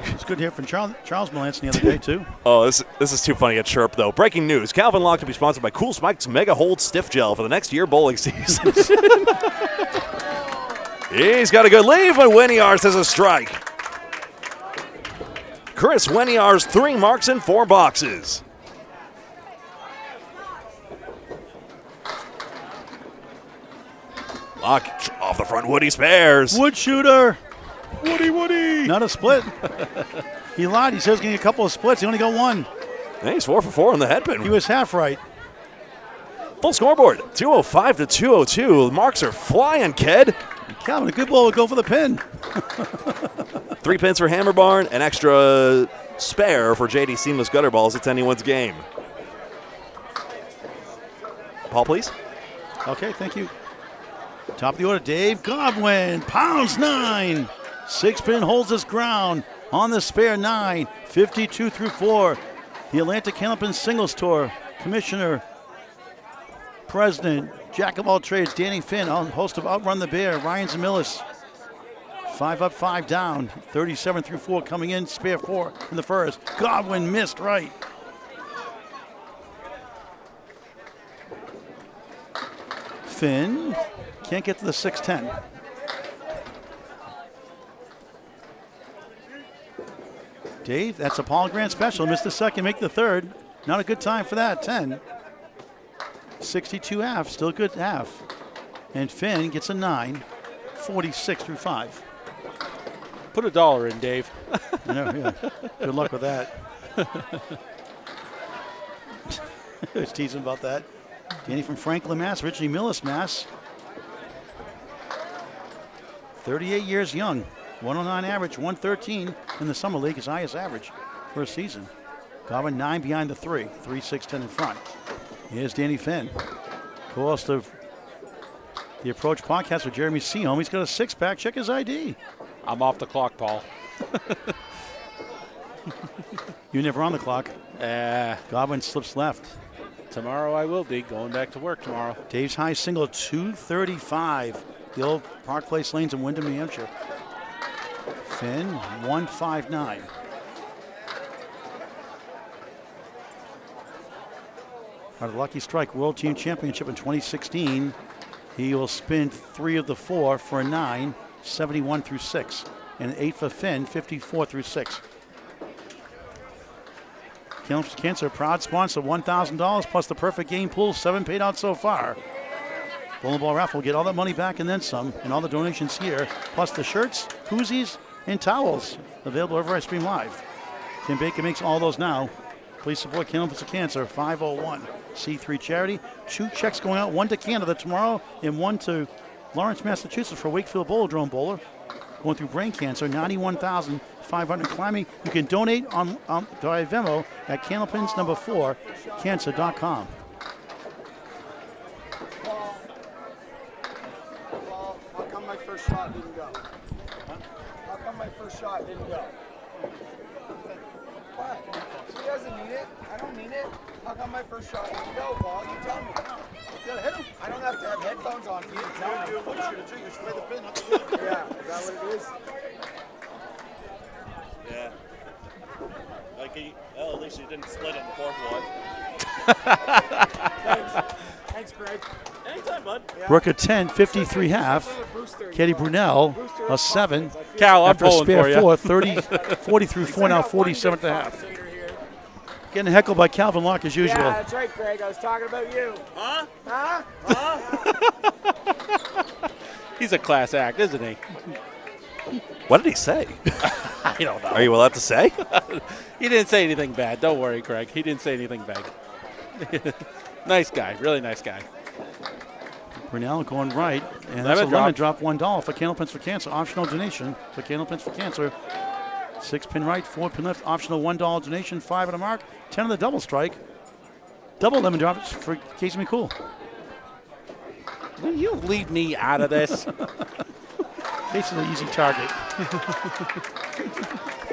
It's good to hear from Charles Melanson the other day, too. Oh, this is too funny a chirp, though. Breaking news. Calvin Locke to be sponsored by Cool Spike's Mega Hold Stiff Gel for the next year bowling season. He's got a good lead, but Weniars has a strike. Chris Weniars 3 marks in 4 boxes. Locke off the front, Woody spares. Wood shooter. Woody. Not a split. He lied. He said he was getting a couple of splits. He only got one. Hey, he's 4 for 4 on the headpin. He was half right. Full scoreboard, 205 to 202. The marks are flying, Ked. Calvin, a good ball would go for the pin. 3 pins for Hammer Barn, an extra spare for JD Seamless Gutter Balls. It's anyone's game. Paul, please. Okay, thank you. Top of the order, Dave Godwin, pounds 9. 6-pin holds his ground on the spare 9, 52 through 4. The Atlantic Candlepin Singles Tour Commissioner, President, Jack of all trades, Danny Finn, host of Outrun the Bear, Ryan Zamillis. 5 up, 5 down, 37 through 4 coming in, spare 4 in the first. Godwin missed right. Finn can't get to the 610. Dave, that's a Paul Grant special. Missed the second, make the third. Not a good time for that, 10. 62 half, still good half. And Finn gets a 9, 46 through 5. Put $1 in, Dave. I know, yeah. Good luck with that. I was teasing about that. Danny from Franklin, Mass. Originally Millis, Mass. 38 years young. 109 average, 113 in the Summer League, his highest average for a season. Godwin 9 behind the 3, 3, 6, 10 in front. Here's Danny Finn. Co-host of the Approach podcast with Jeremy Seaholm. He's got a 6-pack. Check his ID. I'm off the clock, Paul. You're never on the clock. Godwin slips left. Tomorrow I will be going back to work tomorrow. Dave's high single, 235. The old Park Place Lanes in Wyndham, New Hampshire. Finn, 159. Out of Lucky Strike World Team Championship in 2016. He will spin 3 of the 4 for a 9, 71 through 6. And 8 for Finn, 54 through 6. Cancer, proud sponsor, $1,000 plus the perfect game pool, 7 paid out so far. Bowling Ball Raffle will get all that money back and then some, and all the donations here, plus the shirts, koozies, and towels available over I Stream Live. Tim Baker makes all those now. Please support Candlepin Cancer, 501c3 charity. 2 checks going out, 1 to Canada tomorrow and 1 to Lawrence, Massachusetts for Wakefield Bowlerdrome bowler going through brain cancer, $91,500 climbing. You can donate on via Venmo at Candlepins number 4 cancer.com. How come my first shot didn't go? How come my first shot didn't go? He doesn't need it. I don't need it. I got my first shot. Go, Paul. You tell me. You gotta hit him. I don't have to have headphones on for you to tell me. You should play the pin. Yeah, is that what it is? Yeah. Like at least he didn't split it in the fourth one. Thanks. Thanks, Greg. Anytime, bud. Yeah. Brooke a 10, 53 half. Katie Brunel a 7. Cal, I'm after a pulling spare for you. 4, 40 through 4, now 47 at the half. Getting heckled by Calvin Locke as usual. Yeah, that's right, Greg. I was talking about you. Huh? Huh? He's a class act, isn't he? What did he say? I don't know. Are you allowed to say? He didn't say anything bad. Don't worry, Craig. He didn't say anything bad. Nice guy. Really nice guy. Brunel going right. And Lemon that's a lemon drop, $1 for Candlepins for Cancer. Optional donation for Candlepins for Cancer. 6-pin right, 4-pin left. Optional $1 donation, 5 on the mark. 10 on the double strike. Double lemon drops for Casey McCool. Will you leave me out of this? Casey's an easy target.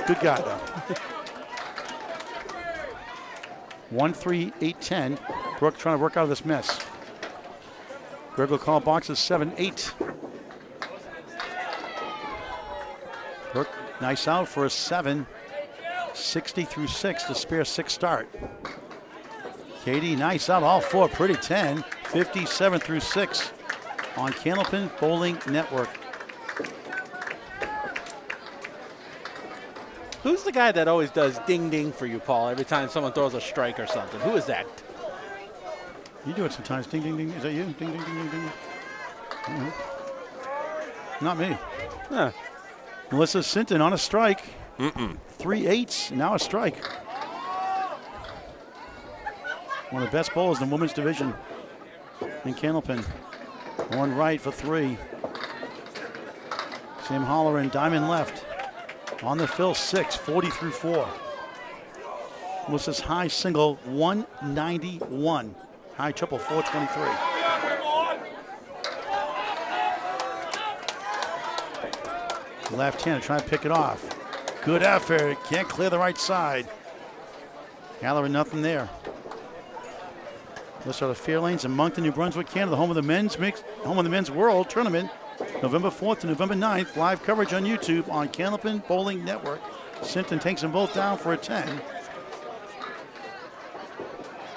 Good guy, though. 1-3, 8-10. Brooke trying to work out of this mess. Greg will call boxes 7-8. Brooke, nice out for a 7. 60 through 6 to spare 6 start. Katie, nice out, all 4, pretty 10. 57 through 6 on Candlepin Bowling Network. Who's the guy that always does ding ding for you, Paul, every time someone throws a strike or something? Who is that? You do it sometimes. Ding, ding, ding. Is that you? Ding, ding, ding, ding, ding. Mm-hmm. Not me. Huh. Melissa Sinton on a strike. 3 8s, now a strike. One of the best bowlers in the women's division in Candlepin. One right for 3. Sam Holleran, diamond left. On the fill, 6, 40 through 4. Melissa's high single, 191. High triple, 423. Left hand, trying to pick it off. Good effort, can't clear the right side. Halloran, nothing there. Let's start the Fair Lanes in Moncton, New Brunswick, Canada, home of the men's World Tournament. November 4th to November 9th, live coverage on YouTube on Candlepin Bowling Network. Sinton takes them both down for a 10.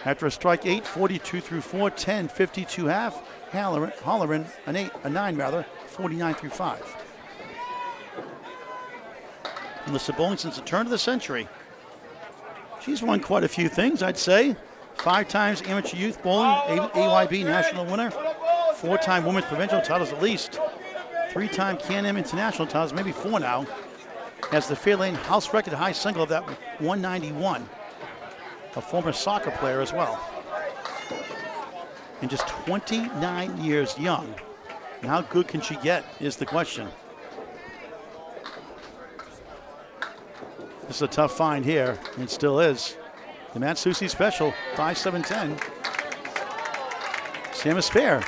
After a strike 8, 42 through 4, 10, 52 half. Holleran, a 9, 49 through 5. Melissa Bowling since the turn of the century. She's won quite a few things, I'd say. 5 times amateur youth bowling, AYB national winner. 4-time women's provincial titles at least. 3-time Can-Am international titles, maybe 4 now. Has the Fairlane house record high single of that 191. A former soccer player as well. And just 29 years young. And how good can she get is the question. This is a tough find here, and it still is. The Matt Susi special, 5-7-10. Sam is fair.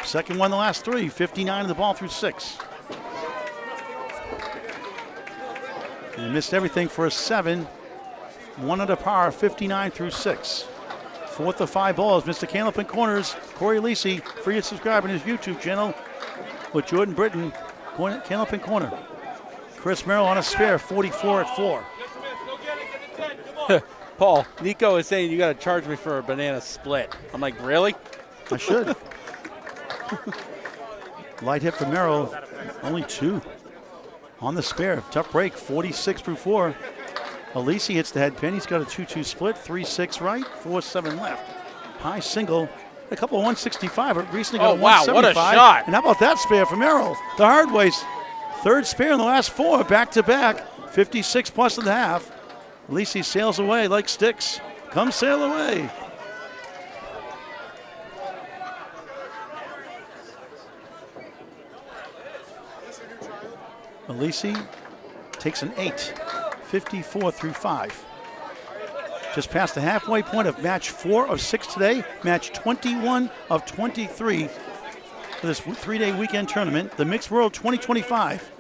Second one the last 3, 59 in the ball through 6. And missed everything for a 7. 1 under par, 59 through 6. 4th of 5 balls, Mr. Candlepin Corners, Corey Lisi, free to subscribe on his YouTube channel with Jordan Britton, Candlepin Corner. Chris Merrill on a spare, 44 at 4. Paul, Nico is saying you got to charge me for a banana split. I'm like, really? I should. Light hit for Merrill, only 2. On the spare, tough break, 46 through 4. Alisi hits the head pin. He's got a 2-2 split, 3-6 right, 4-7 left. High single, a couple of 165, but recently got a 175. Wow, what a shot. And how about that spare for Merrill? The hard ways, 3rd spare in the last 4, back-to-back, 56 plus in the half. Alisi sails away like Sticks. Come sail away. Alisi takes an 8. 54 through 5. Just past the halfway point of match 4 of 6 today, match 21 of 23 for this 3-day weekend tournament, the Mixed World 2025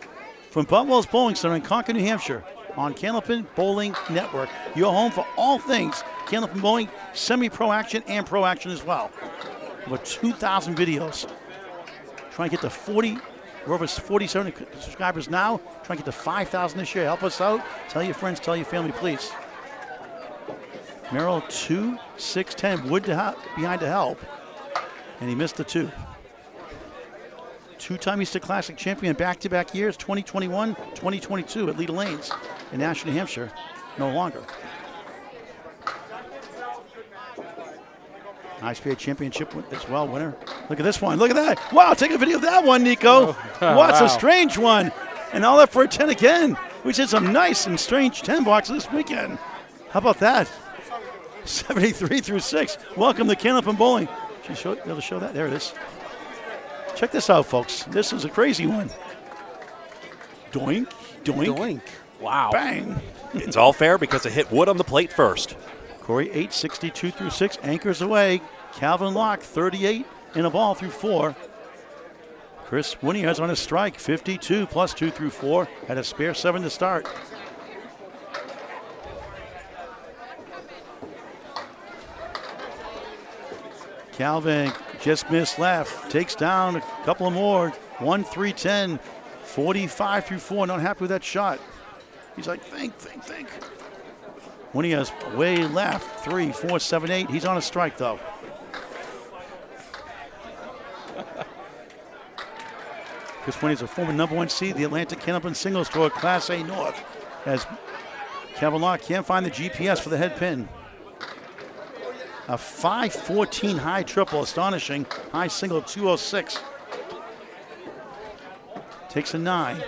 from Boutwell's Bowling Center in Concord, New Hampshire. on Candlepin Bowling Network. Your home for all things Candlepin Bowling, semi-pro action and pro action as well. Over 2,000 videos. Trying to get to 40, we're over 47 subscribers now. Trying to get to 5,000 this year. Help us out. Tell your friends, tell your family, please. Merrill 2, 6, 10. Wood behind to help. And he missed the 2. Two-time Easter Classic champion back-to-back years, 2021, 2022 at Leda Lanes in Nashua, New Hampshire. No longer. ISPA championship as well, winner. Look at this one. Look at that. Wow, take a video of that one, Nico. What's a strange one. And all that for a 10 again. We did some nice and strange 10 boxes this weekend. How about that? 73 through 6. Welcome to Candlepin Bowling. Should you be able to show that? There it is. Check this out, folks. This is a crazy one. Doink, doink. Doink. Wow. Bang. It's all fair because it hit wood on the plate first. Corey 8, 62 through 6. Anchors away. Calvin Locke 38 in a ball through 4. Chris Winiarz on a strike, 52 plus 2 through 4. Had a spare 7 to start. Calvin just missed left. Takes down a couple of more. 1, 3, 10. 45 through 4. Not happy with that shot. He's like, think. Winiarz way left. 3, 4, 7, 8. He's on a strike, though. Chris Winiarz, a former #1 seed, the Atlantic Candlepin Singles Tour Class A North. As Calvin Locke can't find the GPS for the head pin. A 5-14 high triple, astonishing. High single, 206. Takes a 9.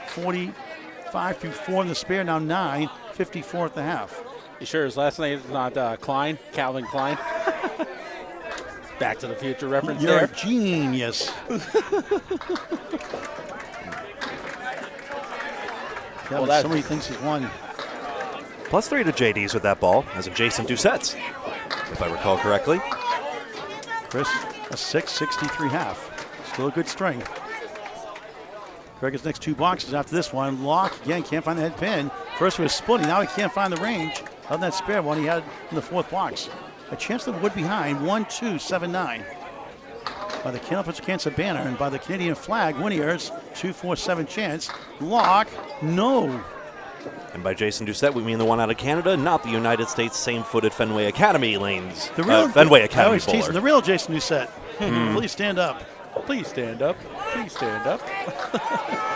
45 through 4 in the spare, now 9. 54 at the half. You sure his last name is not Klein? Calvin Klein? Back to the Future reference You're there. a genius. Calvin, somebody thinks he's won. +3 to JD's with that ball, as in Jason Doucette's, if I recall correctly. Chris, a 6, 63 half. Still a good string. Greg's next 2 boxes after this one. Locke, again, can't find the head pin. First was splitting, now he can't find the range. Other than that spare one he had in the 4th box. A chance of wood behind, 1, 2, 7, 9. By the Candlepin Cancer banner and by the Canadian flag, Winiarz, 2, 4, 7 chance. Locke, no. And by Jason Doucette, we mean the one out of Canada, not the United States same-footed Fenway Academy lanes. The real Fenway Academy I always bowler. tease him, the real Jason Doucette. Please stand up. Please stand up. Please stand up.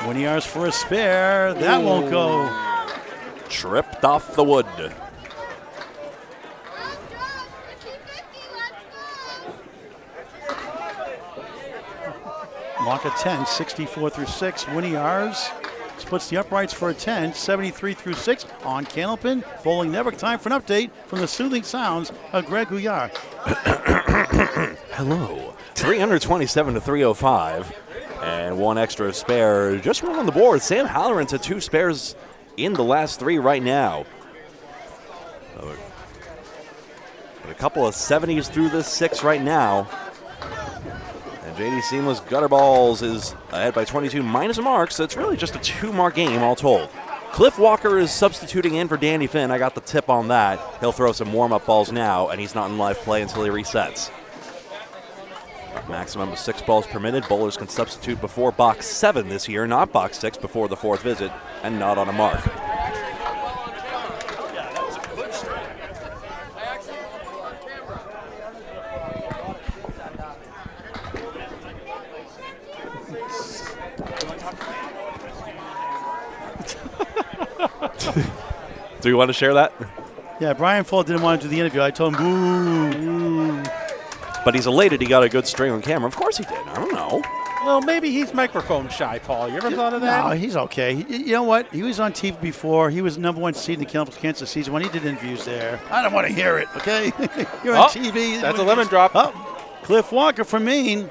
Winiarz for a spare. That won't go. Tripped off the wood. Locke at 10, 64 through 6. Winiarz splits the uprights for a 10, 73 through 6 on Candlepin Bowling Network. Time for an update from the soothing sounds of Greg Gouillart. Hello. 327 to 305. And 1 extra spare. Just one on the board. Sam Halloran to 2 spares in the last 3 right now. A couple of 70s through this 6 right now. And JD Seamless Gutter Balls is ahead by 22 minus a mark, so it's really just a 2-mark game all told. Cliff Walker is substituting in for Danny Finn. I got the tip on that. He'll throw some warm-up balls now, and he's not in live play until he resets. Maximum of 6 balls permitted. Bowlers can substitute before box 7 this year, not box 6 before the 4th visit, and not on a mark. Do you want to share that? Yeah, Brian Full didn't want to do the interview. I told him, boo. But he's elated he got a good string on camera. Of course he did. I don't know. Well, maybe he's microphone shy, Paul. You ever thought of that? No, he's okay. You know what? He was on TV before. He was #1 seed in the Candlepin Cancer season when he did interviews there. I don't want to hear it, okay? You're on TV. That's a lemon drop. Oh, Cliff Walker from Maine.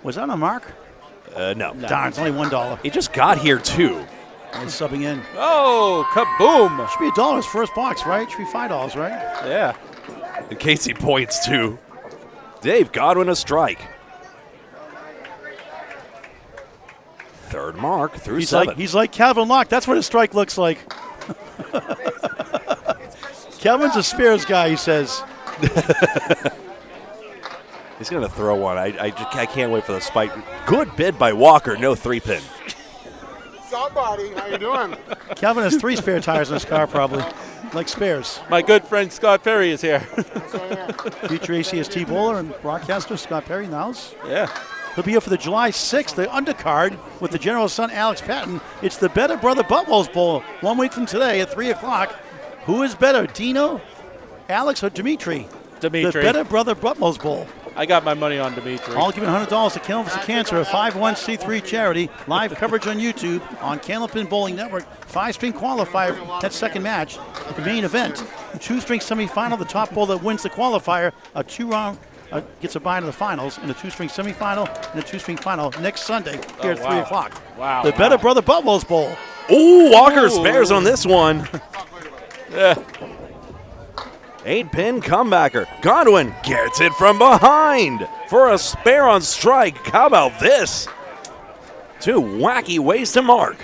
Was that a mark? No. Darn, it's only $1. He just got here, too. He's subbing in. Oh, kaboom. Should be $1 his first box, right? Should be $5, right? Yeah. And Casey points to Dave Godwin a strike. Third mark through He's 7. He's like Calvin Locke. That's what his strike looks like. Calvin's a spares guy, he says. He's going to throw one. I can't wait for the spike. Good bid by Walker. No 3-pin. Somebody, how you doing? Calvin has 3 spare tires in his car, probably, like spares. My good friend Scott Perry is here. Future ACST bowler and broadcaster Scott Perry in the house. Yeah. He'll be here for the July 6th, the undercard with the General's son, Alex Patton. It's the Better Brother Boutwell's Bowl 1 week from today at 3 o'clock. Who is better, Dino, Alex, or Dimitri? Dimitri. The Better Brother Boutwell's Bowl. I got my money on Dimitri. All giving $100 to Candlepin Cancer, a 501c3 charity. Live coverage on YouTube on Candlepin Bowling Network. 5-string qualifier, that second match. The main event, 2-string semifinal. The top bowler that wins the qualifier, a 2-round gets a bye to the finals, and a 2-string semifinal and a 2-string final next Sunday here at 3 o'clock. Wow. The Better Brother Boutwell's Bowl. Ooh, Walker spares on this one. Yeah. 8-pin comebacker. Godwin gets it from behind for a spare on strike. How about this? 2 wacky ways to mark.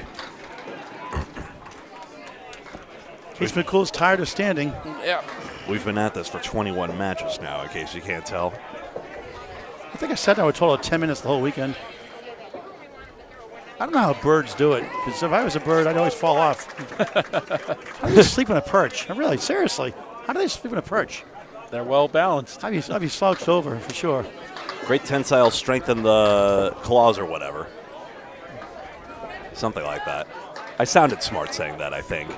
Case McCool's tired of standing. Yeah. We've been at this for 21 matches now, in case you can't tell. I think I sat down a total of 10 minutes the whole weekend. I don't know how birds do it, because if I was a bird, I'd always fall off. How do they sleep on a perch? Really, seriously. How do they sleep on a perch? They're well balanced. I'd be slouched over for sure. Great tensile strength in the claws or whatever. Something like that. I sounded smart saying that, I think.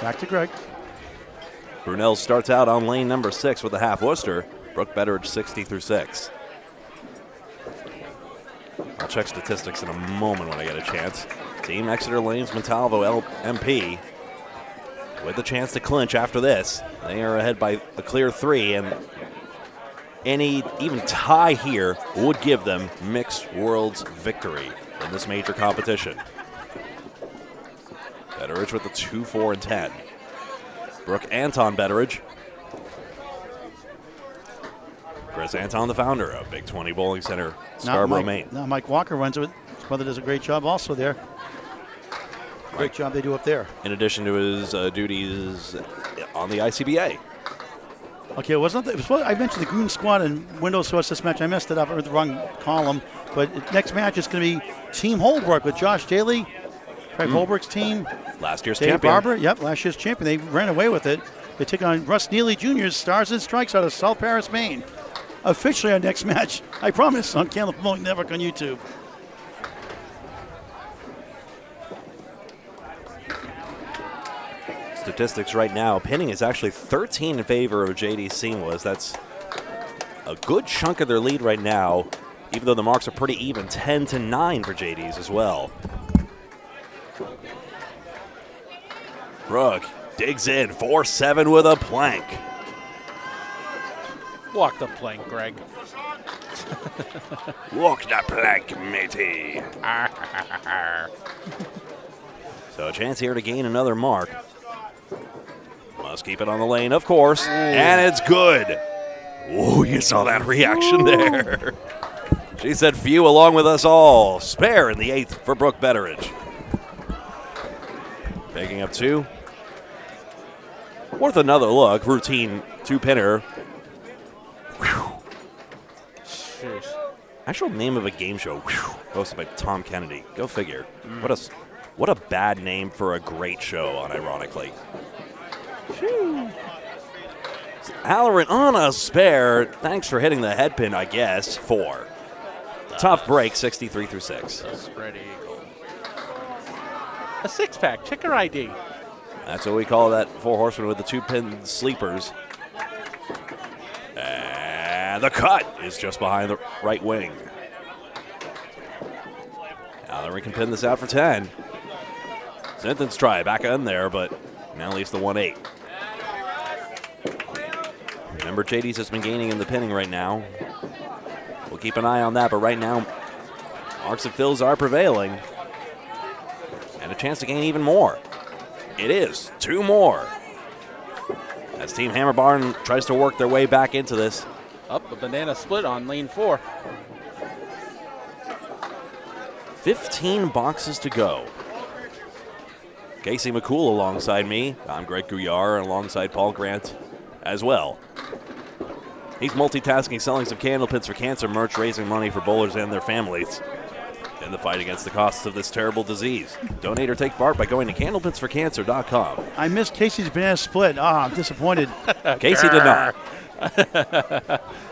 Back to Greg. Brunel starts out on lane number 6 with a half Worcester. Brooke Betteridge 60 through 6. I'll check statistics in a moment when I get a chance. Team Exeter Lanes Montalvo MP with a chance to clinch after this. They are ahead by a clear 3, and any even tie here would give them Mixed Worlds victory in this major competition. Betteridge with the 2, 4, and 10. Brooke Anton Betteridge. Chris Anton, the founder of Big 20 Bowling Center, Scarborough, Maine. Now Mike Walker runs it. His brother does a great job also there. Great job they do up there. In addition to his duties on the ICBA. Okay, I mentioned the Goon Squad and Windows Source this match. I messed it up. I read the wrong column. But next match is going to be Team Holbrook with Josh Daly, Craig Holbrook's team. Last year's Dave champion. Barber, yep, last year's champion. They ran away with it. They take on Russ Neely Jr.'s Stars and Strikes out of South Paris, Maine. Officially our next match, I promise, on Candlepin Bowling Network on YouTube. Statistics right now, pinning is actually 13 in favor of JD Seamless. That's a good chunk of their lead right now, even though the marks are pretty even, 10-9 for JD's as well. Brooke digs in, 4-7 with a plank. Walk the plank, Greg. Walk the plank, matey. So a chance here to gain another mark. Must keep it on the lane, of course, and it's good. Ooh, you saw that reaction there. She said few along with us all. Spare in the 8th for Brooke Betteridge. Picking up 2. Worth another look. Routine 2-pinner. Actual name of a game show. Hosted by Tom Kennedy. Go figure. What a bad name for a great show, unironically. Halloran on a spare. Thanks for hitting the head pin, I guess. 4. Tough break, 63 through 6. Spread eagle. A 6-pack. Checker ID. That's what we call that 4 horsemen with the 2-pin sleepers. And the cut is just behind the right wing. Halloran can pin this out for 10. Sinton's try back in there, but now leaves the 1-8. Remember, JD's has been gaining in the pinning right now. We'll keep an eye on that, but right now, marks and fills are prevailing. And a chance to gain even more. It is 2 more. As Team Hammer Barn tries to work their way back into this. Up a banana split on lane 4. 15 boxes to go. Casey McCool alongside me. I'm Greg Gouillart, and alongside Paul Grant as well. He's multitasking, selling some Candlepins for Cancer merch, raising money for bowlers and their families in the fight against the costs of this terrible disease. Donate or take part by going to candlepinsforcancer.com. I missed Casey's banana split. I'm disappointed. Casey did not.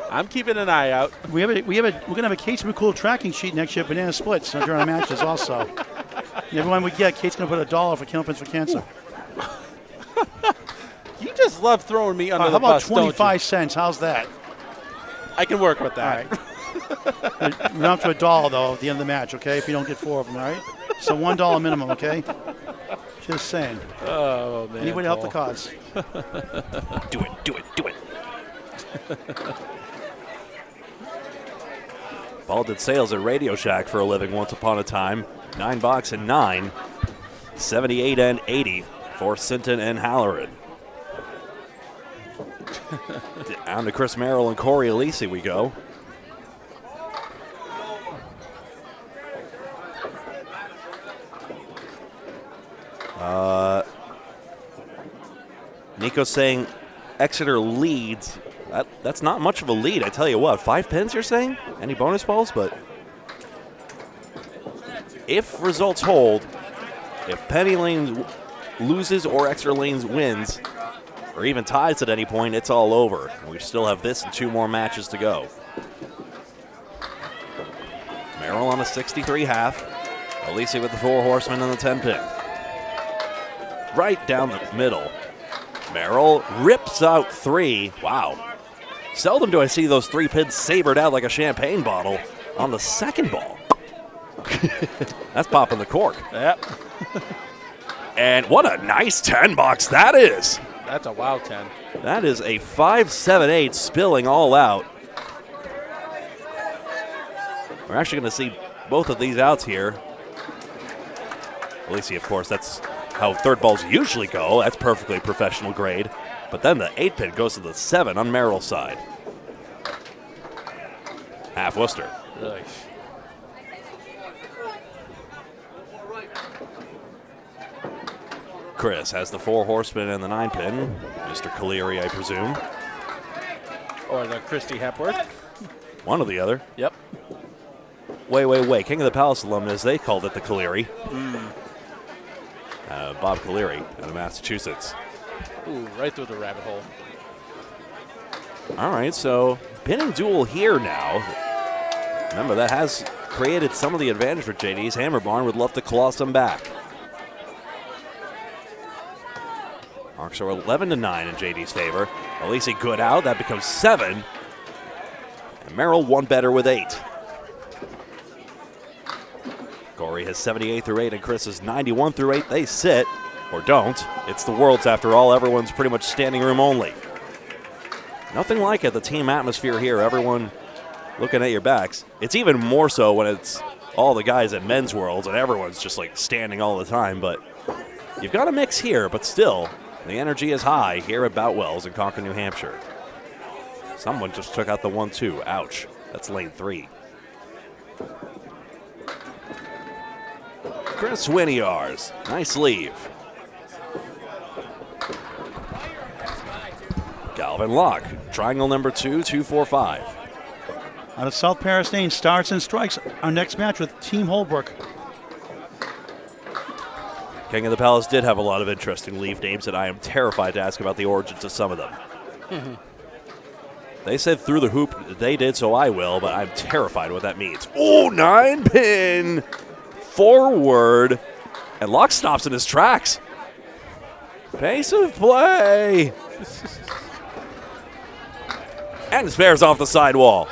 I'm keeping an eye out. We're gonna have a Casey McCool tracking sheet next year, banana splits during our matches also. And everyone we get, Kate's gonna put $1 for Candlepins for Cancer. You just love throwing me under How the about bus, 25 cents? How's that? I can work with that. All right. We're up to $1 though at the end of the match, okay? If you don't get 4 of them, all right? So $1 minimum, okay? Just saying. Oh man. Any way to help the cause? Do it. Paul did sales at Radio Shack for a living once upon a time. 9 box and 9. 78 and 80 for Sinton and Halloran. Down to Chris Merrill and Corey Alisi we go. Nico's saying Exeter leads. That's not much of a lead, I tell you what. 5 pins, you're saying? Any bonus balls? But if results hold, if Penny Lane loses or Exeter Lane wins, or even ties at any point, it's all over. We still have this and 2 more matches to go. Merrill on a 63 half. Alisi with the 4 horsemen and the 10 pin. Right down the middle. Merrill rips out 3. Wow. Seldom do I see those 3 pins sabered out like a champagne bottle on the second ball. That's popping the cork. Yep. And what a nice 10 box that is. That's a wow 10. That is a 5-7-8 spilling all out. We're actually going to see both of these outs here. Alisi, of course, that's how third balls usually go. That's perfectly professional grade. But then the 8 pin goes to the 7 on Merrill's side. Half Worcester. Really? Chris has the 4 horsemen and the 9 pin. Mr. Caleri, I presume. Or the Christy Hepworth. One or the other. Yep. Wait. King of the Palace alumnus, they called it the Caleri. Bob Caleri out of Massachusetts. Ooh, right through the rabbit hole. All right, so pinning duel here now. Remember, that has created some of the advantage for JD's. Hammerbarn would love to claw some back. Marks are 11-9 in JD's favor. Alisi good out. That becomes 7. And Merrill one better with 8. Corey has 78 through 8, and Chris is 91 through 8. They sit, or don't. It's the Worlds after all. Everyone's pretty much standing room only. Nothing like it, the team atmosphere here. Everyone looking at your backs. It's even more so when it's all the guys at Men's Worlds and everyone's just like standing all the time. But you've got a mix here, but still, the energy is high here at Boutwell's in Concord, New Hampshire. Someone just took out the 1-2. Ouch. That's lane 3. Chris Winiars. Nice leave. Galvin Locke. Triangle number 2, 2-4-5. Out of South Paris Lane, starts and strikes our next match with Team Holbrook. King of the Palace did have a lot of interesting leave names, and I am terrified to ask about the origins of some of them. They said through the hoop, they did, so I will, but I'm terrified what that means. Oh, 9 pin forward, and Locke stops in his tracks. Pace of play. And spares off the sidewall.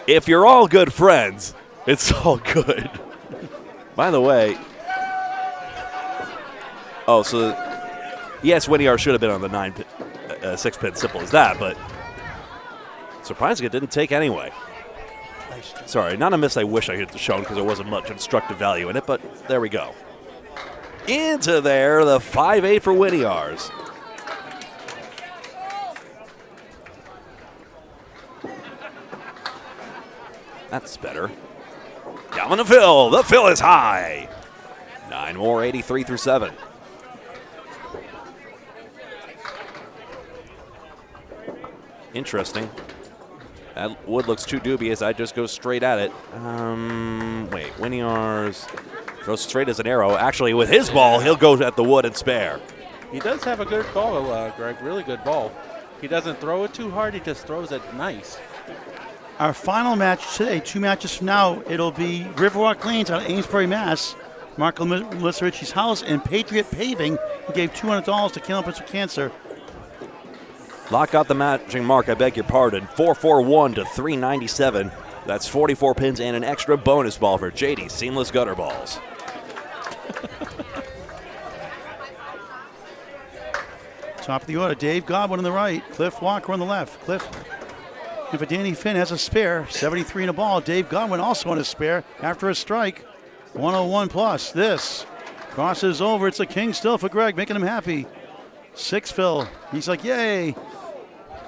If you're all good friends, it's all good. By the way, so yes, Winiar should have been on the 6-pin, simple as that, but surprisingly it didn't take anyway. Sorry, not a miss I wish I had shown because there wasn't much instructive value in it, but there we go. Into there, the 5-8 for Winiars. That's better. Down on the fill. The fill is high. 9 more, 83 through 7. Interesting. That wood looks too dubious. I just go straight at it. Wait, Winiar's goes straight as an arrow. Actually, with his ball, he'll go at the wood and spare. He does have a good ball, Greg. Really good ball. He doesn't throw it too hard. He just throws it nice. Our final match today, 2 matches from now, it'll be Riverwalk Lanes out of Amesbury, Mass. Mark Melissa Ritchie's house and Patriot Paving, who gave $200 to Candlepin for Cancer. Lock out the matching mark, I beg your pardon. 441 to 397. That's 44 pins and an extra bonus ball for JD's Seamless Gutter Balls. Top of the order, Dave Godwin on the right, Cliff Walker on the left. Cliff, and for Danny Finn has a spare, 73 in a ball. Dave Godwin also on a spare after a strike, 101 plus. This crosses over. It's a king still for Greg, making him happy. 6 fill. He's like, yay.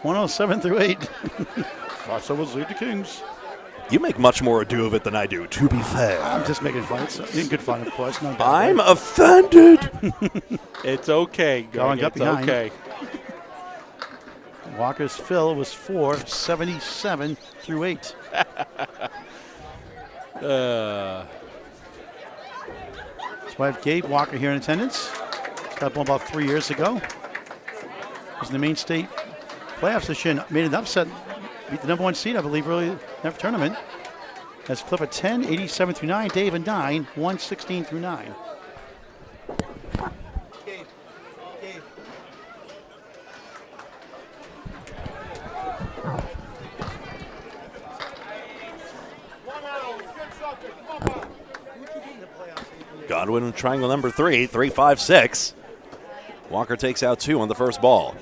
107 through 8. Crossovers lead the Kings. You make much more ado of it than I do, to be fair. I'm just making fun. It's good fun, of course. No doubt. I'm offended. It's okay, Greg. Got It's behind. okay. Walker's fill was 477 through 8. So I have Gabe Walker here in attendance. Got one about 3 years ago. Was in the main state playoffs this year. Made an upset. Beat the #1 seed, I believe, early in that tournament. That's Cliff at 10, 87 through 9. Dave at 9, 116 through 9. Gabe. Godwin in triangle number 3, 3-5-6. Walker takes out 2 on the first ball.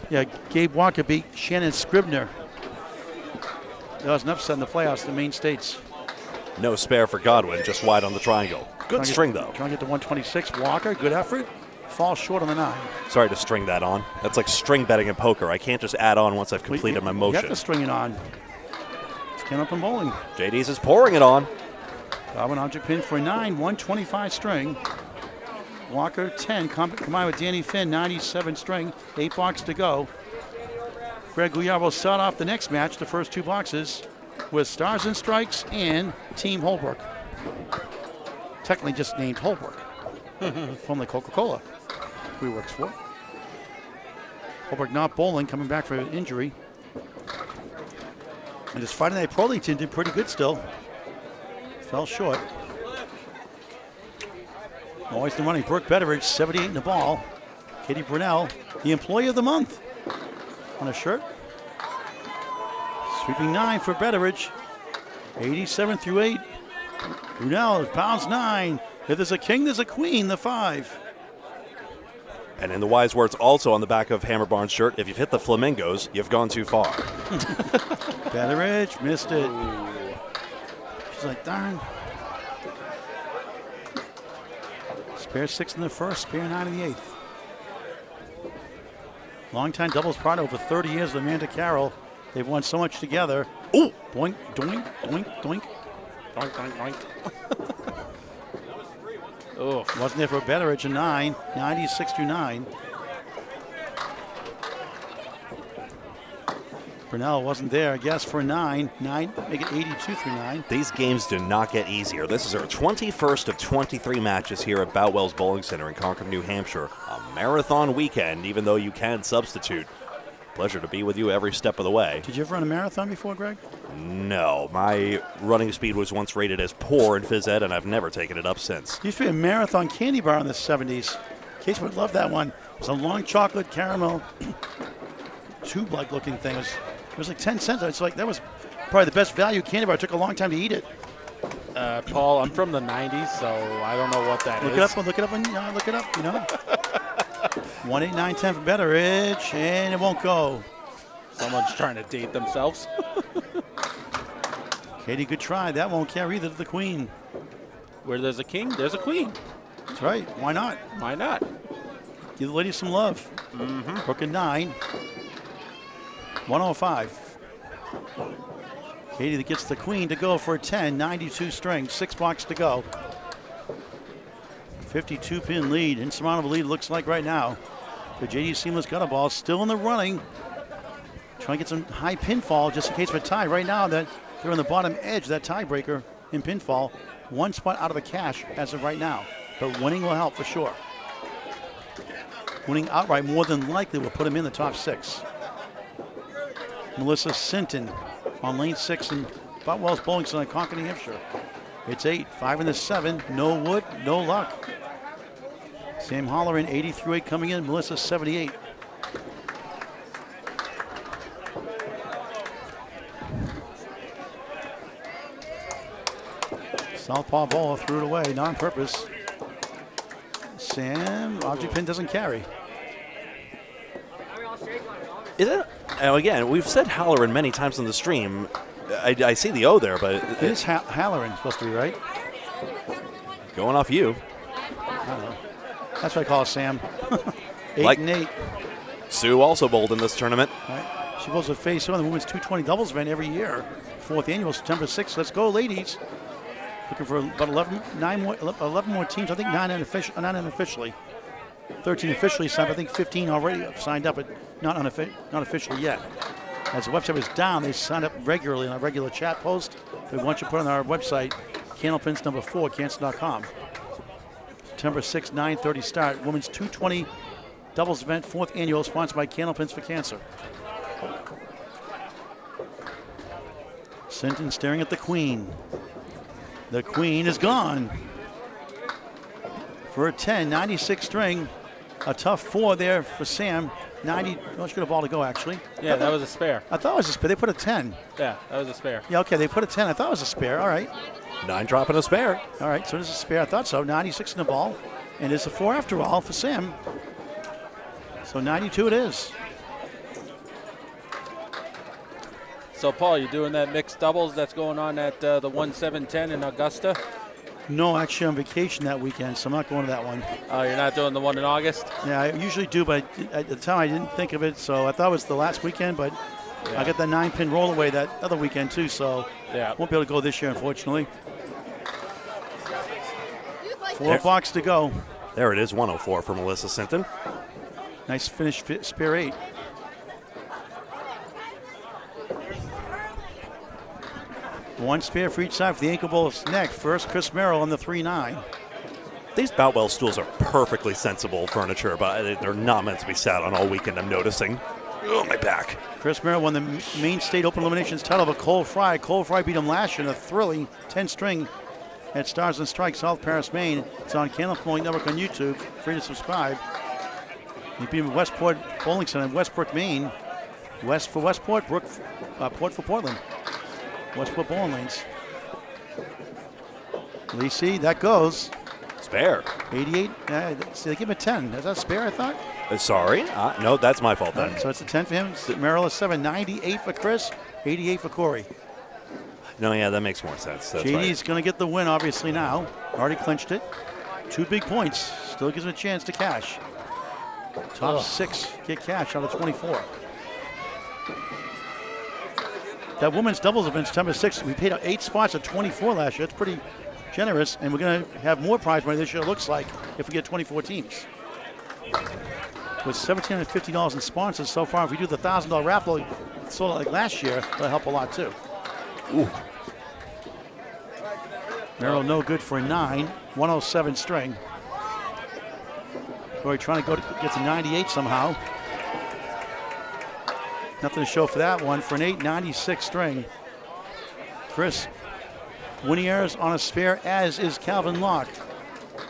Yeah, Gabe Walker beat Shannon Scribner. That was an upset in the playoffs in the main states. No spare for Godwin, just wide on the triangle. Good string, though. Trying to get to 126. Walker, good effort. Falls short on the 9. Sorry to string that on. That's like string betting in poker. I can't just add on once I've completed my You motion. have to string it on. It's Candlepin Bowling. JD's is pouring it on. Godwin object pin for 9, 125 string. Walker 10, combined with Danny Finn, 97 string, 8 box to go. Greg Gouillart will start off the next match, the first 2 boxes, with Stars and Strikes and Team Holbrook. Technically just named Holbrook, formerly Coca-Cola, who he works for. Holbrook not bowling, coming back for an injury. And his Friday Night Pro League team did pretty good still. Fell short. Always the running. Brooke Betteridge, 78 in the ball. Katie Brunell, the Employee of the Month on a shirt. Sweeping 9 for Betteridge. 87 through 8. Brunell pounds 9. If there's a king, there's a queen, the 5. And in the wise words also on the back of Hammer Barnes' shirt, if you've hit the flamingos, you've gone too far. Betteridge missed it. She's like, darn. Spare 6 in the first, spare 9 in the 8th. Longtime doubles partner over 30 years with Amanda Carroll. They've won so much together. Ooh! Doink, doink, doink, doink. Doink, doink, doink. Oh, wasn't there for Betteridge a 9, 96 through 9. Brunell wasn't there, I guess, for 9, make it 82 through 9. These games do not get easier. This is our 21st of 23 matches here at Boutwell's Bowling Center in Concord, New Hampshire. A marathon weekend, even though you can substitute. Pleasure to be with you every step of the way. Did you ever run a marathon before, Greg? No, my running speed was once rated as poor in phys ed, and I've never taken it up since. Used to be a marathon candy bar in the 70s. Case would love that one. It was a long chocolate caramel tube-like looking thing. It was like 10 cents. It's like that was probably the best value candy bar. It took a long time to eat it. Paul, I'm from the 90s, so I don't know what that Look is. it up, look it up, you know. 1, 8, 9, 10 for Betteridge, and it won't go. Someone's trying to date themselves. Katie, good try. That won't carry either to the queen. Where there's a king, there's a queen. That's right. Why not? Why not? Give the ladies some love. Brooke at 9. 105. Katie that gets the queen to go for a 10. 92 string. 6 blocks to go. 52-pin lead. Insurmountable lead looks like right now. The JD Seamless Gutter Ball still in the running. Trying to get some high pinfall just in case of a tie. Right now that they're on the bottom edge, that tiebreaker in pinfall. 1 spot out of the cash as of right now. But winning will help for sure. Winning outright more than likely will put him in the top 6. Melissa Sinton on lane 6 in Boutwell's Bowling Center in Concord, New Hampshire. It's 8, 5 in the 7. No wood, no luck. Sam Holleran 80 through 8 coming in. Melissa 78. Southpaw ball threw it away, non-purpose. Sam, object pin doesn't carry. Is it? Again, we've said Halloran many times on the stream. I see the O there, but it is Halloran supposed to be, right? Going off you. I don't know. That's what I call Sam. 8 and 8. Sue also bowled in this tournament. Right. She bowls a face on the women's 220 doubles event every year. 4th annual, September 6th. Let's go, ladies. Looking for about 11 more teams. I think 9 unofficially. 13 officially signed. I think 15 already have signed up, but not officially yet. As the website was down, they signed up regularly on a regular chat post. We want you to put on our website, Candlepins number 4, cancer.com. September 6th, 9:30 start. Women's 220 doubles event, 4th annual, sponsored by Candlepins for Cancer. Sinton staring at the queen. The queen is gone. For a 10, 96 string. A tough 4 there for Sam. 90, well, she got a ball to go, actually. Yeah, that was a spare. I thought it was a spare. They put a 10. Yeah, that was a spare. Yeah, okay, they put a 10. I thought it was a spare. All right. 9 dropping a spare. All right, so it is a spare. I thought so. 96 in the ball. And it's a 4 after all for Sam. So 92 it is. So, Paul, you doing that mixed doubles that's going on at the 1-7-10 in Augusta? No, actually on vacation that weekend, so I'm not going to that one. Oh, you're not doing the one in August? Yeah, I usually do, but at the time I didn't think of it, so I thought it was the last weekend, but yeah. I got the 9-pin rollaway that other weekend too, so yeah, won't be able to go this year, unfortunately. 4 blocks to go. There it is, 104 for Melissa Sinton. Nice finish, spare 8. One spare for each side for the ankle bowl's neck. First, Chris Merrill on the 3-9. These Boutwell stools are perfectly sensible furniture, but they're not meant to be sat on all weekend, I'm noticing. Oh, my back. Chris Merrill won the Maine State Open Eliminations title of Cole Fry. Cole Fry beat him last year in a thrilling 10-string at Stars and Strikes, South Paris, Maine. It's on Candlepin Bowling Network on YouTube. Free to subscribe. He beat him at Westport Bowling Center in Westbrook, Maine. West for Westport, Port for Portland. Westport Bowling Lanes. Lacey, that goes. Spare. 88. So they give him a 10. Is that a spare, I thought? Sorry. No, that's my fault then. So it's a 10 for him. Merrill is 7. 98 for Chris. 88 for Corey. No, yeah, that makes more sense. That's JD's right. going to get the win, obviously, now. Already clinched it. 2 big points. Still gives him a chance to cash. Top 6 get cash out of 24. That women's doubles event, September 6th, we paid out 8 spots at 24 last year. That's pretty generous, and we're going to have more prize money this year, it looks like, if we get 24 teams. With $1,750 in sponsors so far, if we do the $1,000 raffle, sold out like last year, that'll help a lot too. Ooh. Merrill no good for a 9, 107 string. Corey trying to get to 98 somehow. Nothing to show for that one. For an 8, 96 string. Chris Winnieres on a spare, as is Calvin Locke.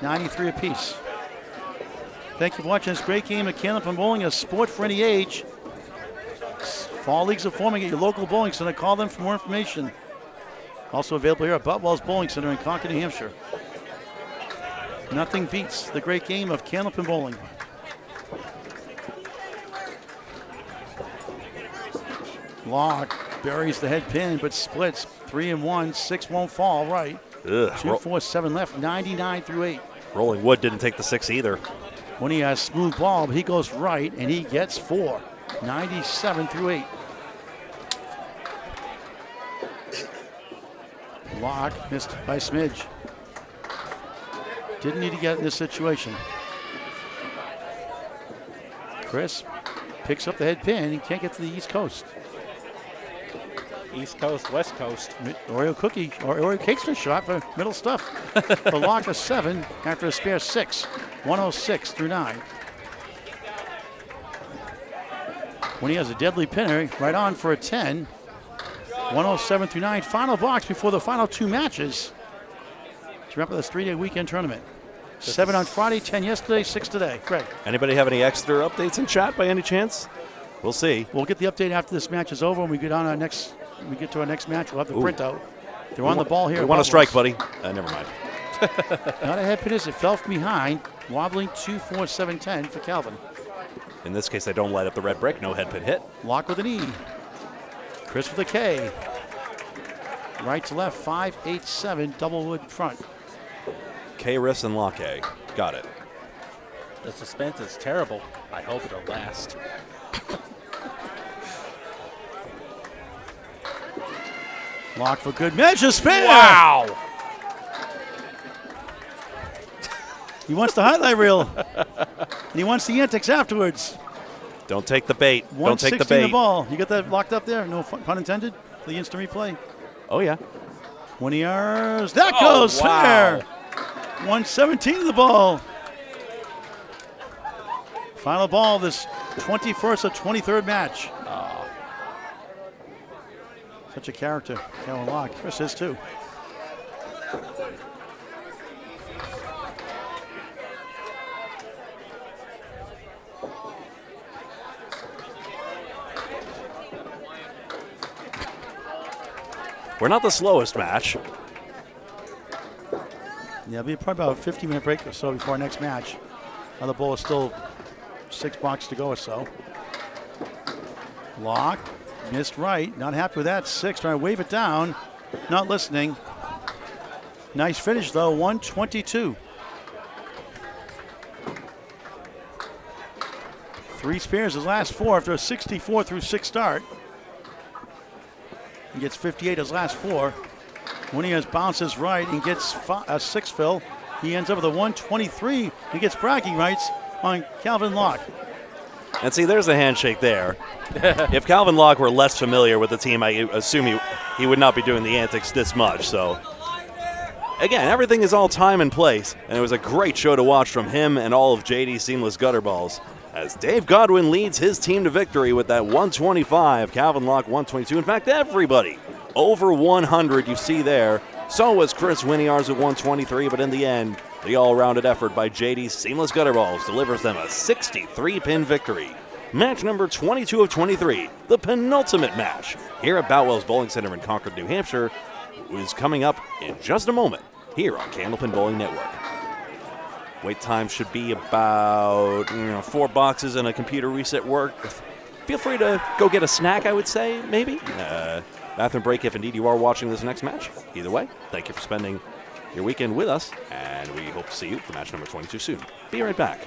93 apiece. Thank you for watching this great game of Candlepin Bowling, a sport for any age. Fall leagues are forming at your local bowling center. Call them for more information. Also available here at Boutwell's Bowling Center in Concord, New Hampshire. Nothing beats the great game of Candlepin Bowling. Locke buries the head pin, but splits 3 and 1. 6 won't fall right. Ugh. 2, 4, 7 left. 99 through 8. Rolling Wood didn't take the 6 either. When he has smooth ball, but he goes right, and he gets 4. 97-8. Lock missed by smidge. Didn't need to get in this situation. Chris picks up the head pin. He can't get to the East Coast. East Coast, West Coast. Oreo cookie or Oreo cakes shot for middle stuff. The lock of 7 after a spare 6. 106-9. When he has a deadly pinner, right on for a 10. 107-9. Final box before the final 2 matches to wrap up this 3-day weekend tournament. 7 on Friday, 10 yesterday, 6 today. Greg. Anybody have any extra updates in chat by any chance? We'll see. We'll get the update after this match is over. When we get on our next, we get to our next match, we'll have the printout. They're on the ball here. We want to strike, buddy. Never mind. Not a head pin, it fell from behind, wobbling 2-4-7-10 for Calvin. In this case, they don't light up the red brick. No head pin hit. Lock with an E. Chris with a K. Right to left, 5-8-7, double wood front. K wrist and lock A. Got it. The suspense is terrible. I hope it'll last. Lock for good measure, spare! Wow! He wants the highlight reel. And he wants the antics afterwards. Don't take the bait. Don't take the 116 bait. the ball. You got that locked up there? No pun intended? The instant replay. Oh, yeah. 20 yards. That goes fair. 117 the ball. Final ball, this 21st or 23rd match. Such a character, Calvin Locke. Chris is too. We're not the slowest match. Yeah, it'll be probably about a 15-minute break or so before our next match. Now the ball is still 6 blocks to go or so. Lock, missed right, not happy with that. 6, trying to wave it down, not listening. Nice finish though, 122. 3 spares his last 4 after a 64-6 start. He gets 58 his last 4. When he has bounces right and gets a 6 fill, he ends up with a 123. He gets bragging rights on Calvin Locke. And see, there's a handshake there. If Calvin Locke were less familiar with the team, I assume he would not be doing the antics this much. So, again, everything is all time and place, and it was a great show to watch from him and all of JD's seamless gutter balls. As Dave Godwin leads his team to victory with that 125, Calvin Locke 122. In fact, everybody over 100 you see there. So was Chris Winiarz at 123, but in the end, the all-rounded effort by JD's seamless gutter balls delivers them a 63-pin victory. Match number 22 of 23, the penultimate match here at Boutwell's Bowling Center in Concord, New Hampshire, is coming up in just a moment here on Candlepin Bowling Network. Wait time should be about 4 boxes and a computer reset work. Feel free to go get a snack, I would say, maybe. Bathroom break if indeed you are watching this next match. Either way, thank you for spending your weekend with us, and we hope to see you for match number 22 soon. Be right back.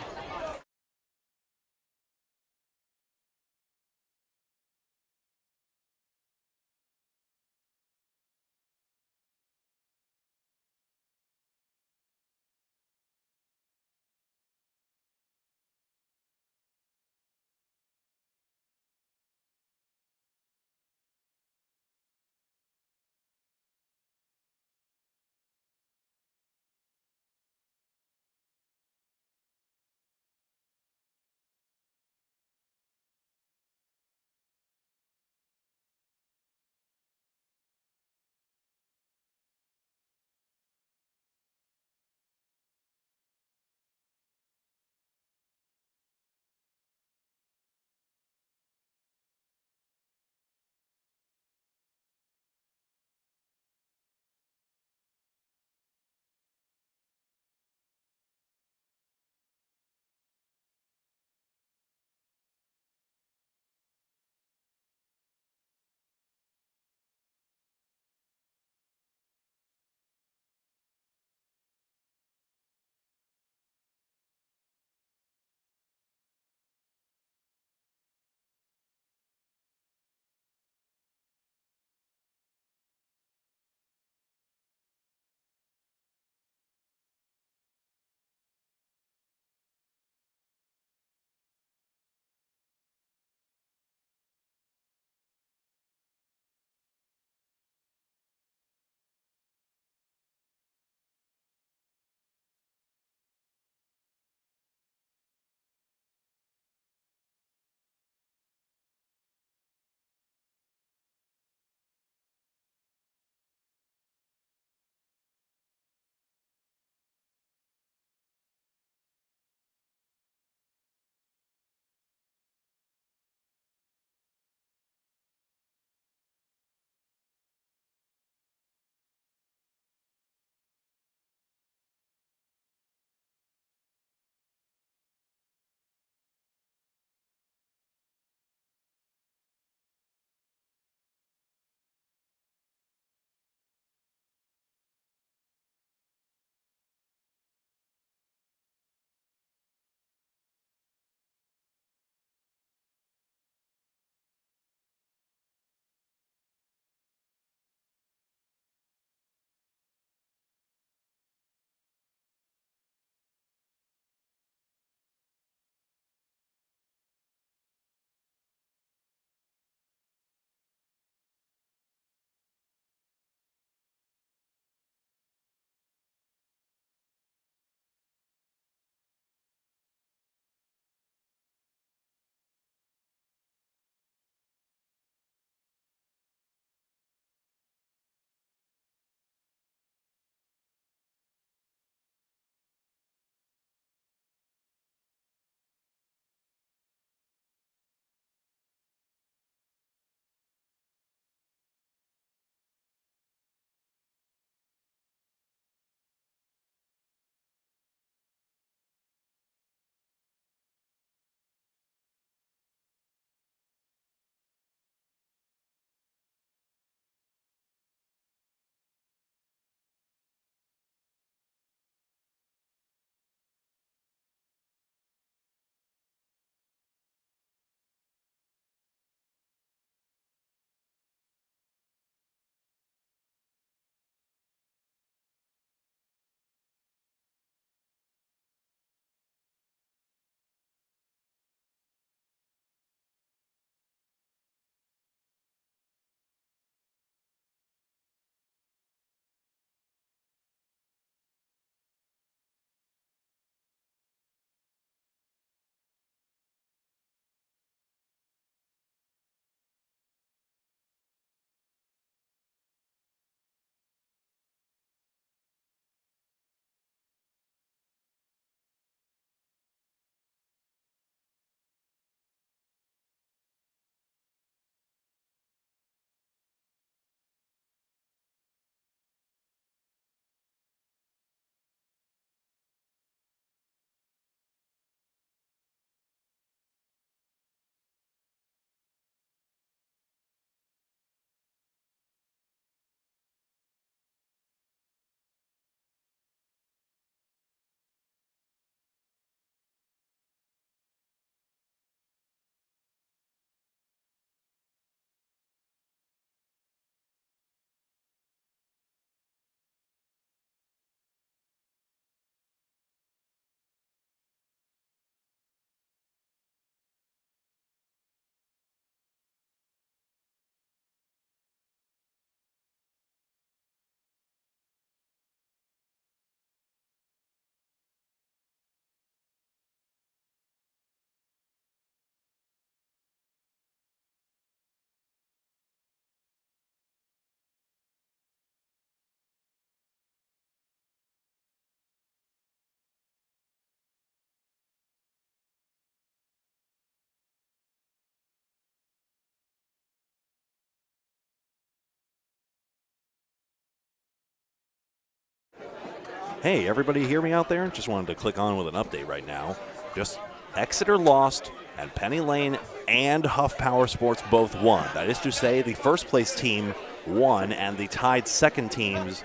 Hey, everybody hear me out there? Just wanted to click on with an update right now. Just Exeter lost, and Penny Lane and Huff Power Sports both won. That is to say, the first place team won, and the tied second teams,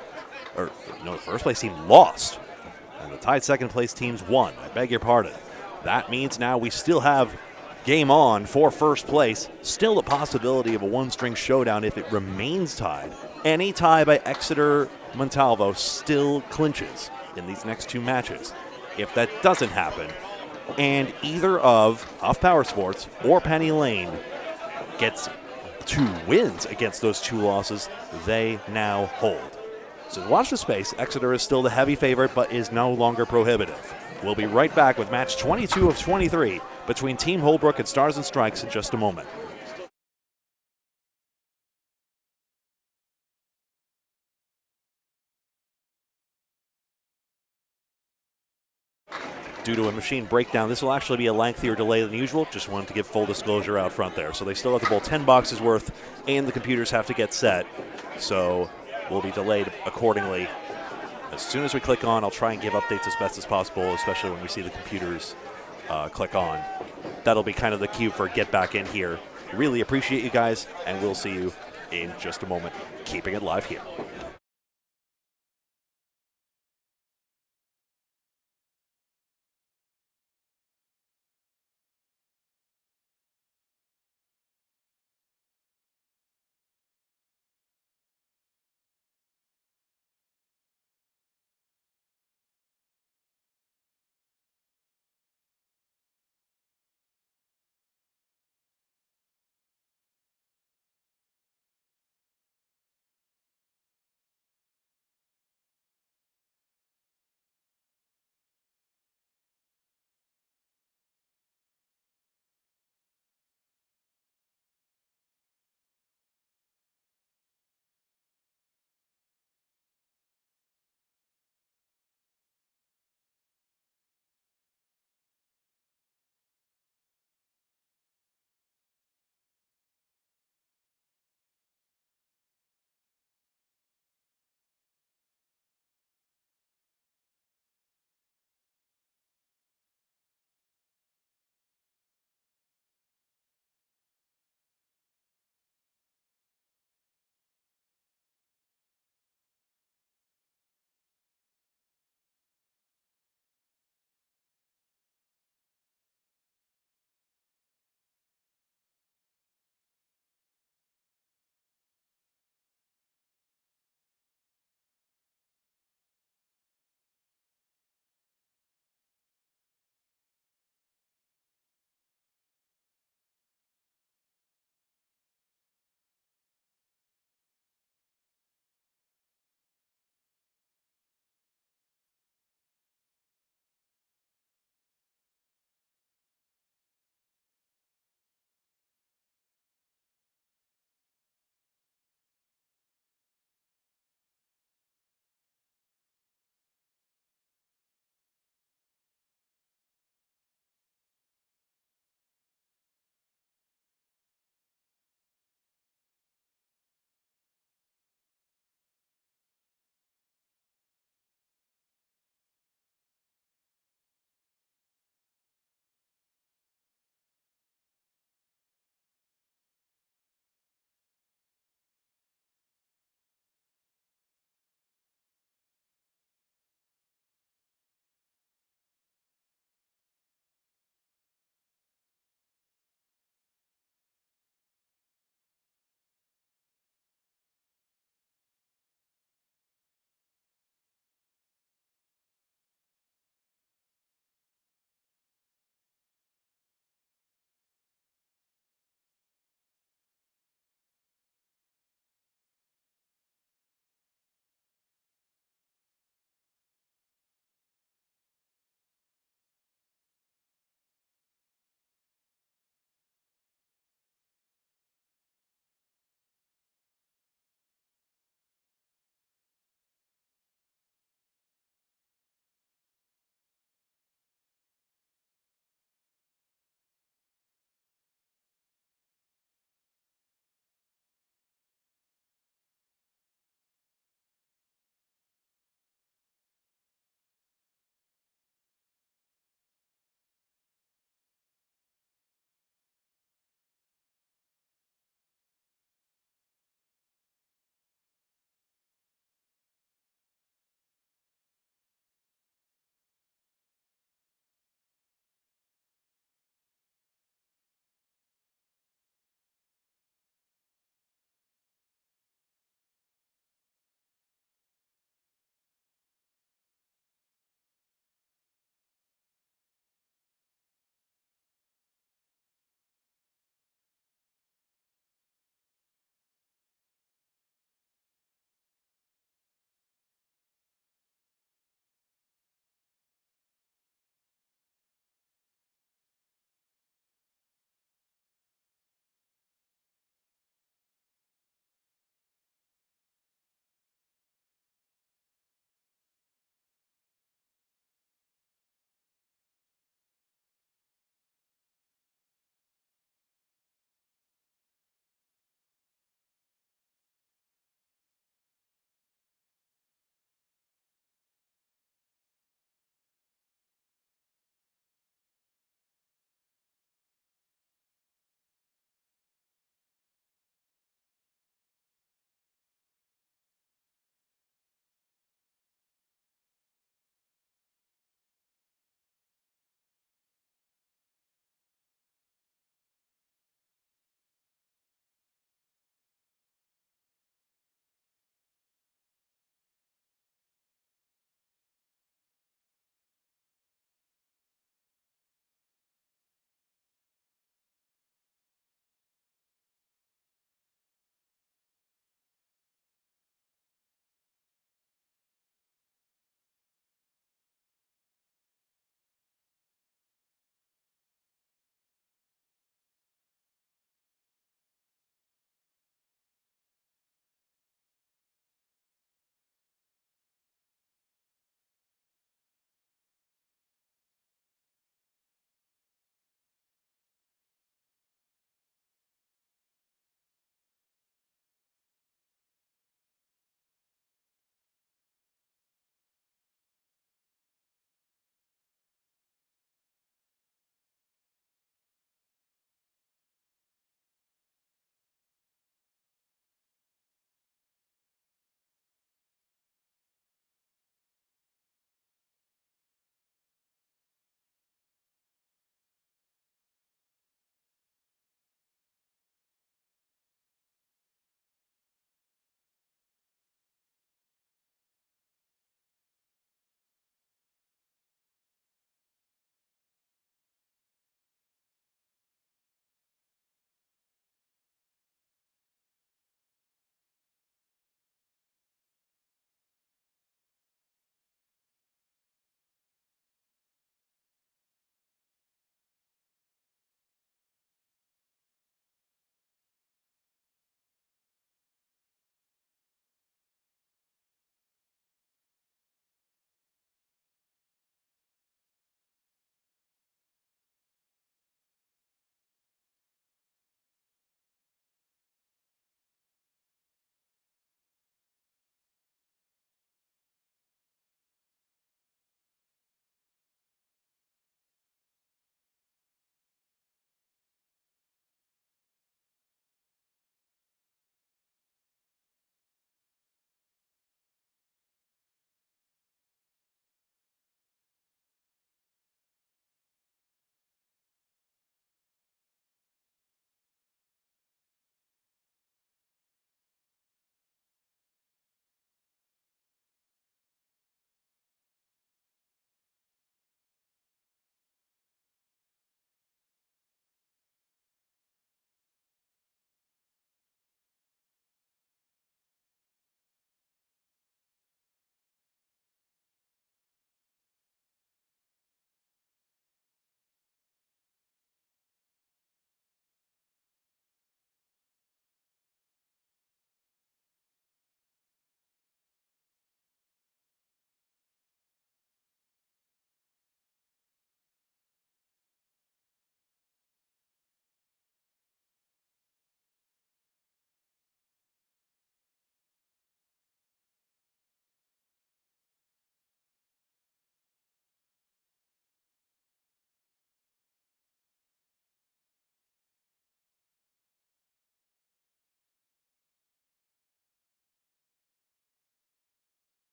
or no, the first place team lost, and the tied second place teams won. I beg your pardon. That means now we still have game on for first place. Still a possibility of a one-string showdown if it remains tied. Any tie by Exeter Montalvo still clinches in these next two matches. If that doesn't happen, and either of Huff Power Sports or Penny Lane gets 2 wins against those 2 losses, they now hold. So watch the space. Exeter is still the heavy favorite, but is no longer prohibitive. We'll be right back with match 22 of 23 between Team Holbrook and Stars and Strikes in just a moment. Due to a machine breakdown, this will actually be a lengthier delay than usual. Just wanted to give full disclosure out front there. So they still have to bowl 10 boxes worth, and the computers have to get set. So we'll be delayed accordingly. As soon as we click on, I'll try and give updates as best as possible, especially when we see the computers click on. That'll be kind of the cue for get back in here. Really appreciate you guys, and we'll see you in just a moment. Keeping it live here.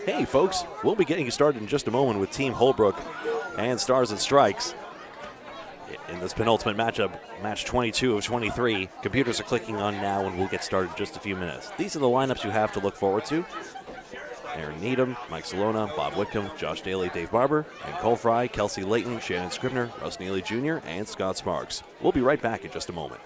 Hey, folks, we'll be getting started in just a moment with Team Holbrook and Stars and Strikes. In this penultimate matchup, match 22 of 23, computers are clicking on now and we'll get started in just a few minutes. These are the lineups you have to look forward to. Aaron Needham, Mike Salona, Bob Whitcomb, Josh Daly, Dave Barber, and Cole Fry, Kelsey Layton, Shannon Scribner, Russ Neely Jr., and Scott Sparks. We'll be right back in just a moment.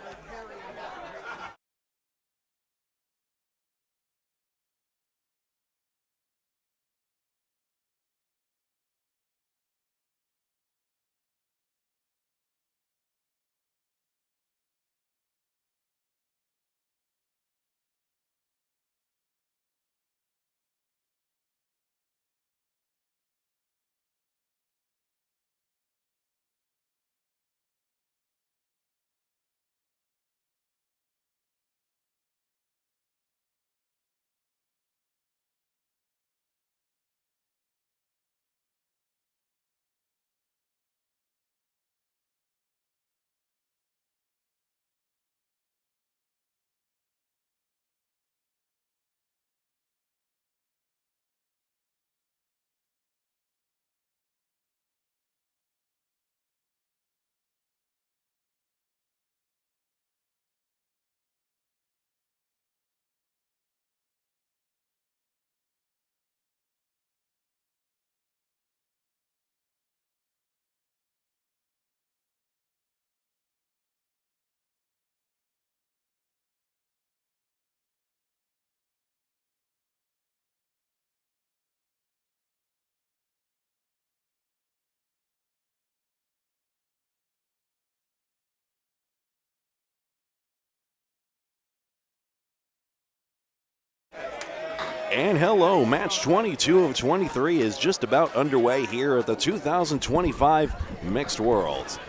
And hello, match 22 of 23 is just about underway here at the 2025 Mixed Worlds.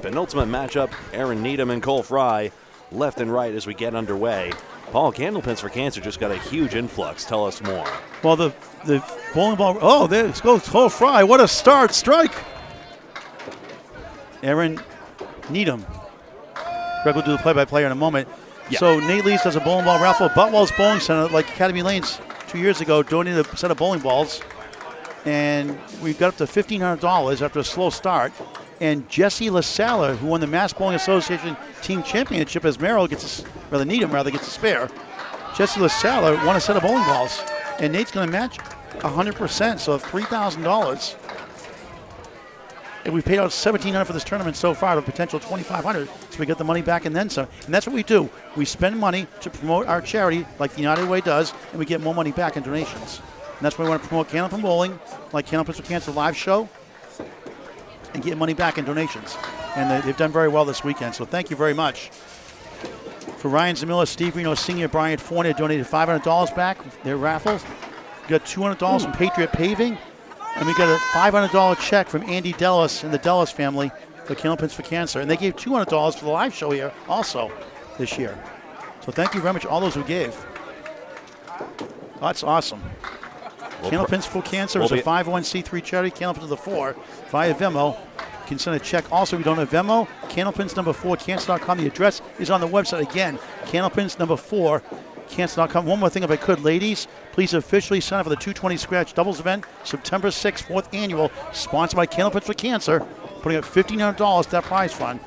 Penultimate matchup, Aaron Needham and Cole Fry, left and right as we get underway. Paul, Candlepins for Cancer just got a huge influx. Tell us more. Well, the bowling ball, oh, there goes Cole Fry. What a start, strike. Aaron Needham. Greg will do the play-by-play in a moment. Yeah. So Nate Lees does a bowling ball raffle at Boutwell's Bowling Center, like Academy Lanes 2 years ago, donated a set of bowling balls. And we got up to $1,500 after a slow start. And Jesse LaSalle, who won the Mass Bowling Association Team Championship as Merrill gets, Needham gets a spare. Jesse LaSalle won a set of bowling balls. And Nate's going to match 100%, so $3,000. And we paid out $1,700 for this tournament so far, to potential $2,500, so we get the money back and then some. And that's what we do. We spend money to promote our charity, like the United Way does, and we get more money back in donations. And that's why we want to promote Candlepin Bowling, like Candlepin for Cancer live show, and get money back in donations. And they've done very well this weekend, so thank you very much. For Ryan Zamilla, Steve Reno Sr., Brian Fournier donated $500 back, their raffles. We got $200 from Patriot Paving. And we got a $500 check from Andy Dellis and the Dellis family for Candlepins for Cancer. And they gave $200 for the live show here also this year. So thank you very much, all those who gave. Oh, that's awesome. Candlepins for Cancer is a 501c3 charity. Candlepins to the 4 via Venmo. You can send a check. Also, we don't have Venmo. Candlepins number 4, cancer.com. The address is on the website again. Candlepins number 4, cancer.com. One more thing, if I could, ladies, please officially sign up for the 220 Scratch Doubles event, September 6th, 4th annual, sponsored by Candlepins for Cancer, putting up $1,500 to that prize fund.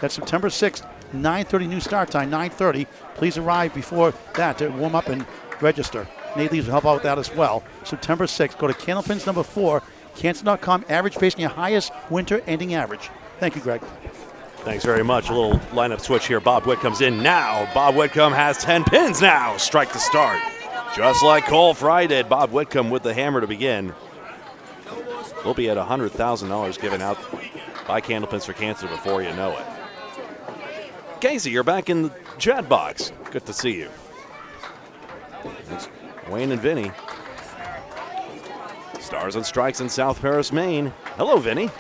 That's September 6th, 9:30 new start time, 9:30. Please arrive before that to warm up and register. Nate Lees will help out with that as well. September 6th, go to Candlepins number 4, cancer.com, average based on your highest winter ending average. Thank you, Greg. Thanks very much. A little lineup switch here. Bob Whitcomb's in now. Bob Whitcomb has 10 pins now. Strike to start. Just like Cole Fry did. Bob Whitcomb with the hammer to begin. We'll be at $100,000 given out by Candlepins for Cancer before you know it. Casey, you're back in the chat box. Good to see you. It's Wayne and Vinny. Stars and Strikes in South Paris, Maine. Hello, Vinny.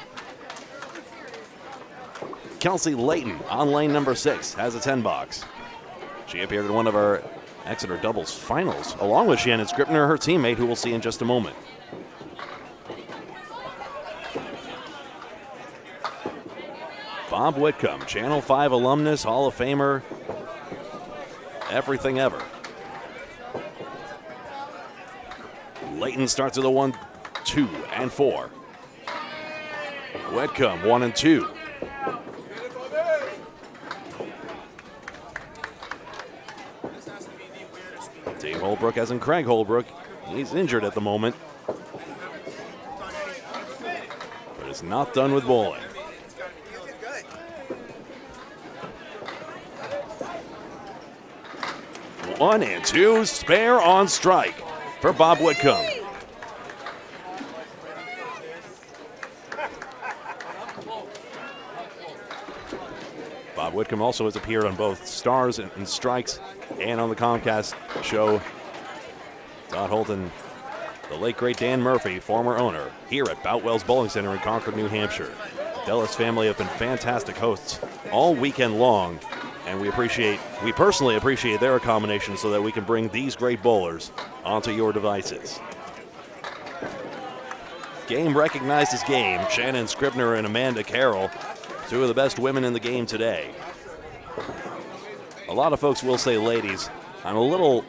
Kelsey Layton on lane number 6 has a 10 box. She appeared in one of our Exeter doubles finals, along with Shannon Scribner, her teammate, who we'll see in just a moment. Bob Whitcomb, Channel 5 alumnus, Hall of Famer, everything ever. Layton starts with a 1, 2, and 4. Whitcomb 1 and 2. Dave Holbrook, as in Craig Holbrook. He's injured at the moment, but is not done with bowling. One and two, spare on strike for Bob Whitcomb. Bob Whitcomb also has appeared on both Stars and Strikes and on the Comcast show. Todd Holton, the late great Dan Murphy, former owner, here at Boutwell's Bowling Center in Concord, New Hampshire. The Dellis family have been fantastic hosts all weekend long, and we personally appreciate their accommodation so that we can bring these great bowlers onto your devices. Game recognized as game. Shannon Scribner and Amanda Carroll, two of the best women in the game today. A lot of folks will say ladies. I'm a little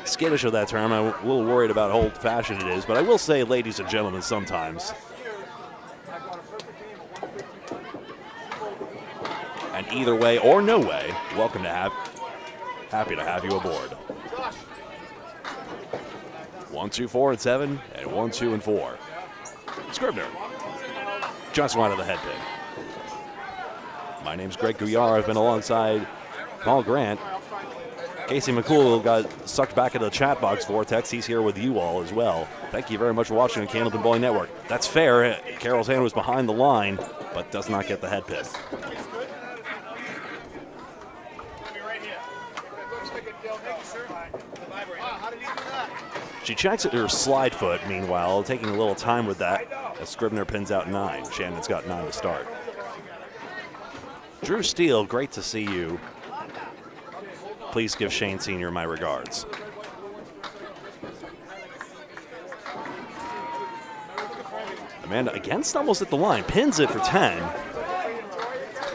skittish of that term. I'm a little worried about how old-fashioned it is, but I will say ladies and gentlemen sometimes. And either way or no way, happy to have you aboard. 1, 2, 4, and 7, and 1, 2, and 4. Scribner just wide of the head pin. My name's Greg Gouillart. I've been alongside Paul Grant. Casey McCool got sucked back into the chat box vortex. He's here with you all as well. Thank you very much for watching the Candlepin Bowling Network. That's fair. Carroll's hand was behind the line, but does not get the head pin. She checks at her slide foot, meanwhile, taking a little time with that as Scribner pins out 9. Shannon's got 9 to start. Drew Steele, great to see you. Please give Shane Sr. my regards. Amanda again stumbles at the line, pins it for 10,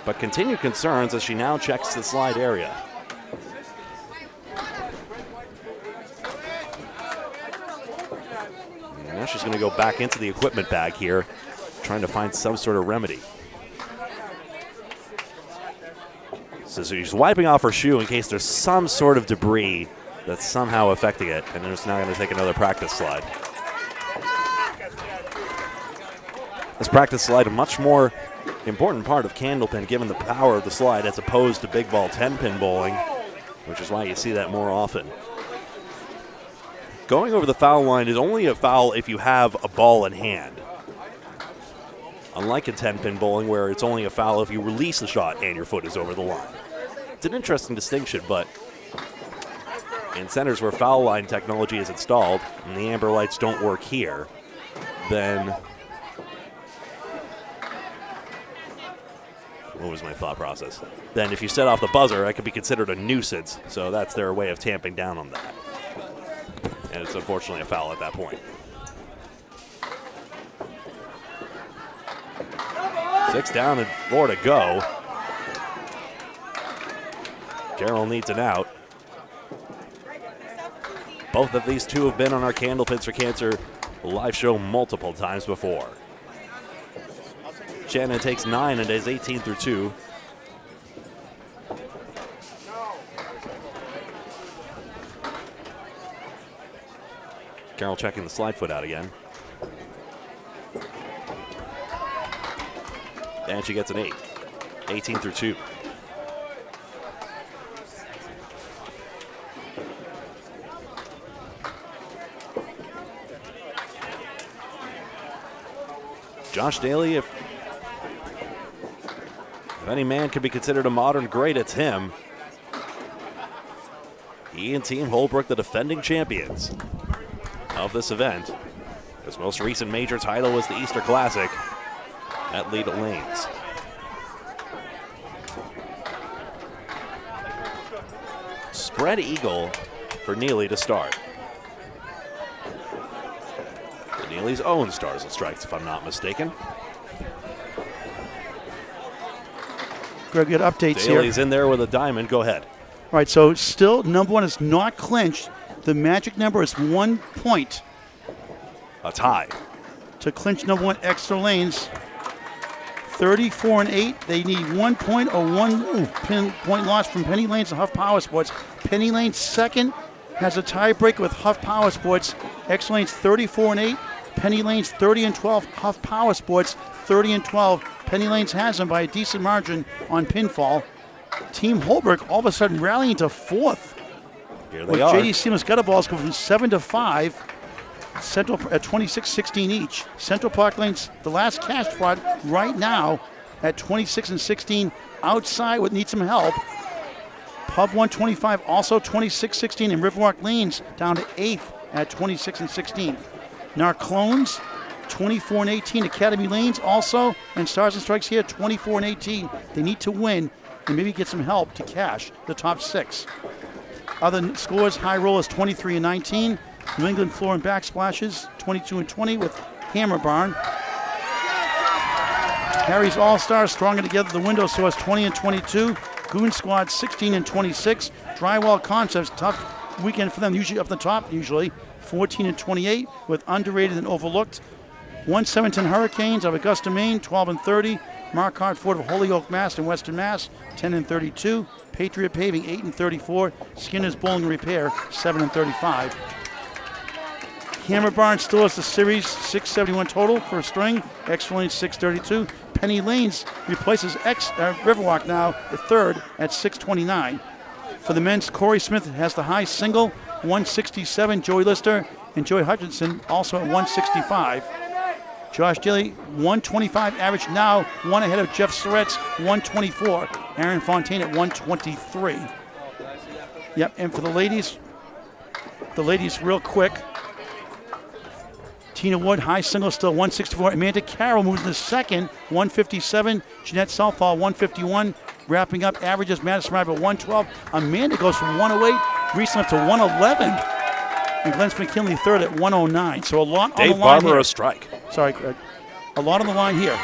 but continued concerns as she now checks the slide area. And now she's going to go back into the equipment bag here, trying to find some sort of remedy. So she's wiping off her shoe in case there's some sort of debris that's somehow affecting it, and then it's now going to take another practice slide. This practice slide, a much more important part of Candlepin, given the power of the slide, as opposed to big ball 10-pin bowling, which is why you see that more often. Going over the foul line is only a foul if you have a ball in hand. Unlike in 10-pin bowling, where it's only a foul if you release the shot and your foot is over the line. It's an interesting distinction, but in centers where foul line technology is installed and the amber lights don't work here, then what was my thought process? Then if you set off the buzzer, that could be considered a nuisance, so that's their way of tamping down on that. And it's unfortunately a foul at that point. 6 down and 4 to go. Carroll needs an out. Both of these two have been on our Candlepins for Cancer live show multiple times before. Shannon takes 9 and is 18 through 2. Carroll checking the slide foot out again. And she gets an 8. 18 through 2. Josh Daly, if any man can be considered a modern great, it's him. He and Team Holbrook, the defending champions of this event. His most recent major title was the Easter Classic at Leda Lanes. Spread eagle for Neely to start. Neely's own Stars and Strikes, if I'm not mistaken. Greg, good updates here. Daly's in there with a diamond. Go ahead. All right, so still number 1 is not clinched. The magic number is 1 point. a tie. To clinch number 1, Exeter Lanes. 34-8. They need 1 point or 1 point loss from Penny Lanes and Huff Power Sports. Penny Lanes second has a tiebreak with Huff Power Sports. Exeter Lanes 34-8. Penny Lanes 30-12. Huff Power Sports 30-12. Penny Lanes has them by a decent margin on pinfall. Team Holbrook all of a sudden rallying to 4th. Here they are. JD Seamless gutter balls go from 7 to 5. Central at 26-16 each. Central Park Lanes, the last cash spot right now at 26-16 outside with need some help. Pub 125 also 26-16 and Riverwalk Lanes down to 8th at 26-16. Narclones 24-18. Academy Lanes also, and Stars and Strikes here 24-18. They need to win and maybe get some help to cash the top 6. Other scores, High Rollers 23-19. New England Floor and Backsplashes 22-20 with Hammer Barn. Harry's All-Stars stronger together. The Window Source 20-22. Goon Squad 16-26. Drywall Concepts, tough weekend for them, usually up the top, 14-28 with Underrated and Overlooked. 1-7-10 Hurricanes of Augusta, Maine, 12-30. Marquardt Ford of Holyoke, Mass. and Western Mass, 10-32. Patriot Paving, 8-34. Skinner's Bowling and Repair, 7-35. Hammer Barn still has the series, 671 total for a string. Exeter Lanes 632. Penny Lanes replaces Riverwalk now, the third at 629. For the men's, Corey Smith has the high single, 167. Joey Lister and Joey Hutchinson also at 165. Josh Daly, 125 average now, one ahead of Jeff Surratt's 124. Aaron Fontaine at 123. Yep, and for the ladies real quick. Tina Wood, high single, still 164. Amanda Carroll moves into second, 157. Jeanette Southall, 151. Wrapping up averages, Madison Rive at 112. Amanda goes from 108, recently up to 111. And Glenn McKinley third at 109. So a lot on the line Dave Barber here. a strike. Sorry, Craig. A lot on the line here.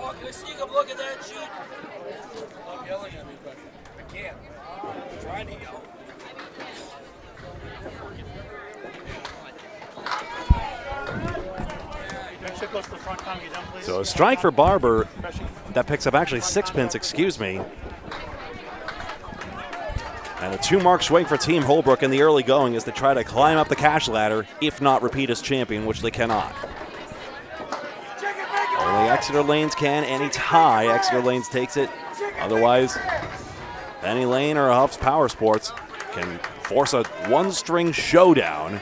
Oh, can I sneak up look at that sheet? I'm yelling at me, but I can't. I'm trying to yell. So a strike for Barber. That picks up actually 6 pins, excuse me. And a 2-mark swing for Team Holbrook in the early going as they try to climb up the cash ladder, if not repeat as champion, which they cannot. Only Exeter Lanes can. Any tie, Exeter Lanes takes it. Otherwise, Penny Lane or Huff's Power Sports can force a one-string showdown.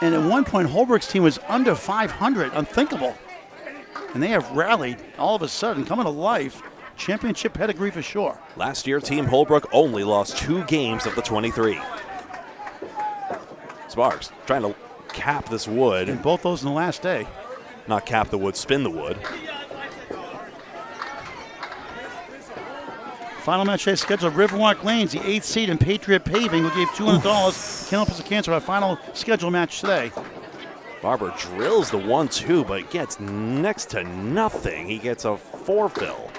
And at one point, Holbrook's team was under 500, unthinkable. And they have rallied all of a sudden, coming to life. Championship pedigree for sure. Last year, Team Holbrook only lost 2 games of the 23. Sparks trying to cap this wood. And both those in the last day. Not cap the wood, spin the wood. Final match today scheduled Riverwalk Lanes, the 8th seed, and Patriot Paving, who gave $200. Candlepin Cancer, our final scheduled match today. Barber drills the 1-2, but gets next to nothing. He gets a 4-fill.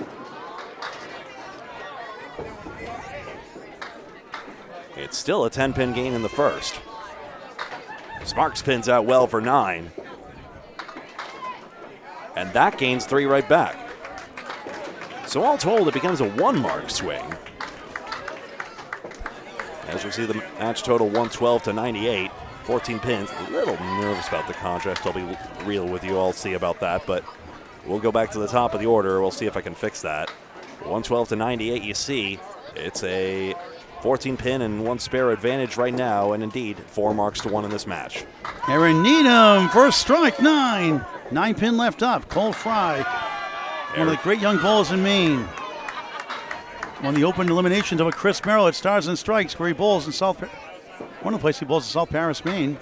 It's still a 10-pin gain in the first. Sparks pins out well for 9. And that gains 3 right back. So all told, it becomes a 1-mark swing. As we see the match total 112-98, 14 pins. A little nervous about the contrast. I'll be real with you. I'll see about that, but we'll go back to the top of the order. We'll see if I can fix that. 112-98, you see, it's a 14-pin and 1 spare advantage right now, and indeed 4 marks to 1 in this match. Aaron Needham, first strike, 9. 9 pin left up. Cole Fry, one of the great young bowlers in Maine. Won the open eliminations over Chris Merrill at Stars and Strikes, where he bowls in one of the places he bowls in South Paris, Maine.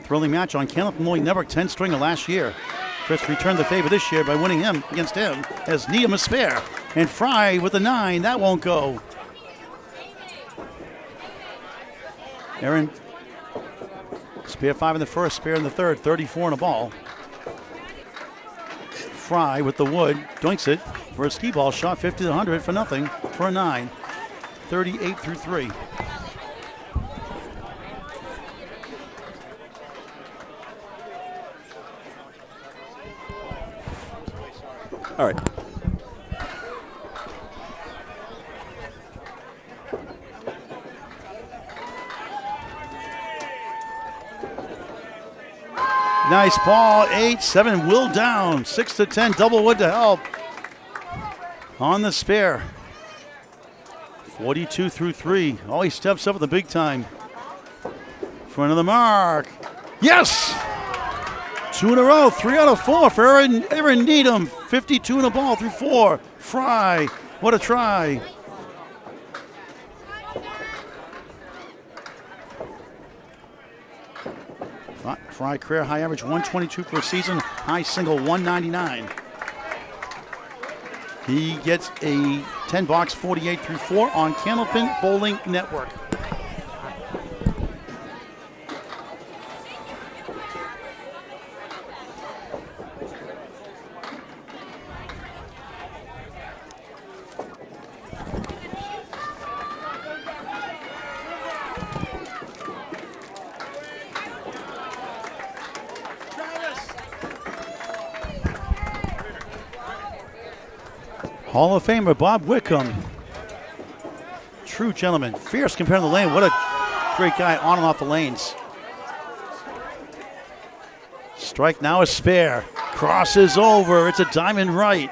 Thrilling match on Candlepin Bowling Network, 10 stringer last year. Chris returned the favor this year by winning him against him as Needham a spare. And Fry with a 9, that won't go. Aaron, spare 5 in the first, spare in the third, 34 in a ball. Fry with the wood. Doinks it for a skee ball shot, 50 to 100 for nothing for a 9. 38 through 3. All right. Nice ball, 8-7, Will down, 6 to 10, double wood to help. On the spare. 42 through 3. Oh, he steps up at the big time. Front of the mark. Yes! 2 in a row, 3 out of 4 for Aaron Needham. 52 in a ball through 4. Fry, what a try. Fry career high average 122 per season, high single 199. He gets a 10 box 48 through 4 on Candlepin Bowling Network. Hall of Famer Bob Wickham. True gentleman. Fierce compared to the lane. What a great guy on and off the lanes. Strike now a spare. Crosses over. It's a diamond right.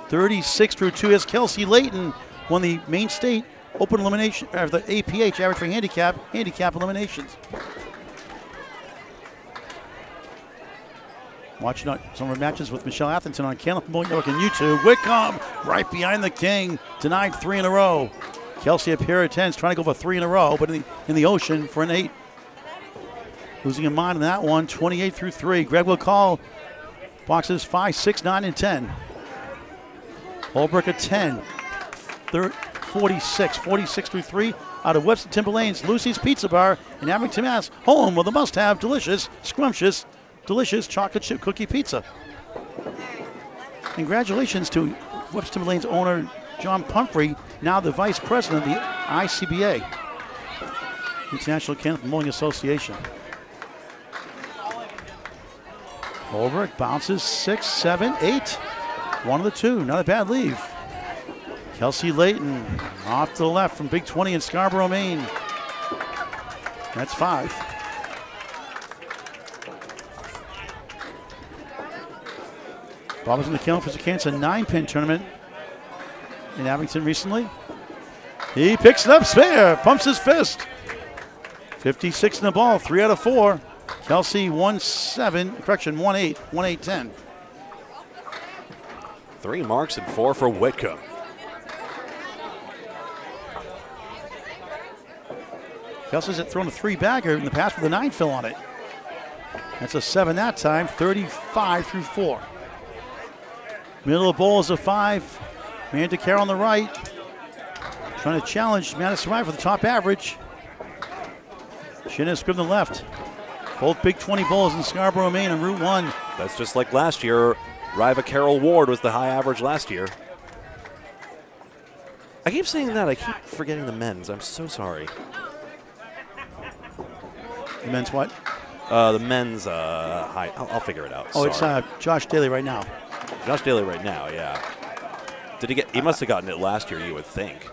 36 through 2 as Kelsey Layton won the Maine State Open Elimination, or the APH average for handicap eliminations. Watching some of our matches with Michelle Atherton on Candlepin Bowling Network and YouTube. Wickham right behind the king, denied 3 in a row. Kelsey up here at 10, trying to go for 3 in a row, but in the ocean for an 8. Losing a mind in that one, 28 through 3. Greg will call boxes 5, 6, 9, and 10. Holbrook at 10, 46 through 3. Out of Webster Timberlane's Lucy's Pizza Bar in Abington, Mass. Home with a must-have, delicious, scrumptious, delicious chocolate chip cookie pizza. Congratulations to Webster Timberlane's owner, John Pumphrey, now the vice president of the ICBA, International Candlepin Bowling Association. Over it, bounces 6, 7, 8. One of the two, not a bad leave. Kelsey Layton off to the left from Big 20 in Scarborough, Maine. That's 5. Bob was in the Candlepin for Kansas 9-pin tournament in Abington recently. He picks it up, spare, pumps his fist. 56 in the ball, 3 out of 4. Kelsey 1-7, correction, 1-8, 1-8-10. 3 marks and 4 for Whitcomb. Kelsey's had thrown a 3-bagger in the past with a 9 fill on it. That's a 7 that time, 35 through 4. Middle of the bowl is a 5. Amanda Carroll on the right. Trying to challenge Madison Rye for the top average. Shannon Scribner left. Both Big 20 bowls in Scarborough, Maine on Route 1. That's just like last year. Riva Carroll Ward was the high average last year. I keep saying that. I keep forgetting the men's. I'm so sorry. The men's what? The men's high. I'll figure it out. Oh, sorry. It's Josh Daly right now. Josh Daly right now, yeah. Did he get? He must have gotten it last year, you would think.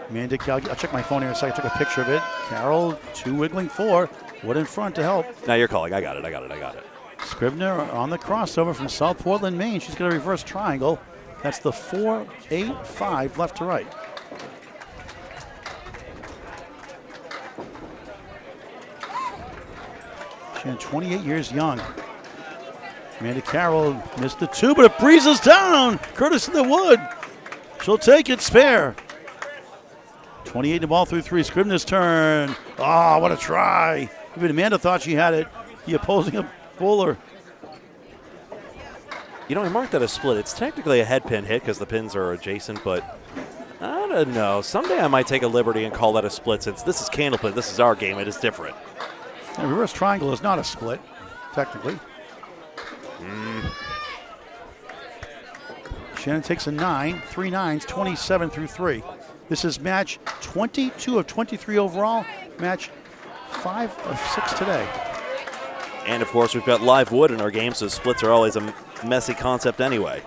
Amanda Carroll, I'll check my phone here in a second. I took a picture of it. Carroll, 2 wiggling 4. Wood in front to help. Now you're calling. I got it. Scribner on the crossover from South Portland, Maine. She's got a reverse triangle. That's the 4-8-5 left to right. She's 28 years young. Amanda Carroll missed the 2, but it breezes down. Curtis in the wood. She'll take it, spare. 28 in the ball through 3. Scribner's turn. Oh, what a try. Even Amanda thought she had it. The opposing bowler. You know, I marked that a split. It's technically a head pin hit because the pins are adjacent, but I don't know. Someday I might take a liberty and call that a split since this is Candlepin. This is our game. It is different. A reverse triangle is not a split, technically. Shannon takes a 9, 3 nines, 27 through 3. This is match 22 of 23 overall, match 5 of 6 today. And of course, we've got live wood in our game, so splits are always a messy concept anyway.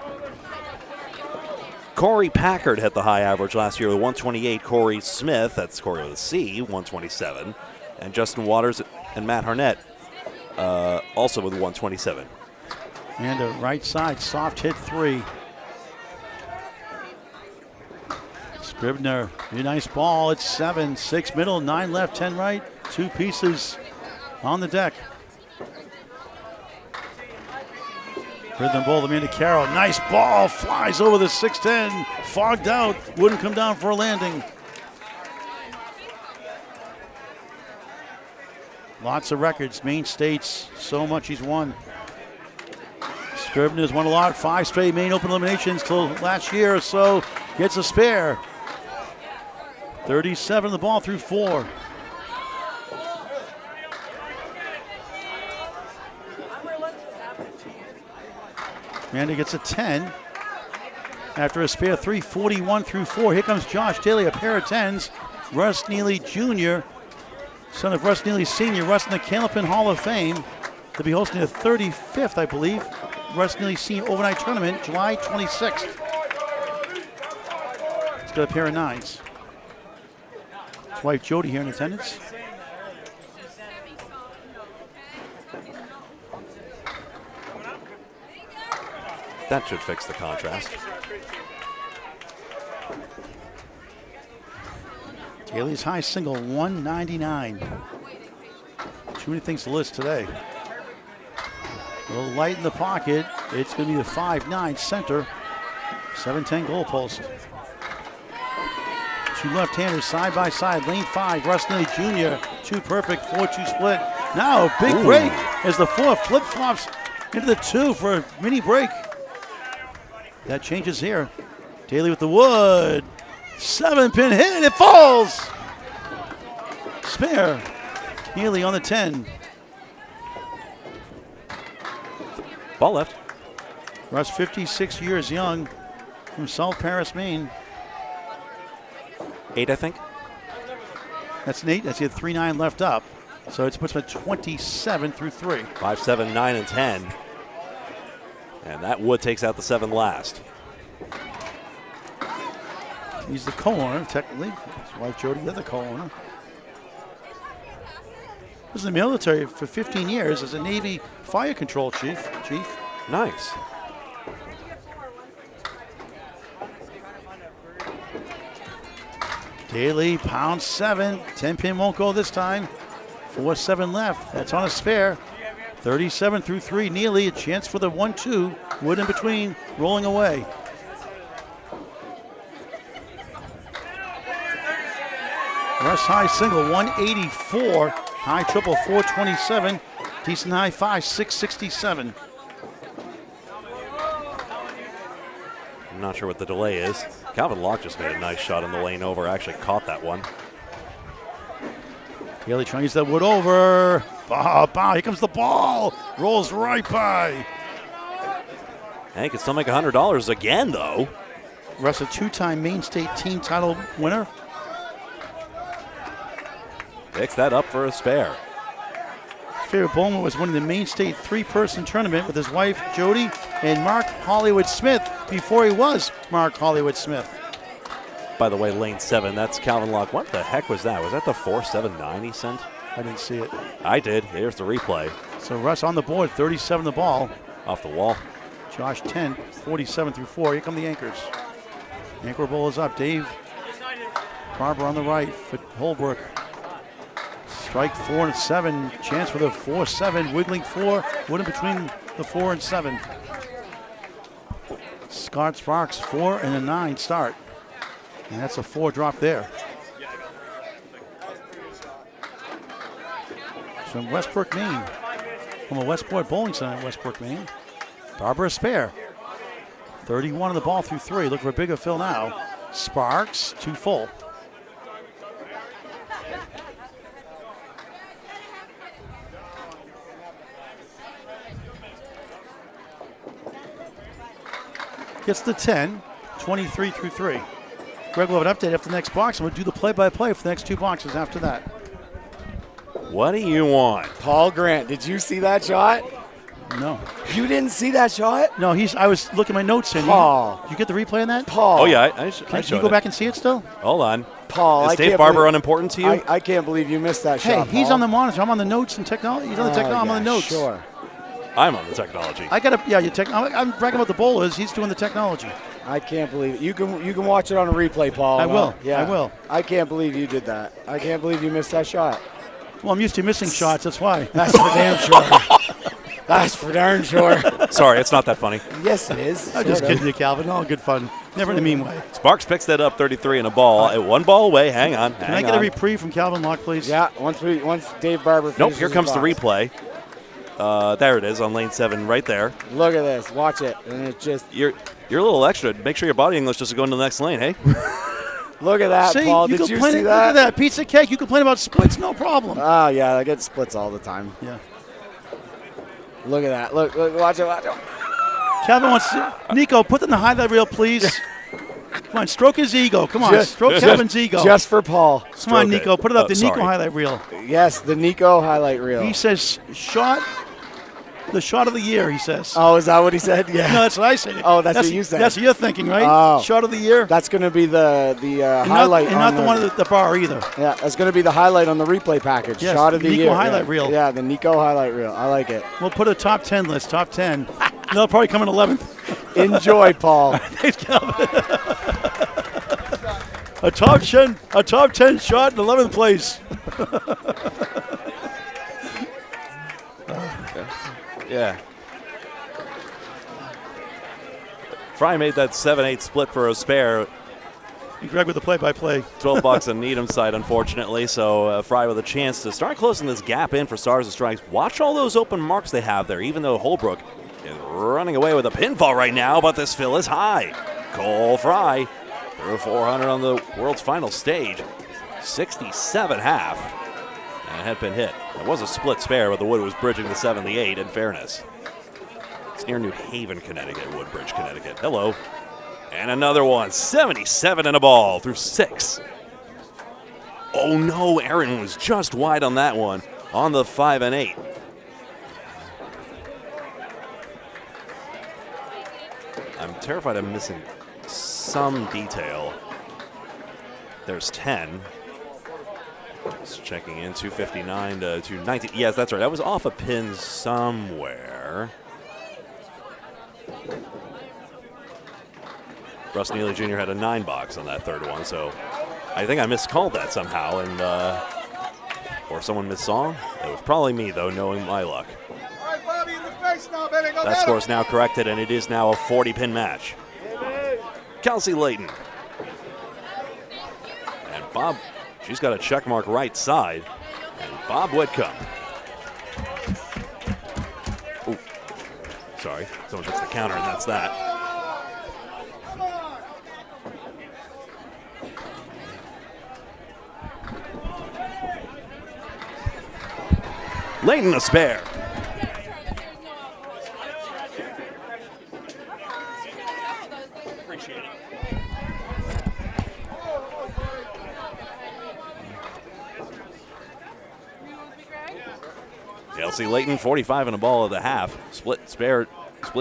Corey Packard had the high average last year with 128. Corey Smith, that's Corey with a C, 127. And Justin Waters and Matt Harnett also with 127. And a right side, soft hit 3. Scribner, a nice ball. It's 7, 6 middle, 9 left, 10 right. 2 pieces on the deck. Rhythm bowl, Amanda Carroll. Nice ball, flies over the 610. Fogged out, wouldn't come down for a landing. Lots of records, Maine States, so much he's won. Scribner's won a lot, 5 straight Maine Open eliminations till last year or so. Gets a spare. 37 the ball through 4. Amanda gets a 10 after a spare 3, 41 through 4. Here comes Josh Daly, a pair of 10s. Russ Neely Jr., son of Russ Neely Sr., Russ in the Candlepin Hall of Fame. They'll be hosting the 35th, I believe, Russ Neely Sr. overnight tournament, July 26th. He's got a pair of 9s. His wife Jody here in attendance. That should fix the contrast. Daly's high single, 199. Too many things to list today. A little light in the pocket. It's going to be the 5-9 center. 7-10 goalpost. 2 left-handers side by side. Lane 5, Russ Neely Jr. 2 perfect, 4-2 split. Now a big break as the 4 flip-flops into the 2 for a mini break. That changes here. Daly with the wood. 7-pin hit, it falls. Spare. Neely on the 10. Ball left. Russ, 56 years young, from South Paris, Maine. 8, I think. That's an 8. That's the 3-9 left up. So it puts him at 27 through 3. 5, 7, 9, and 10. And that wood takes out the 7 last. He's the co-owner, technically. His wife Jody, the other co-owner. Was in the military for 15 years as a Navy fire control chief. Nice. Daly, pound 7. 10-pin won't go this time. 4-7 left. That's on a spare. 37 through 3. Neely, a chance for the 1-2. Wood in between, rolling away. Russ high single, 184. High triple, 427. Decent high 5, 667. I'm not sure what the delay is. Calvin Locke just made a nice shot in the lane over. Actually caught that one. Daly trying to use that wood over. Bow. Here comes the ball. Rolls right by. And he can still make $100 again, though. Russ, a 2-time Maine State team title winner. Picks that up for a spare. Favorite bowman was winning the Maine State 3-person tournament with his wife Jody and Mark Hollywood Smith before he was Mark Hollywood Smith. By the way, lane 7, that's Calvin Locke. What the heck was that? Was that the 4-7-9 he sent? I didn't see it. I did. Here's the replay. So Russ on the board, 37 the ball. Off the wall. Josh 10, 47 through 4. Here come the anchors. Anchor bowl is up. Dave Barber on the right for Holbrook. Strike 4 and 7. Chance for the 4-7. Wiggling 4. Wood in between the 4 and 7. Scott Sparks 4 and a 9 start. And that's a 4 drop there. From Westbrook, Maine. From a Westport Bowling Center in Westbrook, Maine. Barber a spare. 31 on the ball through 3. Look for a bigger fill now. Sparks 2 full. gets the 10, 23 through 3. Greg will have an update after the next box, and we'll do the play-by-play for the next 2 boxes after that. What do you want? Paul Grant, did you see that shot? No. You didn't see that shot? No, I was looking at my notes. And Paul. Did you get the replay on that? Paul. Oh, yeah, I Can showed you go it. back and see it still? Hold on. Paul, Is I Dave can't Barber believe- unimportant to you? I can't believe you missed that Hey, shot, he's Paul. on the monitor. I'm on the notes and technology. He's on the technology. I'm on the yeah, notes. Sure. I'm on the technology. I got to, I'm bragging about the bowlers. He's doing the technology. I can't believe it. You can watch it on a replay, Paul. I will. Yeah. I will. I can't believe you did that. I can't believe you missed that shot. Well, I'm used to missing shots. That's why. That's for damn sure. That's for darn sure. Sorry, it's not that funny. Yes, it is. I'm just Sort of. kidding you, Calvin. All good fun. Never in a mean way. Sparks picks that up 33 in a ball. At 1 ball away. Hang on. Can I get a reprieve from Calvin Locke, please? Yeah, once Dave Barber Nope, finishes here his comes the box. replay. There it is on lane 7 right there. Look at this. Watch it. And it just. You're a little extra. Make sure your body English doesn't go into the next lane, hey? Look at that, See, Paul. Did you complain- see Look at that? that. Pizza cake. You complain about splits, no problem. Oh, yeah. I get splits all the time. Yeah. Look at that. Look. Watch it. Calvin wants to, Nico, put in the highlight reel, please. Come on, stroke his ego. Come on, stroke Calvin's ego. Just for Paul. Come on, Nico, put it up. The Nico sorry. highlight reel. Yes, the Nico highlight reel. He says, the shot of the year, he says. Oh, is that what he said? Yeah. No, that's what I said. Oh, that's what you said. That's what you're thinking, right? Oh. Shot of the year. That's going to be the And highlight. Not, and not the one at the bar either. Yeah, that's going to be the highlight on the replay package. Yes, Shot of the Nico year. highlight yeah. reel. Yeah, the Nico highlight reel. I like it. We'll put a top 10 list, top 10. They'll probably come in 11th. Enjoy, Paul. Thanks, Calvin. a top 10 shot in 11th place. Yeah. Fry made that 7-8 split for a spare. And Greg with the play-by-play. 12 bucks on Needham's side, unfortunately. So Fry with a chance to start closing this gap in for Stars and Strikes. Watch all those open marks they have there, even though Holbrook is running away with a pinfall right now, but this fill is high. Cole Fry through 400 on the world's final stage. 67 half. And a head pin hit. It was a split spare, but the wood was bridging the 78 in fairness. It's near New Haven, Connecticut, Woodbridge, Connecticut. Hello. And another one, 77 in a ball through 6. Oh no, Aaron was just wide on that one on the 5 and 8. I'm terrified I'm missing some detail. There's 10. Just checking in, 259 to 219. Yes, that's right. That was off a pin somewhere. Russ Neely Jr. had a 9 box on that third one, so I think I miscalled that somehow, and or someone missaw. It was probably me, though, knowing my luck. All right, Bobby, in the face now, baby. Go That score is now corrected, and it is now a 40-pin match. Kelsey Layton. And Bob, she's got a check mark right side. And Bob Whitcomb. Ooh, sorry, someone hits the counter, and that's that. Layton a spare. Appreciate it. Kelsey Layton, 45 in a ball of the half. Split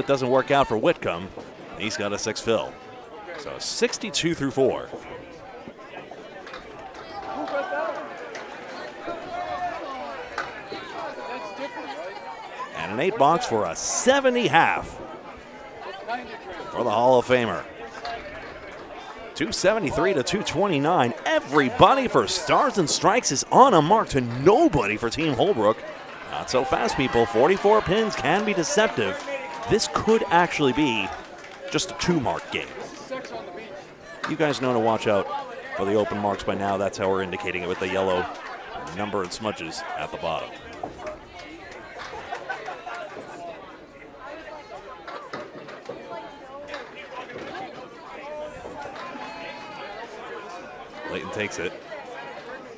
doesn't work out for Whitcomb. He's got a 6 fill. So 62 through 4. And an 8 box for a 70 half for the Hall of Famer. 273 to 229. Everybody for Stars and Strikes is on a mark to nobody for Team Holbrook. Not so fast, people. 44 pins can be deceptive. This could actually be just a 2-mark game. You guys know to watch out for the open marks by now. That's how we're indicating it with the yellow number and smudges at the bottom. Layton takes it.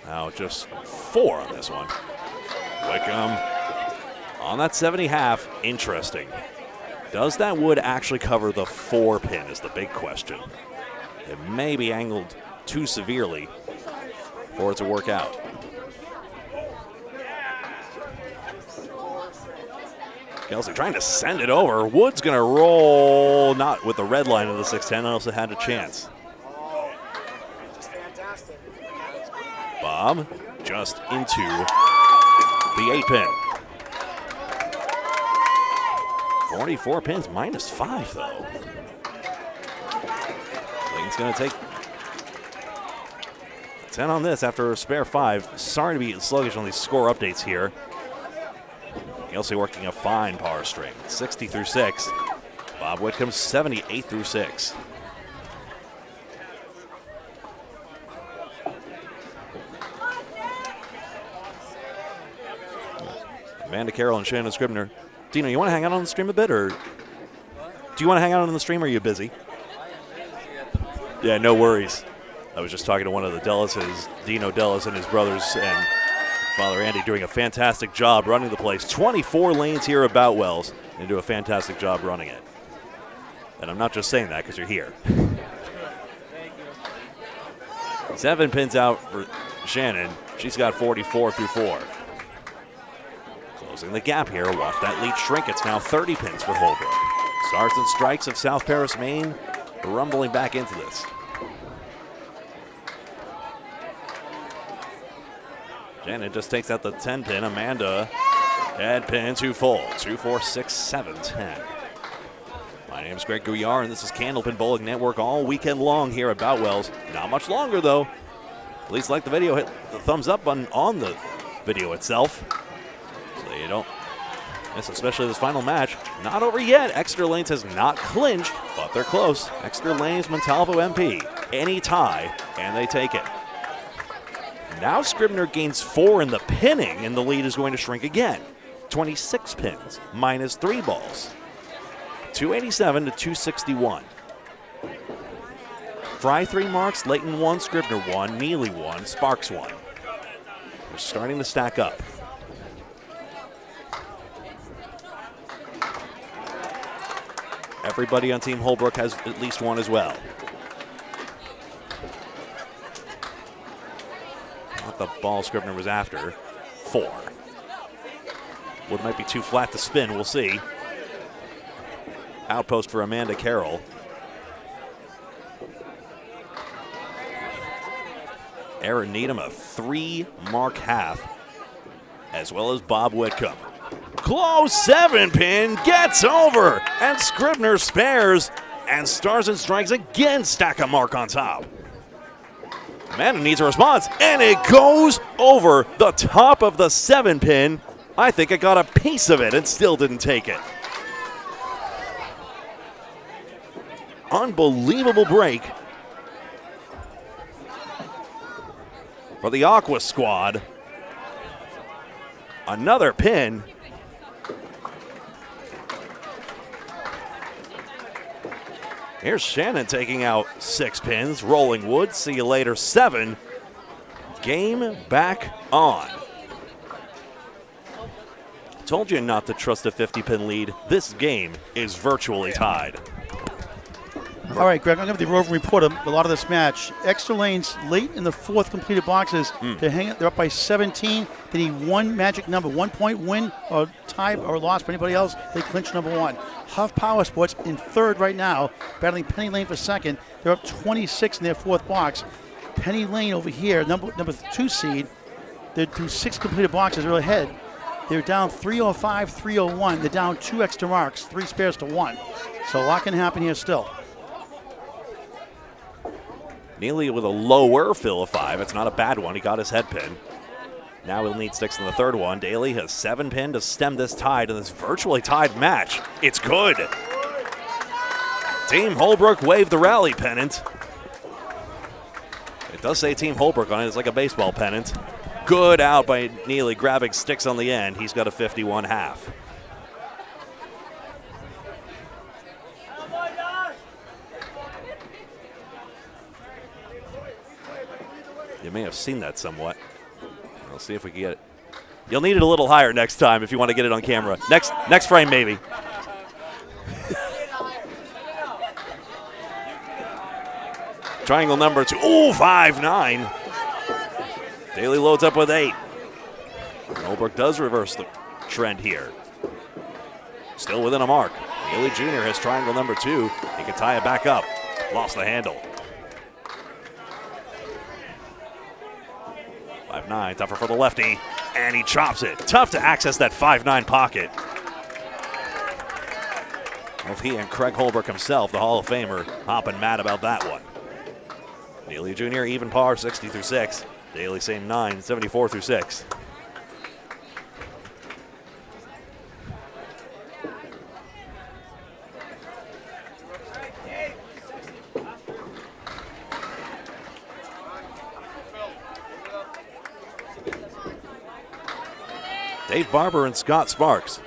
Now just 4 on this one. Wickham on that 70 half. Interesting. Does that wood actually cover the 4-pin is the big question. It may be angled too severely for it to work out. Kelsey trying to send it over. Wood's going to roll, not with the red line of the 610, also had a chance. Bob just into the 8-pin. 44 pins, -5 though. Lane's going to take 10 on this after a spare 5. Sorry to be sluggish on these score updates here. Kelsey working a fine power string, 60 through 6. Bob Whitcomb, 78 through 6. Amanda Carroll and Shannon Scribner. Dino, you want to hang out on the stream a bit, or do you want to hang out on the stream, or are you busy? Yeah, no worries. I was just talking to one of the Dellases, Dino Dellas and his brothers and Father Andy, doing a fantastic job running the place. 24 lanes here at Boutwell's, and do a fantastic job running it. And I'm not just saying that because you're here. 7 pins out for Shannon. She's got 44 through 4. Closing the gap here. Watch that lead shrink. It's now 30 pins for Holbrook. Stars and Strikes of South Paris, Maine, rumbling back into this. Janet just takes out the 10 pin. Amanda head pin, 2 full. 2, 4, 6, 7, 10. My name's Greg Gouillart, and this is Candlepin Bowling Network all weekend long here at Boutwell's. Not much longer, though. Please like the video, hit the thumbs up button on the video itself, so you don't miss, especially this final match. Not over yet. Exeter Lanes has not clinched, but they're close. Exeter Lanes, Montalvo MP. Any tie, and they take it. Now Scribner gains 4 in the pinning, and the lead is going to shrink again. 26 pins, -3 balls. 287 to 261. Fry 3 marks, Layton 1, Scribner 1, Neely 1, Sparks 1. They're starting to stack up. Everybody on Team Holbrook has at least 1 as well. Not the ball Scribner was after. 4. Wood might be too flat to spin, we'll see. Outpost for Amanda Carroll. Aaron Needham, a 3-mark half, as well as Bob Whitcomb. Close 7-pin, gets over, and Scribner spares, and Stars and Strikes again stack a mark on top. Amanda needs a response, and it goes over the top of the 7-pin. I think it got a piece of it and still didn't take it. Unbelievable break for the Aqua squad. Another pin. Here's Shannon taking out 6 pins. Rolling Wood, see you later, 7. Game back on. Told you not to trust a 50-pin lead. This game is virtually tied. All right, Greg, I'm going to give the roving report of a lot of this match. Exeter Lanes late in the 4th completed boxes. They're up by 17. They need 1 magic number, 1-point win or tie or loss for anybody else. They clinch number 1. Huff Power Sports in 3rd right now, battling Penny Lane for 2nd. They're up 26 in their 4th box. Penny Lane over here, number 2 seed. They're through 6 completed boxes. They're ahead. They're down 305, 301. They're down 2 extra marks, 3 spares to 1. So a lot can happen here still. Neely with a lower fill of 5. It's not a bad one. He got his head pin. Now he'll need 6 in the 3rd one. Daly has 7 pin to stem this tide in this virtually tied match. It's good. Team Holbrook waved the rally pennant. It does say Team Holbrook on it. It's like a baseball pennant. Good out by Neely, grabbing sticks on the end. He's got a 51 half. You may have seen that somewhat. We'll see if we can get it. You'll need it a little higher next time if you want to get it on camera. Next frame, maybe. Triangle number 2. Ooh, 5-9. Daly loads up with 8. Holbrook does reverse the trend here. Still within a mark. Daly Jr. has triangle number 2. He can tie it back up. Lost the handle. 5-9, tougher for the lefty, and he chops it. Tough to access that 5-9 pocket. Both he and Craig Holbrook himself, the Hall of Famer, hopping mad about that one. Daly Jr. even par, 60 through 6. Daly same 9, 74 through 6. Dave Barber and Scott Sparks.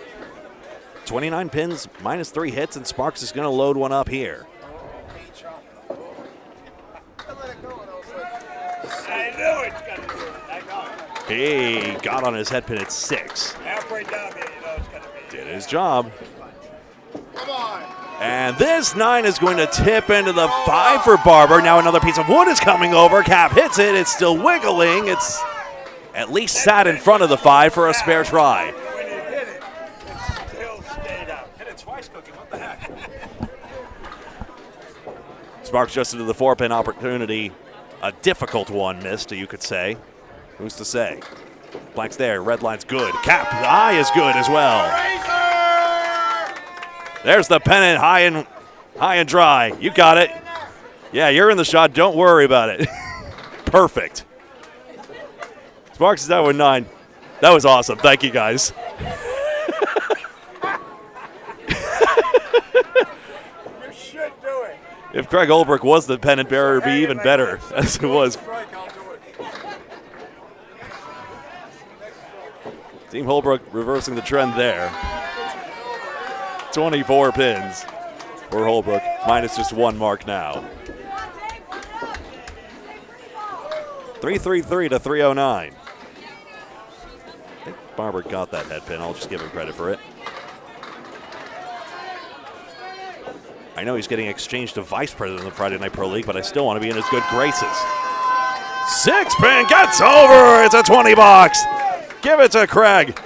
29 pins, minus 3 hits, and Sparks is going to load one up here. He got on his head pin at 6. Halfway down there, you know it's going to be. Did his job. Come on. And this 9 is going to tip into the 5 for Barber. Now another piece of wood is coming over. Cap hits it. It's still wiggling. It's at least sat in front of the 5 for a spare try. When you hit it, it still stayed out. Hit it twice, Cookie. What the heck? Sparks just into the 4-pin opportunity. A difficult one missed, you could say. Who's to say? Blank's there. Red line's good. Cap, the eye is good as well. There's the pennant, high and dry. You got it. Yeah, you're in the shot. Don't worry about it. Perfect. Sparks is out with 9. That was awesome. Thank you, guys. You should do it. If Craig Holbrook was the pennant bearer, it'd be even better, as it was. Team Holbrook reversing the trend there. 24 pins for Holbrook, minus just 1 mark now. 333 to 309. I think Barber got that head pin. I'll just give him credit for it. I know he's getting exchanged to vice president of the Friday Night Pro League, but I still want to be in his good graces. 6-pin gets over. It's a 20 bucks. Give it to Craig.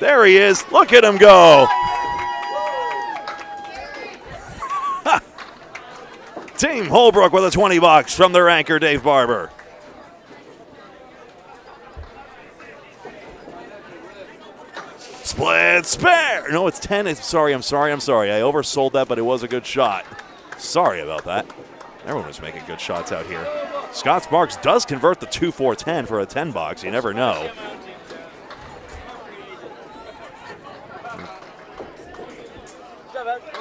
There he is. Look at him go. Team Holbrook with a 20 bucks from their anchor, Dave Barber. Split spare. No, it's 10. I'm sorry. I oversold that, but it was a good shot. Sorry about that. Everyone was making good shots out here. Scott Sparks does convert the 2-4-10 for a 10 bucks. You never know.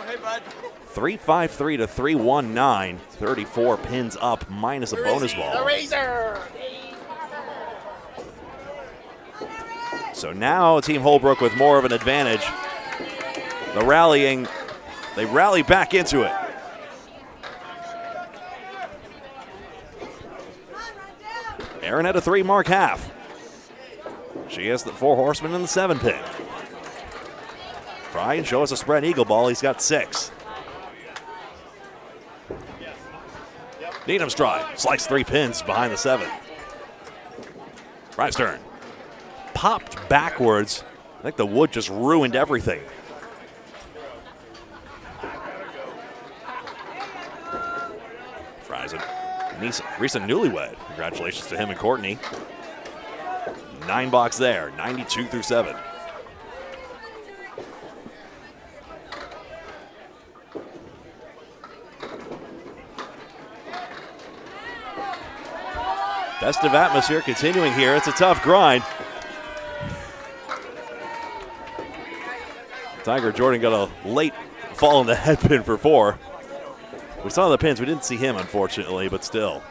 Hey, bud. 353 to 319. 34 pins up, minus a bonus ball. Razor. So now Team Holbrook with more of an advantage. The rallying, they rally back into it. Aaron had a 3-mark half. She has the 4 horsemen in the 7-pin. Try and show us a spread eagle ball. He's got 6. Needham's try. Slice 3 pins behind the 7. Fry's turn. Popped backwards. I think the wood just ruined everything. Fry's a recent newlywed. Congratulations to him and Courtney. 9 bucks there, 92 through 7. Festive atmosphere continuing here. It's a tough grind. Tiger Jordan got a late fall in the head pin for 4. We saw the pins. We didn't see him, unfortunately, but still.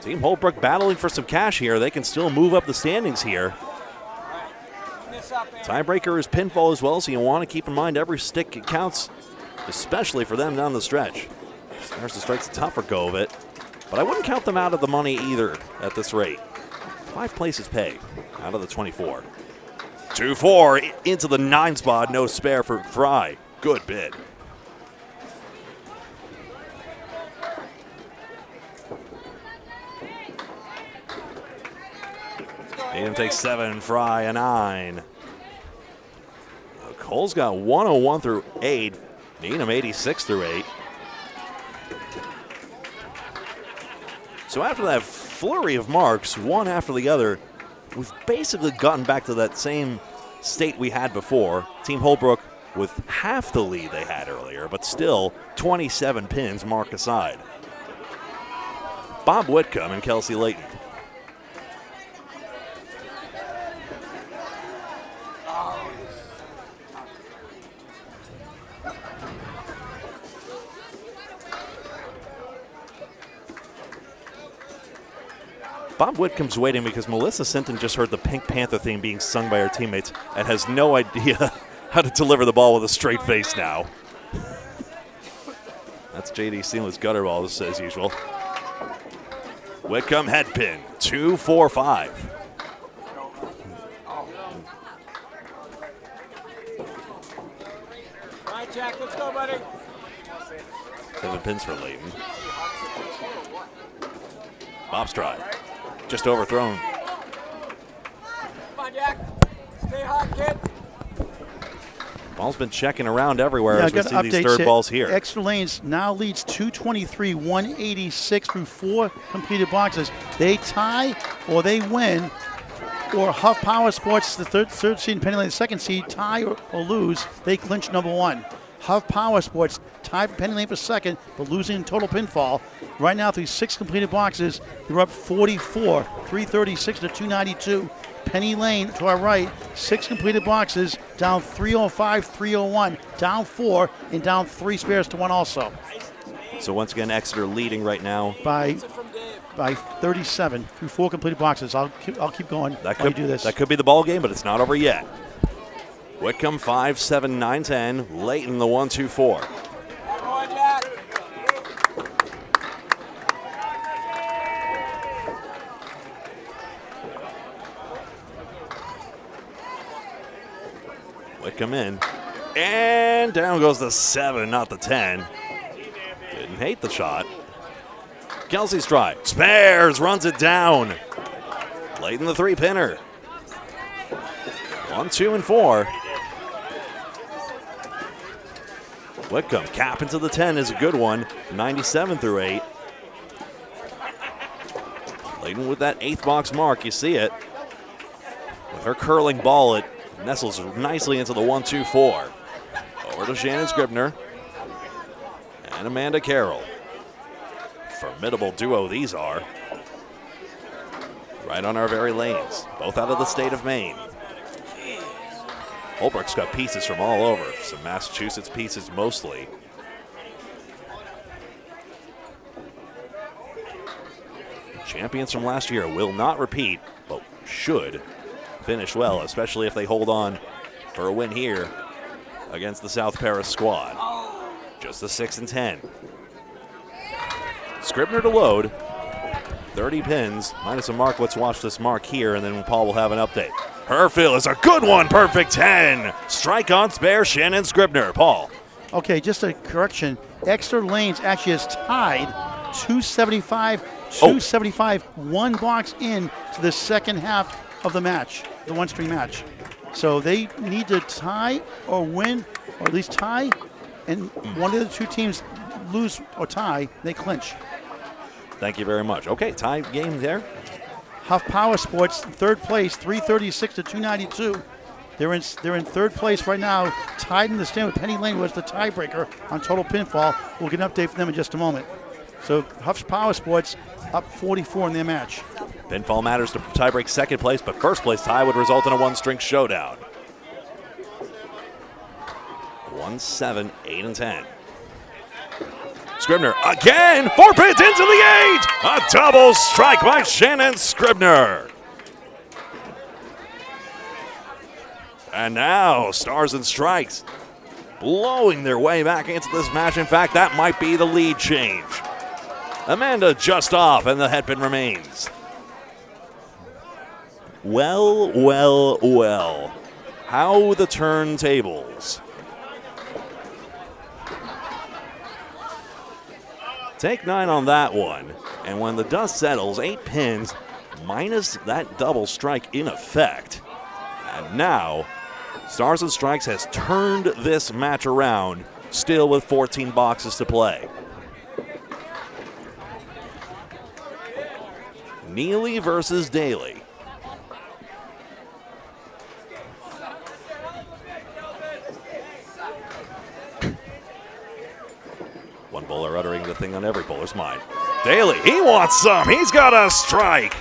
Team Holbrook battling for some cash here. They can still move up the standings here. Tiebreaker is pinfall as well, so you want to keep in mind every stick counts, especially for them down the stretch. There's the strike's a tougher go of it, but I wouldn't count them out of the money either at this rate. 5 places pay out of the 24. 2-4 into the 9 spot. No spare for Fry. Good bid. Needham takes 7, Fry a 9. Cole's got 101 through 8. Needham 86 through 8. So after that flurry of marks, one after the other, we've basically gotten back to that same state we had before. Team Holbrook with half the lead they had earlier, but still 27 pins mark aside. Bob Whitcomb and Kelsey Layton. Bob Whitcomb's waiting because Melissa Sinton just heard the Pink Panther theme being sung by her teammates and has no idea how to deliver the ball with a straight face now. That's J.D. Steenle's gutter ball, as usual. Whitcomb head pin, 2-4-5. All right, Jack, let's go, buddy. 7 pins for Layton. Bob's try. Just overthrown. Come on, Jack. Stay hot, kid. Ball's been checking around everywhere as we see these third here. balls here. Extra Lanes now leads 223-186 through 4 completed boxes. They tie or they win, or Huff Power Sports, the third seed, and Penny Lane, the second seed, tie or lose. They clinch number 1. Huff Power Sports tied for Penny Lane for second, but losing in total pinfall. Right now, through 6 completed boxes, they're up 44, 336 to 292. Penny Lane to our right, 6 completed boxes, down 305, 301, down 4, and down 3 spares to 1 also. So once again, Exeter leading right now by 37 through 4 completed boxes. I'll keep going. That while could you do this. That could be the ball game, but it's not over yet. Whitcomb 5-7, 9-10. Layton the 1-2-4. Whitcomb in. And down goes the 7, not the 10. Didn't hate the shot. Kelsey's try. Spares, runs it down. Layton the 3-pinner. 1, 2, and 4. Whitcomb cap into the 10 is a good one. 97 through 8. Layton with that 8th box mark, you see it. With her curling ball, it nestles nicely into the 1-2-4. Over to Shannon Scribner and Amanda Carroll. Formidable duo these are. Right on our very lanes, both out of the state of Maine. Holbrook's got pieces from all over, some Massachusetts pieces mostly. Champions from last year will not repeat, but should finish well, especially if they hold on for a win here against the South Paris squad. Just the 6 and 10. Scribner to load. 30 pins, minus a mark. Let's watch this mark here, and then Paul will have an update. Her fill is a good one, perfect 10. Strike on spare, Shannon Scribner. Paul. Okay, just a correction. Exeter Lanes actually is tied 275, 1 box in to the second half of the match, the one-string match. So they need to tie or win, or at least tie, and one of the 2 teams lose or tie, they clinch. Thank you very much. Okay, tie game there. Huff Power Sports, 3rd place, 336 to 292. They're in 3rd place right now, tied in the stand with Penny Lane, was the tiebreaker on total pinfall. We'll get an update from them in just a moment. So Huff's Power Sports up 44 in their match. Pinfall matters to tiebreak 2nd place, but 1st place tie would result in a 1-string showdown. 1-7, 8 and 10. Scribner again, 4 pins into the 8. A double strike by Shannon Scribner. And now Stars and Strikes blowing their way back into this match. In fact, that might be the lead change. Amanda just off, and the headpin remains. Well, well, well. How the turntables. Take 9 on that one. And when the dust settles, 8 pins, minus that double strike in effect. And now, Stars and Strikes has turned this match around, still with 14 boxes to play. Neely versus Daly. One bowler uttering the thing on every bowler's mind. Daly, he wants some. He's got a strike.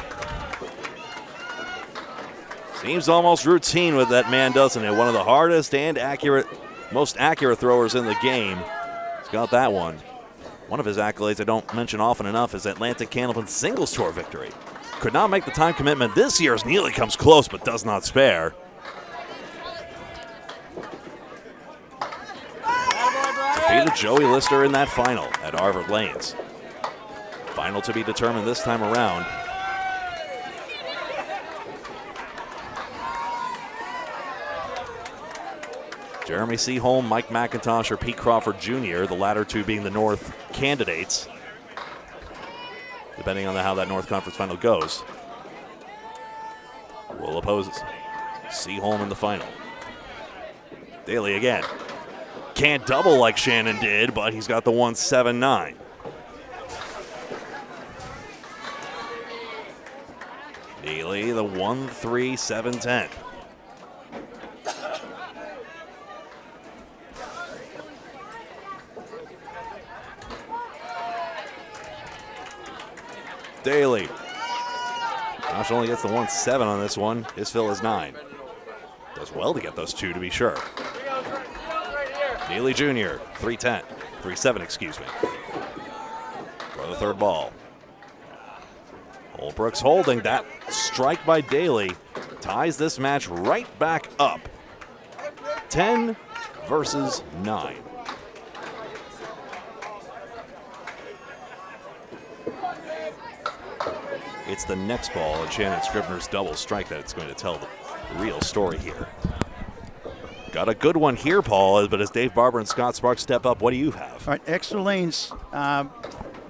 Seems almost routine what that man, doesn't it? One of the hardest and most accurate throwers in the game. He's got that one. One of his accolades I don't mention often enough is Atlantic Candlepin Singles Tour victory. Could not make the time commitment this year as Neely comes close but does not spare. Defeated Joey Lister in that final at Harvard Lanes. Final to be determined this time around. Jeremy Seaholm, Mike McIntosh, or Pete Crawford Jr., the latter two being the North candidates, depending on how that North Conference final goes. Will oppose Seaholm in the final. Daly again. Can't double like Shannon did, but he's got the 1-7-9. Daly, the 1-3-7-10. Daly. Josh only gets the 1-7 on this one. His fill is 9. Does well to get those two, to be sure. Neely Jr., 3-10. 3-7, excuse me. For the third ball. Holbrook's holding. That strike by Daly ties this match right back up. 10 versus 9. It's the next ball and Shannon Scribner's double strike that it's going to tell the real story here. Got a good one here, Paul, but as Dave Barber and Scott Sparks step up, what do you have? All right, extra lanes.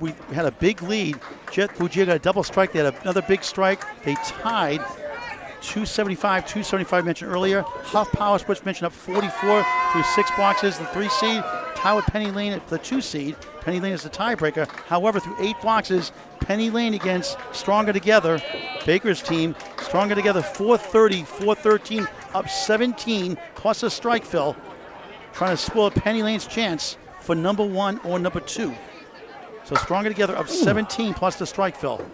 We had a big lead. Jet Bougier got a double strike. They had another big strike. They tied 275 mentioned earlier. Huff Power Sports mentioned up 44 through 6 boxes. The 3 seed tie with Penny Lane at the 2 seed. Penny Lane is the tiebreaker. However, through 8 boxes, Penny Lane against Stronger Together, Baker's team, Stronger Together 430, 413, up 17, plus a strike fill, trying to spoil Penny Lane's chance for number 1 or number 2. So Stronger Together up 17 plus the strike fill.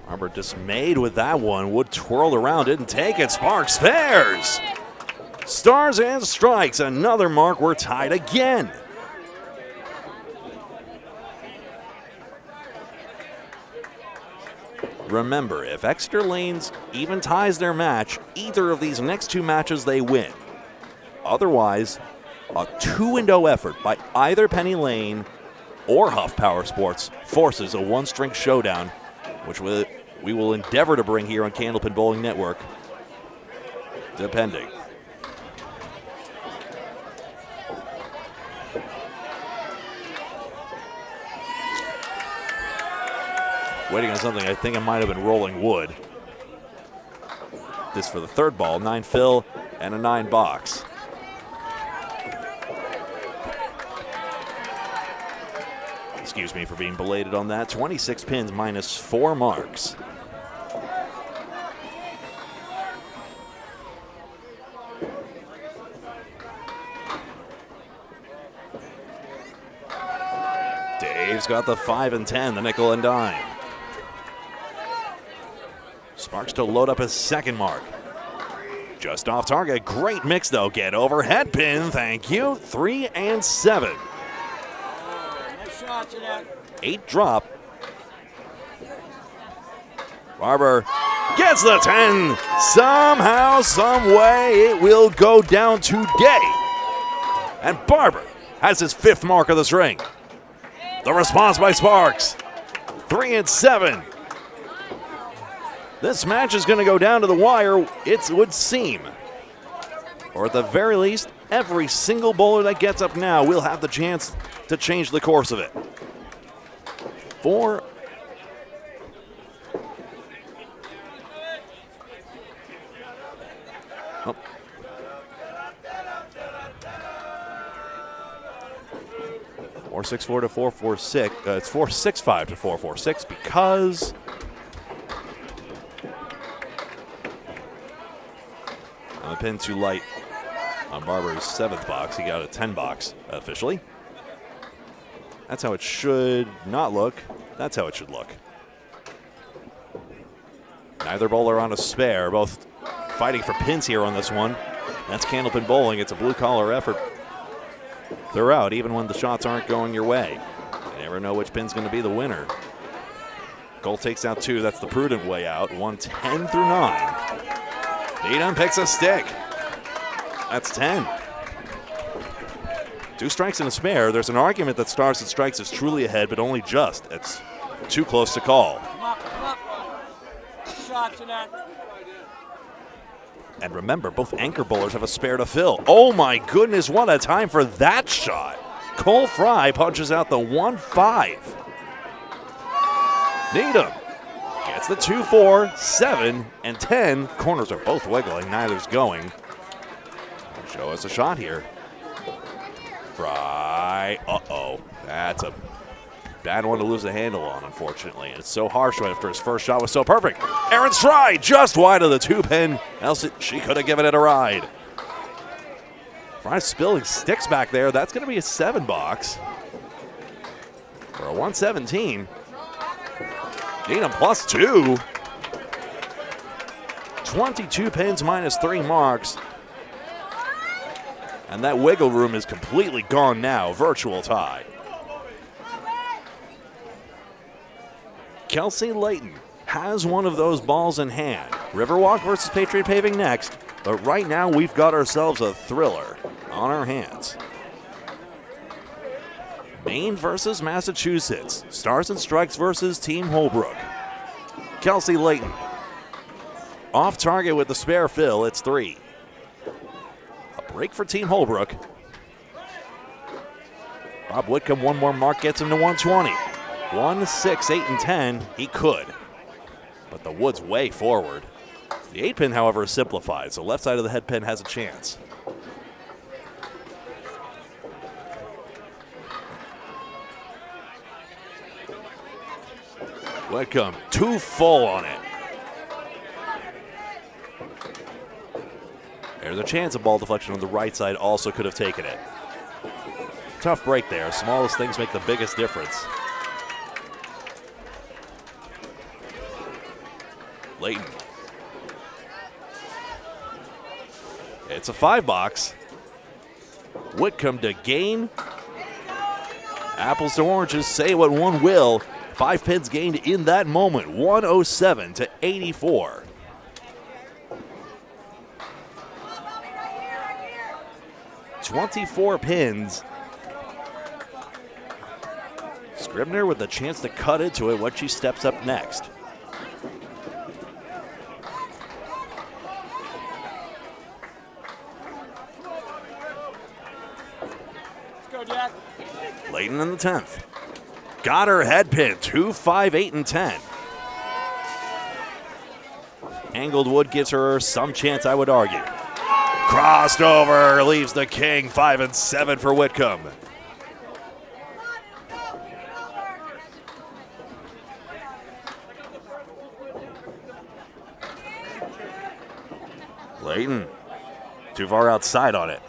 Barber dismayed with that one. Wood twirled around, didn't take it. Sparks spares. Stars and Strikes, another mark. We're tied again. Remember, if Exeter Lanes even ties their match, either of these next 2 matches they win. Otherwise, a 2-0 effort by either Penny Lane or Huff Power Sports forces a 1-string showdown, which we will endeavor to bring here on Candlepin Bowling Network, depending. Waiting on something, I think it might have been rolling wood. This for the third ball, 9 fill and a 9 box. Excuse me for being belated on that. 26 pins minus 4 marks. Dave's got the 5 and 10, the nickel and dime. Sparks to load up his second mark. Just off target. Great mix, though. Get overhead pin. Thank you. 3 and 7. 8 drop. Barber gets the 10. Somehow, some way, it will go down today. And Barber has his 5th mark of the string. The response by Sparks. 3 and 7. This match is going to go down to the wire, it would seem. Or at the very least, every single bowler that gets up now will have the chance to change the course of it. 4 Oh. $4-6-4 to 4-4-6. It's 4-6-5 to 4-4-6 because on the pin too light on Barber's 7th box. He got a 10 box officially. That's how it should not look. That's how it should look. Neither bowler on a spare. Both fighting for pins here on this one. That's Candlepin Bowling. It's a blue-collar effort throughout, even when the shots aren't going your way. You never know which pin's going to be the winner. Gold takes out 2. That's the prudent way out. 110 through 9. Needham picks a stick. That's 10. 2 strikes and a spare. There's an argument that Stars and Strikes is truly ahead, but only just. It's too close to call. Come up. Shots in that. And remember, both anchor bowlers have a spare to fill. Oh my goodness, what a time for that shot. Cole Fry punches out the 1-5. Needham gets the 2-4, 7, and 10. Corners are both wiggling, neither's going. Show us a shot here. Fry, uh-oh. That's a bad one to lose the handle on, unfortunately. And it's so harsh after his first shot was so perfect. Aaron Fry just wide of the 2-pin. Else she could have given it a ride. Fry spilling sticks back there. That's going to be a 7 box. For a 117. Needham plus 2. 22 pins minus 3 marks. And that wiggle room is completely gone now. Virtual tie. Kelsey Layton has one of those balls in hand. Riverwalk versus Patriot Paving next. But right now we've got ourselves a thriller on our hands. Maine versus Massachusetts. Stars and Strikes versus Team Holbrook. Kelsey Layton. Off target with the spare fill. It's 3. A break for Team Holbrook. Bob Whitcomb, one more mark gets him to 120. 1, 6, 8, and 10. He could. But the wood's way forward. The 8-pin, however, is simplified, so left side of the head pin has a chance. Whitcomb, 2 full on it. There's a chance a ball deflection on the right side also could have taken it. Tough break there. Smallest things make the biggest difference. Layton. It's a 5 box. Whitcomb to gain. Apples to oranges, say what one will. 5 pins gained in that moment. 107 to 84. "24 pins. Scribner with a chance to cut into it when she steps up next. Layton in the 10th. Got her head pin, 2, 5, 8, and 10. Angled wood gives her some chance, I would argue. Crossed over, leaves the king, 5 and 7 for Whitcomb. Layton, too far outside on it.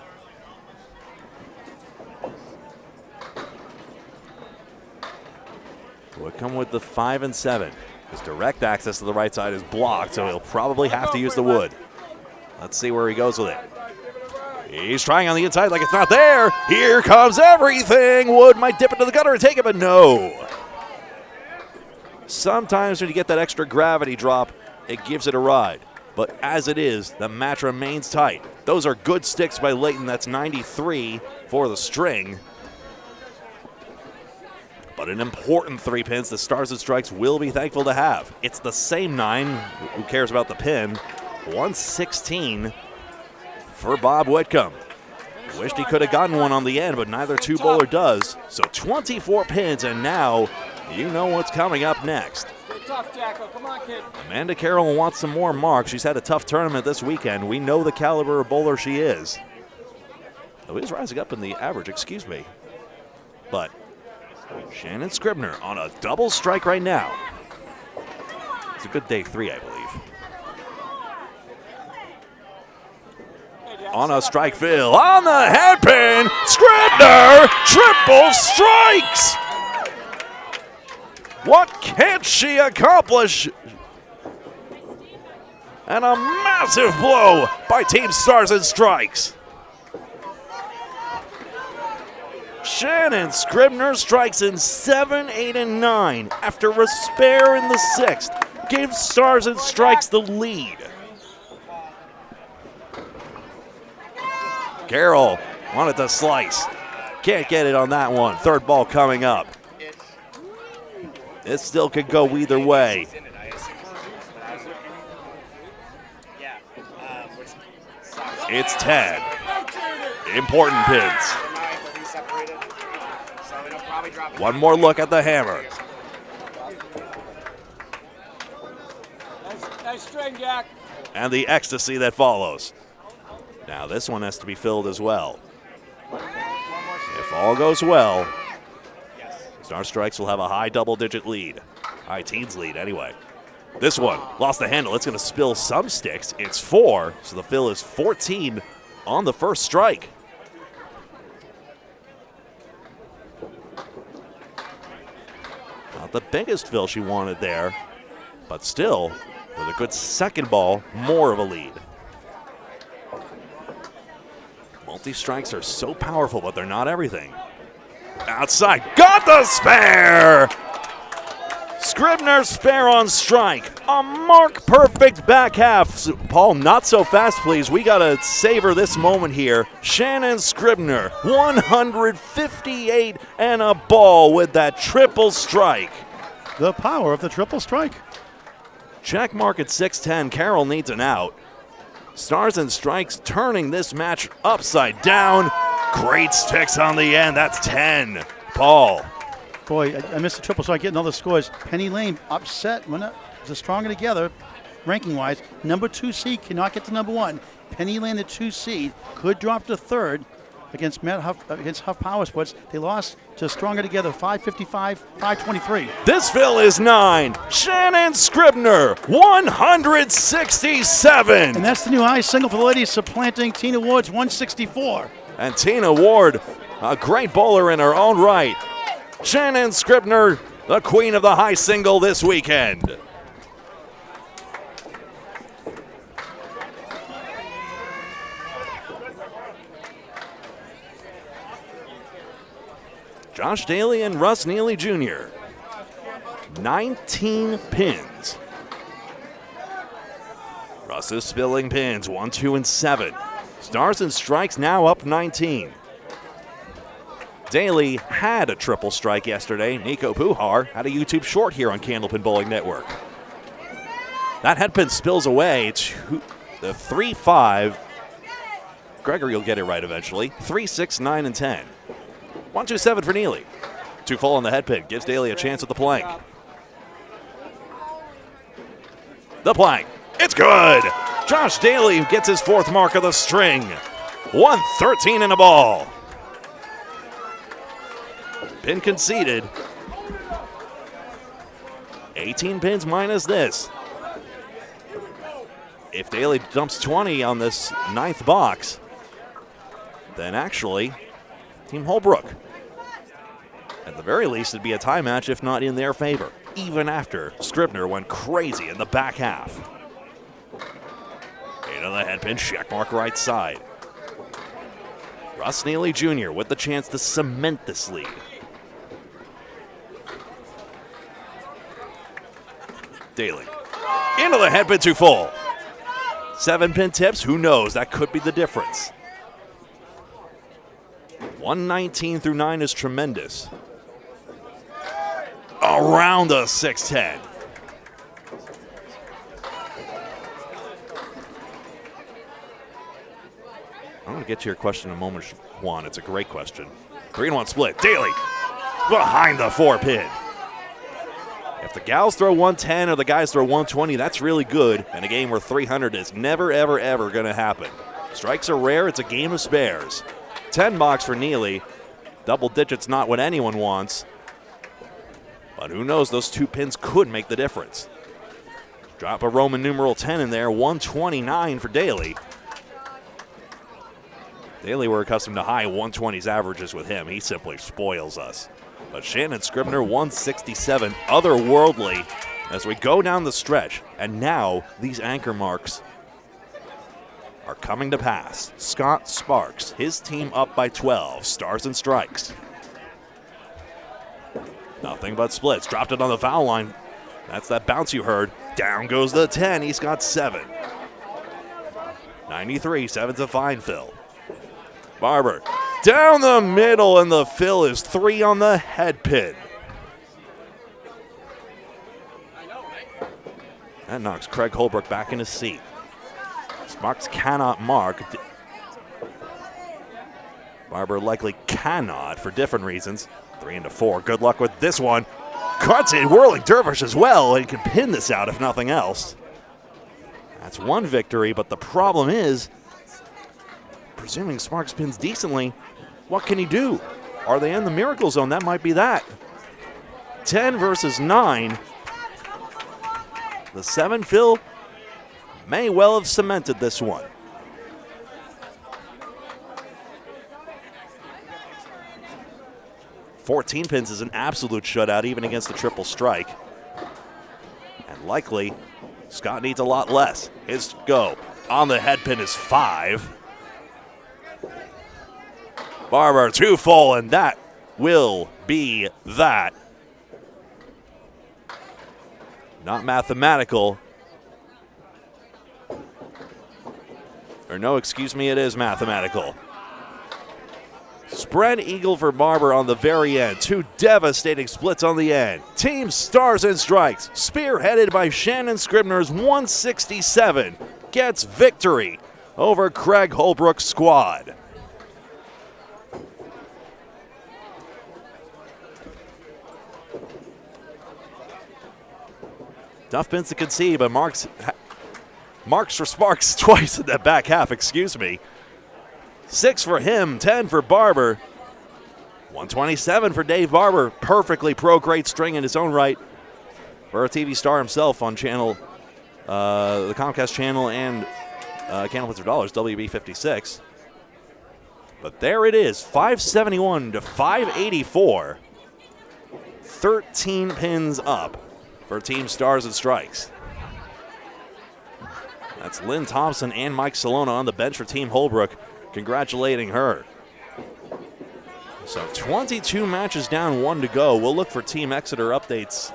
Whitcomb with the 5 and 7. His direct access to the right side is blocked, so he'll probably have to use the wood. Let's see where he goes with it. He's trying on the inside like it's not there. Here comes everything. Wood might dip into the gutter and take it, but no. Sometimes when you get that extra gravity drop, it gives it a ride. But as it is, the match remains tight. Those are good sticks by Layton. That's 93 for the string. But an important 3 pins the Stars and Strikes will be thankful to have. It's the same 9. Who cares about the pin? 116 for Bob Whitcomb. Wished he could have gotten one on the end, but neither 2-bowler does. So 24 pins, and now you know what's coming up next. tough, Jacko. Come on, kid. Amanda Carroll wants some more marks. She's had a tough tournament this weekend. We know the caliber of bowler she is. Oh, he's rising up in the average, excuse me. But Shannon Scribner on a double strike right now. It's a good day 3, I believe. On a strike fill, on the headpin, Scribner triple strikes! What can't she accomplish? And a massive blow by Team Stars and Strikes. Shannon Scribner strikes in 7, 8, and 9 after a spare in the 6th. Gives Stars and Strikes the lead. Carroll wanted to slice. Can't get it on that one. Third ball coming up. It still could go either way. It's 10. Important pins. One more look at the hammer. Nice string, Jack. And the ecstasy that follows. Now this one has to be filled as well. If all goes well, Star Strikes will have a high double-digit lead. High teens lead, anyway. This one lost the handle. It's going to spill some sticks. It's 4, so the fill is 14 on the first strike. Not the biggest fill she wanted there, but still, with a good second ball, more of a lead. Multi-strikes are so powerful, but they're not everything. Outside, got the spare! Scribner spare on strike. A mark-perfect back half. Paul, not so fast, please. We got to savor this moment here. Shannon Scribner, 158 and a ball with that triple strike. The power of the triple strike. Check mark at 6-10. Carroll needs an out. Stars and Strikes turning this match upside down. Great sticks on the end. That's 10. Paul. Boy, I missed the triple strike, getting all the scores. Penny Lane upset. They're stronger together, ranking-wise. Number 2 seed cannot get to number 1. Penny Lane, the 2 seed, could drop to 3rd against Huff Power Sports. They lost to Stronger Together, 555, 523. This fill is 9. Shannon Scribner, 167. And that's the new high single for the ladies, supplanting Tina Ward's 164. And Tina Ward, a great bowler in her own right. Shannon Scribner, the queen of the high single this weekend. Josh Daly and Russ Neely Jr. 19 pins. Russ is spilling pins, 1, 2, and 7. Stars and Strikes now up 19. Daly had a triple strike yesterday. Nico Pujar had a YouTube short here on Candlepin Bowling Network. That headpin spills away to the 3-5. Gregory will get it right eventually. 3, 6, 9, and 10. 1, 2, 7 for Neely. 2 full on the headpin. Gives Daly a chance at the plank. The plank. It's good. Josh Daly gets his 4th mark of the string. 113 in a ball. Pin conceded. 18 pins minus this. If Daly dumps 20 on this 9th box, then actually Team Holbrook, at the very least, it'd be a tie match, if not in their favor, even after Scribner went crazy in the back half. Into the headpin, check mark right side. Russ Neely Jr. with the chance to cement this lead. Daly into the headpin, 2 full. 7 pin tips, who knows? That could be the difference. 119 through 9 is tremendous. Around the 610. I'm going to get to your question in a moment, Juan. It's a great question. 3-1 split. Daly behind the 4 pin. If the gals throw 110 or the guys throw 120, that's really good. And a game where 300 is never, ever, ever going to happen. Strikes are rare. It's a game of spares. 10 box for Neely. Double digits not what anyone wants. But who knows, those 2 pins could make the difference. Drop a Roman numeral 10 in there, 129 for Daly. Daly, we're accustomed to high 120s averages with him. He simply spoils us. But Shannon Scribner, 167, otherworldly as we go down the stretch. And now these anchor marks are coming to pass. Scott Sparks, his team up by 12, Stars and Strikes. Nothing but splits. Dropped it on the foul line. That's that bounce you heard. Down goes the 10. He's got 7. 93, 7's a fine fill. Barber down the middle, and the fill is 3 on the head pin. That knocks Craig Holbrook back in his seat. Sparks cannot mark. Barber likely cannot for different reasons. 3 into 4. Good luck with this one. Cuts it, whirling dervish as well, and can pin this out if nothing else. That's 1 victory, but the problem is, presuming Sparks pins decently, what can he do? Are they in the miracle zone? That might be that. 10 versus 9. The 7 fill may well have cemented this one. "14 pins is an absolute shutout, even against the triple strike. And likely, Scott needs a lot less. His go on the head pin is 5. Barber 2 full, and that will be that. Not mathematical. Or no, excuse me, it is mathematical. Spread eagle for Barber on the very end. 2 devastating splits on the end. Team Stars and Strikes, spearheaded by Shannon Scribner's 167, gets victory over Craig Holbrook's squad. Tough pins to concede, but marks for Sparks twice in that back half, excuse me. 6 for him, 10 for Barber. 127 for Dave Barber. Perfectly pro-grade string in his own right for a TV star himself on channel, the Comcast channel and Candlepin for Dollars, WB56. But there it is, 571 to 584. 13 pins up for Team Stars and Strikes. That's Lynn Thompson and Mike Salona on the bench for Team Holbrook, congratulating her. So 22 matches down, 1 to go. We'll look for Team Exeter updates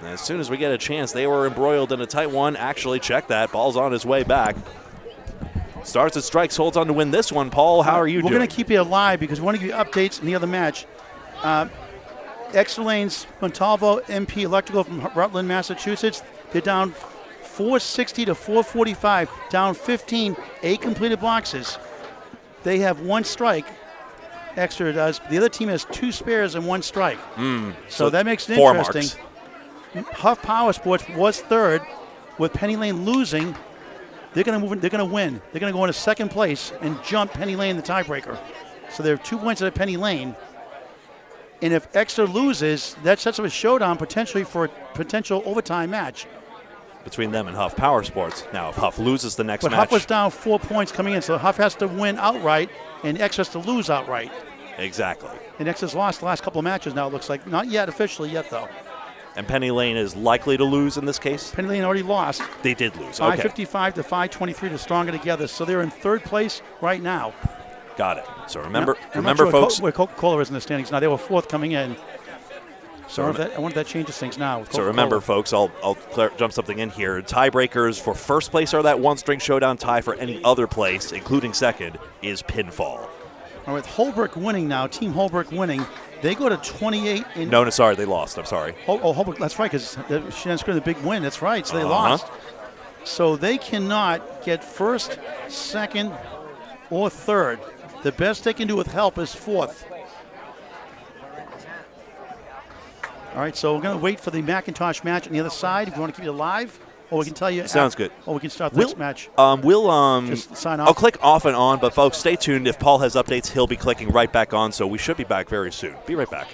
as soon as we get a chance. They were embroiled in a tight one. Actually, check that. Ball's on his way back. Stars and Strikes holds on to win this one. Paul, how are you doing? We're going to keep you alive because we want to give you updates in the other match. Exeter Lanes, Montalvo, MP Electrical from Rutland, Massachusetts. They're down 460 to 445, down 15, 8 completed boxes. They have 1 strike. Exeter does. The other team has 2 spares and 1 strike. So that makes it interesting. Marks. Huff Power Sports was 3rd, with Penny Lane losing. They're going to move. They're going to win. They're going to go into 2nd place and jump Penny Lane, the tiebreaker. So they have 2 points at Penny Lane. And if Exeter loses, that sets up a showdown potentially for a potential overtime match between them and Huff Power Sports. Now, if Huff loses the next match. But Huff was down 4 points coming in, so Huff has to win outright, and Exeter has to lose outright. Exactly. And Exeter's lost the last couple of matches now, it looks like. Not yet, officially yet, though. And Penny Lane is likely to lose in this case? Penny Lane already lost. They did lose, 555 to 523 to Stronger Together, so they're in 3rd place right now. Got it. So remember, sure folks. Where Coca-Cola is in the standings now. They were 4th coming in. So I wonder if that changes things now. So remember, folks, I'll jump something in here. Tiebreakers for first place are that 1-string showdown. Tie for any other place, including 2nd, is pinfall. All right, with Holbrook winning now, Team Holbrook winning, they go to 28. No, sorry, they lost. I'm sorry. Holbrook, that's right, because Shannon Scribner, the big win. That's right, so they lost. So they cannot get 1st, 2nd, or 3rd. The best they can do with help is 4th. All right, so we're going to wait for the Macintosh match on the other side. If you want to keep it live, or we can tell you. Sounds good. Or we can start the next match. Just sign off. I'll click off and on, but folks, stay tuned. If Paul has updates, he'll be clicking right back on. So we should be back very soon. Be right back.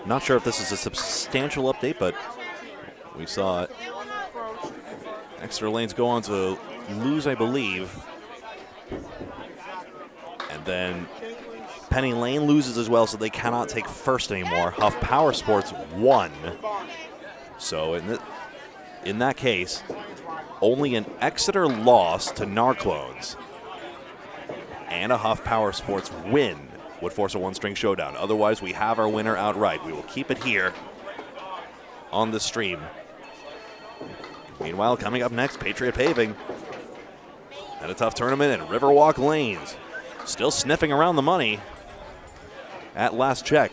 Not sure if this is a substantial update, but we saw Exeter Lanes go on to lose, I believe. And then Penny Lane loses as well, so they cannot take first anymore. Huff Power Sports won. So in that case, only an Exeter loss to Narclones and a Huff Power Sports win would force a one-string showdown. Otherwise, we have our winner outright. We will keep it here on the stream. Meanwhile, coming up next, Patriot Paving had a tough tournament in Riverwalk Lanes. Still sniffing around the money at last check.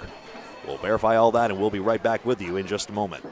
We'll verify all that, and we'll be right back with you in just a moment.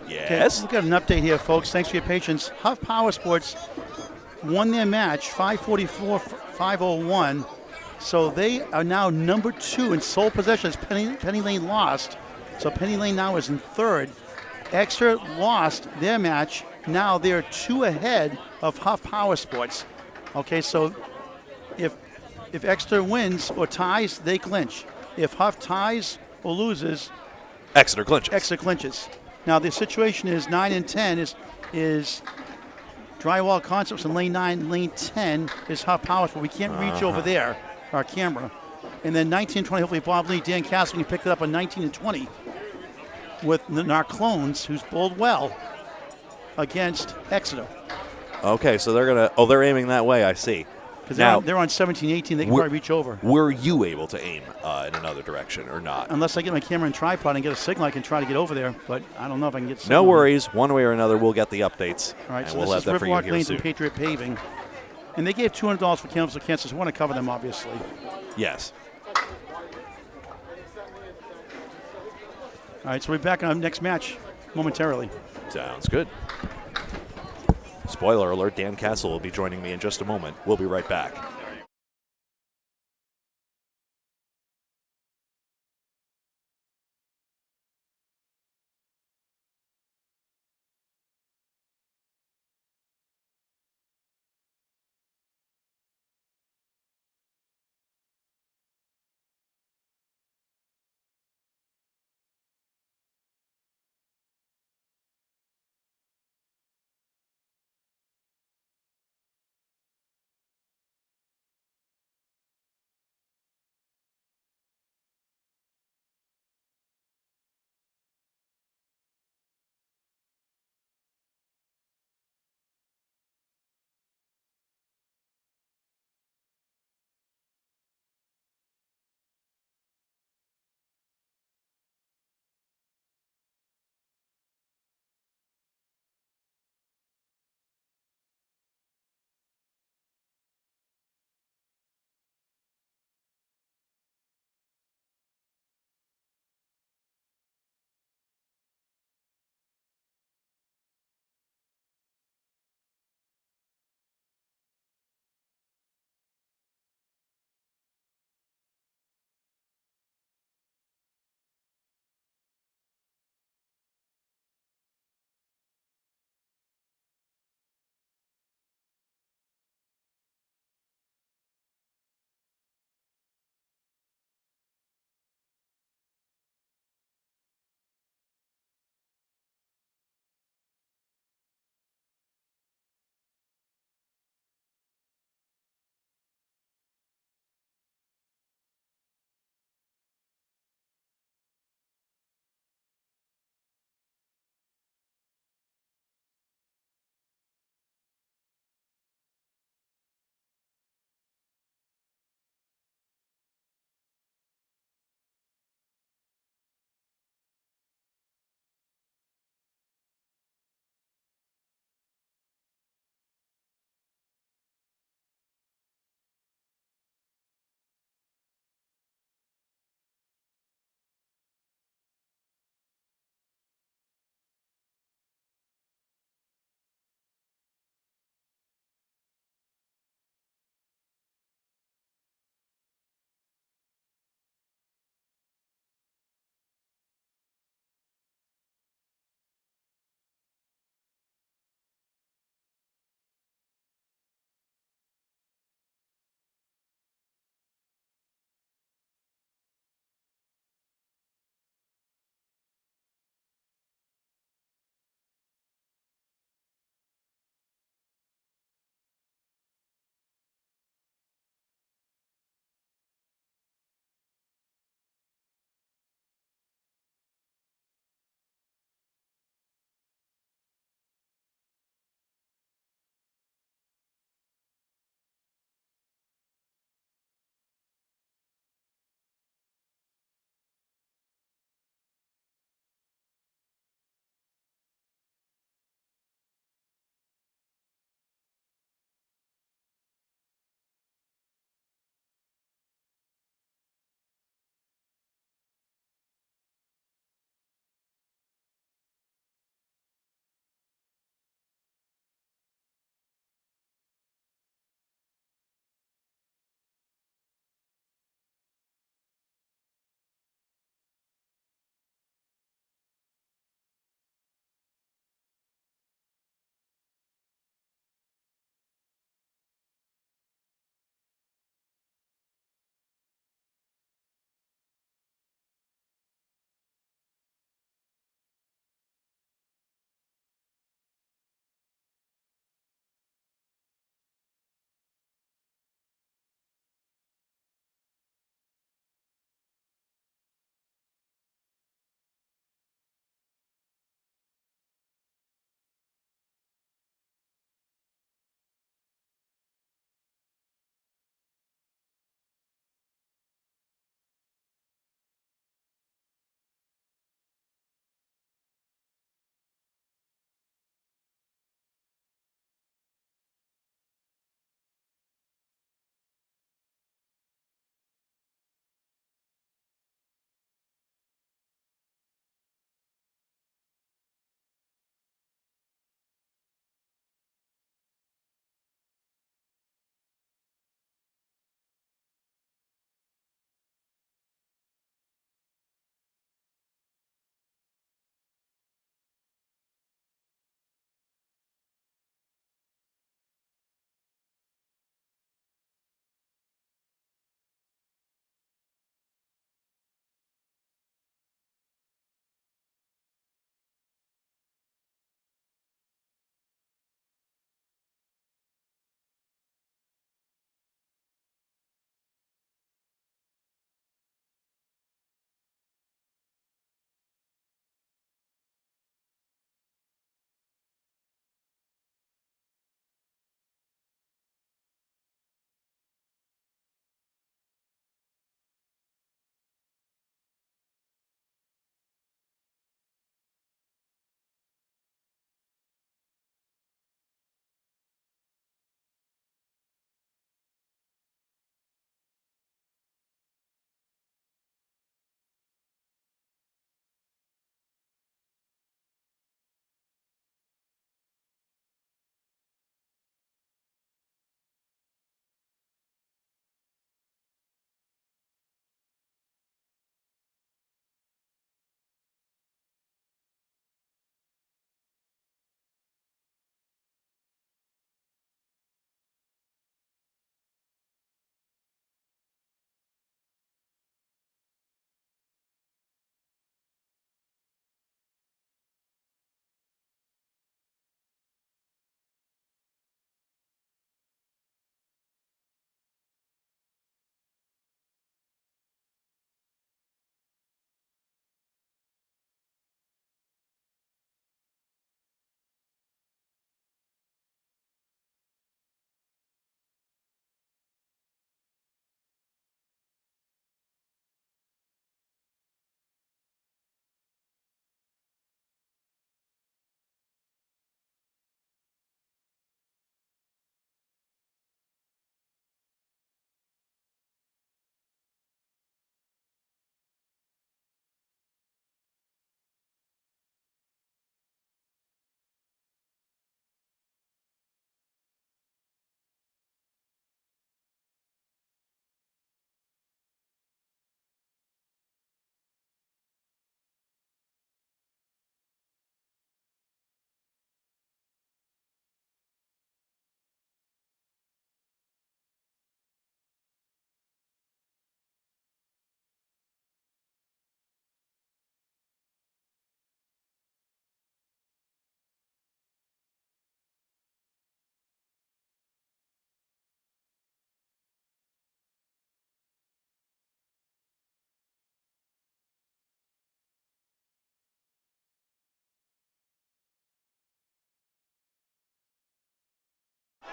Yes. We've got an update here, folks. Thanks for your patience. Huff Power Sports won their match 544-501. So they are now number 2 in sole possession as Penny Lane lost. So Penny Lane now is in 3rd. Exeter lost their match. Now they're 2 ahead of Huff Power Sports. Okay, so if Exeter wins or ties, they clinch. If Huff ties or loses, Exeter clinches. Exeter clinches. Now the situation is 9 and 10 is Drywall Concepts in lane 9, lane 10 is Huff Power, but we can't reach over there, our camera. And then 19 and 20, hopefully Bob Lee, Dan Castle can pick it up on 19 and 20 with our clones, who's bowled well against Exeter. Okay, so they're aiming that way, I see. Because now they're on 17-18, they can probably reach over. Were you able to aim in another direction or not? Unless I get my camera and tripod and get a signal, I can try to get over there, but I don't know if I can get signal. No worries. One way or another, we'll get the updates. All right, and so we'll this have is that for you Riverwalk here Lanes soon. and Patriot Paving. And they gave $200 for Campbell's Cancer, so we want to cover them, obviously. Yes. All right, so we'll be back on our next match momentarily. Sounds good. Spoiler alert, Dan Castle will be joining me in just a moment. We'll be right back.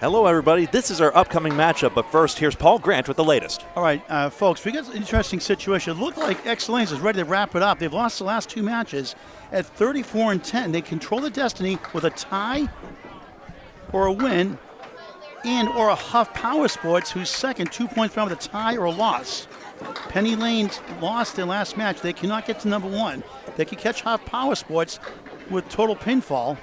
Hello, everybody. This is our upcoming matchup, but first, here's Paul Grant with the latest. All right, folks, we got an interesting situation. It looked like X-Lanes is ready to wrap it up. They've lost the last 2 matches at 34-10. They control the destiny with a tie or a win and or a Huff Power Sports, who's second, 2 points behind with a tie or a loss. Penny Lanes lost their last match. They cannot get to number 1. They can catch Huff Power Sports with total pinfall,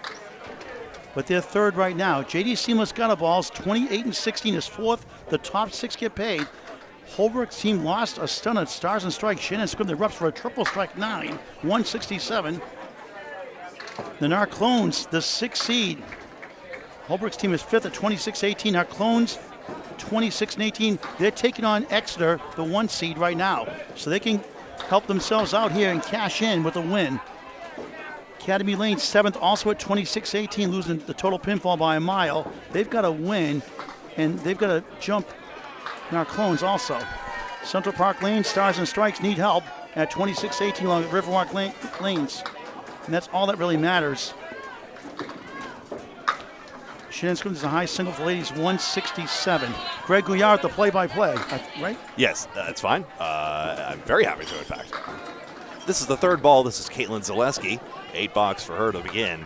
but they're third right now. JD Seamless Gunnaball's 28-16 is fourth. The top 6 get paid. Holbrook's team lost a stun at Stars and Strikes. Shannon scrimmed the reps for a triple strike 9, 167. The Narclones, the 6th seed. Holbrook's team is 5th at 26-18. Narclones 26-18. They're taking on Exeter, the 1 seed right now. So they can help themselves out here and cash in with a win. Academy Lane 7th, also at 26-18, losing the total pinfall by a mile. They've got to win, and they've got to jump Narclones also. Central Park Lane, Stars and Strikes need help at 26-18 along the Riverwalk lanes. And that's all that really matters. Shannon Scrimmage is a high single for ladies, 167. Greg Gouillart, the play-by-play, right? Yes, that's fine. I'm very happy to, in fact. This is the third ball. This is Caitlin Zaleski. 8 box for her to begin.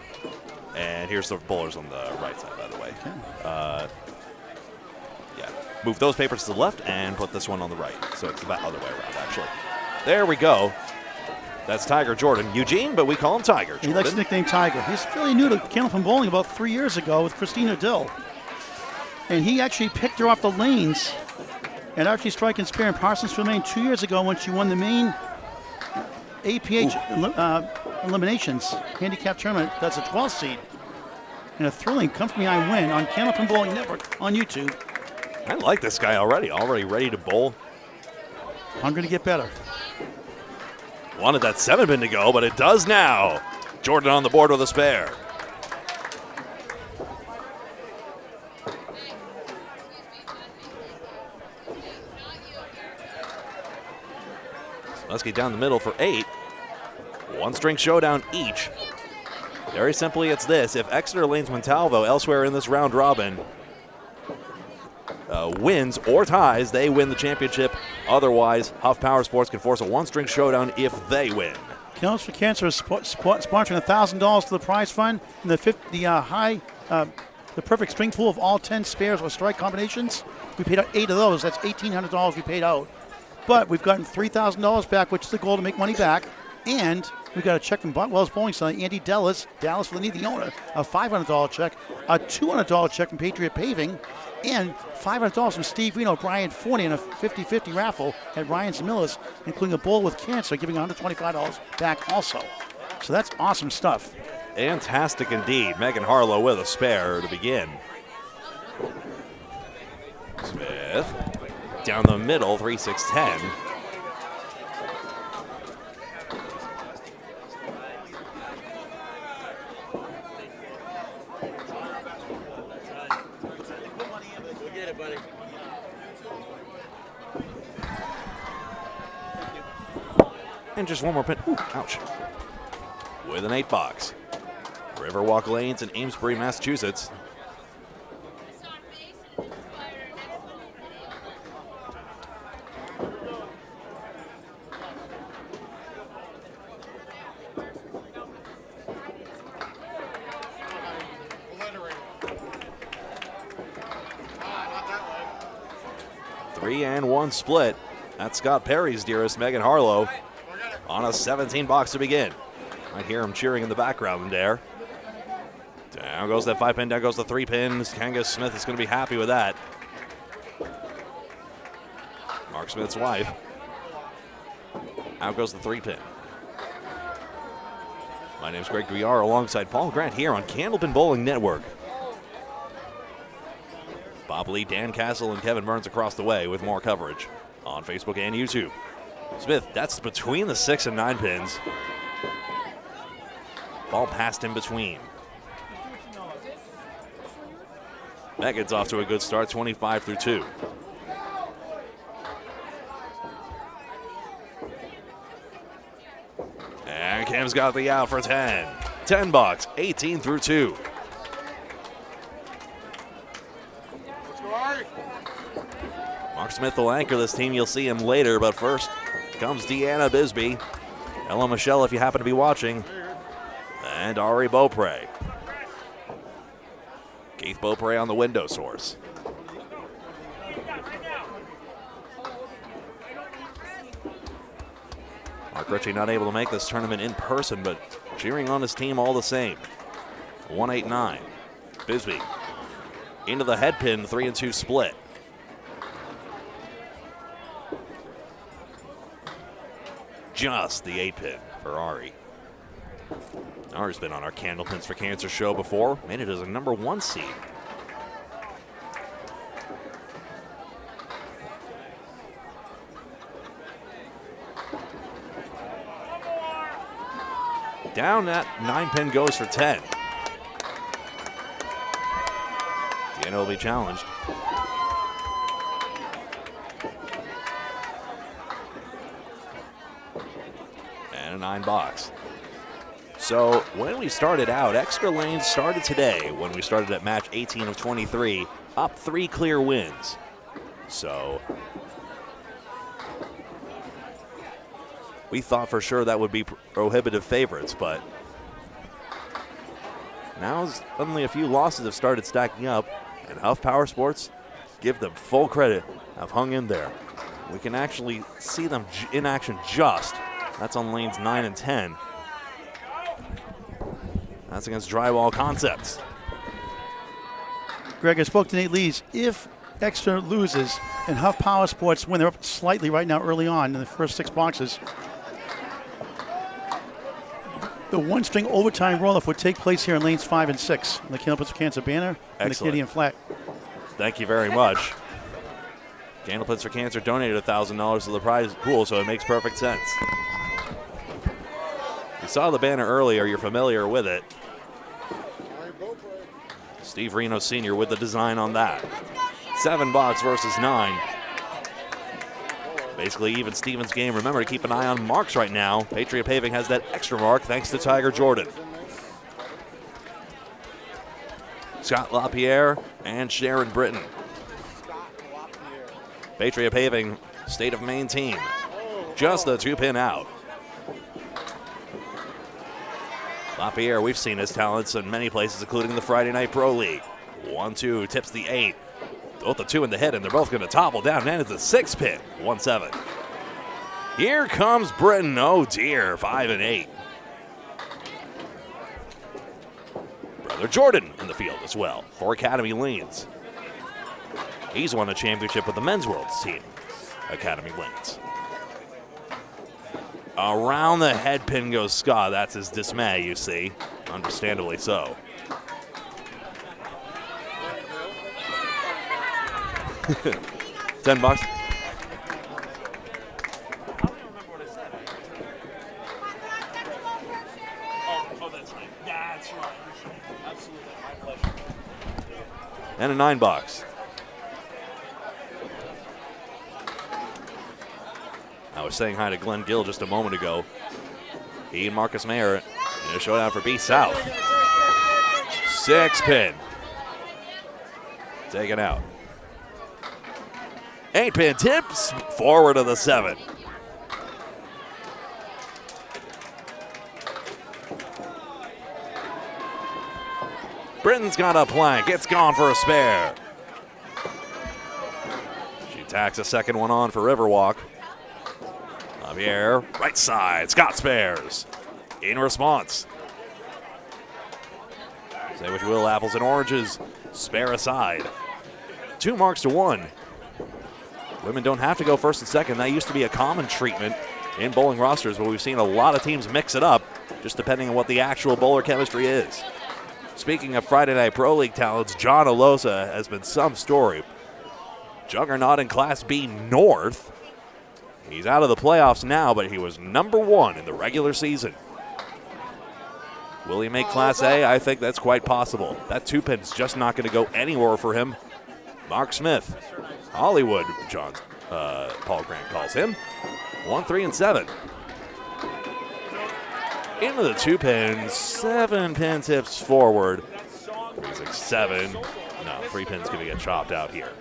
And here's the bowlers on the right side, by the way. Okay. Yeah. Move those papers to the left and put this one on the right. So it's the other way around, actually. There we go. That's Tiger Jordan. Eugene, but we call him Tiger Jordan. He likes the nickname Tiger. He's fairly new to Candlepin Bowling about 3 years ago with Christina Dill. And he actually picked her off the lanes at Archie Strike and Spear in Parsonsville, Maine 2 years ago when she won the Maine APH Eliminations handicap tournament. That's a 12th seed. And a thrilling come from behind win on Candlepin Bowling Network on YouTube. I like this guy already ready to bowl. Hungry to get better. Wanted that 7-pin to go, but it does now. Jordan on the board with a spare. Let's get down the middle for 8. 1-string showdown each. Very simply, it's this. If Exeter Lanes Montalvo elsewhere in this round robin wins or ties, they win the championship. Otherwise, Huff Power Sports can force a 1-string showdown if they win. Kills for Cancer is sponsoring $1,000 to the prize fund. And the perfect string pool of all 10 spares or strike combinations. We paid out 8 of those. That's $1,800 we paid out. But we've gotten $3,000 back, which is the goal to make money back. And we got a check from Boutwell's Bowling Center, Andy Dallas for the owner, a $500 check, a $200 check from Patriot Paving, and $500 from Steve Reno, Brian Forney in a 50-50 raffle at Ryan's Millis, including a bowl with cancer, giving $125 back also. So that's awesome stuff. Fantastic indeed. Megan Harlow with a spare to begin. Smith down the middle, 3-6-10. And just one more pin. Ooh, ouch. With an 8 box. Riverwalk Lanes in Amesbury, Massachusetts. Three and 1 split. That's Scott Perry's dearest, Megan Harlow, on a 17 box to begin. I hear him cheering in the background there. Down goes that 5-pin, down goes the 3-pin. Kangas Smith is going to be happy with that. Mark Smith's wife. Out goes the 3-pin. My name's Greg Gouillart alongside Paul Grant here on Candlepin Bowling Network. Bob Lee, Dan Castle, and Kevin Burns across the way with more coverage on Facebook and YouTube. Smith, that's between the 6 and 9 pins. Ball passed in between. Megan's off to a good start, 25 through 2. And Cam's got the out for 10. 10 box, 18 through 2. Mark Smith will anchor this team. You'll see him later, but first comes Deanna Bisbee. Ella Michelle, if you happen to be watching. And Ari Beaupre. Keith Beaupre on the window source. Mark Ritchie not able to make this tournament in person, but cheering on his team all the same. 1-8-9. Bisbee into the head pin, 3-2 split. Just the 8-pin for Ari. Ari's been on our Candlepins for Cancer show before, made it as a #1 seed. Down that 9-pin goes for 10. Deanna will be challenged. And a 9 box. So when we started out, extra lanes started today when we started at match 18 of 23, up 3 clear wins. So we thought for sure that would be prohibitive favorites, but now suddenly a few losses have started stacking up, and Huff Power Sports, give them full credit, have hung in there. We can actually see them in action just. That's on lanes 9 and 10. That's against Drywall Concepts. Greg, I spoke to Nate Lees. If Extra loses and Huff Power Sports win, they're up slightly right now early on in the first 6 boxes. The one-string overtime roll-off would take place here in lanes 5 and 6. The Candlepins for Cancer banner and the Canadian flag. Thank you very much. Candlepins for Cancer donated $1,000 to the prize pool, so it makes perfect sense. You saw the banner earlier, you're familiar with it. Steve Reno Sr. with the design on that. 7 box versus 9. Basically even Stevens game. Remember to keep an eye on marks right now. Patriot Paving has that extra mark thanks to Tiger Jordan. Scott LaPierre and Sharon Britton. Patriot Paving, State of Maine team. Just the 2-pin out. LaPierre, we've seen his talents in many places, including the Friday Night Pro League. 1-2, tips the 8. Both the 2 in the head, and they're both going to topple down. And it's a 6-pin, 1-7. Here comes Britton. Oh, dear, 5 and 8. Brother Jordan in the field as well for Academy Lanes. He's won a championship with the Men's Worlds team, Academy Lanes. Around the head pin goes Scott. That's his dismay, you see. Understandably so. $10. Oh, that's right. That's right. Absolutely. My pleasure. And a 9 box. I was saying hi to Glenn Gill just a moment ago. He and Marcus Mayer in a showdown for B South. 6-pin. Taken out. 8-pin tips forward of the 7. Britton's got a plank. It's gone for a spare. She tacks a second one on for Riverwalk. Javier, right side. Scott spares. In response. Say what you will, apples and oranges. Spare aside. 2 marks to 1. Women don't have to go first and second. That used to be a common treatment in bowling rosters, but we've seen a lot of teams mix it up, just depending on what the actual bowler chemistry is. Speaking of Friday Night Pro League talents, John Alosa has been some story. Juggernaut in Class B North. He's out of the playoffs now, but he was #1 in the regular season. Will he make Class A? I think that's quite possible. That 2-pin's just not going to go anywhere for him. Mark Smith, Hollywood, Paul Grant calls him. 1, 3, and 7. Into the 2-pin, 7-pin tips forward. 3, 6, 7. No, 3 pin's going to get chopped out here.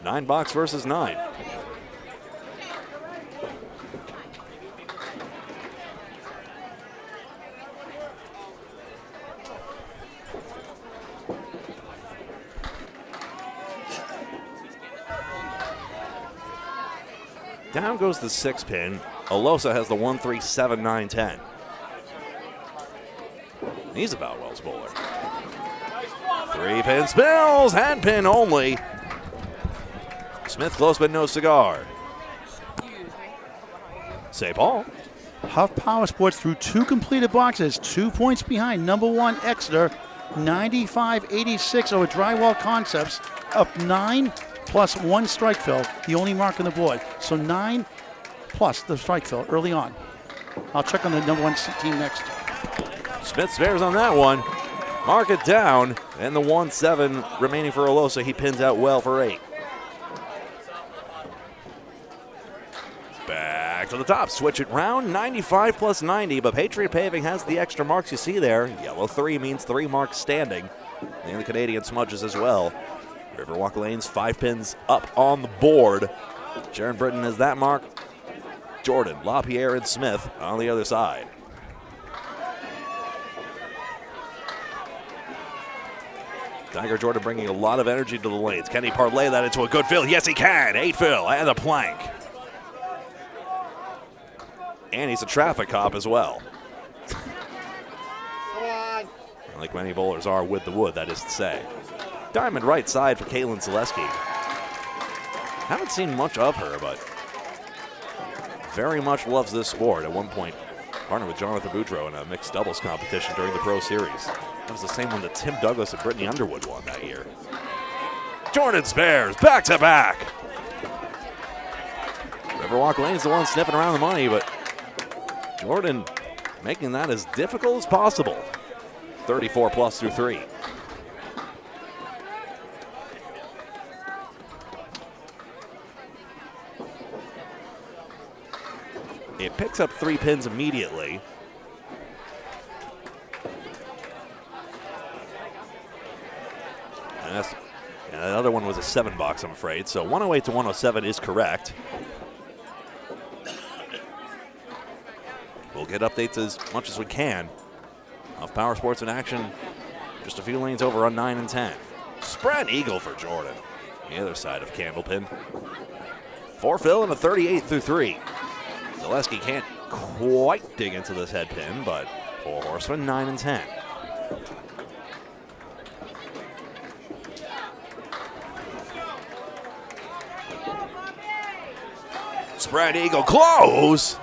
$9 versus 9. Down goes the 6 pin. Olosa has the 1, 3, 7, 9, 10. He's a Boutwell's bowler. 3 pin spills, hand pin only. Smith close but no cigar. Say Paul. Huff Power Sports through 2 completed boxes, 2 points behind number 1 Exeter, 95-86 over Drywall Concepts, up 9 plus 1 strike fill, the only mark on the board. So 9 plus the strike fill early on. I'll check on the number 1 team next. Smith spares on that one. Mark it down, and the 1-7 remaining for Olosa. He pins out well for 8. Back to the top, switch it round, 95 plus 90, but Patriot Paving has the extra marks you see there. Yellow 3 means 3 marks standing, and the Canadian smudges as well. Riverwalk Lanes 5 pins up on the board. Sharon Britton has that mark. Jordan, LaPierre, and Smith on the other side. Tiger Jordan bringing a lot of energy to the lanes. Can he parlay that into a good fill? Yes, he can. 8 fill and a plank. And he's a traffic cop as well. Like many bowlers are with the wood, that is to say. Diamond right side for Caitlin Zaleski. Haven't seen much of her, but very much loves this sport. At one point, partnered with Jonathan Boudreau in a mixed doubles competition during the Pro Series. That was the same one that Tim Douglas and Brittany Underwood won that year. Jordan spares, back to back. Riverwalk Lane's the one sniffing around the money, but Jordan making that as difficult as possible. 34 plus through 3. It picks up 3 pins immediately. And the other one was a 7 box, I'm afraid. So 108 to 107 is correct. We'll get updates as much as we can. Off Power Sports in action, just a few lanes over on 9 and 10. Spread eagle for Jordan. The other side of Candlepin. 4 fill and a 38 through 3. Zaleski can't quite dig into this head pin, but 4 horsemen, 9 and 10. Spread eagle close.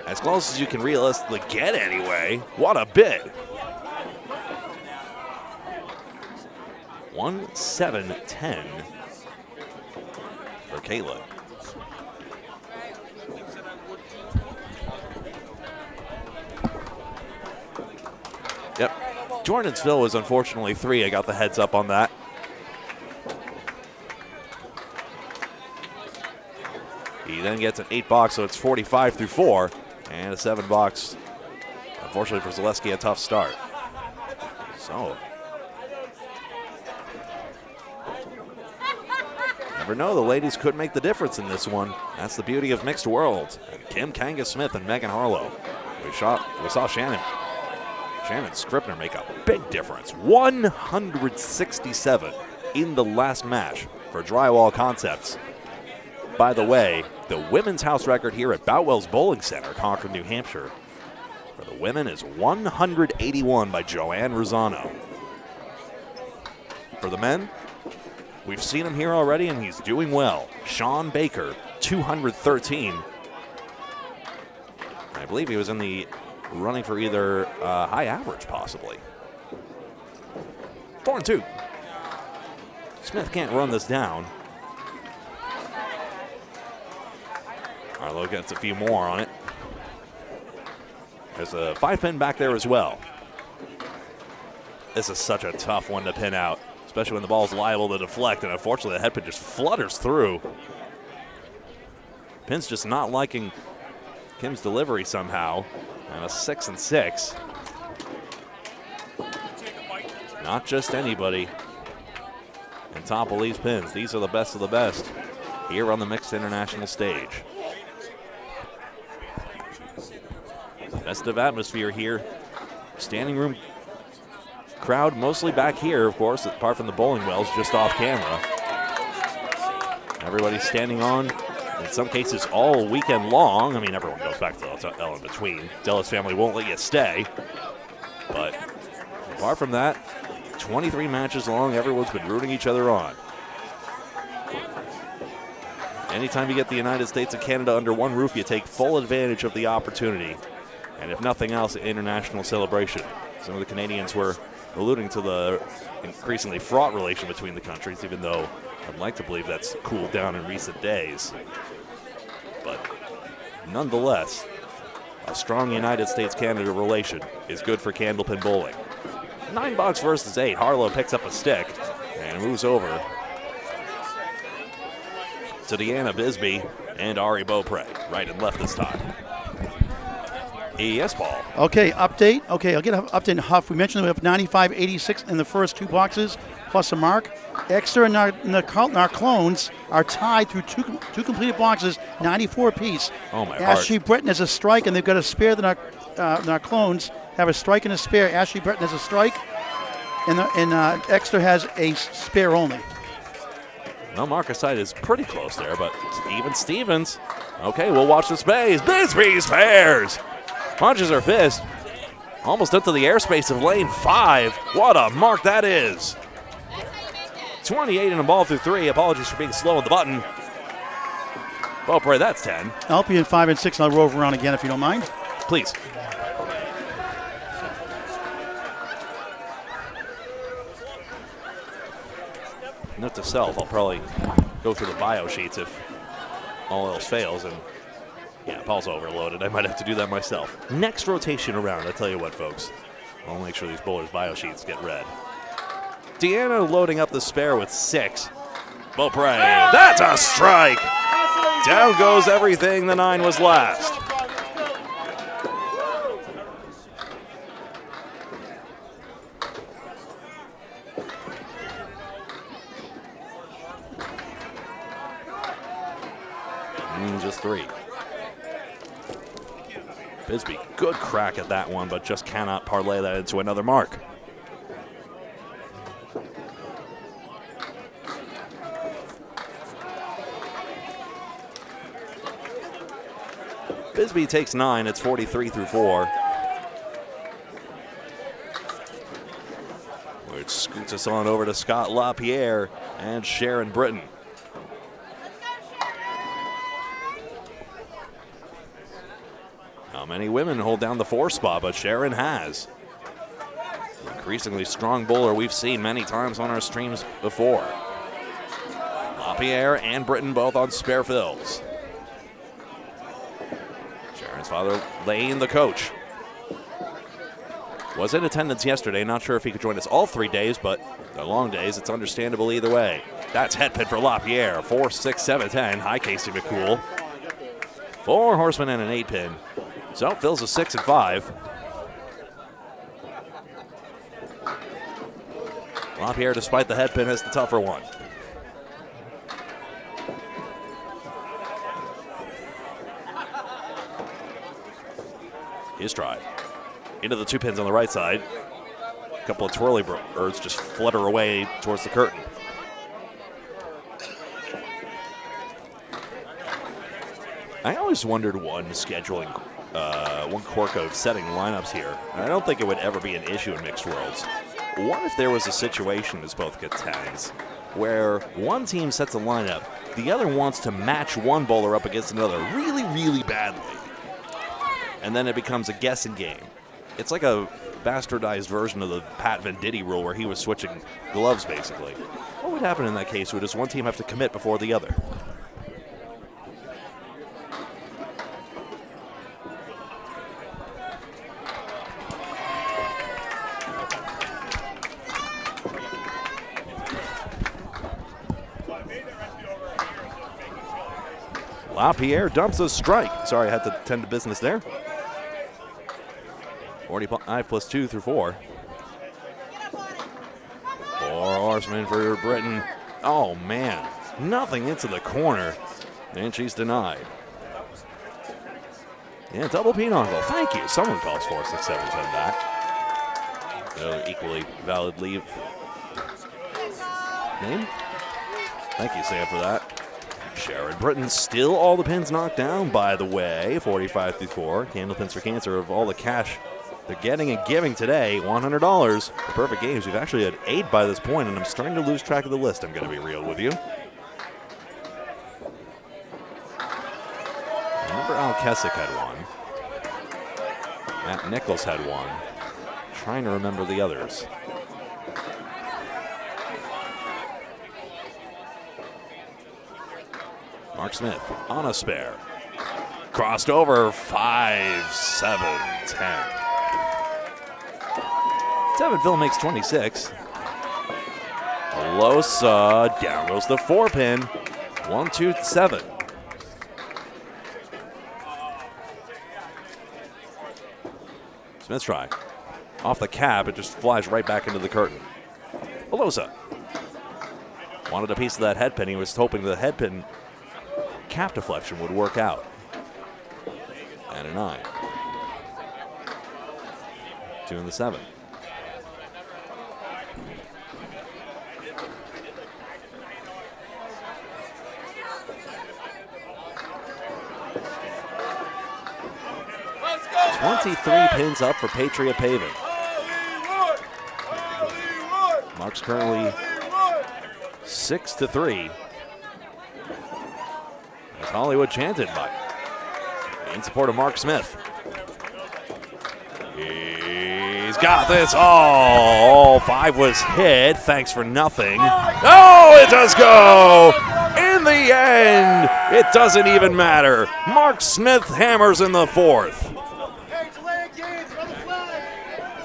As close as you can realistically get anyway. What a bid. 1-7-10 for Kayla. Yep. Jordan's fill was unfortunately 3. I got the heads up on that. He then gets an 8 box, so it's 45 through 4. And a 7 box. Unfortunately for Zaleski, a tough start. So. Never know, the ladies could make the difference in this one. That's the beauty of mixed worlds. Kim Kanga-Smith and Megan Harlow. We saw Shannon Scribner make a big difference. 167 in the last match for Drywall Concepts. By the way, the women's house record here at Boutwell's Bowling Center, Concord, New Hampshire, for the women is 181 by Joanne Rosano. For the men, we've seen him here already, and he's doing well. Sean Baker, 213. I believe he was in the running for either high average, possibly. 4 and 2. Smith can't run this down. Arlo gets a few more on it. There's a 5 pin back there as well. This is such a tough one to pin out, especially when the ball's liable to deflect, and unfortunately the head pin just flutters through. Pin's just not liking Kim's delivery somehow, and a 6 and 6. Not just anybody. and topple these pins. These are the best of the best here on the mixed international stage. Festive atmosphere here. Standing room crowd mostly back here, of course, apart from the bowling wells just off camera. Everybody's standing on, in some cases, all weekend long. I mean, everyone goes back to the hotel in between. Della's family won't let you stay. But apart from that, 23 matches long, everyone's been rooting each other on. Anytime you get the United States and Canada under one roof, you take full advantage of the opportunity. And if nothing else, international celebration. Some of the Canadians were alluding to the increasingly fraught relation between the countries, even though I'd like to believe that's cooled down in recent days. But nonetheless, a strong United States-Canada relation is good for Candlepin bowling. $9 versus 8. Harlow picks up a stick and moves over to Deanna Bisbee and Ari Beaupre. Right and left this time. Yes, Paul. Okay, update. Okay, I'll get an update in Huff. We mentioned we have 95-86 in the first two boxes, plus a mark. Exeter and our clones are tied through two completed boxes, 94 apiece. Oh, my Ashley heart. Breton has a strike, and they've got a spare. Our clones have a strike and a spare. Ashley Breton has a strike, and Exeter has a spare only. Well, Marcusite is pretty close there, but even Stevens. Okay, we'll watch the space. Bisbee spares. Punches her fist almost into the airspace of lane 5. What a mark that is. 28 and a ball through 3. Apologies for being slow on the button. Beaupre, that's 10. I'll be in 5 and 6, and I'll rove around again if you don't mind. Please. Note to self, I'll probably go through the bio sheets if all else fails, and yeah, Paul's overloaded. I might have to do that myself. Next rotation around, I tell you what, folks. I'll make sure these bowlers' bio sheets get read. Deanna loading up the spare with 6. Beaupre, that's a strike! Down goes everything. The 9 was last. Just 3. Bisbee, good crack at that one, but just cannot parlay that into another mark. Bisbee takes 9. It's 43 through 4. Which scoots us on over to Scott LaPierre and Sharon Britton. How many women hold down the 4 spot, but Sharon has. Increasingly strong bowler we've seen many times on our streams before. LaPierre and Britton both on spare fills. Sharon's father, Lane, the coach, was in attendance yesterday. Not sure if he could join us all 3 days, but they're long days. It's understandable either way. That's head pin for LaPierre. 4, 6, 7, 10. Hi, Casey McCool. 4 horsemen and an 8 pin. So fills a 6 and 5. LaPierre, despite the head pin, has the tougher one. His try. Into the 2 pins on the right side. A couple of twirly birds just flutter away towards the curtain. I always wondered one quirk of setting lineups here. And I don't think it would ever be an issue in mixed worlds. What if there was a situation, as both get tags, where one team sets a lineup, the other wants to match one bowler up against another really, really badly, and then it becomes a guessing game. It's like a bastardized version of the Pat Venditti rule where he was switching gloves, basically. What would happen in that case? Would just one team have to commit before the other? LaPierre dumps a strike. Sorry, I had to tend to business there. 45 plus 2 through 4. 4 horsemen for Britton. Oh, man. Nothing into the corner. And she's denied. Yeah, double pinochle. Thank you. Someone calls 4, 6, 7, 10 back. Another equally valid leave. Name? Thank you, Sam, for that. Sharon Britton still all the pins knocked down, by the way. 45-4. Candlepins for Cancer of all the cash they're getting and giving today. $100 for perfect games. We've actually had 8 by this point, and I'm starting to lose track of the list. I'm going to be real with you. I remember Al Kessick had one. Matt Nichols had one. Trying to remember the others. Mark Smith on a spare. Crossed over 5, 7, 10. Sevensville makes 26. Losa down goes the 4-pin. 1, 2, 7. Smith's try. Off the cap, it just flies right back into the curtain. Losa wanted a piece of that head pin. He was hoping the head pin cap deflection would work out. And a 9. 2 in the 7. Let's go. 23 pins up for Patriot Paving. Mark's currently 6-3. As Hollywood chanted by in support of Mark Smith. He's got this. Oh, 5 was hit. Thanks for nothing. Oh, it does go. In the end, it doesn't even matter. Mark Smith hammers in the 4th.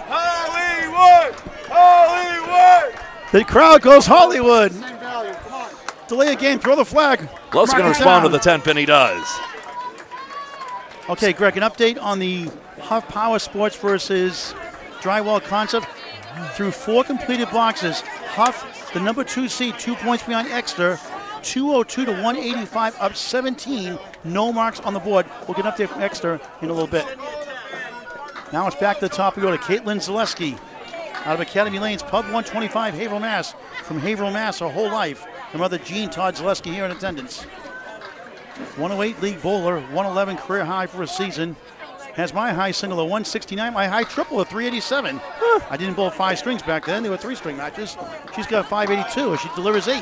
Hollywood! Hollywood! The crowd goes Hollywood. Delay a game, throw the flag. Lowe's going to respond to the 10-pin. He does. Okay, Greg, an update on the Huff Power Sports versus Drywall Concept. Through 4 completed boxes, Huff, the number 2 seed, 2 points behind Exeter, 202 to 185, up 17. No marks on the board. We'll get an update from Exeter in a little bit. Now it's back to the top. We go to Caitlin Zaleski out of Academy Lanes, Pub 125, Haverhill, Mass. From Haverhill, Mass, her whole life. Her mother, Jean Todd Zaleski, here in attendance. 108 league bowler, 111 career high for a season. Has my high single at 169, my high triple at 387. I didn't bowl 5 strings back then. They were 3-string matches. She's got 582 as she delivers 8.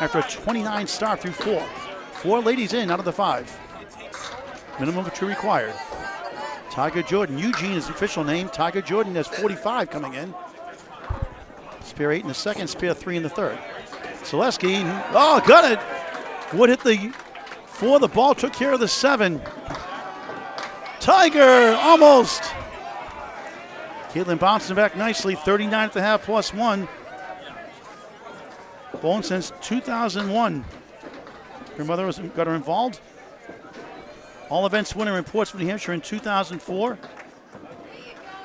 After a 29 start through 4. 4 ladies in out of the 5. Minimum of 2 required. Tiger Jordan, Eugene is the official name. Tiger Jordan has 45 coming in. Spare 8 in the second, spare 3 in the third. Zaleski, oh, got it. Wood hit the 4, the ball took care of the 7. Tiger, almost. Caitlin bouncing back nicely, 39 at the half plus 1. Bowling since 2001. Her mother got her involved. All events winner in Portsmouth, New Hampshire in 2004.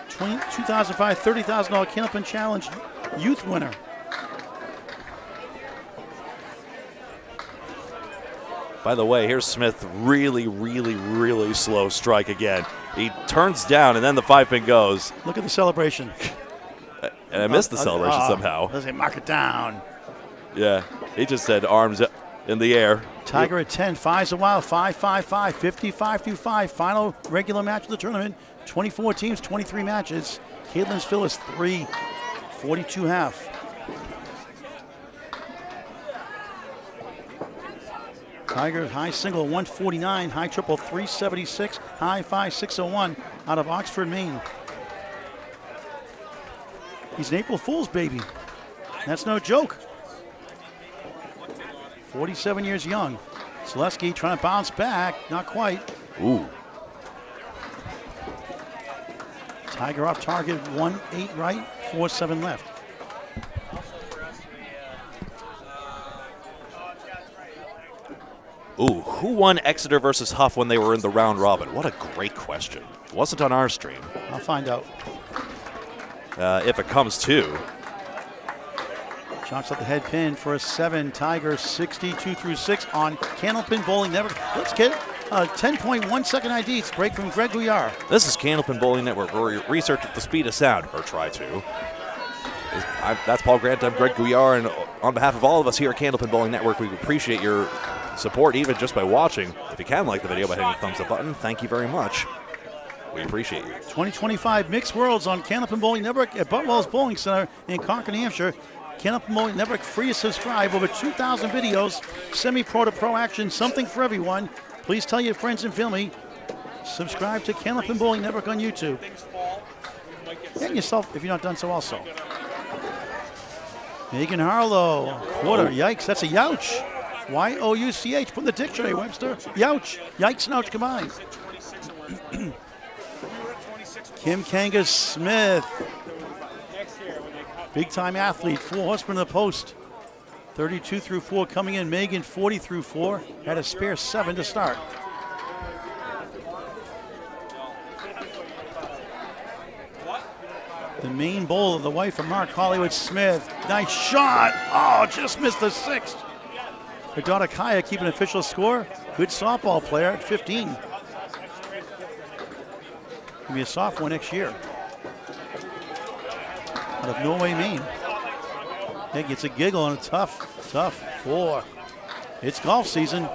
2005 $30,000 Candlepin Challenge youth winner. By the way, here's Smith, really slow strike again. He turns down, and then the 5-pin goes. Look at the celebration. And I missed the celebration somehow. Does he mark it down? Yeah, he just said arms in the air. Tiger at 10, 5's a wild, 5-5-5, 55-5. Final regular match of the tournament. 24 teams, 23 matches. Caitlin's fill is 3, 42.5. Tiger high single 149, high triple 376, high 5 601 out of Oxford, Maine. He's an April Fool's baby. That's no joke. 47 years young. Zaleski trying to bounce back, not quite. Ooh. Tiger off target, 1-8 right, 4-7 left. Ooh, who won Exeter versus Huff when they were in the round robin? What a great question. It wasn't on our stream. I'll find out. If it comes to. Chops up the head pin for a 7. Tiger 62 through 6 on Candlepin Bowling Network. Let's get a 10.1 second ID. It's a break from Greg Gouillart. This is Candlepin Bowling Network, where we research at the speed of sound, or try to. That's Paul Grant. I'm Greg Gouillart, and on behalf of all of us here at Candlepin Bowling Network, we appreciate your support, even just by watching. If you can like the video by hitting the thumbs up button, thank you very much. We appreciate you. 2025 Mixed Worlds on Candlepin Bowling Network at Boutwell's Bowling Center in Concord, New Hampshire. Candlepin Bowling Network, free to subscribe. Over 2,000 videos, semi-pro to pro action, something for everyone. Please tell your friends and family. Subscribe to Candlepin Bowling Network on YouTube. And yourself, if you're not done so also. Megan Harlow, quarter. Yikes, that's a youch. Y-O-U-C-H. Put in the dictionary, Webster. Youch. Yikes and ouch combined. Kim Kanga-Smith. Big-time athlete, 4 horsemen in the post. 32 through 4 coming in. Megan 40 through 4. Had a spare 7 to start. The main bowler, the wife of Mark Hollywood Smith. Nice shot. Oh, just missed the 6th. Her daughter Kaya keeping an official score. Good softball player at 15. Gonna be a sophomore next year. Out of Norway, Maine. He gets a giggle on a tough 4. It's golf season.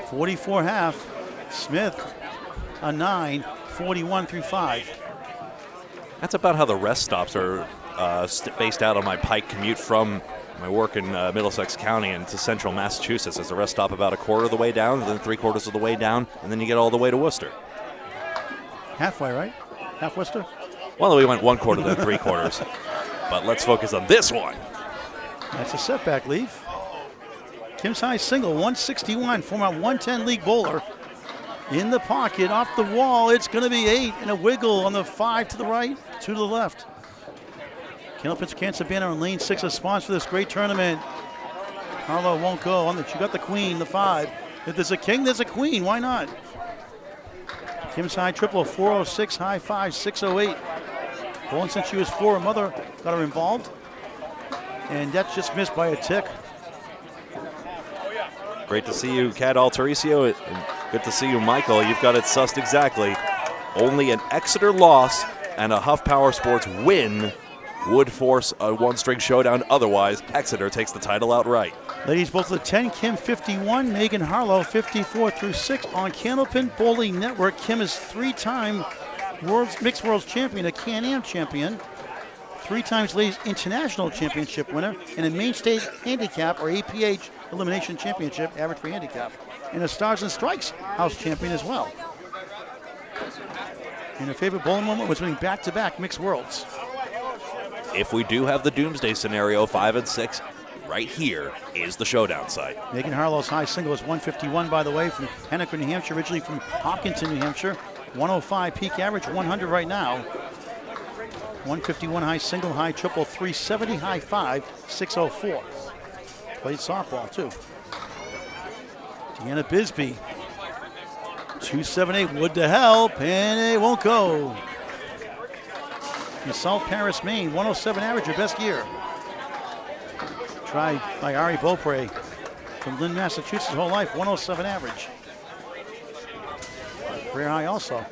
44 half. Smith a 9. 41 through 5. That's about how the rest stops are spaced out on my Pike commute from my work in Middlesex County into central Massachusetts. There's a rest stop about a quarter of the way down, then 3/4 of the way down, and then you get all the way to Worcester. Halfway, right? Half Worcester? Well, we went 1/4, then 3/4. But let's focus on this one. That's a setback, Leaf. Kim's high single, 161, former 110 league bowler. In the pocket, off the wall, it's going to be 8, and a wiggle on the 5 to the right, 2 to the left. Candlepin's Cancer Banner on lane 6, a sponsor for this great tournament. Harlow won't go. She got the queen, the 5. If there's a king, there's a queen. Why not? Kim's high triple, 406, high 5, 608. Bowling since she was 4, her mother got her involved. And that's just missed by a tick. Great to see you, Cat Altericio. Good to see you, Michael. You've got it sussed exactly. Only an Exeter loss and a Huff Power Sports win would force a 1-string showdown. Otherwise, Exeter takes the title outright. Ladies, both the 10, Kim 51, Megan Harlow 54 through 6 on Candlepin Bowling Network. Kim is 3-time Mixed Worlds champion, a Can-Am champion, 3 times Ladies International Championship winner, and a Main State Handicap or APH Elimination Championship average for handicap, and a Stars and Strikes house champion as well. And her favorite bowling moment was winning back-to-back Mixed Worlds. If we do have the doomsday scenario, 5 and 6, right here is the showdown site. Megan Harlow's high single is 151, by the way, from Henniker, New Hampshire, originally from Hopkinton, New Hampshire. 105 peak average, 100 right now. 151 high single, high triple, 370 high 5, 604. Played softball too. Deanna Bisbee, 278, would to help, and it won't go. From South Paris, Maine, 107 average, her best year. Tried by Ari Beaupre from Lynn, Massachusetts, her whole life, 107 average. Career high also.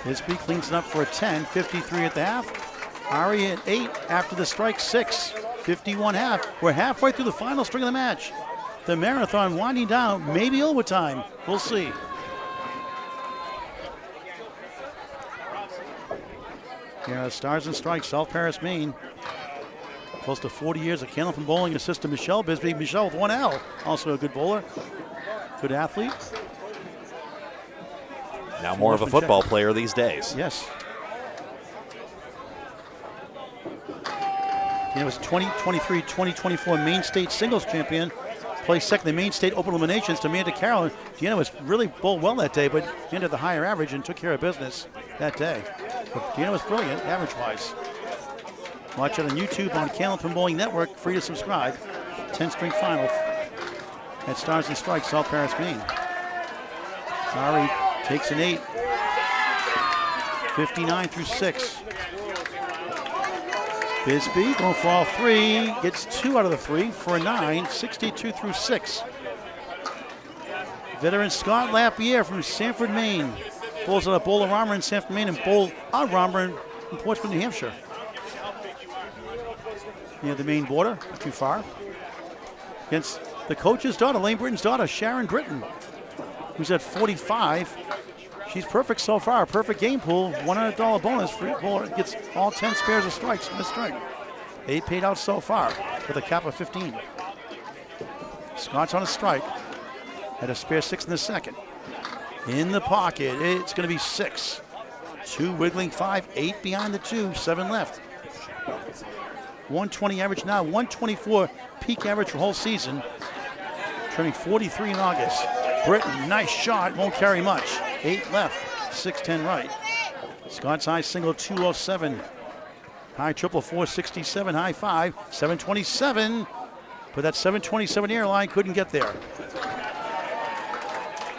Bisbee cleans it up for a 10, 53 at the half. Ari at 8 after the strike, 6, 51 half. We're halfway through the final string of the match. The marathon winding down, maybe overtime. We'll see. Yeah, Stars and Strikes, South Paris, Maine. Close to 40 years of Candlepin bowling assistant Michelle Bisbee. Michelle with 1 L, also a good bowler, good athlete. Now more of a football player these days. Yes. He was 2023, 2024 Maine State Singles Champion. Placed second in the Maine State Open Eliminations to Amanda Carroll. Deanna was really bowled well that day, but she ended the higher average and took care of business that day. But Deanna was brilliant, average-wise. Watch it on YouTube on Candlepin Bowling Network, free to subscribe. 10-string final at Stars and Strikes, South Paris, Maine. Ari takes an 8. 59 through 6. Bisbee going for all three. Gets 2 out of the 3 for a 9, 62 through 6. Veteran Scott Lapierre from Sanford, Maine. Bowls at a Bowl of Armor in Sanford, Maine, and Bowl of Armor in Portsmouth, New Hampshire. Near the Maine border, not too far. Against the coach's daughter, Lane Britton's daughter, Sharon Britton, who's at 45. She's perfect so far. Perfect game pool. $100 bonus. Free bowler gets all 10 spares of strikes in the string. 8 paid out so far with a cap of 15. Scott's on a strike. Had a spare 6 in the second. In the pocket, it's going to be 6. 2 wiggling 5, 8 behind the 2, 7 left. 120 average now, 124 peak average for whole season. Turning 43 in August. Britton, nice shot, won't carry much. 8 left, 6-10 right. Scott's high single 207. High triple 467, high 5, 727. But that 727 airline couldn't get there.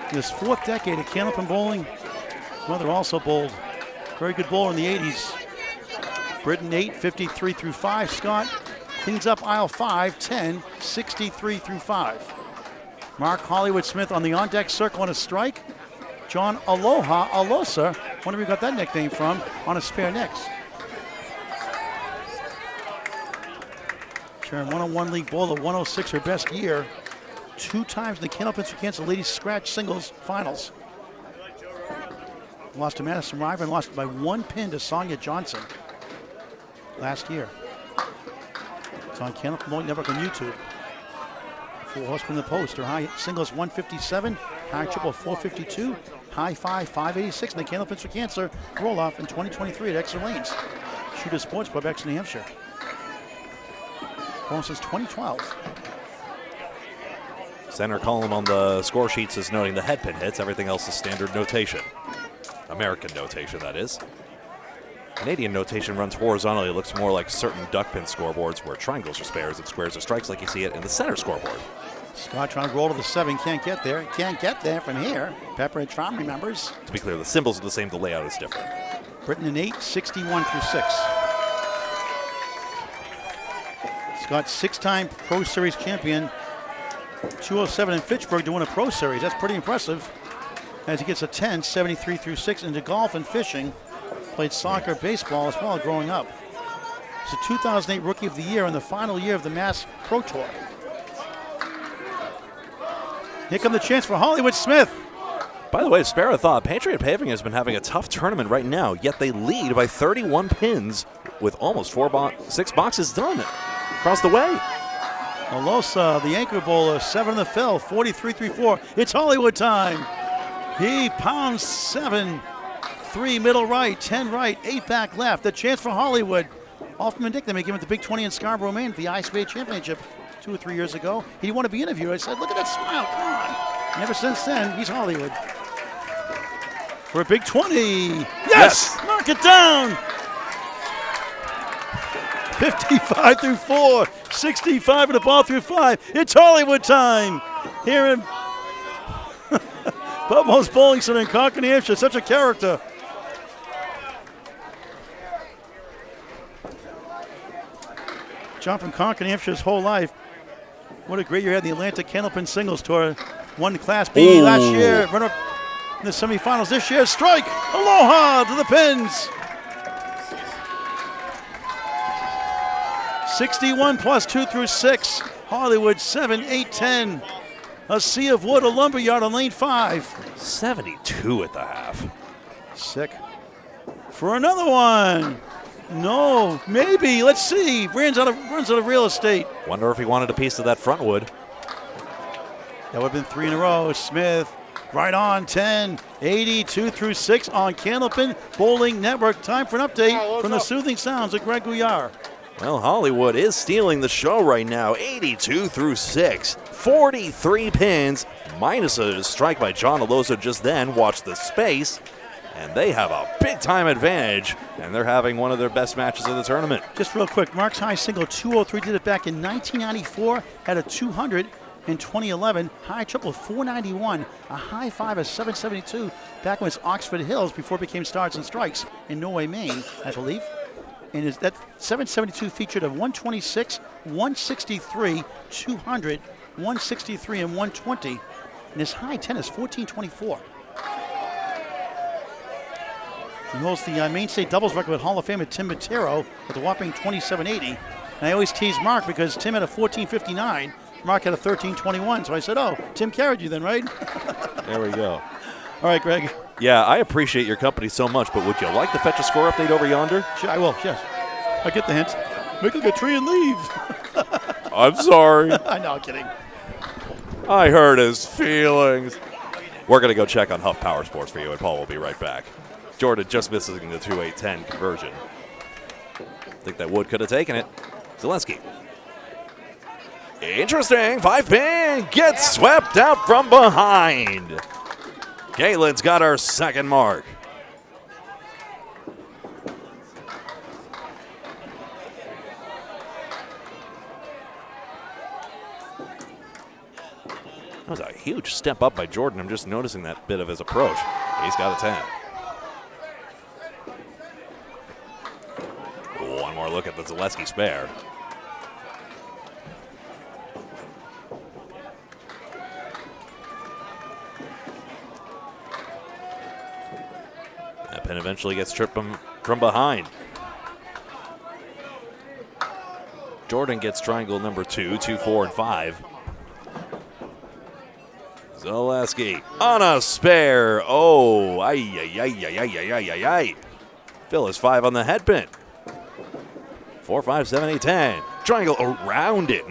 In his 4th decade at Candlepin Bowling, his mother also bowled. Very good bowler in the 80s. Britton 8, 53 through 5. Scott cleans up aisle 5, 10, 63 through 5. Mark Hollywood Smith on the on-deck circle on a strike. John Alosa, wonder where we got that nickname from, on a spare next. Sharon 101 league bowler, 106 her best year. 2 times in the Candlepin ladies scratch singles finals. Lost to Madison River and lost by 1 pin to Sonia Johnson last year. It's on Candlepin Bowling Network on YouTube. 4 horsemen in the post. Her high singles 157, high triple 452, high 5 586 in the Candlepin for Cancer roll off in 2023 at Exeter Lanes. Shooter Sports Pub, Exeter, New Hampshire. Going since 2012. Center column on the score sheets is noting the head pin hits. Everything else is standard notation. American notation, that is. Canadian notation runs horizontally. It looks more like certain duck pin scoreboards where triangles are spares and squares are strikes, like you see it in the center scoreboard. Scott trying to roll to the 7, can't get there. Can't get there from here. Pepperidge Farm remembers. To be clear, the symbols are the same, the layout is different. Britton in 8, 61 through 6. Scott 6-time Pro Series champion. 207 in Fitchburg to win a Pro Series. That's pretty impressive. As he gets a 10, 73 through 6 into golf and fishing. Played soccer, baseball as well growing up. He's a 2008 Rookie of the Year in the final year of the Mass Pro Tour. Here comes the chance for Hollywood Smith. By the way, Sparrow thought Patriot Paving has been having a tough tournament right now, yet they lead by 31 pins with almost 6 boxes done across the way. Alosa, the anchor bowler, 7 in the fill, 43 through 4. It's Hollywood time. He pounds 7. 3 middle right, 10 right, 8 back left. The chance for Hollywood. Alfman Dick, they may give him the Big 20 in Scarborough, Maine for the Ice Bay Championship 2 or 3 years ago. He didn't want to be interviewed. I said, look at that smile, come on. Never since then, he's Hollywood. For a Big 20. Yes! Mark it down! 55 through 4, 65 and a ball through 5. It's Hollywood time here in Bubbles Bowling Center in Concord, New Hampshire. Such a character. John from Concord, New Hampshire his whole life. What a great year he had in the Atlantic Candlepin Singles Tour. Won Class B last year. Runner up in the semifinals this year. Strike! Aloha to the pins. 61 plus 2 through 6. Hollywood 7, 8, 10. A sea of wood, a lumberyard on lane 5. 72 at the half. Sick. For another one. No, maybe. Let's see. Runs out of real estate. Wonder if he wanted a piece of that front wood. That would have been 3 in a row. Smith right on 10, 82 through 6 on Candlepin Bowling Network. Time for an update from the soothing sounds of Greg Gouillart. Well, Hollywood is stealing the show right now. 82 through 6. 43 pins, minus a strike by John Alosa just then. Watch the space. And they have a big-time advantage, and they're having one of their best matches of the tournament. Just real quick, Mark's high single 203 did it back in 1994, had a 200 in 2011, high triple 491, a high 5 of 772 back when it's Oxford Hills before it became Stars and Strikes in Norway, Maine, I believe. And that 772 featured a 126, 163, 200, 163, and 120. And his high 10 is 1424. He holds the main state doubles record with Hall of Famer Tim Matero with a whopping 2780. And I always tease Mark because Tim had a 1459. Mark had a 1321. So I said, oh, Tim carried you then, right? There we go. All right, Greg. Yeah, I appreciate your company so much, but would you like to fetch a score update over yonder? Sure, I will, yes. I get the hint. Make like a tree and leave. I'm sorry. I know, I'm kidding. I hurt his feelings. We're going to go check on Huff Power Sports for you, and Paul will be right back. Jordan just missing the 2-8-10 conversion. I think that Wood could have taken it. Zaleski. Interesting. 5-pin gets swept out from behind. Caitlin's got her second mark. That was a huge step up by Jordan. I'm just noticing that bit of his approach. He's got a 10. One more look at the Zaleski spare. That pin eventually gets tripped from behind. Jordan gets triangle number 2, 2, 4, and 5. Zaleski on a spare. Oh, ay. Phil is 5 on the head pin. 4, 5, 7, 8, 10. Triangle around it.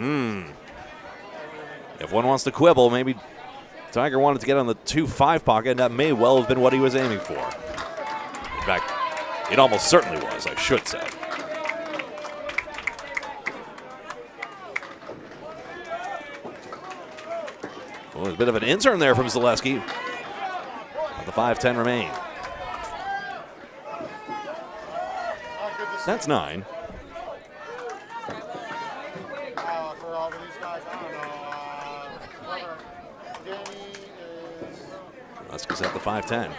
If one wants to quibble, maybe Tiger wanted to get on the 2-5 pocket, and that may well have been what he was aiming for. In fact, it almost certainly was, I should say. Oh, a bit of an intern there from Zaleski. But the 5-10 remain. That's 9. Zaleski's at the 5-10.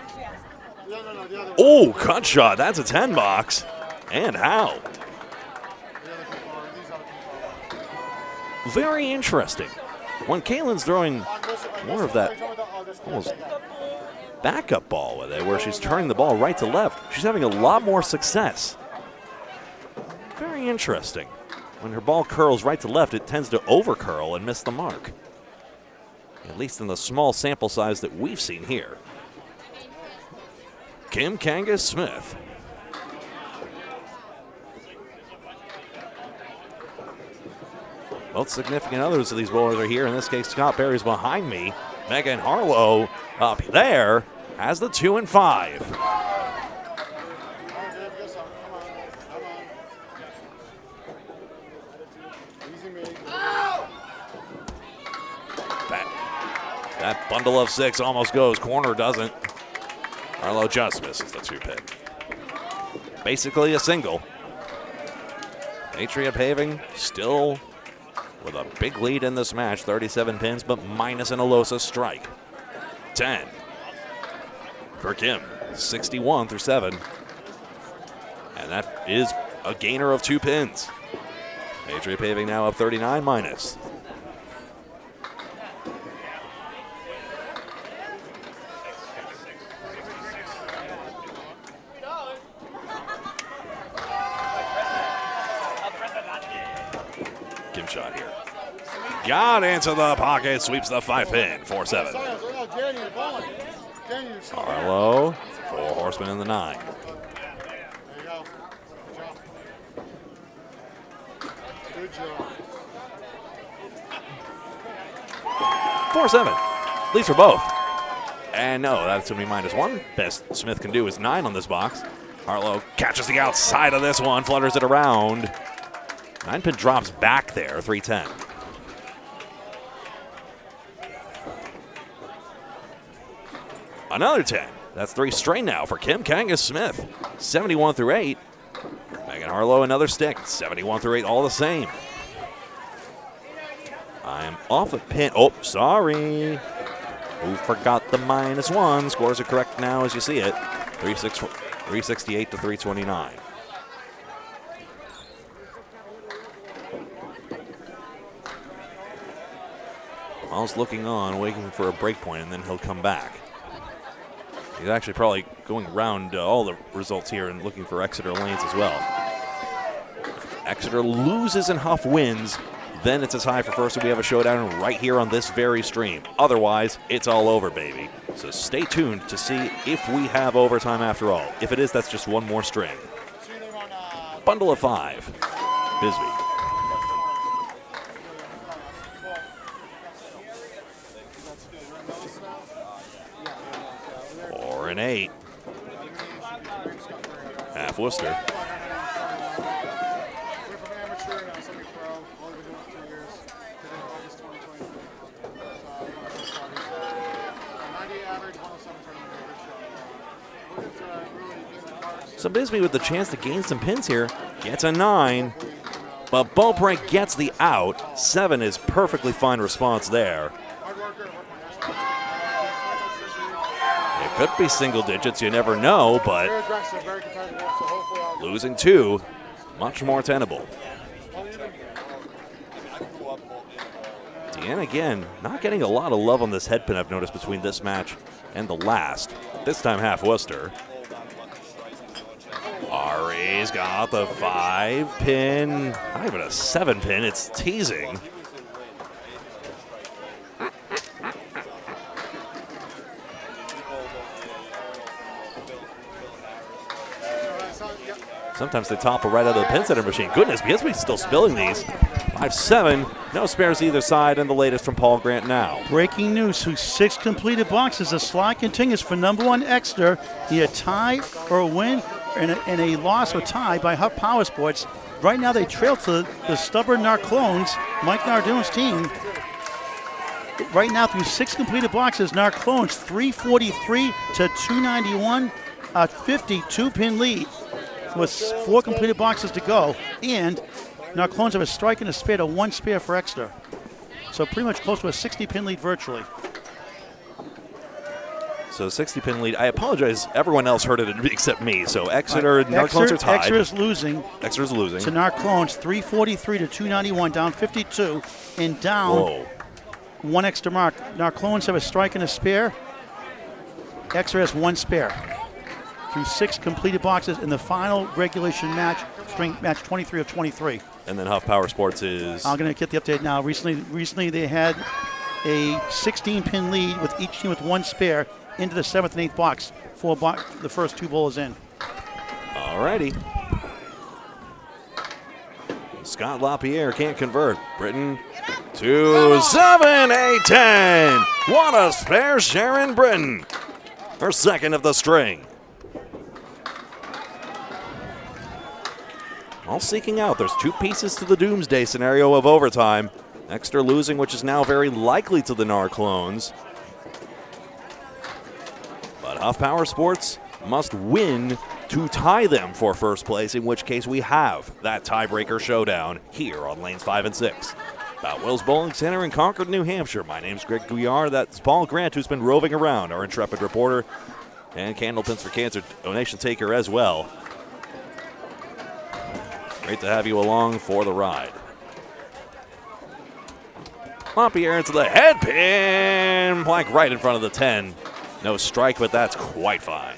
Oh, cut shot. That's a 10 box. And how? Very interesting. When Caitlin's throwing more of that almost backup ball with it, where she's turning the ball right to left, she's having a lot more success. Very interesting. When her ball curls right to left, it tends to over curl and miss the mark. At least in the small sample size that we've seen here. Kim Kangas-Smith. Both significant others of these bowlers are here. In this case, Scott Berry's behind me. Megan Harlow up there has the 2 and 5. That bundle of 6 almost goes. Corner doesn't. Harlow just misses the 2-pin. Basically a single. Patriot Paving still with a big lead in this match, 37 pins, but minus an Alosa strike. 10 for Kim, 61 through 7. And that is a gainer of 2 pins. Patriot Paving now up 39 minus. Kim shot here. Got into the pocket, sweeps the 5-pin, 4-7. Harlow, 4 horsemen in the 9. There you go. Good job. 4-7. Leads for both. And no, that's going to be -1. Best Smith can do is 9 on this box. Harlow catches the outside of this one, flutters it around. 9-pin drops back there, 3-10. Another 10. That's 3 straight now for Kim Kangas-Smith. 71 through 8. Megan Harlow, another stick. 71 through 8, all the same. I am off a pin. Oh, sorry. Who forgot the -1? Scores are correct now as you see it. 368 to 329. Paul's looking on, waiting for a break point, and then he'll come back. He's actually probably going around all the results here and looking for Exeter lanes as well. Exeter loses and Huff wins, then it's a tie for first, and we have a showdown right here on this very stream. Otherwise, it's all over, baby. So stay tuned to see if we have overtime after all. If it is, that's just one more string. Bundle of 5, Bisbee. An 8. Half Worcester. So Bisbee with the chance to gain some pins here gets a 9, but Beaupre gets the out. 7 is perfectly fine response there. Could be single digits, you never know, but losing 2, much more tenable. Deanna again, not getting a lot of love on this head pin I've noticed between this match and the last. This time Half Worcester. Ari's got the 5 pin, not even a 7 pin, it's teasing. Sometimes they topple right out of the pin setter machine. Goodness, Bisbee's still spilling these. 5-7, no spares either side, and the latest from Paul Grant now. Breaking news through 6 completed boxes. The slide continues for number 1 Exeter. A tie or a win and a loss or tie by Huff Power Sports. Right now they trail to the stubborn Narclones, Mike Nardone's team. Right now through 6 completed boxes, Narclones 343 to 291, a 52-pin lead. With 4 completed boxes to go, and Narclones have a strike and a spare to 1 spare for Exeter. So pretty much close to a 60-pin lead virtually. So 60-pin lead. I apologize. Everyone else heard it except me. So Exeter, Narclones are tied. Exeter's losing. Exeter's losing. To Narclones, 343 to 291, down 52, and down 1 extra mark. Narclones have a strike and a spare. Exeter has 1 spare. Through 6 completed boxes in the final regulation match, string match 23 of 23. And then Huff Power Sports is... I'm going to get the update now. Recently they had a 16-pin lead with each team with 1 spare into the 7th and 8th box. The first 2 bowlers in. All righty. Scott LaPierre can't convert. Britton 2, 7, 8, 10. What a spare, Sharon Britton. Her second of the string. All seeking out. There's 2 pieces to the doomsday scenario of overtime. Exeter losing, which is now very likely to the Narclones. But Huff Power Sports must win to tie them for first place, in which case we have that tiebreaker showdown here on lanes 5 and 6. Boutwell's Bowling Center in Concord, New Hampshire. My name's Greg Gouillart. That's Paul Grant, who's been roving around, our intrepid reporter, and Candlepins for Cancer donation taker as well. Great to have you along for the ride. LaPierre into the head pin, like right in front of the 10. No strike, but that's quite fine.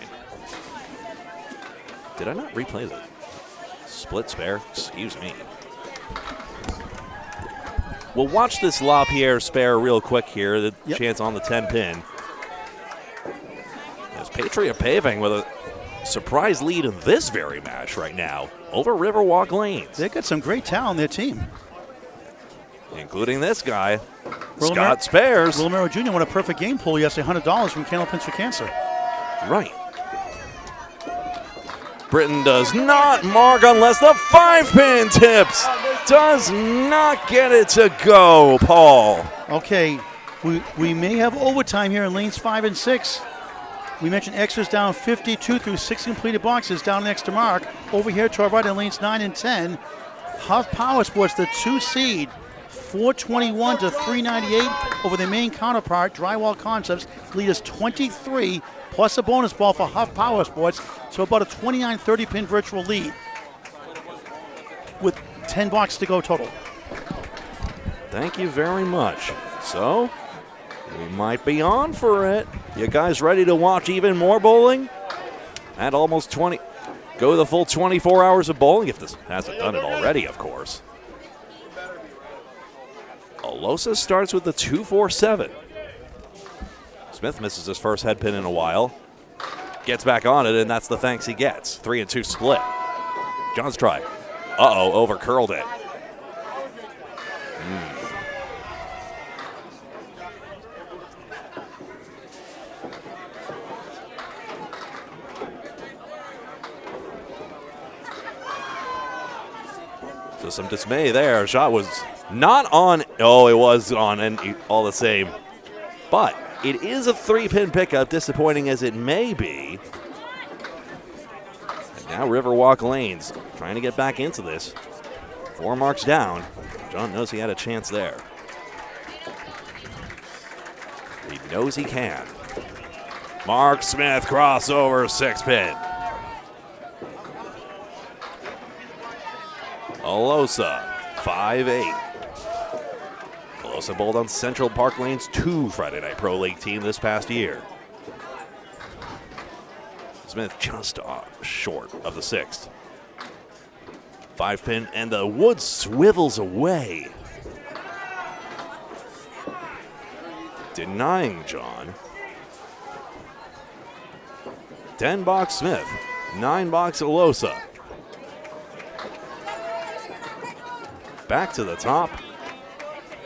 Did I not replay that? Split spare, excuse me. We'll watch this LaPierre spare real quick here, the chance on the 10 pin. There's Patriot Paving with a surprise lead in this very match right now over Riverwalk Lanes. They've got some great talent on their team. Including this guy, Scott Spares. Will Romero Jr. won a perfect game pool yesterday, $100 from Candlepins for Cancer. Right. Britton does not mark unless the 5-pin tips. Does not get it to go, Paul. Okay, we may have overtime here in lanes 5 and 6. We mentioned Exeter's down 52 through 6 completed boxes, down an extra mark. Over here to our right in lanes 9 and 10. Huff Power Sports, the 2 seed, 421 to 398 over their main counterpart, Drywall Concepts. Lead is 23 plus a bonus ball for Huff Power Sports, so about a 29-30 pin virtual lead with 10 boxes to go total. Thank you very much. So We might be on for it. You guys ready to watch even more bowling? At almost 20. Go the full 24 hours of bowling, if this hasn't done it already, of course. Alosa starts with the 2-4-7. Smith misses his first head pin in a while. Gets back on it, and that's the thanks he gets. 3-2 split. John's try. Uh-oh, over curled it. So some dismay there. Shot was not on. Oh, it was on, and all the same. But it is a 3-pin pickup, disappointing as it may be. And now Riverwalk Lanes trying to get back into this. 4 marks down. John knows he had a chance there. He knows he can. Mark Smith crossover 6-pin. Alosa 5-8. Alosa bowled on Central Park Lane's 2 Friday Night Pro League team this past year. Smith just short of the 6th. 5-pin, and the wood swivels away. Denying John. 10-box Smith, 9-box Alosa. Back to the top.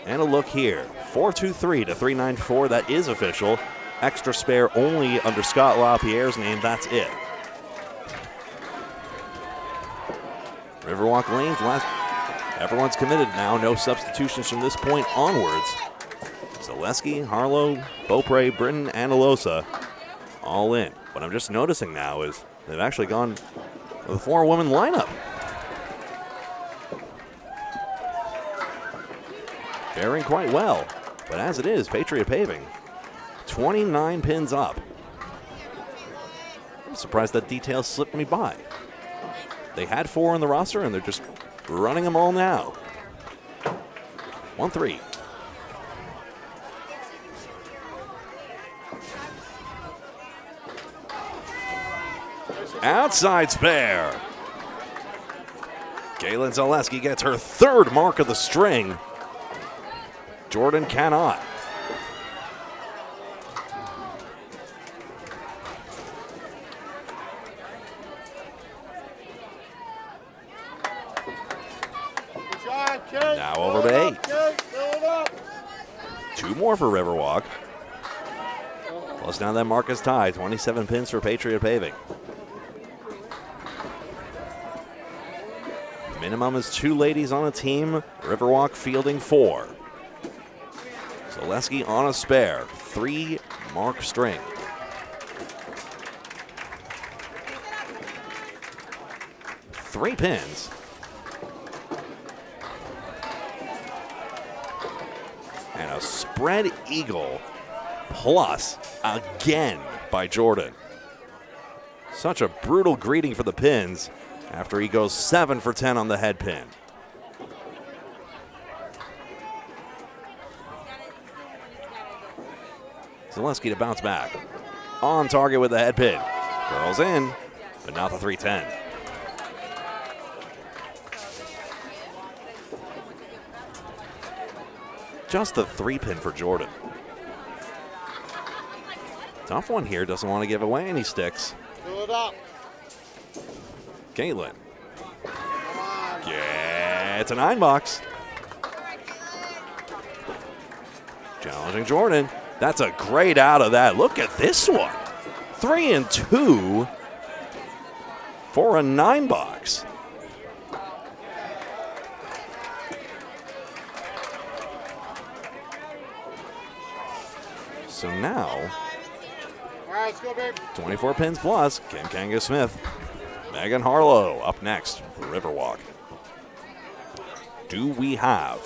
And a look here. 4-2-3 to 3-9-4. That is official. Extra spare only under Scott LaPierre's name. That's it. Riverwalk Lanes, everyone's committed now. No substitutions from this point onwards. Zaleski, Harlow, Beaupre, Britton, and Alosa all in. What I'm just noticing now is they've actually gone with a 4-woman lineup. Faring quite well, but as it is, Patriot Paving, 29 pins up. I'm surprised that detail slipped me by. They had 4 on the roster, and they're just running them all now. 1-3. Outside spare. Galen Zaleski gets her 3rd mark of the string. Jordan cannot. Now over to 8. 2 more for Riverwalk. Plus now that mark is tied. 27 pins for Patriot Paving. Minimum is 2 ladies on a team. Riverwalk fielding 4. Zaleski on a spare. 3 mark string. Three pins. And a spread eagle plus again by Jordan. Such a brutal greeting for the pins after he goes 7 for 10 on the head pin. Zaleski to bounce back. On target with the head pin. Girls in, but not the 310. Just the 3-pin for Jordan. Tough one here, doesn't want to give away any sticks. Fill it up. Caitlin. Gets a 9-box. Challenging Jordan. That's a great out of that. Look at this one. 3 and 2 for a 9-box. So now, All right, let's go, babe. 24 pins plus, Kim Kanga Smith. Megan Harlow up next for Riverwalk. Do we have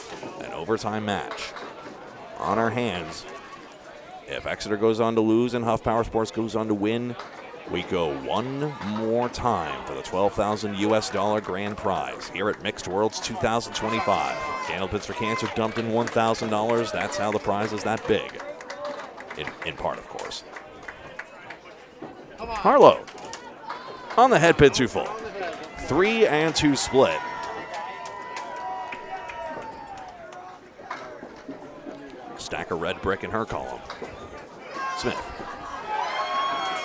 an overtime match on our hands? If Exeter goes on to lose and Huff Power Sports goes on to win, we go one more time for the $12,000 grand prize here at Mixed Worlds 2025. Candlepins for Cancer dumped in $1,000. That's how the prize is that big. in part, of course. Harlow on the head pin 2 full. 3 and 2 split. Stack of red brick in her column. Smith.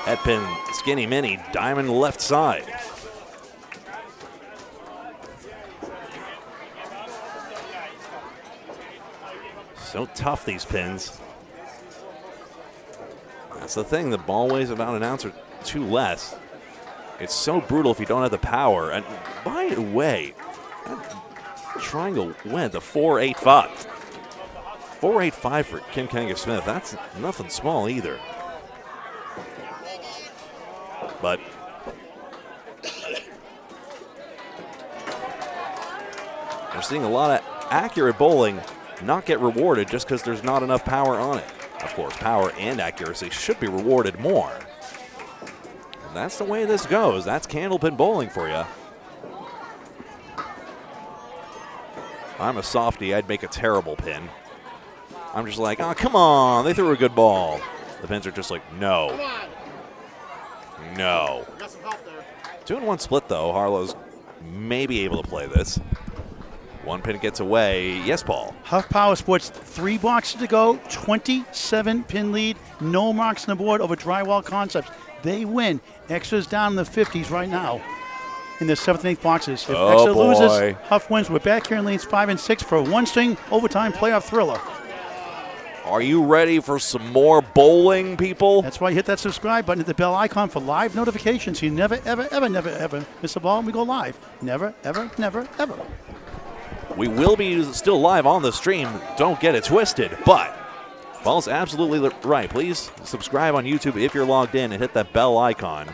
Head pin, skinny mini, diamond left side. So tough, these pins. That's the thing, the ball weighs about an ounce or 2 less. It's so brutal if you don't have the power. And by the way, that triangle went to 4.85. 4.85 for Kim Kanga-Smith. That's nothing small either. But we're seeing a lot of accurate bowling not get rewarded just because there's not enough power on it. Of course, power and accuracy should be rewarded more. And that's the way this goes. That's Candlepin bowling for you. I'm a softie. I'd make a terrible pin. I'm just like, oh, come on. They threw a good ball. The pins are just like, no. No. 2-1 split, though. Harlow's may be able to play this. 1 pin gets away. Yes, Paul. Huff Power Sports, 3 boxes to go, 27 pin lead, no marks on the board over Drywall Concepts. They win. Extra's down in the 50s right now in the 7th and 8th boxes. If Extra loses, Huff wins. We're back here in lanes 5 and 6 for a 1-string overtime playoff thriller. Are you ready for some more bowling, people? That's why you hit that subscribe button, hit the bell icon for live notifications. You never, ever, ever, never, ever miss a ball and we go live. Never, ever, never, ever. We will be still live on the stream. Don't get it twisted. But Paul's absolutely right. Please subscribe on YouTube if you're logged in and hit that bell icon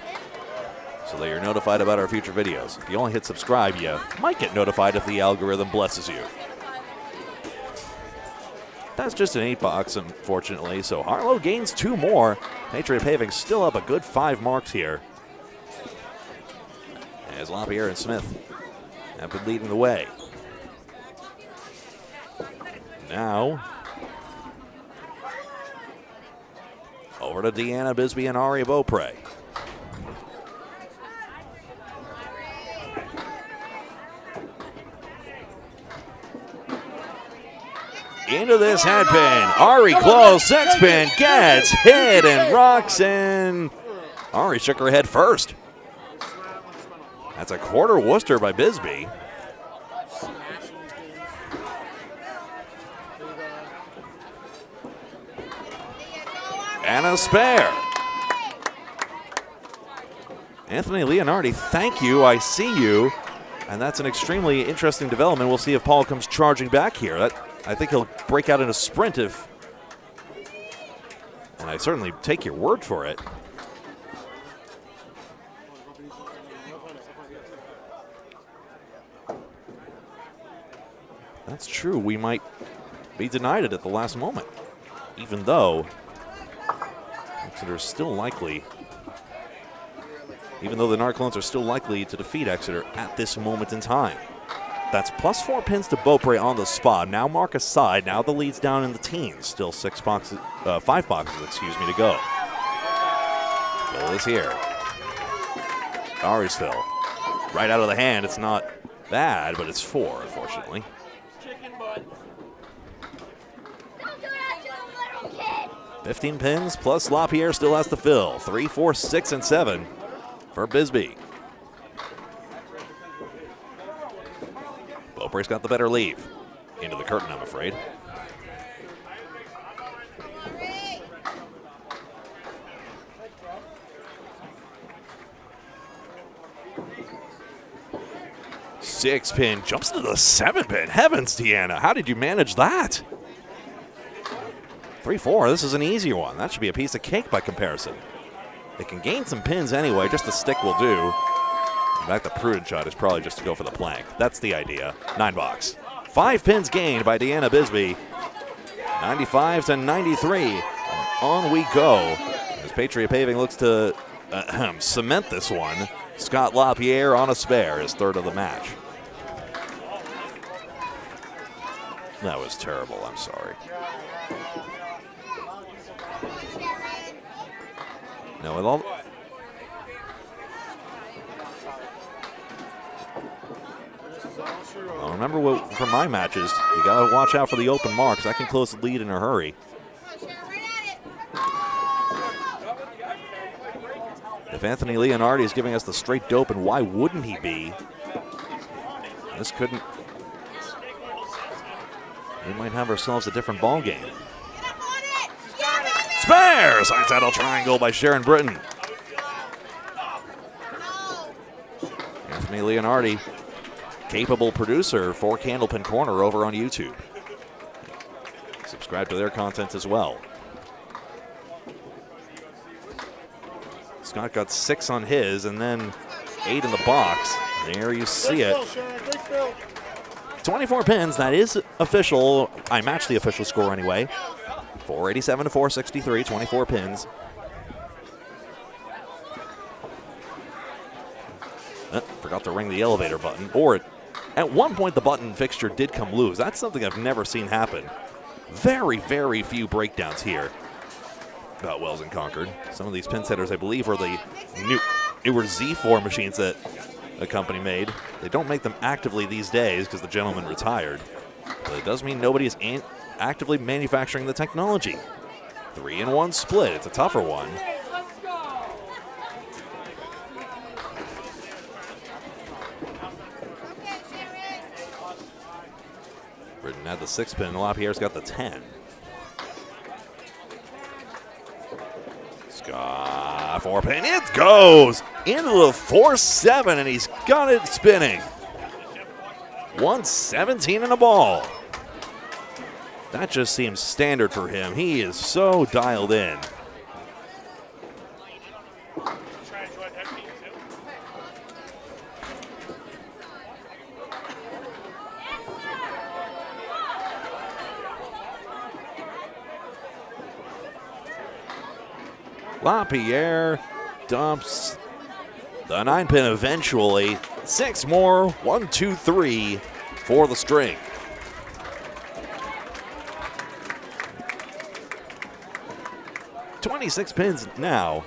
so that you're notified about our future videos. If you only hit subscribe, you might get notified if the algorithm blesses you. That's just an 8 box, unfortunately. So Harlow gains 2 more. Patriot Paving still up a good 5 marks here, as LaPierre and Smith have been leading the way. Now, over to Deanna Bisbee and Ari Beaupre. Into this head pin. Ari close, 6 pin, gets hit and rocks in. Ari shook her head first. That's a quarter Worcester by Bisbee. And a spare. Anthony Leonardi, thank you. I see you. And that's an extremely interesting development. We'll see if Paul comes charging back here. I think he'll break out in a sprint if. And I certainly take your word for it. That's true. We might be denied it at the last moment, even though Exeter is still likely, even though the Narclones are still likely to defeat Exeter at this moment in time. That's plus 4 pins to Beaupre on the spot. Now mark aside. Now the lead's down in the teens. Still 5 boxes, to go. Phil is here. Ari's Phil. Right out of the hand. It's not bad, but it's 4, unfortunately. 15 pins plus LaPierre still has to fill. 3, 4, 6, and 7 for Bisbee. Beaupre's got the better leave. Into the curtain, I'm afraid. Six pin jumps into the 7 pin. Heavens, Deanna, how did you manage that? 3, 4, this is an easier one. That should be a piece of cake by comparison. They can gain some pins anyway, just the stick will do. In fact, the prudent shot is probably just to go for the plank. That's the idea. 9 box. 5 pins gained by Deanna Bisbee. 95 to 93. And on we go. As Patriot Paving looks to cement this one. Scott LaPierre on a spare, his 3rd of the match. That was terrible, I'm sorry. Now with all. Well, remember from my matches, you got to watch out for the open marks. That can close the lead in a hurry. If Anthony Leonardi is giving us the straight dope, and why wouldn't he be? This couldn't. We might have ourselves a different ball game. Spare! Side saddle triangle by Sharon Britton. Anthony Leonardi, capable producer for Candlepin Corner over on YouTube. Subscribe to their content as well. Scott got 6 on his and then 8 in the box. There you see it. 24 pins, that is official. I matched the official score anyway. 487 to 463, 24 pins. Forgot to ring the elevator button. Or at one point the button fixture did come loose. That's something I've never seen happen. Very, very few breakdowns here. Boutwell's in Concord. Some of these pin setters, I believe, are the newer Z4 machines that the company made. They don't make them actively these days because the gentleman retired. But it does mean nobody is actively manufacturing the technology. 3-in-1 split. It's a tougher one. Britton had the 6-pin. LaPierre's got the 10. Scott, 4-pin. It goes into the 4-7, and he's got it spinning. 117 in a ball. That just seems standard for him. He is so dialed in. LaPierre dumps the 9-pin eventually. 6 more, 1, 2, 3 for the string. Six pins now.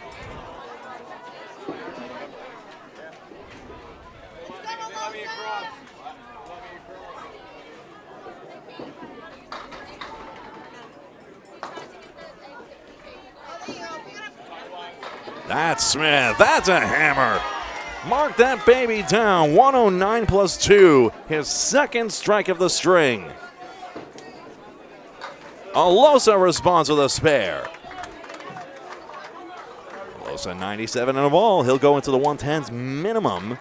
That's Smith. That's a hammer. Mark that baby down. 109 plus 2. His second strike of the string. Alosa responds with a spare. Alosa 97 in a ball. He'll go into the 110s minimum.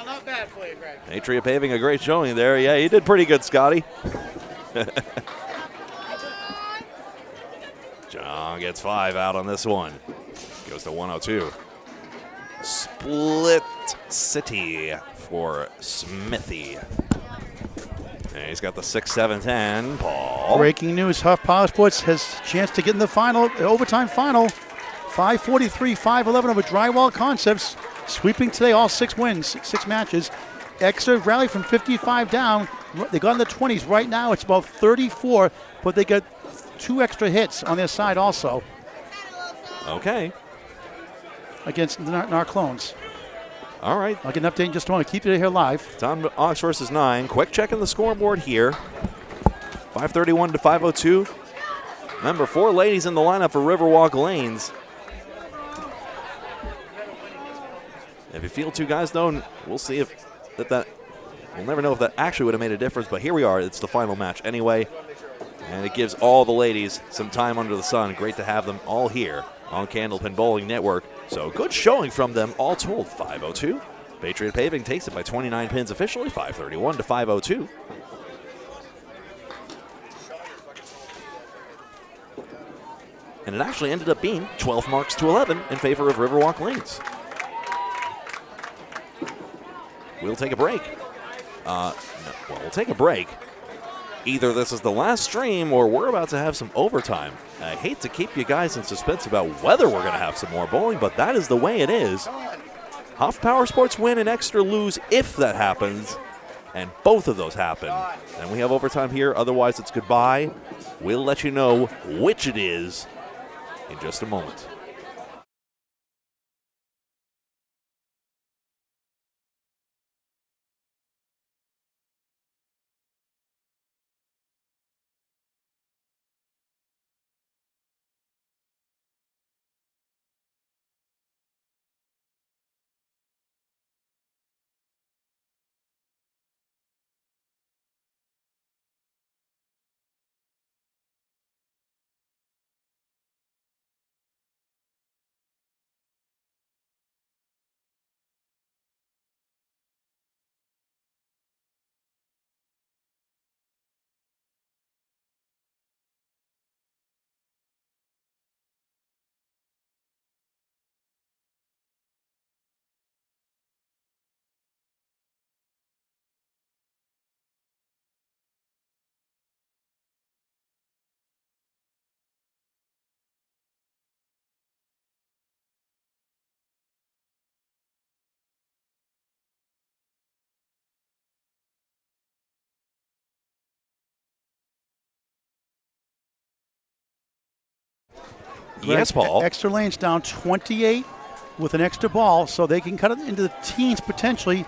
Not bad for you, Greg. Patriot Paving, a great showing there. Yeah, he did pretty good, Scotty. John gets 5 out on this one. Goes to 102. Split City for Smithy. And he's got the 6, 7, 10. Paul. Breaking news, Huff Power Sports has a chance to get in the final, overtime final. 543, 511 over Drywall Concepts. Sweeping today, all 6 wins, 6 matches. Exeter rallied from 55 down. They got in the 20s. Right now it's about 34, but they got 2 extra hits on their side also. Okay. Against our clones. All right. I'll get an update in just a moment. Keep it here live. Tom Ox versus 9. Quick check on the scoreboard here. 531 to 502. Remember, 4 ladies in the lineup for Riverwalk Lanes. If you field 2 guys, though, we'll see if that we'll never know if that actually would have made a difference, but here we are. It's the final match anyway, and it gives all the ladies some time under the sun. Great to have them all here on Candlepin Bowling Network. So good showing from them all told. 502. Patriot Paving takes it by 29 pins officially. 531 to 502. And it actually ended up being 12 marks to 11 in favor of Riverwalk Lanes. We'll take a break. We'll take a break. Either this is the last stream or we're about to have some overtime. I hate to keep you guys in suspense about whether we're going to have some more bowling, but that is the way it is. Huff Power Sports win and Exeter lose if that happens. And both of those happen. And we have overtime here. Otherwise, it's goodbye. We'll let you know which it is in just a moment. Yes, Paul. Extra lanes down 28 with an extra ball, so they can cut it into the teens potentially.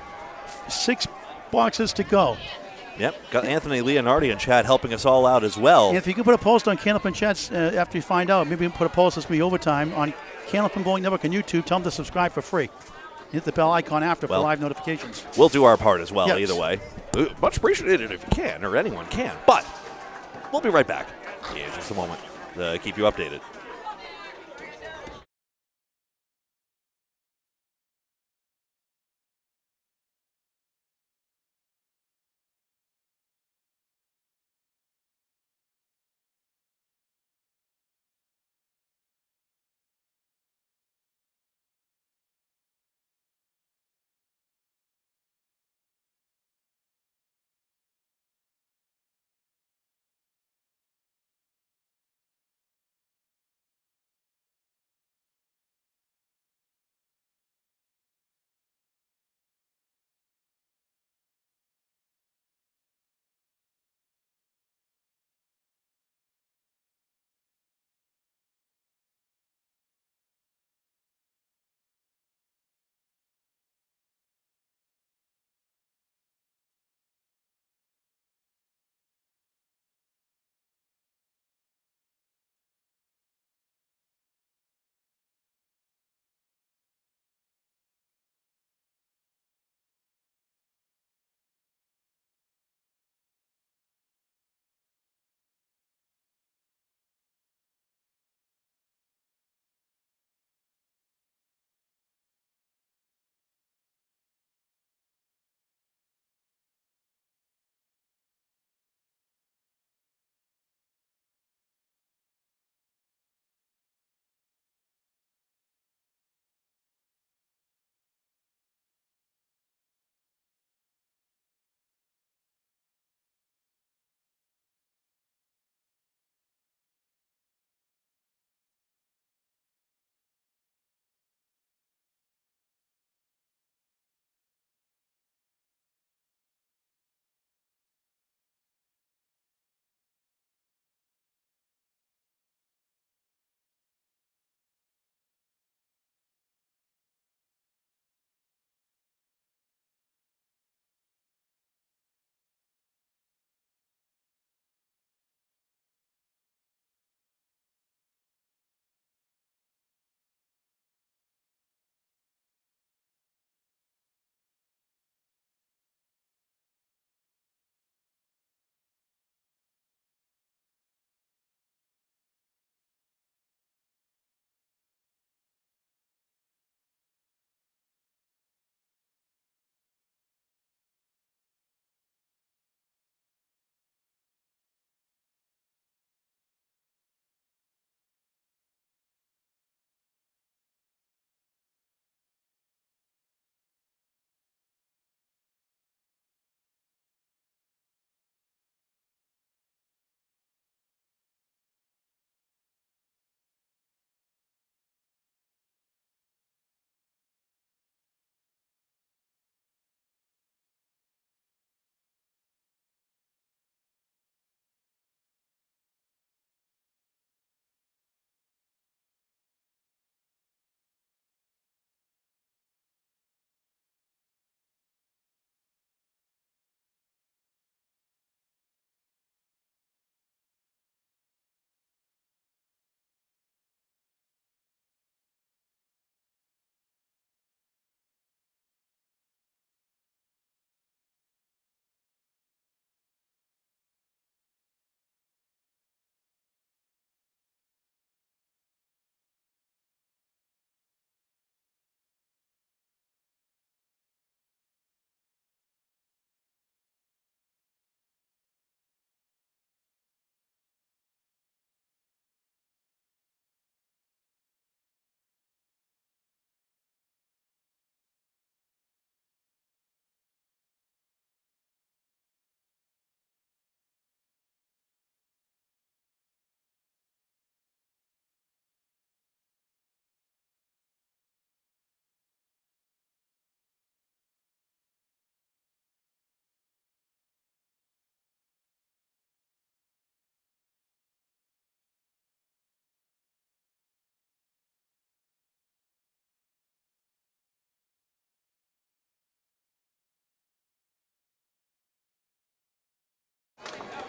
6 boxes to go. Yep, got Anthony Leonardi and Chad helping us all out as well. And if you could put a post on Candlepin Chat's after you find out, maybe put a post that's going to be overtime on Candlepin Bowling Network on YouTube. Tell them to subscribe for free. Hit the bell icon after for live notifications. We'll do our part as well, Yes. either way. Much appreciated if you can, or anyone can. But we'll be right back in just a moment to keep you updated.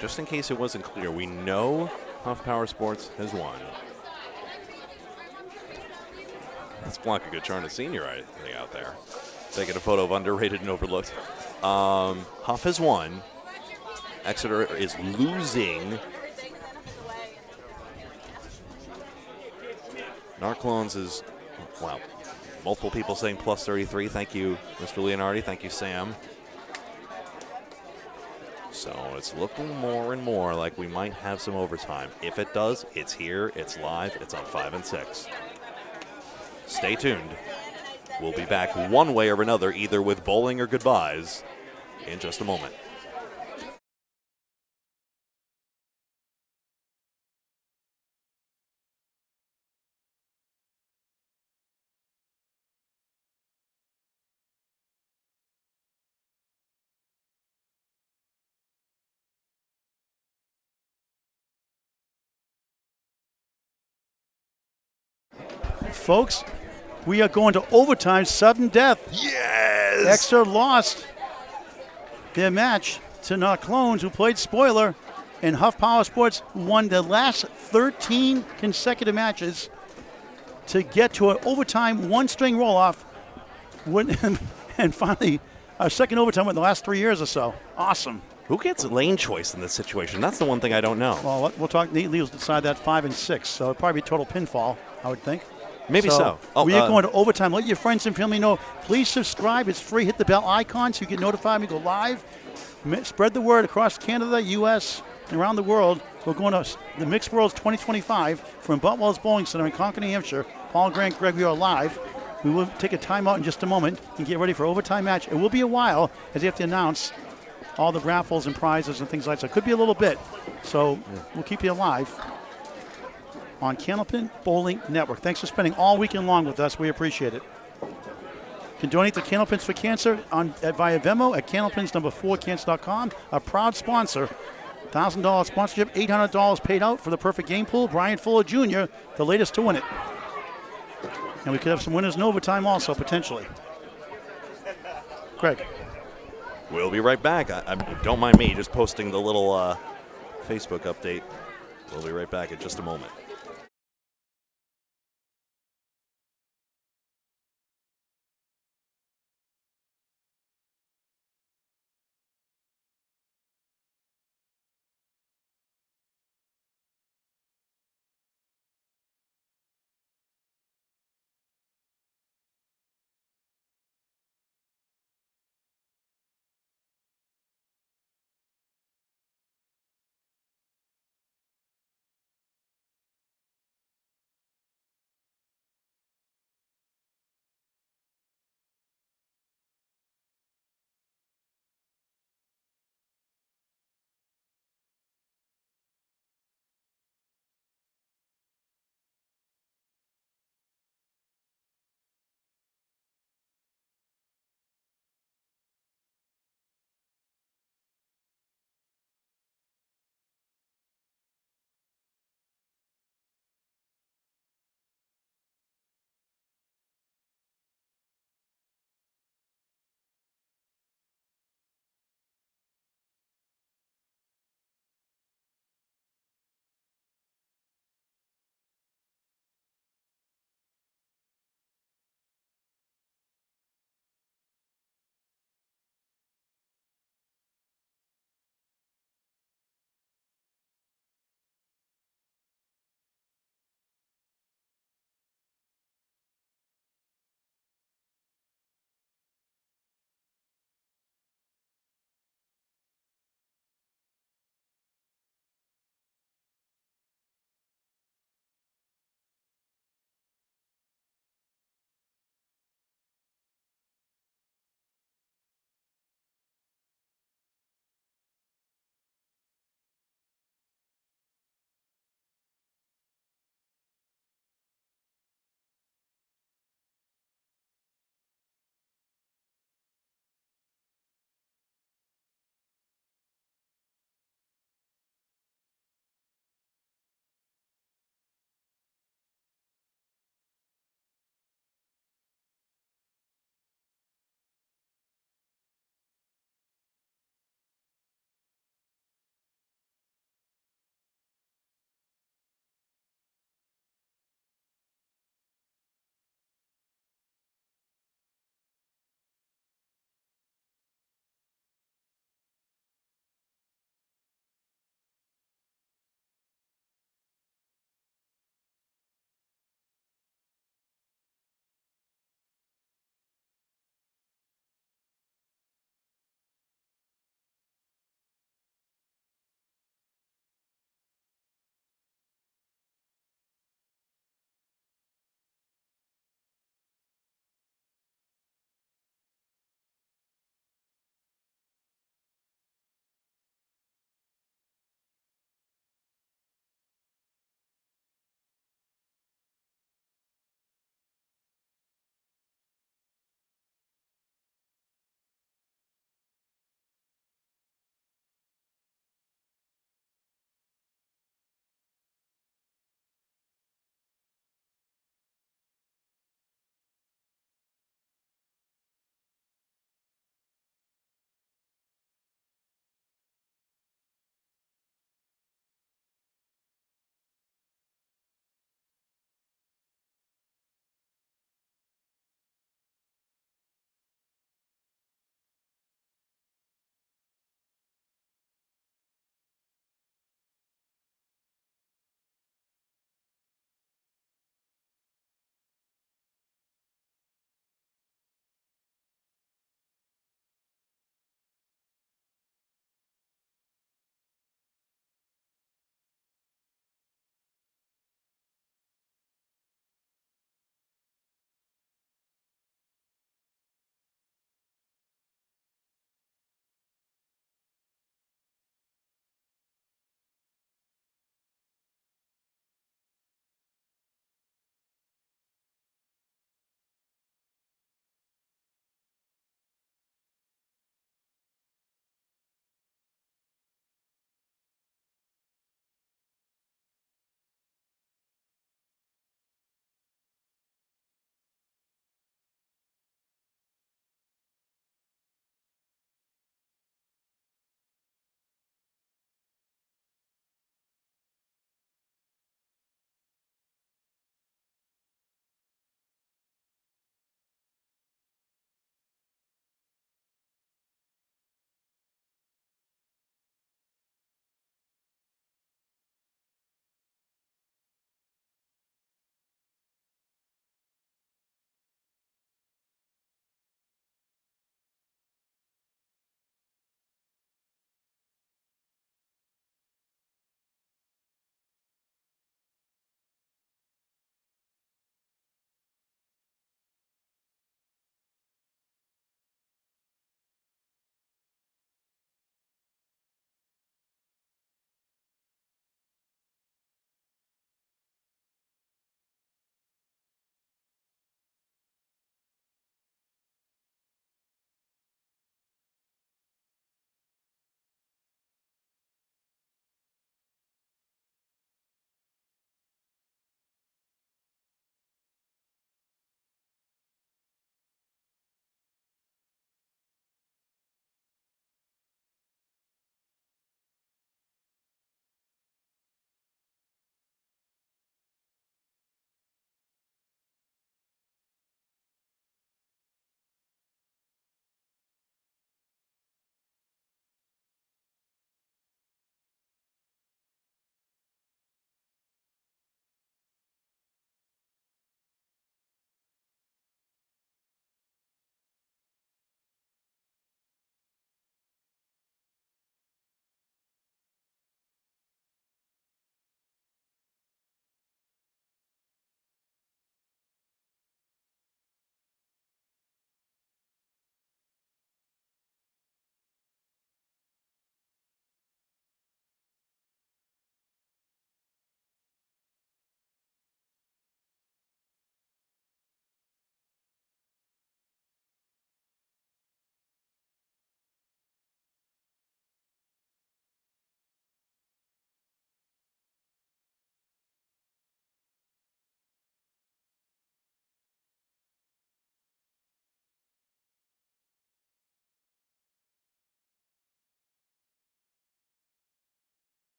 just in case it wasn't clear, we know Huff Power Sports has won. That's Blanca Gutierrez Sr. I think out there. Taking a photo of underrated and overlooked. Huff has won. Exeter is losing. Narclones is, wow, multiple people saying plus 33. Thank you, Mr. Leonardi. Thank you, Sam. So it's looking more and more like we might have some overtime. If it does, it's here, it's live, it's on 5 and 6. Stay tuned. We'll be back one way or another, either with bowling or goodbyes, in just a moment. Folks, we are going to overtime, sudden death. Yes! Exeter lost their match to Narclones, who played spoiler, and Huff Power Sports won the last 13 consecutive matches to get to an overtime one-string roll-off, and finally our second overtime in the last 3 years or so. Awesome. Who gets lane choice in this situation? That's the one thing I don't know. Well, we'll talk. Nate Lee will decide that 5 and 6, so it'll probably be total pinfall, I would think. Maybe so. We are going to overtime. Let your friends and family know. Please subscribe. It's free. Hit the bell icon so you get notified when we go live. Spread the word across Canada, U.S., and around the world. We're going to the Mixed Worlds 2025 from Boutwell's Bowling Center in Concord, New Hampshire. Paul, Grant, Greg, we are live. We will take a timeout in just a moment and get ready for overtime match. It will be a while as you have to announce all the raffles and prizes and things like that. It could be a little bit. So we'll keep you alive on Candlepin Bowling Network. Thanks for spending all weekend long with us. We appreciate it. You can donate to Candlepins for Cancer via Venmo at candlepins4cancer.com. A proud sponsor. $1,000 sponsorship, $800 paid out for the perfect game pool. Brian Fuller Jr., the latest to win it. And we could have some winners in overtime also, potentially. Greg. We'll be right back. Don't mind me just posting the little Facebook update. We'll be right back in just a moment.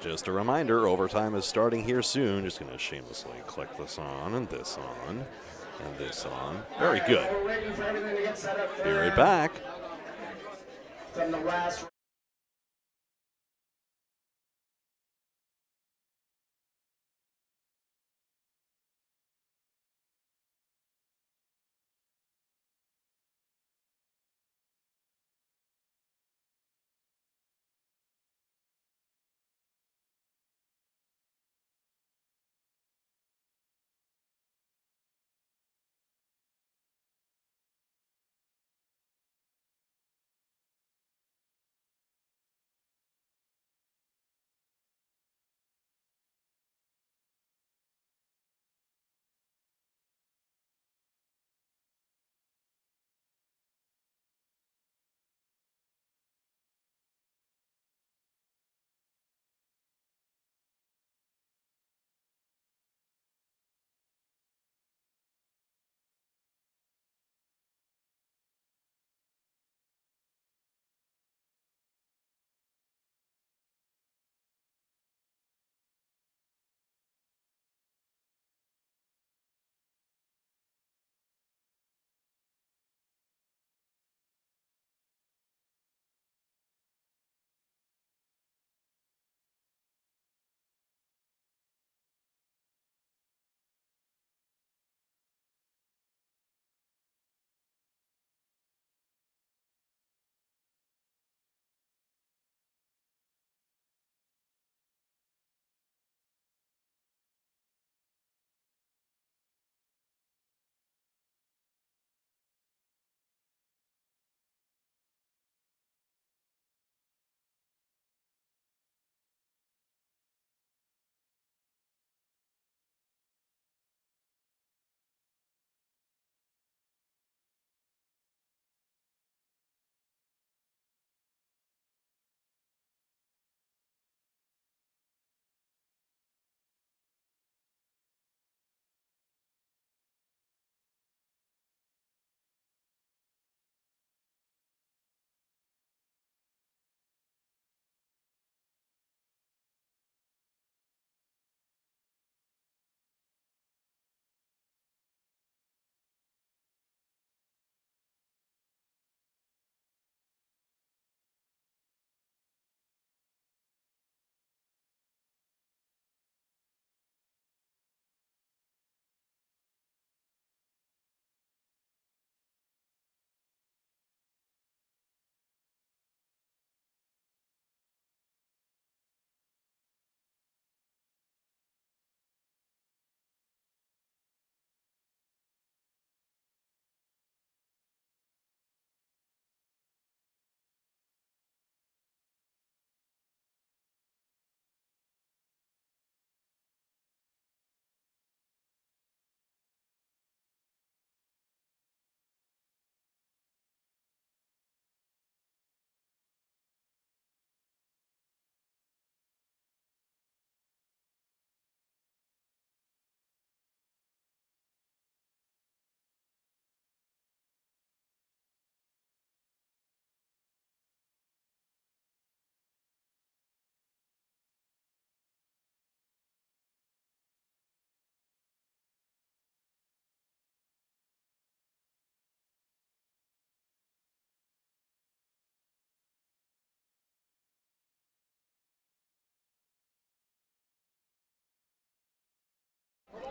Just a reminder, overtime is starting here soon. Just going to shamelessly click this on and this on and this on. Very good. Be right back. From the last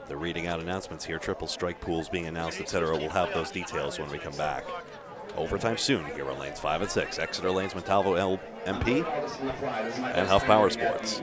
They're reading out announcements here. Triple strike pools being announced, etc. We'll have those details when we come back. Overtime soon here on lanes 5 and 6. Exeter Lanes, Montalvo MP, and Huff Power Sports.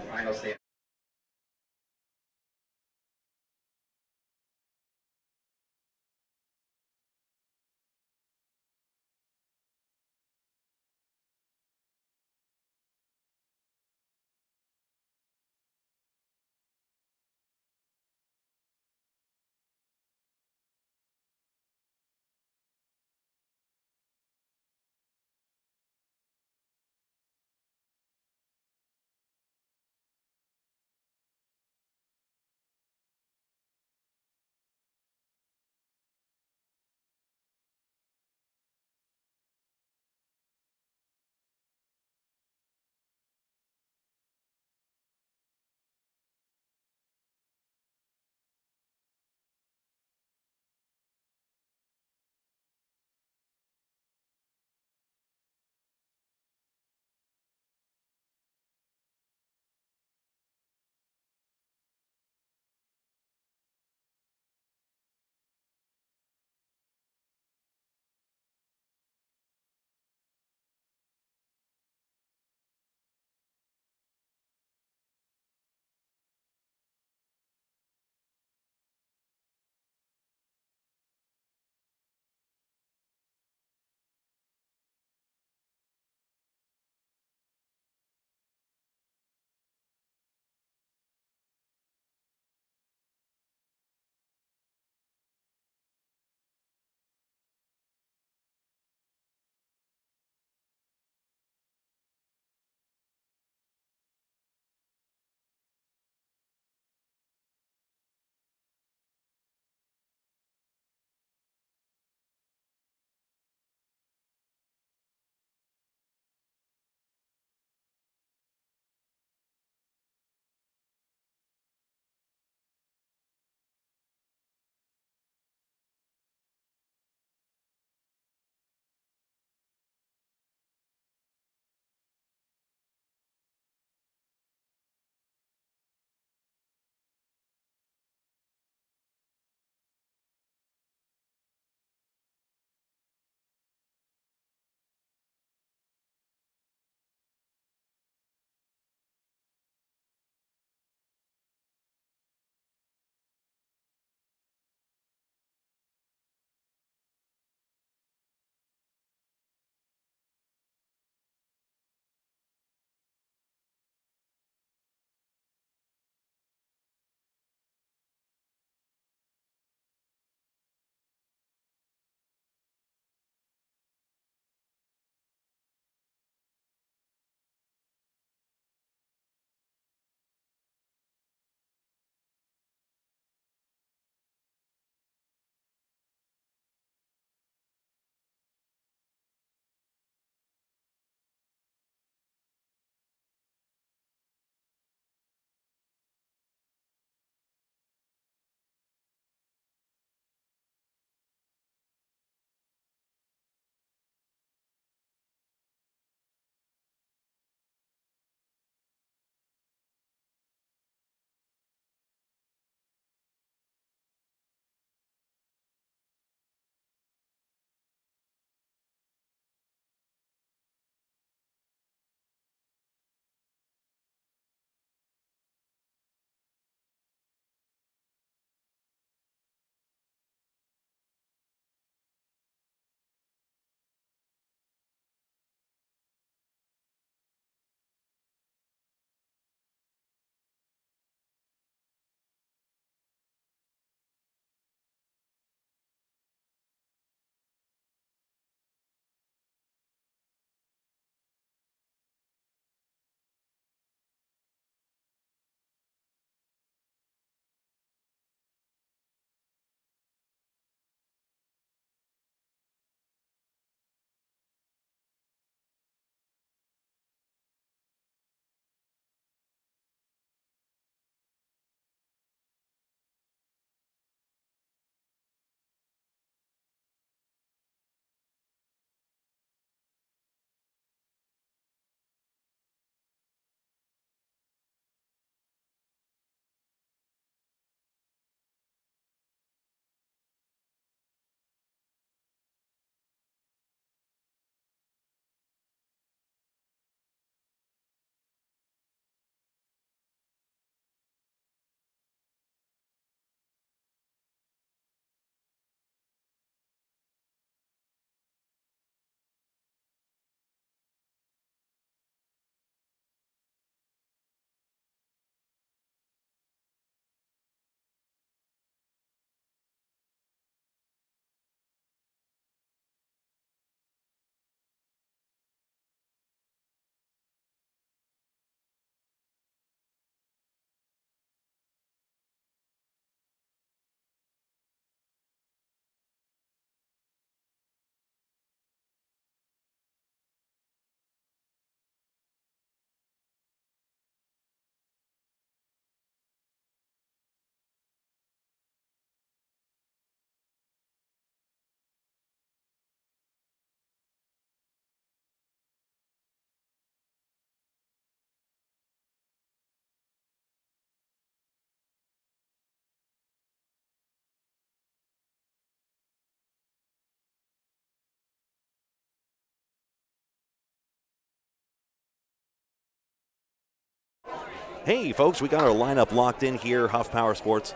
Hey, folks, we got our lineup locked in here. Huff Power Sports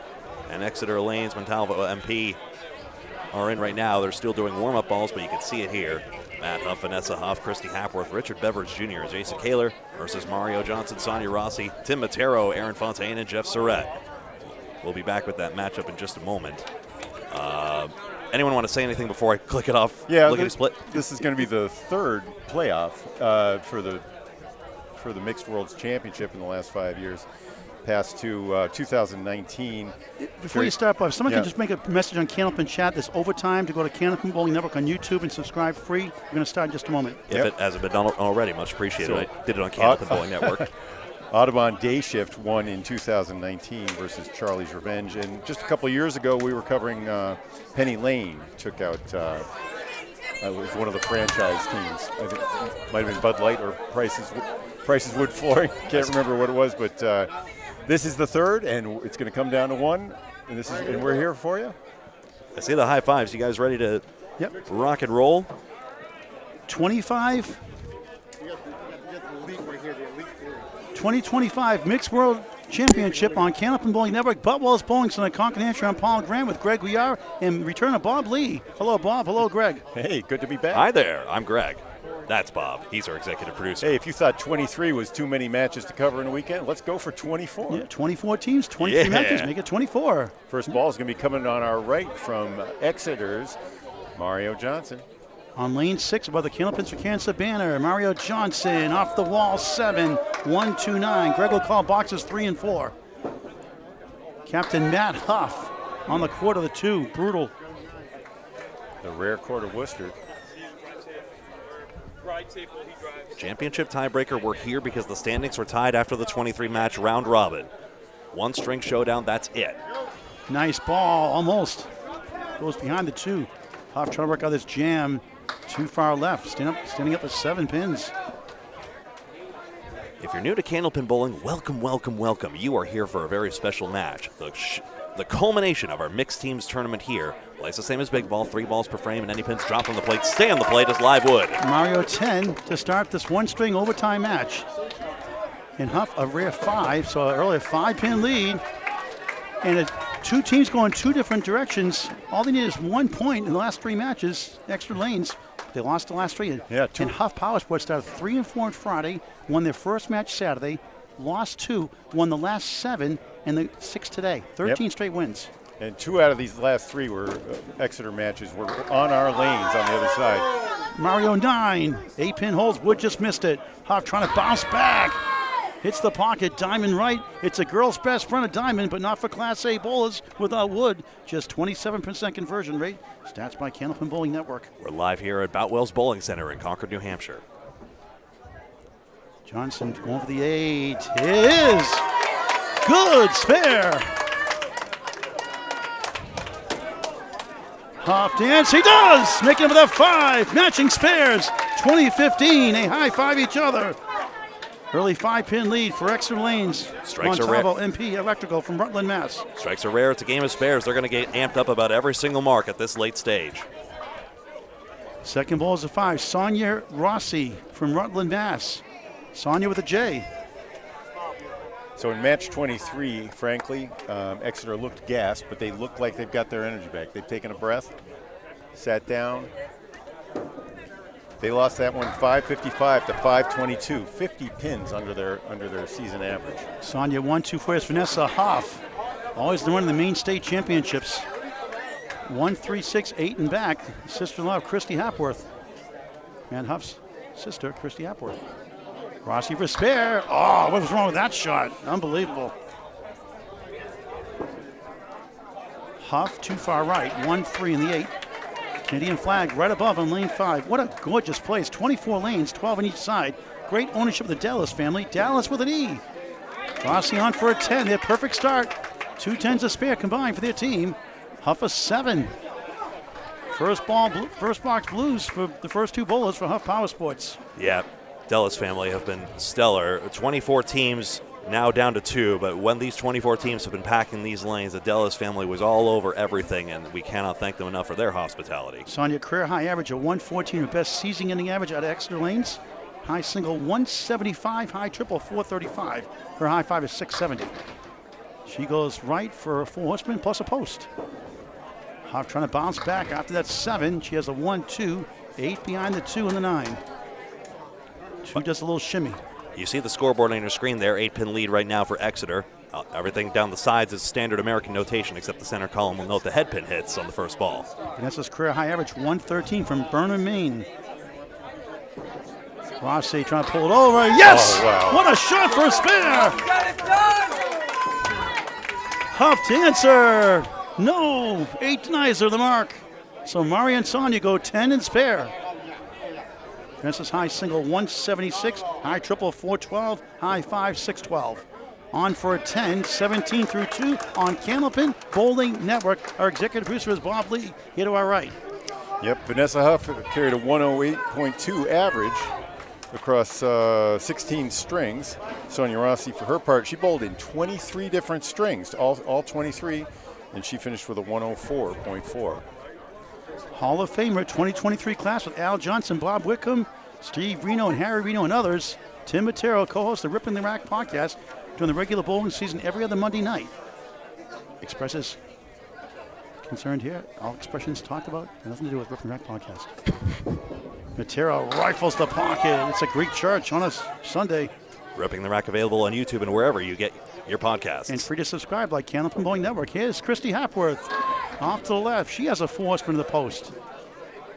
and Exeter Lanes, Montalvo MP are in right now. They're still doing warm-up balls, but you can see it here. Matt Huff, Vanessa Huff, Christy Hapworth, Richard Beveridge Jr., Jason Kaler versus Mario Johnson, Sonia Rossi, Tim Matero, Aaron Fontaine, and Jeff Surratt. We'll be back with that matchup in just a moment. Anyone want to say anything before I click it off? Yeah, Lickety split. This is going to be the third playoff for the Mixed Worlds Championship in the last 5 years. Past to 2019. Before you start, Bob, someone can just make a message on Candlepin Chat. There's overtime to go to Candlepin Bowling Network on YouTube and subscribe free. We're going to start in just a moment. If it hasn't been done already, much appreciated. I did it on Candlepin Bowling Network. Audubon Day Shift won in 2019 versus Charlie's Revenge. And just a couple of years ago, we were covering Penny Lane. Took out, it was one of the franchise teams. I think it might have been Bud Light or Price's Wood Flooring. Can't remember what it was, but this is the third, and it's going to come down to one. And we're here for you. I see the high fives. You guys ready to rock and roll? 25. 2025 Mixed World Championship on Candlepin Bowling Network. Boutwell's Bowling Center, Concord, New Hampshire. I'm Paul Grant with Greg Gouillart and return of Bob Lee. Hello, Bob. Hello, Greg. Hey, good to be back. Hi there. I'm Greg. That's Bob. He's our executive producer. Hey, if you thought 23 was too many matches to cover in a weekend, let's go for 24. Yeah, 24 teams, 23 matches, make it 24. First ball is going to be coming on our right from Exeter's Mario Johnson. On lane 6 above the Candlepins for Cancer banner, Mario Johnson off the wall, 7, 1, 2, 9. Greg will call boxes 3 and 4. Captain Matt Huff on the quarter, the 2, brutal. The rare quarter Worcester. Championship tiebreaker, we're here because the standings were tied after the 23-match round robin. One string showdown, that's it. Nice ball, almost. Goes behind the 2. Huff trying to work out this jam. Too far left, standing up with 7 pins. If you're new to Candlepin Bowling, welcome, welcome, welcome. You are here for a very special match. The culmination of our mixed teams tournament here. Plays the same as big ball, 3 balls per frame, and any pins dropped on the plate stay on the plate as live wood. Mario 10 to start this one-string overtime match. And Huff a rare 5, so earlier 5-pin lead. And 2 teams going 2 different directions. All they need is 1 point in the last 3 matches, extra lanes. They lost the last 3. Yeah, and Huff Power Sports started 3 and 4 on Friday, won their first match Saturday, lost 2, won the last 7, and the 6 today. 13 straight wins. And 2 out of these last 3 were Exeter matches were on our lanes on the other side. Mario 9, 8-pin holds, Wood just missed it. Huff trying to bounce back. Hits the pocket, diamond right. It's a girl's best friend, a diamond, but not for Class A bowlers without Wood. Just 27% conversion rate. Stats by Candlepin Bowling Network. We're live here at Boutwell's Bowling Center in Concord, New Hampshire. Johnson going for the 8. It is good spare. Huff dance, he does! Making it with a 5, matching spares. 20-15, they high-five each other. Early 5-pin lead for Exeter Lanes. Strikes are rare. MP Electrical from Rutland, Mass. Strikes are rare. It's a game of spares. They're going to get amped up about every single mark at this late stage. Second ball is a 5. Sonia Rossi from Rutland, Mass. Sonia with a J. So in match 23, frankly, Exeter looked gassed, but they look like they've got their energy back. They've taken a breath, sat down. They lost that one 555 to 522, 50 pins under their season average. Sonia 1-2 for Vanessa Huff, always the one in the main state championships. 1-3-6-8 and back. Sister-in-law of Christy Hapworth. And Huff's sister, Christy Hapworth. Rossi for spare. Oh, what was wrong with that shot? Unbelievable. Huff too far right. 1-3 in the 8. Canadian flag right above on lane 5. What a gorgeous place. 24 lanes, 12 on each side. Great ownership of the Dallas family. Dallas with an E. Rossi on for a 10. Their perfect start. 2 10s to spare combined for their team. Huff a 7. First box blues for the first 2 bowlers for Huff Power Sports. Yeah, Dallas family have been stellar. 24 teams now down to 2, but when these 24 teams have been packing these lanes, the Dallas family was all over everything, and we cannot thank them enough for their hospitality. Sonia career high average of 114 with best season ending average out of Exeter Lanes. High single 175, high triple 435. Her high five is 670. She goes right for a 4 horseman plus a post. Huff trying to bounce back after that 7. She has a 1-2, 8 behind the 2 and the 9. 2 does a little shimmy. You see the scoreboard on your screen there, 8-pin lead right now for Exeter. Everything down the sides is standard American notation, except the center column will note the head pin hits on the first ball. Vanessa's career high average 113 from Burnham, Maine. Rossi trying to pull it over. Yes! Oh, wow. What a shot for a spare! Huff to answer. No, 8 denies are the mark. So Mari and Sonia go 10 and spare. Vanessa's high single 176, high triple 412, high 5 612. On for a 10, 17 through 2 on Candlepin Bowling Network. Our executive producer is Bob Lee, here to our right. Yep, Vanessa Huff carried a 108.2 average across 16 strings. Sonia Rossi, for her part, she bowled in 23 different strings, all 23, and she finished with a 104.4. Hall of Famer 2023 class with Al Johnson, Bob Wickham, Steve Reno, and Harry Reno, and others. Tim Matero, co-host of the Ripping the Rack podcast during the regular bowling season every other Monday night. Expresses concerned here. All expressions talked about have nothing to do with Ripping the Rack podcast. Matero rifles the pocket. It's a Greek church on a Sunday. Ripping the Rack available on YouTube and wherever you get your podcasts. And free to subscribe like Candlepin Bowling Network. Here's Christy Hapworth off to the left. She has a 4 horseman to the post.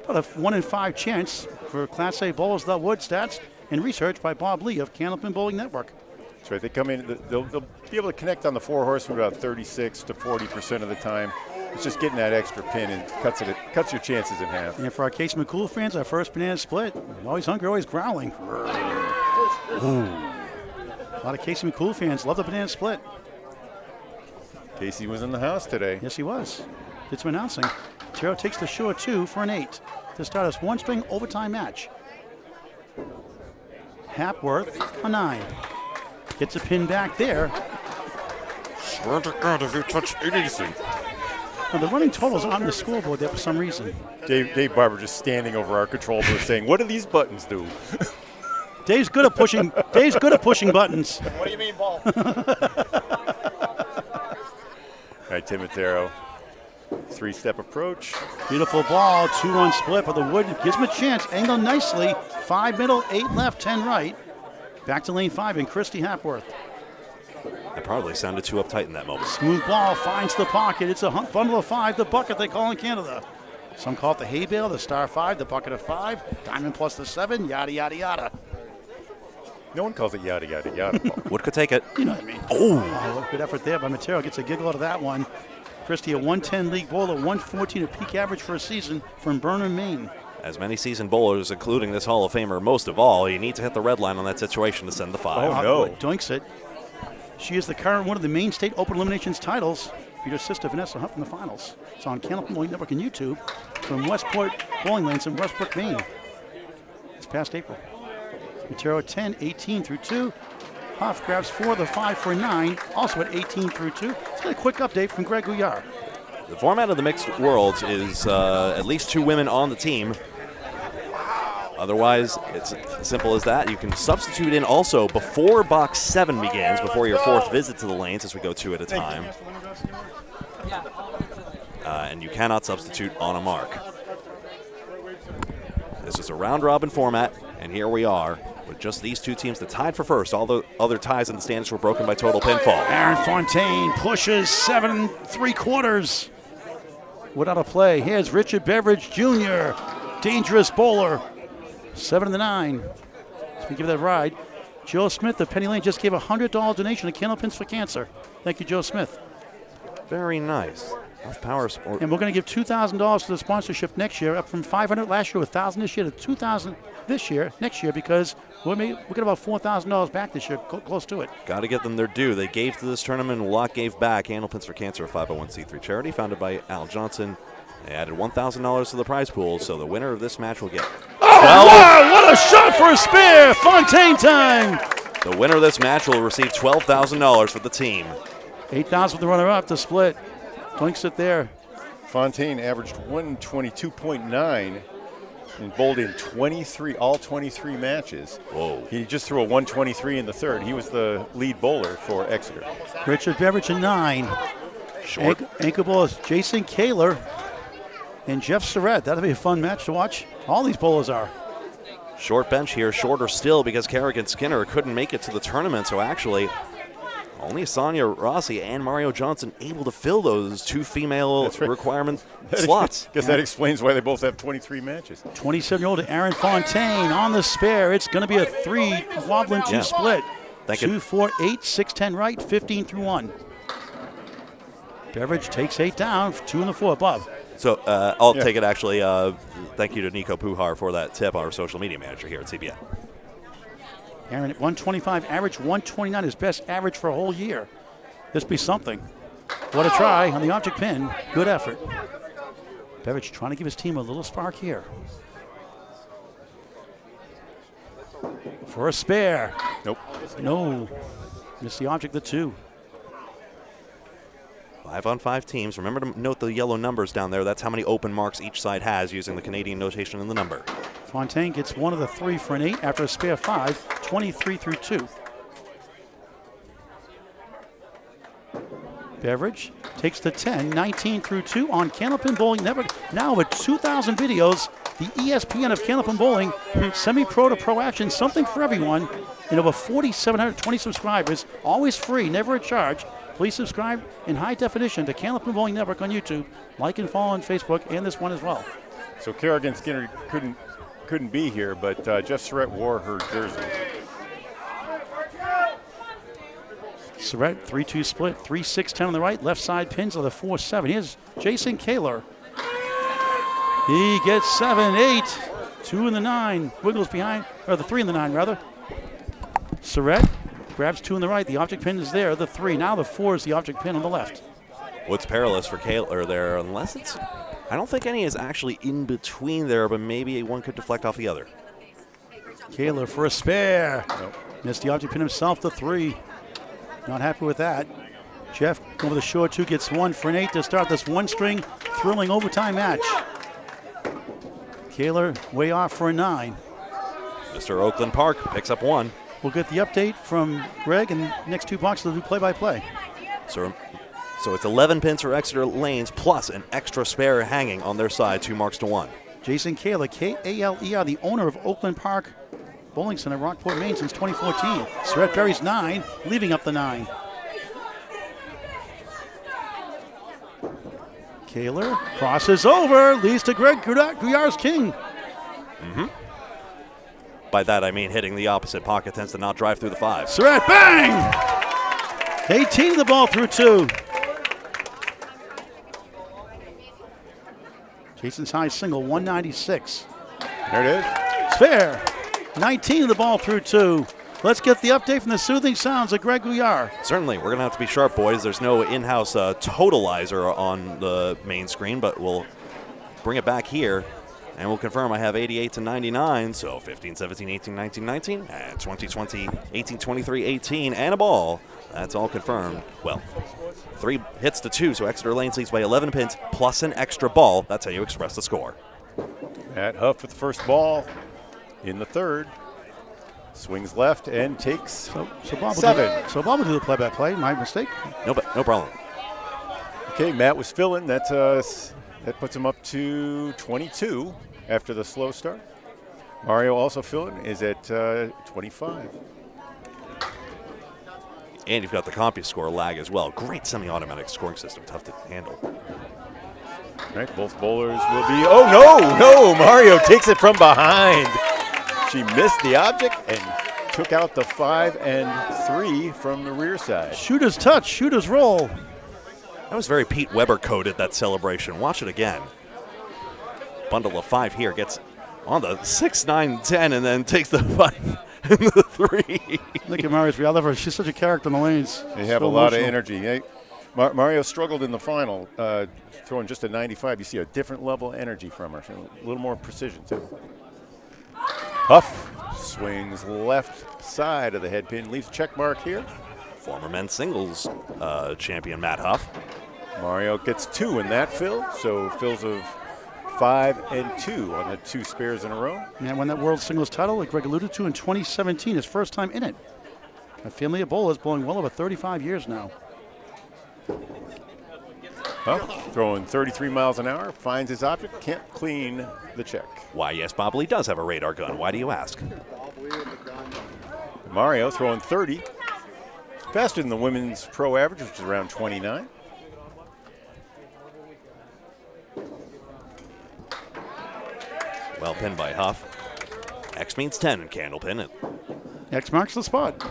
About a 1 in 5 chance for Class A bowlers without wood stats and research by Bob Lee of Candlepin Bowling Network. That's right. They come in, they'll be able to connect on the 4 horsemen about 36 to 40% of the time. It's just getting that extra pin and cuts your chances in half. And for our Casey McCool fans, our first banana split. Always hungry, always growling. A lot of Casey McCool fans love the banana split. Casey was in the house today. Yes, he was. Did some announcing. Taro takes the short 2 for an 8 to start us 1-string overtime match. Hapworth, a 9. Gets a pin back there. Swear to God, if you touch anything. Now, the running total's on the scoreboard there for some reason. Dave Barber just standing over our control booth saying, "What do these buttons do?" Dave's good at pushing. Dave's good at pushing buttons. What do you mean, ball? All right, Tim Matero. 3-step approach. Beautiful ball, 2-run split, but the wood gives him a chance. Angle nicely. 5 middle, 8 left, 10 right. Back to lane 5 and Christy Hapworth. That probably sounded too uptight in that moment. Smooth ball finds the pocket. It's a bundle of 5, the bucket they call in Canada. Some call it the hay bale, the star 5, the bucket of 5, diamond plus the 7, yada, yada, yada. No one calls it yada, yada, yada. Wood could take it. You know what I mean. Oh, good effort there by Matero. Gets a giggle out of that one. Christie, a 110 league bowler, 114 a peak average for a season from Burnham, Maine. As many seasoned bowlers, including this Hall of Famer, most of all, you need to hit the red line on that situation to send the 5. Oh, no. Doinks it. She is the current one of the Maine State Open Eliminations titles. Beat her sister Vanessa Huff in the finals. It's on Candlepin Bowling Network and YouTube from Westport Bowling Lanes in Westbrook, Maine. It's past April. Matero at 10, 18 through 2. Huff grabs 4, the 5 for 9, also at 18 through 2. Let's get a quick update from Greg Gouillart. The format of the mixed worlds is at least 2 women on the team. Otherwise, it's as simple as that. You can substitute in also before box 7 begins, before your 4th visit to the lanes, as we go 2 at a time. And you cannot substitute on a mark. This is a round-robin format, and here we are with just these 2 teams that tied for first. All the other ties in the standings were broken by total pinfall. Aaron Fontaine pushes 7 3/4 without a play. Here's Richard Beveridge Jr., dangerous bowler. 7 to 9. So we give that a ride. Joe Smith of Penny Lane just gave a $100 donation to Candlepins for Cancer. Thank you, Joe Smith. Very nice. That's power sport. And we're going to give $2,000 to the sponsorship next year, up from $500 last year, $1,000 this year to $2,000 this year, next year, because we'll get about $4,000 back this year, close to it. Got to get them their due. They gave to this tournament, and a lot gave back. Candlepins for Cancer, a 501c3 charity founded by Al Johnson. They added $1,000 to the prize pool, so the winner of this match will get wow, what a shot for a spare! Fontaine time! The winner of this match will receive $12,000 for the team. $8,000 with the runner-up to split. Blinks it there. Fontaine averaged 122.9 and bowled in all 23 matches. Whoa. He just threw a 123 in the third. He was the lead bowler for Exeter. Richard Beveridge a 9. Short. Anchor ball is Jason Kaler and Jeff Surratt. That'll be a fun match to watch. All these bowlers are. Short bench here, shorter still because Kerrigan Skinner couldn't make it to the tournament. So actually, only Sonia Rossi and Mario Johnson able to fill those 2 female requirement slots. Guess that explains why they both have 23 matches. 27-year-old Aaron Fontaine on the spare. It's going to be a 3 wobbling 2 split. 2, 4, 8, 6, 10 right, 15 through 1. Beveridge takes 8 down, 2 in the 4. Bob. So I'll take it actually. Thank you to Nico Puhar for that tip, our social media manager here at CBN. Aaron at 125 average, 129 his best average for a whole year. This be something. What a try on the object pin. Good effort. Beveridge trying to give his team a little spark here. For a spare. Nope. No. Missed the object, the 2. 5-on-5 teams. Remember to note the yellow numbers down there. That's how many open marks each side has using the Canadian notation in the number. Fontaine gets 1 of the 3 for an 8 after a spare 5, 23 through 2. Beveridge takes the 10, 19 through 2 on Candlepin Bowling Network. Now with 2,000 videos, the ESPN of Candlepin Bowling, semi-pro to pro action, something for everyone, and over 4,720 subscribers, always free, never a charge. Please subscribe in high definition to Candlepin Bowling Network on YouTube. Like and follow on Facebook and this one as well. So Kerrigan Skinner couldn't be here, but Jeff Surratt wore her jersey. Surratt 3-2 split, 3-6-10 on the right, left side pins are the 4-7. Here's Jason Kaler. He gets 7-8, 2 in the 9, wiggles behind, or the 3 in the 9 rather. Surratt grabs 2 in the right, the object pin is there, the 3. Now the 4 is the object pin on the left. What's perilous for Kaler there, unless it's, I don't think any is actually in between there, but maybe one could deflect off the other. Kaler for a spare. Nope. Missed the object pin himself, the 3. Not happy with that. Jeff over the short 2 gets 1 for an 8 to start this 1-string thrilling overtime match. Kaler way off for a 9. Mr. Oakland Park picks up 1. We'll get the update from Greg, and next 2 boxes will do play-by-play. So it's 11 pins for Exeter Lanes plus an extra spare hanging on their side, 2 marks to 1. Jason Kaler, K-A-L-E-R, the owner of Oakland Park Bowling Center, Rockport, Maine since 2014. Surratt buries 9, leaving up the 9. Kaler crosses over, leads to Greg Gouillart's king. By that I mean hitting the opposite pocket tends to not drive through the 5. Surratt, bang! 18 the ball through 2. Jason's high single, 196. There it is. Spare. 19 of the ball through 2. Let's get the update from the soothing sounds of Greg Gouillart. Certainly. We're going to have to be sharp, boys. There's no in-house totalizer on the main screen, but we'll bring it back here, and we'll confirm I have 88 to 99, so 15, 17, 18, 19, 19, and 20, 20, 18, 23, 18, and a ball. That's all confirmed. Well, 3 hits to 2, so Exeter Lanes leads by 11 pins plus an extra ball. That's how you express the score. Matt Huff with the first ball in the third. Swings left and takes Bob 7. So Bob will do the play-by-play. My mistake. No problem. Okay, Matt was filling. That puts him up to 22 after the slow start. Mario also filling is at 25. And you've got the CompuScore lag as well. Great semi-automatic scoring system. Tough to handle. All right, both bowlers will be. Oh, no! Mario takes it from behind. She missed the object and took out the 5 and 3 from the rear side. Shooter's touch, shooter's roll. That was very Pete Weber coded, that celebration. Watch it again. Bundle of 5 here, gets on the 6, 9, 10, and then takes the 5 and the 3. Look at Mario's. I love her. She's such a character in the lanes. They have a lot of energy. Mario struggled in the final, throwing just a 95. You see a different level of energy from her. A little more precision, too. Huff swings left side of the head pin, leaves a check mark here. Former men's singles champion Matt Huff. Mario gets 2 in that fill, so fills of 5-2 on the 2 spares in a row. And won that world singles title, like Greg alluded to, in 2017, his first time in it. A family of bowlers bowling well over 35 years now. Huff throwing 33 miles an hour, finds his object, can't clean the check. Why, yes, Bob Lee does have a radar gun. Why do you ask? Mario throwing 30. Faster than the women's pro average, which is around 29. Well pinned by Huff. X means 10 in Candlepin. X marks the spot.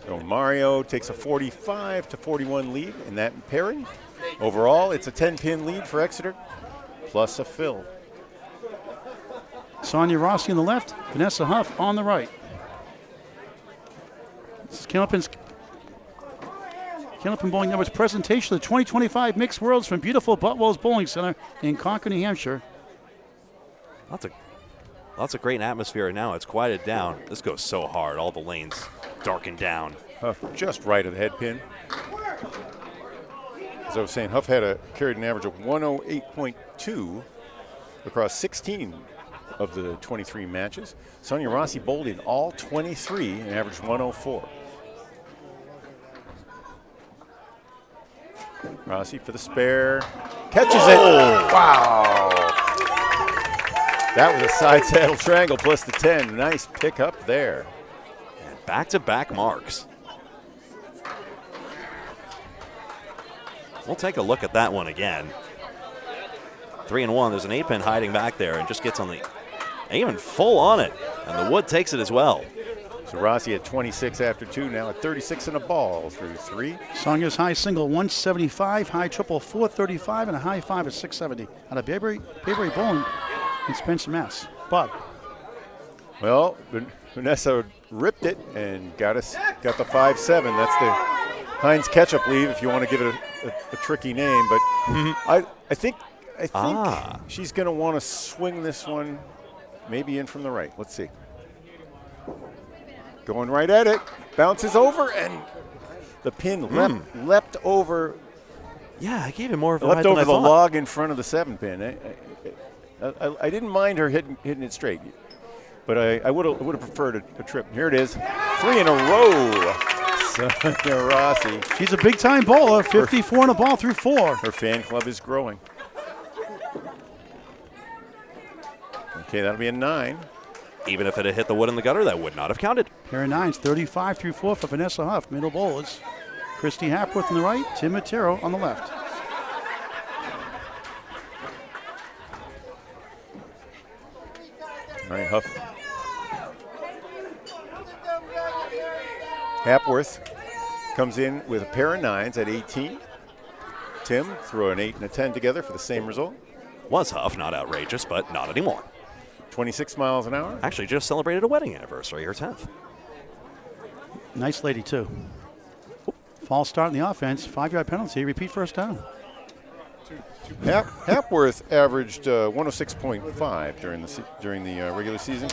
So Mario takes a 45-41 lead in that pairing. Overall, it's a 10-pin lead for Exeter, plus a fill. Sonia Rossi on the left, Vanessa Huff on the right. This is Candlepin Bowling Network's presentation of the 2025 Mixed Worlds from beautiful Boutwell's Bowling Center in Concord, New Hampshire. Lots of great atmosphere now. It's quieted down. This goes so hard. All the lanes darkened down. Huff just right of the head pin. As I was saying, Huff carried an average of 108.2 across 16 of the 23 matches. Sonia Rossi bowled in all 23 and averaged 104. Rossi for the spare. Catches it. Wow. That was a side saddle triangle plus the 10. Nice pick up there. And back-to-back marks. We'll take a look at that one again. 3-1. There's an 8-pin hiding back there and just gets on the, even full on it. And the wood takes it as well. So Rossi at 26 after 2, now at 36 and a ball through 3. Sonia's high single 175, high triple 435, and a high 5 at 670. Out of Bayberry Bowling in Spencer, Mass. Bob. Well, Vanessa ripped it and got the 5-7. That's the Heinz ketchup leave, if you want to give it a tricky name. But I think she's going to want to swing this one maybe in from the right. Let's see. Going right at it, bounces over, and the pin leapt over. Yeah, I gave him more of a leapt ride over than I the thought. log in front of the 7-pin. I didn't mind her hitting it straight, but I would have preferred a trip. Here it is, 3 in a row. Sonia Rossi. She's a big-time bowler, 54 in a ball through 4. Her fan club is growing. Okay, that'll be a 9. Even if it had hit the wood in the gutter, that would not have counted. Pair of 9s, 35 through 4 for Vanessa Huff. Middle bowlers. Christy Hapworth on the right, Tim Matero on the left. All right, Huff. Hapworth comes in with a pair of 9s at 18. Tim threw an 8 and a 10 together for the same result. Was Huff, not outrageous, but not anymore. 26 miles an hour. Actually just celebrated a wedding anniversary, her 10th. Nice lady, too. False start in the offense, 5-yard penalty, repeat first down. Hapworth averaged 106.5 during the regular season.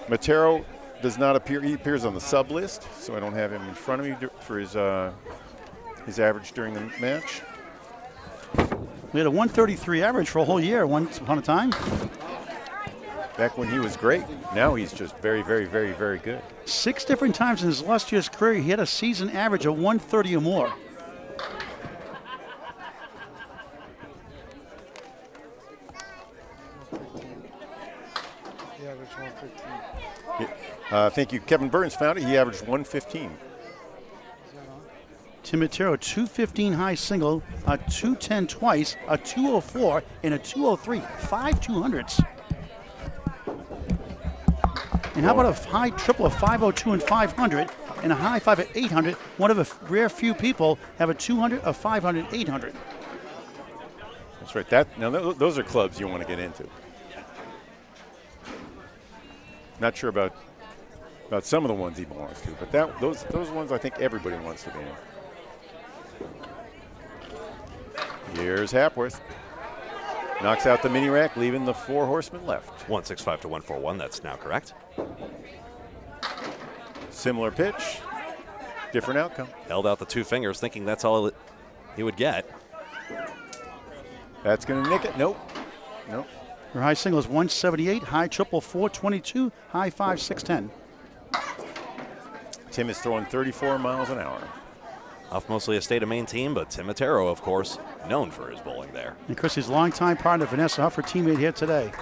Matero does not appear. He appears on the sub list, so I don't have him in front of me for his average during the match. We had a 133 average for a whole year once upon a time. Back when he was great. Now he's just very, very, very, very good. 6 different times in his illustrious career, he had a season average of 130 or more. He averaged 115. Thank you. Kevin Burns found it. He averaged 115. Tim Matero, 215 high single, a 210 twice, a 204, and a 203. 5 200s. And how about a high triple of 502 and 500 and a high 5 at 800? One of a rare few people have a 200, a 500, 800. That's right. Now those are clubs you want to get into. Not sure about some of the ones he belongs to, but those ones I think everybody wants to be in. Here's Hapworth. Knocks out the mini rack, leaving the 4 horsemen left. 165 to 141, that's now correct. Similar pitch, different outcome. Held out the 2 fingers, thinking that's all he would get. That's going to nick it. Nope. Nope. Her high single is 178, high triple 422, high 5 610. Tim is throwing 34 miles an hour. Huff mostly a state of Maine team, but Tim Matero, of course, known for his bowling there. And Chrissy's longtime partner, Vanessa Huff, her teammate here today.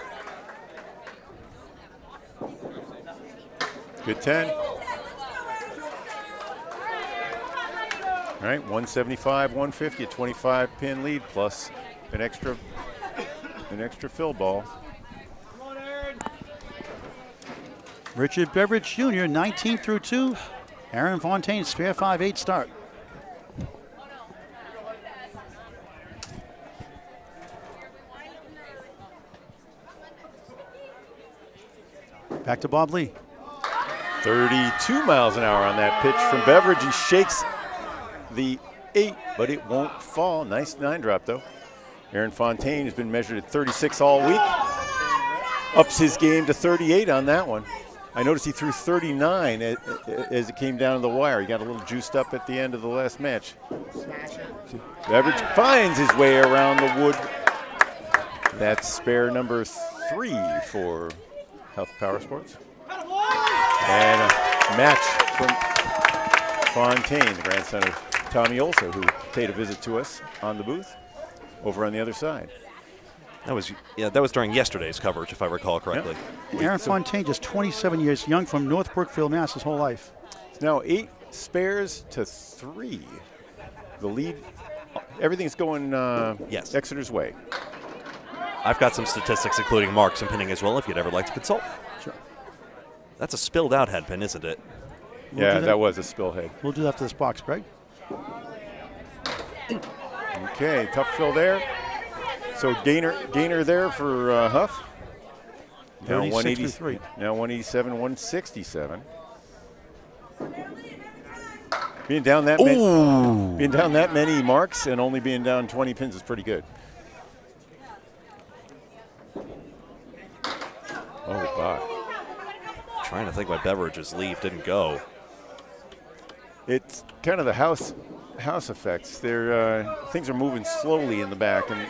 Good 10. All right, 175, 150, a 25 pin lead plus an extra fill ball. Richard Beveridge Jr., 19 through 2. Aaron Fontaine, spare 5-8 start. Back to Bob Lee. 32 miles an hour on that pitch from Beveridge. He shakes the 8, but it won't fall. Nice 9 drop, though. Aaron Fontaine has been measured at 36 all week. Ups his game to 38 on that one. I noticed he threw 39 as it came down to the wire. He got a little juiced up at the end of the last match. Beveridge finds his way around the wood. That's spare number 3 for Huff Power Sports. And a match from Fontaine, the grandson of Tommy Olso, who paid a visit to us on the booth over on the other side. That was during yesterday's coverage, if I recall correctly. Yep. Aaron Fontaine, just 27 years young, from North Brookfield, Mass. His whole life. It's now 8 spares to 3. The lead, everything's going yes, Exeter's way. I've got some statistics, including marks and pinning as well, if you'd ever like to consult. Sure. That's a spilled out head pin, isn't it? Yeah, that was a spill head. We'll do that after this box, Greg. Okay, tough fill there. So gainer there for Huff. Now 180, now 187, 167. Being down that many marks and only being down 20 pins is pretty good. Oh, God. Trying to think why Beverage's leave didn't go. It's kind of the house effects. Things are moving slowly in the back, and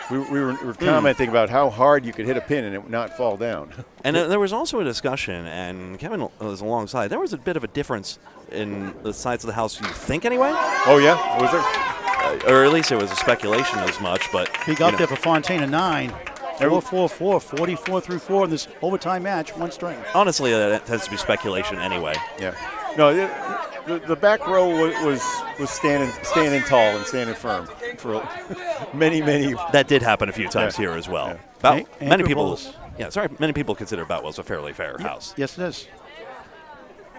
we were commenting about how hard you could hit a pin and it not fall down. And there was also a discussion, and Kevin was alongside. There was a bit of a difference in the sides of the house, you think, anyway? Oh, yeah? Was there? Or at least it was a speculation as much, but... He got there for Fontaine, a 9. 4-4-4, 44 through 4 in this overtime match, 1 string. Honestly, that tends to be speculation anyway. Yeah. No, the back row was standing tall and standing firm for many. That did happen a few times here as well. Yeah. Many people consider Boutwell's a fairly fair house. Yes, it is.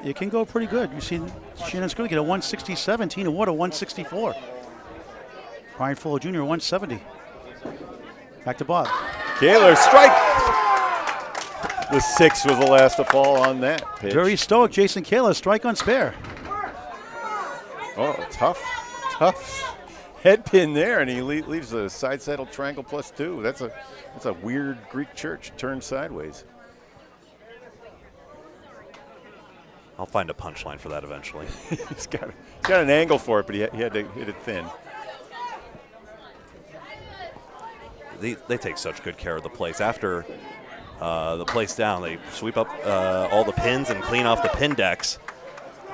It can go pretty good. You see Shannon's going to get a 167, Tina Ward a 164. Brian Fuller Jr. 170. Back to Bob. Kaler, strike! The 6 was the last to fall on that pitch. Very stoic, Jason Kaler, strike on spare. Oh, tough head pin there, and he leaves a side saddle triangle +2. That's a weird Greek church turned sideways. I'll find a punchline for that eventually. He's got an angle for it, but he had to hit it thin. They take such good care of the place. After the place down, they sweep up all the pins and clean off the pin decks.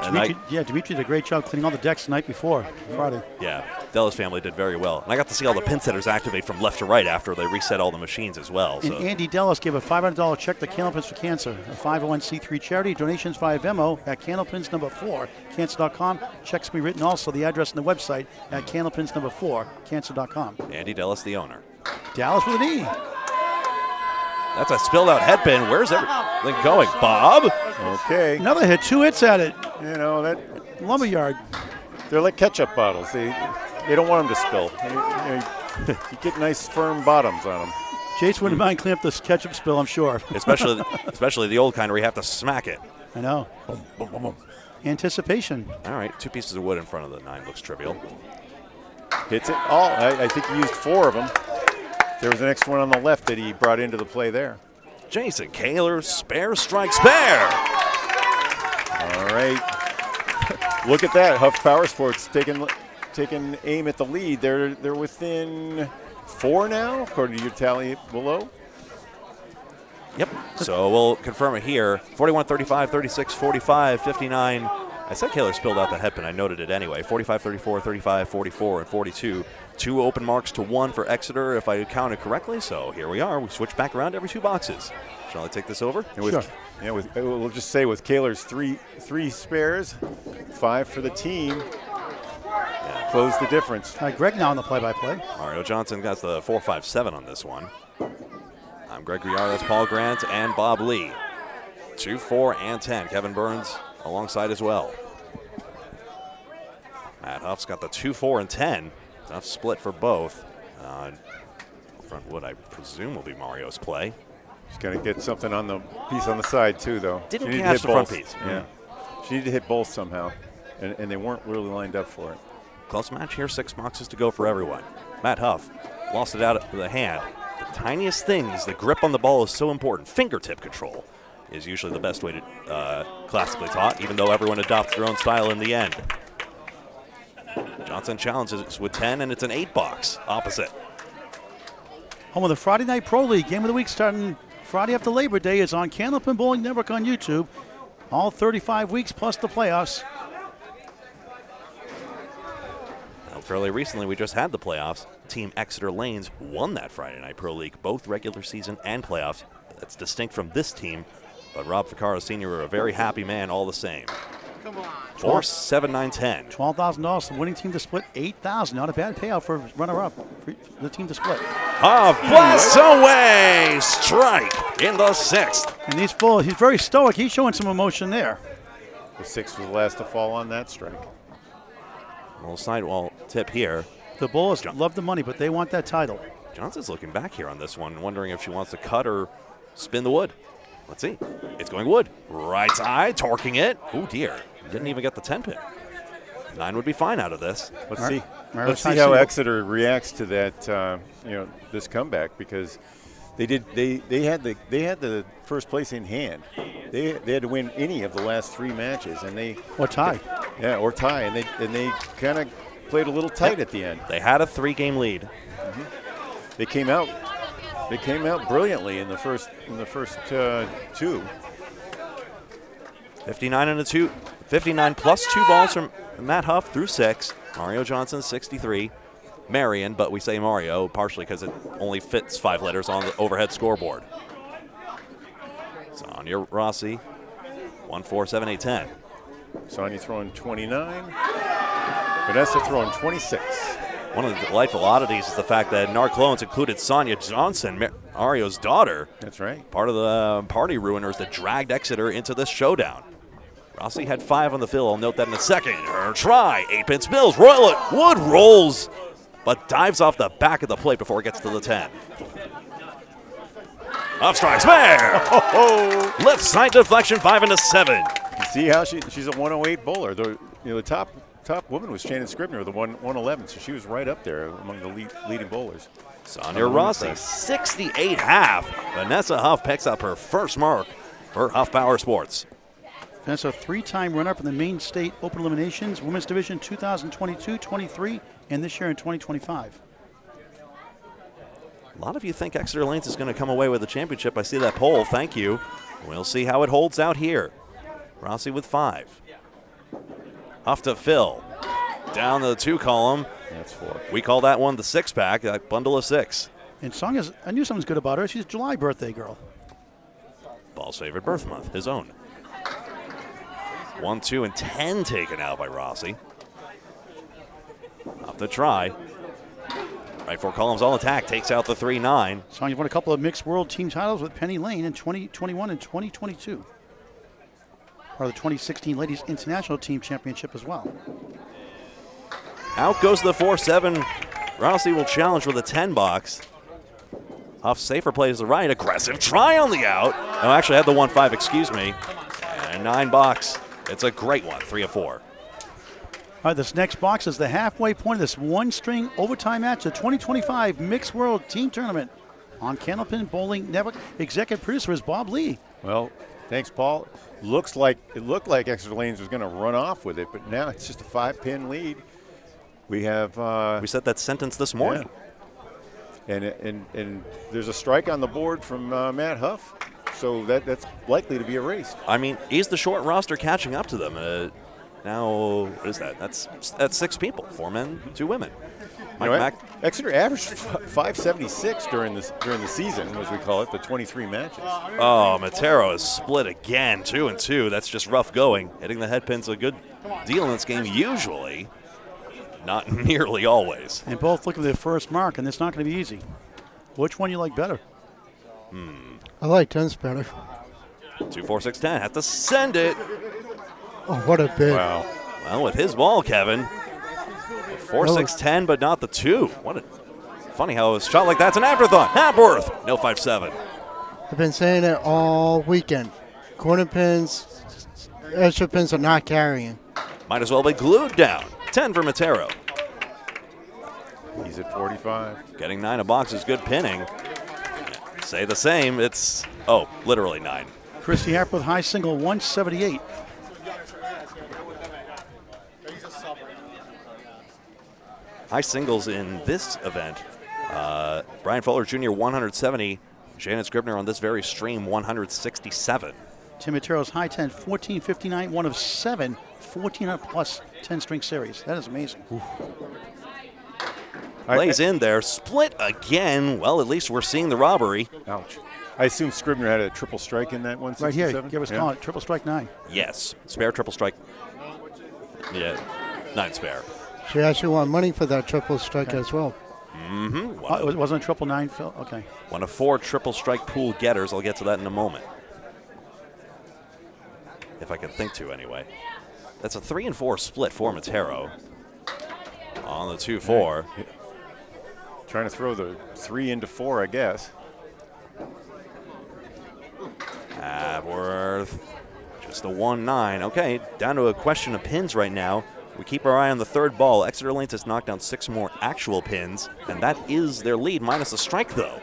Dimitri did a great job cleaning all the decks the night before, Friday. Yeah, Della's family did very well. And I got to see all the pin setters activate from left to right after they reset all the machines as well. And Andy Dellis gave a $500 check to Candlepins for Cancer, a 501c3 charity. Donations via Venmo at Candlepins number 4, cancer.com. Checks can be written also the address on the website at Candlepins number 4, cancer.com. Andy Dellis, the owner. Dallas with an E. That's a spilled out head pin. Where's everything going, Bob? Okay. Another hit, 2 hits at it. You know, that Lumberyard. They're like ketchup bottles. They don't want them to spill. You get nice firm bottoms on them. Jace wouldn't mind cleaning up this ketchup spill, I'm sure. Especially the old kind where you have to smack it. I know. Boom, boom, boom, boom. Anticipation. All right, 2 pieces of wood in front of the 9 looks trivial. Hits it all. I think he used 4 of them. There was an extra one on the left that he brought into the play there. Jason Kaler, spare, strike, spare. All right. Look at that. Huff Power Sports taking aim at the lead. They're within 4 now, according to your tally below. Yep. So we'll confirm it here. 41-35, 36-45, 59. I said Kaler spilled out the headpin. I noted it anyway. 45-34, 35-44, and 42. 2 open marks to 1 for Exeter, if I counted correctly. So here we are. We switch back around every 2 boxes. Shall I take this over? Sure. Yeah, we'll just say with Kaler's three spares, 5 for the team. Yeah, close the difference. Greg now on the play-by-play. Mario Johnson got the 4-5-7 on this one. I'm Greg Gouillart. That's Paul Grant and Bob Lee. 2, 4, and 10. Kevin Burns alongside as well. Matt Huff's got the 2, 4, and 10. Tough split for both. Front wood, I presume, will be Mario's play. She's got to get something on the piece on the side, too, though. Didn't catch the front piece. Yeah. She needed to hit both somehow, and they weren't really lined up for it. Close match here, 6 boxes to go for everyone. Matt Huff lost it out of the hand. The tiniest things, the grip on the ball is so important. Fingertip control is usually the best way to classically taught, even though everyone adopts their own style in the end. Johnson challenges with 10, and it's an 8 box opposite. Home of the Friday Night Pro League. Game of the week starting Friday after Labor Day is on Candlepin Bowling Network on YouTube. All 35 weeks plus the playoffs. Now, fairly recently, we just had the playoffs. Team Exeter Lanes won that Friday Night Pro League, both regular season and playoffs. That's distinct from this team, but Rob Ficarro Sr. a very happy man all the same. Come on. 4, 7, 9, 10. $12,000. The winning team to split $8,000. Not a bad payout for runner-up. For the team to split. Blast away! Strike in the 6th. And he's very stoic. He's showing some emotion there. The 6th was the last to fall on that strike. A little sidewall tip here. The Bulls love the money, but they want that title. Johnson's looking back here on this one, wondering if she wants to cut or spin the wood. Let's see. It's going wood. Right side, torquing it. Oh, dear. Didn't even get the 10 pin. 9 would be fine out of this. Let's see. Let's see how Exeter reacts to that. This comeback, because they had the first place in hand. They had to win any of the last 3 matches, and or tie. Yeah, or tie, and they kind of played a little tight at the end. They had a 3-game lead. Mm-hmm. They came out brilliantly in the first 2. 59 and a 2. 59 plus 2 balls from Matt Huff through 6. Mario Johnson 63. Marion, but we say Mario partially because it only fits 5 letters on the overhead scoreboard. Sonia Rossi 1, 4, 7, 8, 10. Sonia throwing 29. Vanessa throwing 26. One of the delightful oddities is the fact that in our clones included Sonia Johnson, Mario's daughter. That's right. Part of the party ruiners that dragged Exeter into this showdown. Rossi had 5 on the fill. I'll note that in a second. Her try. 8-pin spills. Wood rolls, but dives off the back of the plate before it gets to the 10. Up strikes there. Left side deflection, 5 and a 7. You see how she's a 108 bowler. The top woman was Shannon Scribner, the 111, so she was right up there among the leading bowlers. Sonia Rossi, 68 half. Vanessa Huff picks up her first mark for Huff Power Sports. Vanessa, 3-time runner-up in the Maine State Open Eliminations, Women's Division 2022, 23, and this year in 2025. A lot of you think Exeter Lanes is going to come away with the championship. I see that poll. Thank you. We'll see how it holds out here. Rossi with 5. Huff to Phil. Down the 2 column. That's 4. We call that one the 6-pack, that bundle of 6. And Sonia's, I knew something's good about her. She's a July birthday girl. Ball's favorite birth month, his own. 1, 2, and 10 taken out by Rossi. Off the try. Right 4 columns all attack, takes out the 3-9. Sonia won a couple of mixed world team titles with Penny Lane in 2021 and 2022. Part of the 2016 Ladies International Team Championship as well. Out goes the 4-7. Rossi will challenge with a 10 box. Huff safer plays the right. Aggressive try on the out. Oh, actually had the 1-5, excuse me. And 9 box. It's a great one, 3 of 4. All right, this next box is the halfway point of this one-string overtime match, the 2025 Mixed World Team Tournament on Candlepin Bowling Network. Executive producer is Bob Lee. Well, thanks, Paul. It looked like Exeter Lanes was going to run off with it, but now it's just a 5-pin lead. We have. We said that sentence this morning. And there's a strike on the board from Matt Huff, so that's likely to be erased. I mean, he's the short roster catching up to them. Now, what is that? That's 6 people, 4 men, 2 women. Exeter averaged 576 during the season, as we call it, the 23 matches. Oh, Matero is split again, 2-2. That's just rough going. Hitting the head pin's a good deal in this game usually, not nearly always. And both looking for their first mark, and it's not going to be easy. Which one you like better? I like 10s better. 2, 4, 6, 10. Have to send it. Oh, what a bid. Wow. Well, with his ball, Kevin. 4, 6, 10, but not the 2. What a funny how a shot like that's an afterthought. Hapworth, no 5-7. I've been saying it all weekend. Corner pins, extra pins are not carrying. Might as well be glued down. 10 for Matero. He's at 45. Getting 9 a box is good pinning. Say the same. It's, literally 9. Christy Hapworth, high single, 178. High singles in this event. Brian Fuller Jr., 170. Shannon Scribner on this very stream, 167. Tim Matero's high 10, 1459, one of 7, 14 plus 10 string series. That is amazing. Plays in there, split again. Well, at least we're seeing the robbery. Ouch. I assume Scribner had a triple strike in that 167? Right here, give us a call it. Triple strike 9. Yes, spare triple strike. Yeah, 9 spare. She actually won money for that triple strike as well. Mm-hmm. It wasn't a 999, Phil? Okay. One of 4 triple strike pool getters. I'll get to that in a moment. If I can think to, anyway. That's a 3 and 4 split for Matero. On the 2-4. Trying to throw the 3 into 4, I guess. Hapworth. Just the 1-9. Okay, down to a question of pins right now. We keep our eye on the 3rd ball. Exeter Lanes has knocked down 6 more actual pins, and that is their lead, minus a strike, though.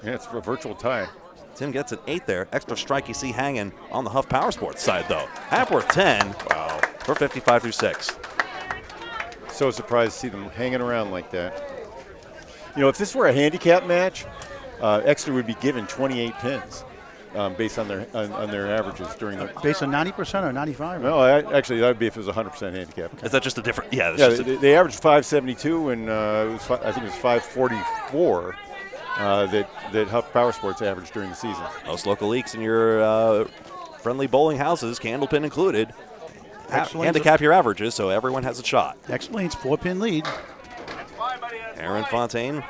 Yeah, it's a virtual tie. Tim gets an 8 there. Extra strike you see hanging on the Huff Power Sports side, though. Hapworth 10. Wow. For 55 through 6. So surprised to see them hanging around like that. You know, if this were a handicap match, Exeter would be given 28 pins. Based on their averages during the based on 90% or 95? No, actually that would be if it was 100% handicap. Is that just a different? Yeah, they averaged 572 and I think it was 544 that Huff Power Sports averaged during the season. Most local leagues in your friendly bowling houses, Candlepin included, handicap your averages so everyone has a shot. Explains 4-pin lead. Aaron Fontaine,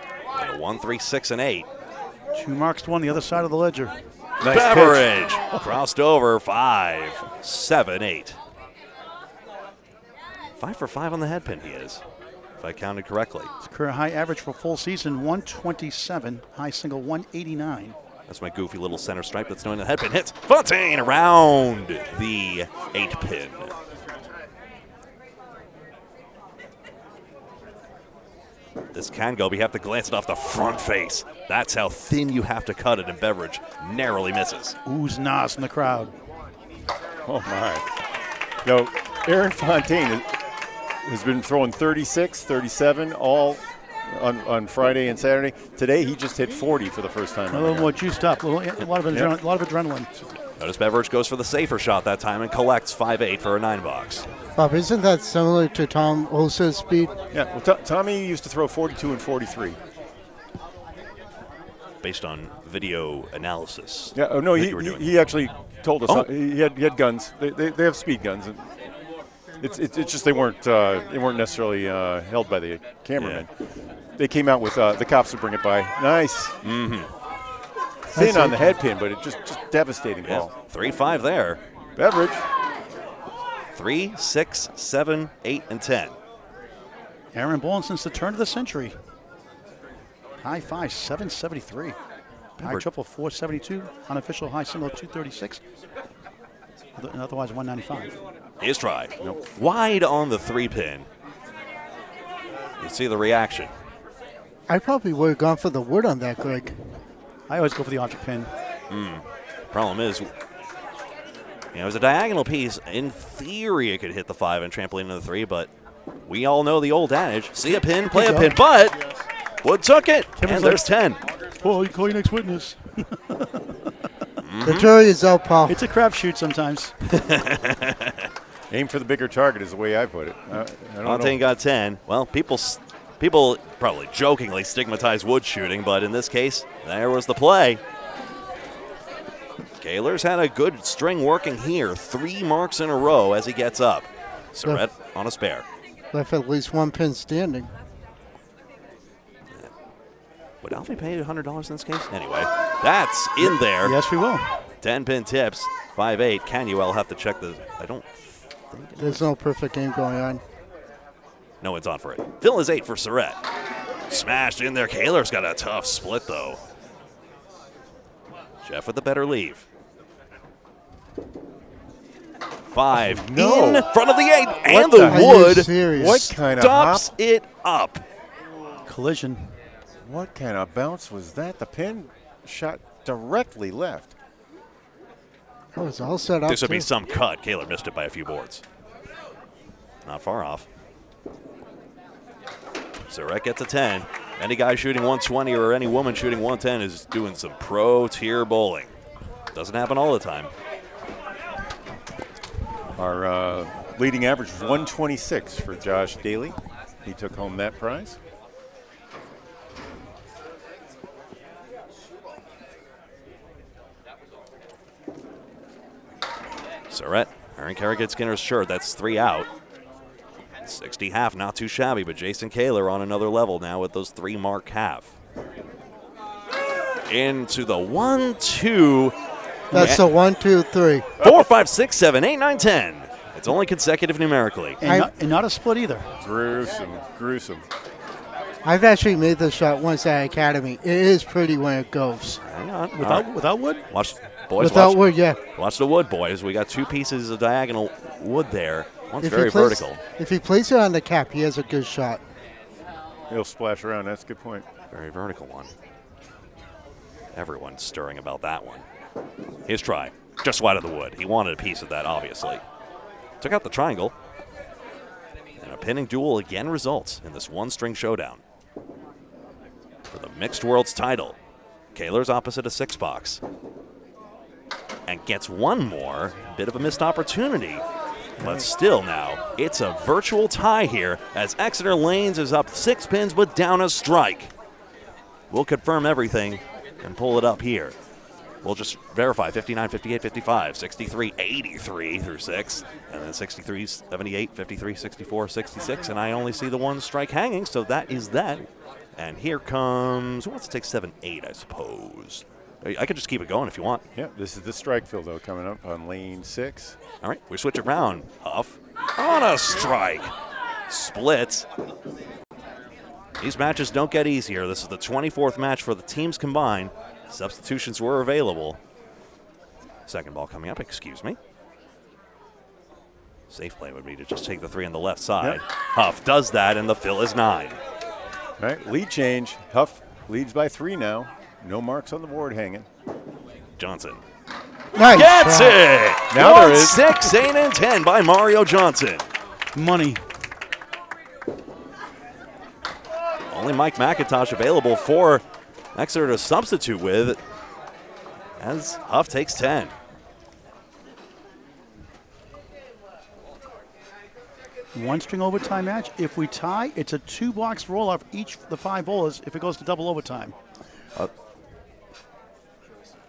1, 3, 6, and 8. 2 marks to 1 the other side of the ledger. Nice Beveridge crossed over 5, 7, 8. 5 for 5 on the head pin he is, if I counted correctly. His career high average for full season, 127. High single, 189. That's my goofy little center stripe that's knowing the head pin hits. Fontaine around the 8 pin. This can go, but you have to glance it off the front face. That's how thin you have to cut it, and Beveridge narrowly misses. Oohs nos in the crowd. Oh, my. No, Aaron Fontaine has been throwing 36, 37, all on Friday and Saturday. Today, he just hit 40 for the first time. A little more juiced up, a lot of adrenaline. Notice Beveridge goes for the safer shot that time and collects 5-8 for a 9 box. Bob, isn't that similar to Tom Osa's speed? Yeah, well, Tommy used to throw 42 and 43. Based on video analysis. Yeah, oh no, he actually told us he had guns. They have speed guns. And it's just they weren't necessarily held by the cameraman. Yeah. They came out with the cops would bring it by. Nice. Mm-hmm. Thin on the head pin, but it just devastating ball. 3-5 there. Beveridge. 3, 6, 7, 8, and 10. Aaron bowling since the turn of the century. High 5, 773. High triple, 472. Unofficial high single, 236. And otherwise, 195. His try. Nope. Wide on the 3-pin. You see the reaction. I probably would have gone for the wood on that, Greg. I always go for the object pin. Problem is, it was a diagonal piece. In theory, it could hit the 5 and trampoline into the 3, but we all know the old adage, see a pin, play a pin. But Wood took it, Kevin's and there's 10. Paul, you call your next witness. The jury is out, Paul. It's a crapshoot sometimes. Aim for the bigger target is the way I put it. I don't Fontaine know. got 10. Well, people probably jokingly stigmatize wood shooting, but in this case, there was the play. Kaler's had a good string working here. 3 marks in a row as he gets up. Surratt on a spare. Left at least one pin standing. Would Alfie pay $100 in this case? Anyway, that's in there. Yes, we will. 10-pin tips, 5-8. Canuel have to check the. I don't think. There's no perfect game going on. No one's on for it. Phil is 8 for Surratt. Smashed in there. Kaler's got a tough split, though. Jeff with the better leave. 5 no. in front of the 8, What and the- the Are you wood serious? What kind of stops hop? it up. Collision. What kind of bounce was that? The pin shot directly left. That was all set up. This would be too. some cut. Kaler missed it by a few boards. Not far off. Surratt gets a 10. Any guy shooting 120 or any woman shooting 110 is doing some pro-tier bowling. Doesn't happen all the time. Our leading average was 126 for Josh Daly. He took home that prize. Surratt, Aaron Carey gets Skinner's shirt. That's 3 out. 60 half, not too shabby, but Jason Kaler on another level now with those 3 mark half. Into the 1-2. That's the 1, 2, 3. 4, 5, 6, 7, 8, 9, 10. It's only consecutive numerically. And not a split either. Gruesome, gruesome. I've actually made this shot once at Academy. It is pretty when it goes. Hang on. Without wood? Watch, boys. Without wood, yeah. Watch the wood, boys. We got 2 pieces of diagonal wood there. One's If very he plays- vertical. If he plays it on the cap, he has a good shot. He'll splash around. That's a good point. Very vertical one. Everyone's stirring about that one. His try. Just wide of the wood. He wanted a piece of that, obviously. Took out the triangle. And a pinning duel again results in this 1-string showdown. For the Mixed Worlds title, Kaler's opposite a 6-box. And gets one more. Bit of a missed opportunity. But still now, it's a virtual tie here as Exeter Lanes is up 6 pins but down a strike. We'll confirm everything and pull it up here. We'll just verify 59, 58, 55, 63, 83 through 6, and then 63, 78, 53, 64, 66, and I only see the 1 strike hanging, so that is that. And here comes, who wants to take 7, 8, I suppose? I could just keep it going if you want. Yeah, this is the strike field, though, coming up on lane 6. All right, we switch it around. Huff on a strike. Splits. These matches don't get easier. This is the 24th match for the teams combined. Substitutions were available. Second ball coming up, excuse me. Safe play would be to just take the 3 on the left side. Yep. Huff does that, and the fill is 9. All right, lead change. Huff leads by 3 now. No marks on the board hanging. Johnson Nice gets shot. it! Now there 1, is. 6, 8, and 10 by Mario Johnson. Money. Only Mike McIntosh available for Exeter to substitute with as Huff takes 10. One string overtime match. If we tie, it's a 2-box roll off each the 5 bowlers if it goes to double overtime.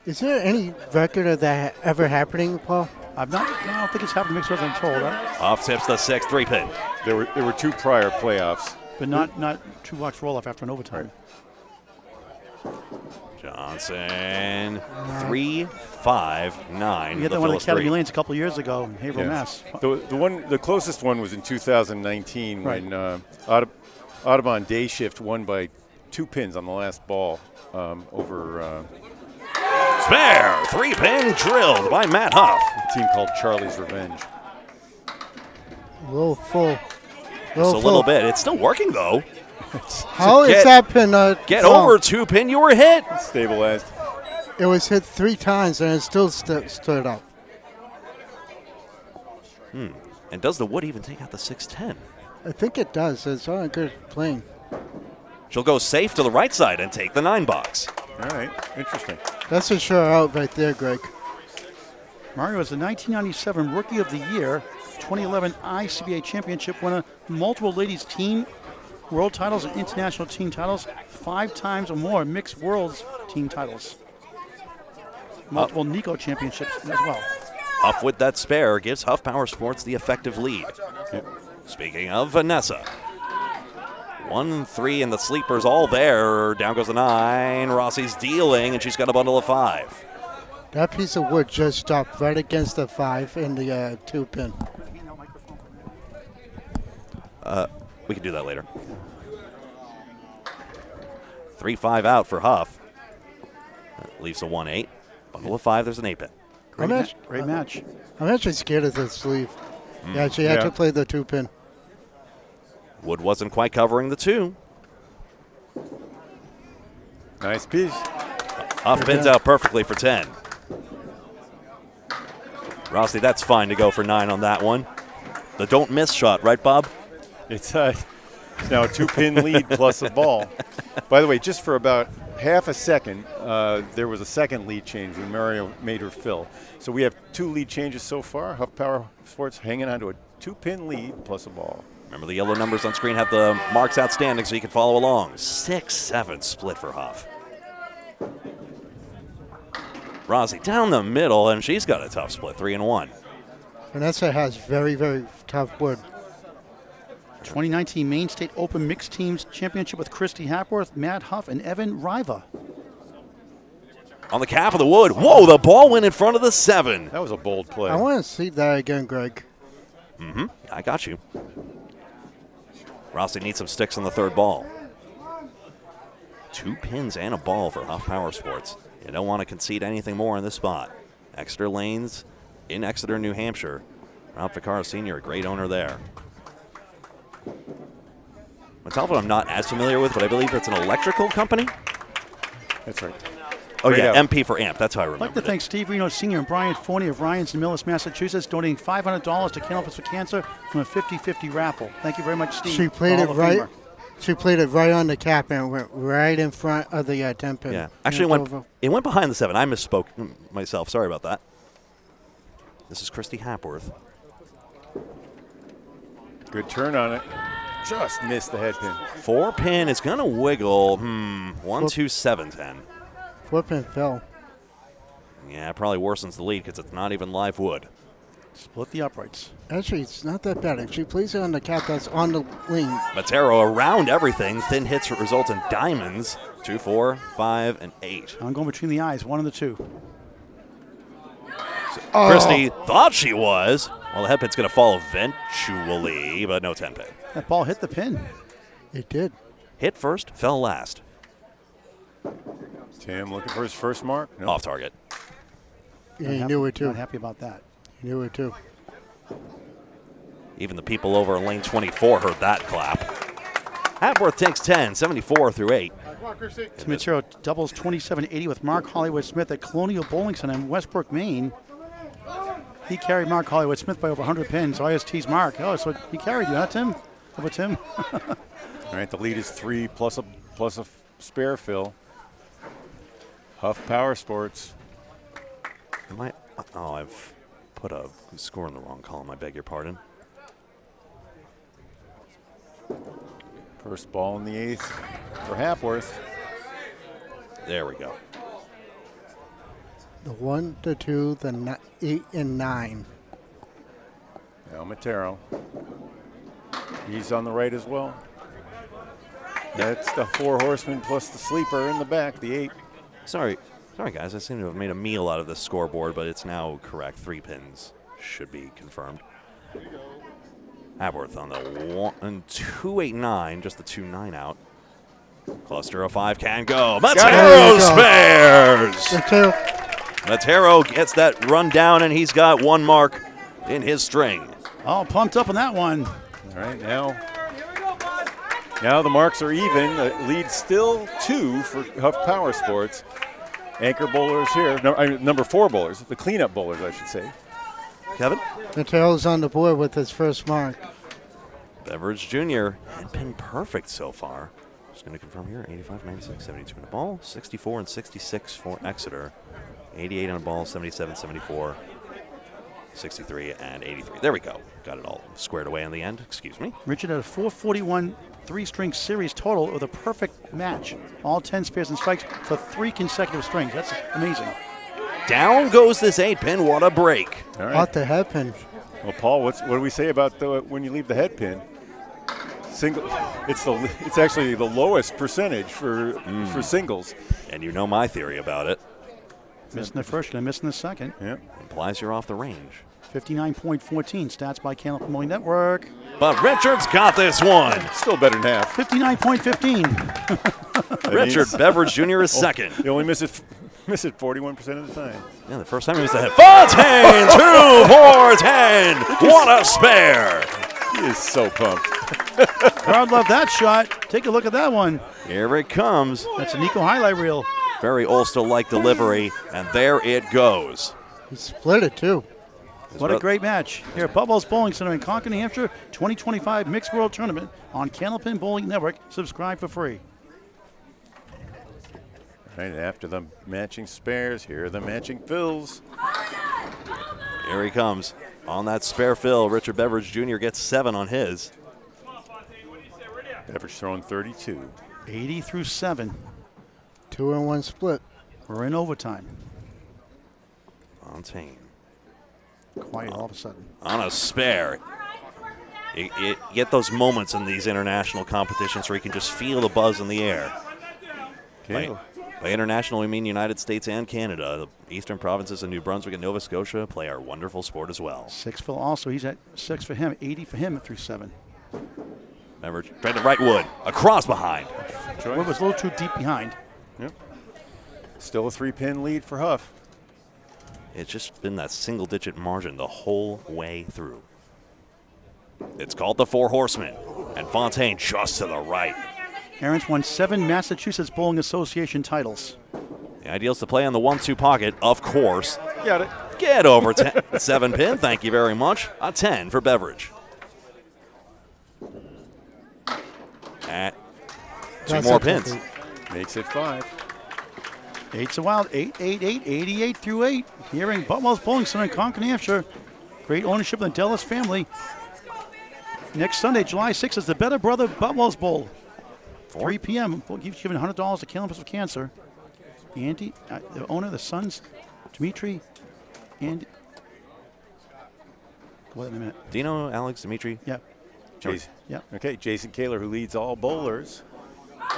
Is there any record of that ever happening, Paul? I don't think it's happened mixed with, I'm told. Huff tips the 6, 3-pin. There were 2 prior playoffs. But not 2-box roll off after an overtime. Johnson, 3, 5, 9. We had that one at Academy Lanes a couple years ago in Haverhill, Yeah. Mass. The closest one was in 2019 Right. when Audubon Day Shift won by 2 pins on the last ball over Spare, 3-pin drilled by Matt Huff. a team called Charlie's Revenge. A little full. Just a little bit. It's still working, though. How is that pin? Get wrong? over 2-pin. You were hit. Stabilized. It was hit 3 times and it still stood up. And does the wood even take out the 6-10? I think it does. It's on a good plane. She'll go safe to the right side and take the 9 box. All right, interesting. That's a sure out right there, Greg. Mario is the 1997 Rookie of the Year, 2011 ICBA Championship winner, multiple ladies team world titles and international team titles, 5 times or more mixed worlds team titles. Multiple Nico championships as well. Huff with that spare gives Huff Power Sports the effective lead. Speaking of Vanessa. 1-3 and the sleepers all there. Down goes the 9. Rossi's dealing, and she's got a bundle of 5. That piece of wood just stopped right against the 5 in the 2-pin. We can do that later. 3-5 out for Huff. That leaves a 1-8. Bundle of 5, there's an 8-pin. Great match. I'm actually scared of the sleeve. Yeah, she had to play the 2-pin. Wood wasn't quite covering the 2. Nice piece. Huff pins out perfectly for 10. Rossi, that's fine to go for 9 on that one. The don't miss shot, right, Bob? It's now a 2-pin lead plus a ball. By the way, just for about half a second, there was a second lead change when Mario made her fill. So we have 2 lead changes so far. Huff Power Sports hanging on to a 2-pin lead plus a ball. Remember, the yellow numbers on screen have the marks outstanding so you can follow along. 6-7 split for Huff. Rossi down the middle, and she's got a tough split, 3-1. Vanessa has very, very tough wood. 2019 Maine State Open Mixed Teams Championship with Christy Hapworth, Matt Huff, and Evan Riva. On the cap of the wood. Whoa, the ball went in front of the 7. That was a bold play. I want to see that again, Greg. I got you. Rossi needs some sticks on the 3rd ball. 2 pins and a ball for Huff Power Sports. You don't want to concede anything more in this spot. Exeter Lanes in Exeter, New Hampshire. Ralph Ficarra Sr., a great owner there. A telephone I'm not as familiar with, but I believe it's an electrical company. That's right. Oh, Great yeah, out. MP for AMP. That's how I remember I'd like to thank Steve Reno Sr. and Brian Forney of Ryan's in Millis, Massachusetts, donating $500 to Candlepin for Cancer from a 50-50 raffle. Thank you very much, Steve. She played it Hall of right. Famer. She played it right on the cap and it went right in front of the 10-pin. Yeah, actually it went behind the 7. I misspoke myself. Sorry about that. This is Christy Hapworth. Good turn on it. Just missed the head pin. 4-pin. It's going to wiggle. 1, 2, 7, 10. 4-pin fell. Yeah, it probably worsens the lead because it's not even live wood. Split the uprights. Actually, it's not that bad. If she plays it on the cap, that's on the wing. Matero around everything. Thin hits result in diamonds. 2, 4, 5, and 8. I'm going between the eyes, 1 and the 2. Christy thought she was. Well, the head pin's going to fall eventually, but no 10-pin. That ball hit the pin. It did. Hit first, fell last. Tim looking for his first mark. Nope. Off target. Yeah, he knew it too. Not happy about that. He knew it too. Even the people over in lane 24 heard that clap. Hapworth takes 10, 74 through 8. Matero doubles 27-80 with Mark Hollywood Smith at Colonial Bowling Center in Westbrook, Maine. He carried Mark Hollywood Smith by over 100 pins. IST's Mark. Oh, so he carried you, huh, Tim? Over Tim. All right, the lead is 3 plus a spare fill. Huff Power Sports. I've put a score in the wrong column. I beg your pardon. First ball in the 8th for Hapworth. There we go. The 1, the 2, the 8, and 9. Now Matero. He's on the right as well. That's the 4 horsemen plus the sleeper in the back, the 8. Sorry, guys. I seem to have made a meal out of this scoreboard, but it's now correct. 3 pins should be confirmed. Hapworth on the 1, 2, 8, 9, just the 2, 9 out. Cluster of 5 can go. Matero spares. Matero gets that run down, and he's got 1 mark in his string. Oh, pumped up on that one. All right, now the marks are even. The lead still 2 for Huff Power Sports. Anchor bowlers here, number 4 bowlers, the cleanup bowlers, I should say. Kevin? Matero's on the board with his first mark. Beveridge Jr. had been perfect so far. Just going to confirm here, 85, 96, 72 on the ball, 64 and 66 for Exeter, 88 on the ball, 77, 74, 63 and 83. There we go. Got it all squared away in the end. Excuse me. Richard had a 441 three-string series total with a perfect match. All 10 spares and strikes for 3 consecutive strings. That's amazing. Down goes this 8-pin. What a break. All right. Off the head pin. Well, Paul, what do we say about when you leave the head pin? Single. It's actually the lowest percentage for singles. And you know my theory about it. Missing the first, and missing the second. Yeah. Implies you're off the range. 59.14 stats by Candlepin Bowling Network. But Richard's got this one. Still better than half. 59.15. Richard Beveridge Jr. is second. You only miss it 41% of the time. Yeah, the first time he was the head. Fontaine, 2 4 10. What a spare. He is so pumped. Crowd loved that shot. Take a look at that one. Here it comes. That's a Nico highlight reel. Very Ulster-like delivery, and there it goes. He split it, too. What a great match. Here at Boutwell's Bowling Center in Concord, New Hampshire, 2025 Mixed World Tournament on Candlepin Bowling Network. Subscribe for free. Right after the matching spares, here are the matching fills. Here he comes. On that spare fill, Richard Beveridge Jr. gets 7 on his. Beveridge throwing 32. 80 through 7. 2-1 split. We're in overtime. Fontaine. Quiet all of a sudden. On a spare. You get those moments in these international competitions where you can just feel the buzz in the air. Okay. By international, we mean United States and Canada. The eastern provinces of New Brunswick and Nova Scotia play our wonderful sport as well. 6 Phil also. He's at 6 for him. 80 for him through 7. Beveridge tried to right Wood. Across behind. Wood was a little too deep behind. Yep. Still a 3-pin lead for Huff. It's just been that single-digit margin the whole way through. It's called the Four Horsemen, and Fontaine just to the right. Aaron's won 7 Massachusetts Bowling Association titles. The ideal is to play on the 1-2 pocket, of course. Got it. Get over 10. 7-pin, thank you very much. A 10 for Beveridge. At 2 more pins. Makes it 5. 8's a wild. 8, 8, 8, 88 through 8. Here in Boutwell's Bowling Center in Concord, New Hampshire. Great ownership of the Dellis family. Next Sunday, July 6th, is the Better Brother Boutwell's Bowl. 3 p.m. We'll give you $100 to Candlepin of Cancer. Andy, the owner of the Sons, Dimitri, and go ahead in a minute. Dino, Alex, Dimitri. Yeah. Jason. Yeah. Okay, Jason Kaler, who leads all bowlers.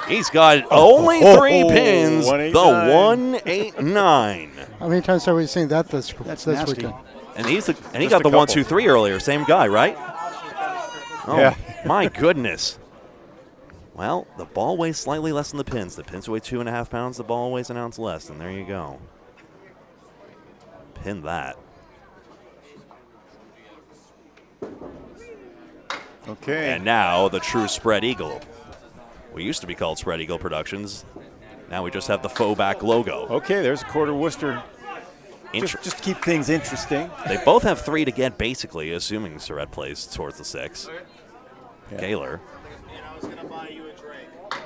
He's got only 3 pins. 189. The 189. How many times have we seen that this nasty. weekend? And he Just got a the couple. 1-2-3 earlier. Same guy, right? Oh, Yeah. my goodness. Well, the ball weighs slightly less than the pins. The pins weigh 2.5 pounds. The ball weighs an ounce less. And there you go. Pin that. Okay. And now the true Spread Eagle. We used to be called Spread Eagle Productions. Now we just have the faux back logo. Okay, there's a quarter Worcester. Just to keep things interesting. They both have 3 to get, basically, assuming Surratt plays towards the 6. Yeah. Kaler.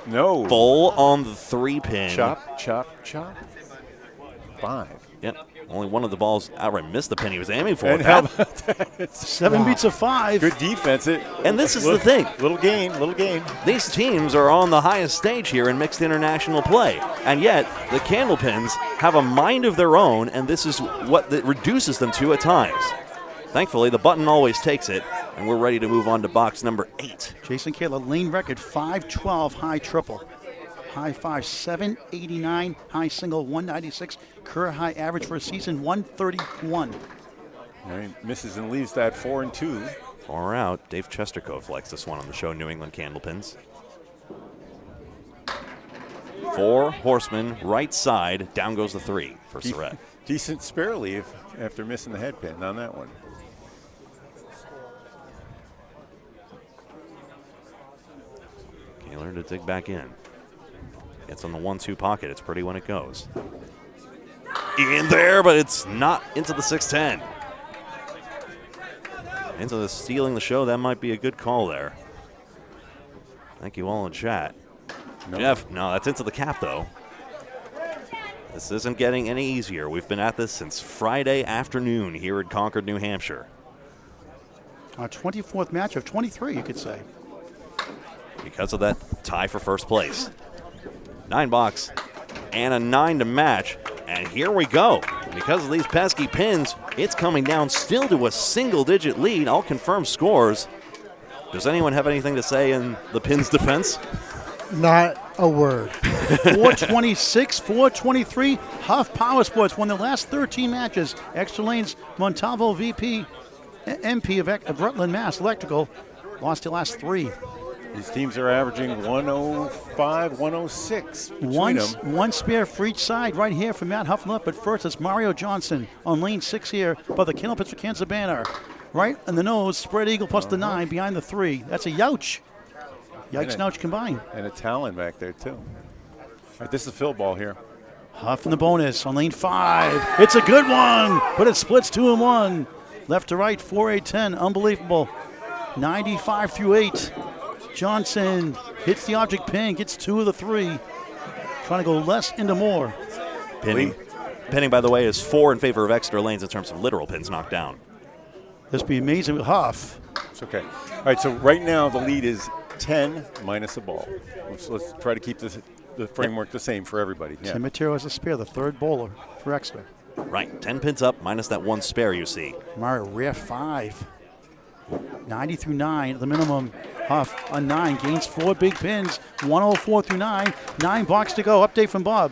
No. Full on the 3-pin. Chop, chop, chop. 5. Yep. Only one of the balls outright missed the pin he was aiming for. And how about that? 7 beats a 5. Good defense. And this is the thing. Little game. These teams are on the highest stage here in mixed international play. And yet, the Candlepins have a mind of their own, and this is what it reduces them to at times. Thankfully, the button always takes it, and we're ready to move on to box number 8. Jason Kaler, lane record 512, high triple. High 5, 789, high single 196, career high average for a season 131. All right, misses and leaves that 4 and 2. 4 out. Dave Chestercove likes this one on the show, New England Candlepins. 4 horsemen, right side. Down goes the 3 for Surratt. Decent spare leave after missing the head pin on that one. Kaler to dig back in. Gets on the 1-2 pocket. It's pretty when it goes. In there, but it's not into the 6-10. Into the stealing the show. That might be a good call there. Thank you all in chat. No. Jeff, no, that's into the cap, though. This isn't getting any easier. We've been at this since Friday afternoon here in Concord, New Hampshire. Our 24th match of 23, you could say. Because of that tie for first place. 9 box and a 9 to match. And here we go. Because of these pesky pins, it's coming down still to a single-digit lead. I'll confirm scores. Does anyone have anything to say in the pins' defense? Not a word. 426, 423. Huff Power Sports won their last 13 matches. Extra Lanes, Montalvo VP, MP of Rutland, Mass. Electrical lost the last 3. These teams are averaging 105, 106 between them. One spare for each side right here for Matt Huff left. But first, it's Mario Johnson on lane 6 here by the Candlepin for Kansas banner. Right in the nose, spread eagle plus the 9 behind the 3. That's a youch. Yikes and ouch combined. And a Talon back there, too. All right, this is a fill ball here. Huff in the bonus on lane 5. It's a good one, but it splits 2 and 1. Left to right, 4, 8, 10. Unbelievable. 95 through 8. Johnson hits the object pin, gets 2 of the 3. Trying to go less into more. Pinning, by the way, is 4 in favor of Exeter Lanes in terms of literal pins knocked down. This would be amazing with Huff. It's okay. All right, so right now the lead is 10 minus a ball. Let's try to keep the framework the same for everybody. Yeah. Timoteo has a spare, the 3rd bowler for Exeter. Right, 10 pins up minus that 1 spare you see. Mario, rare 5. 90 through 9, the minimum. Huff on 9, gains 4 big pins. 104 through 9, 9 box to go. Update from Bob.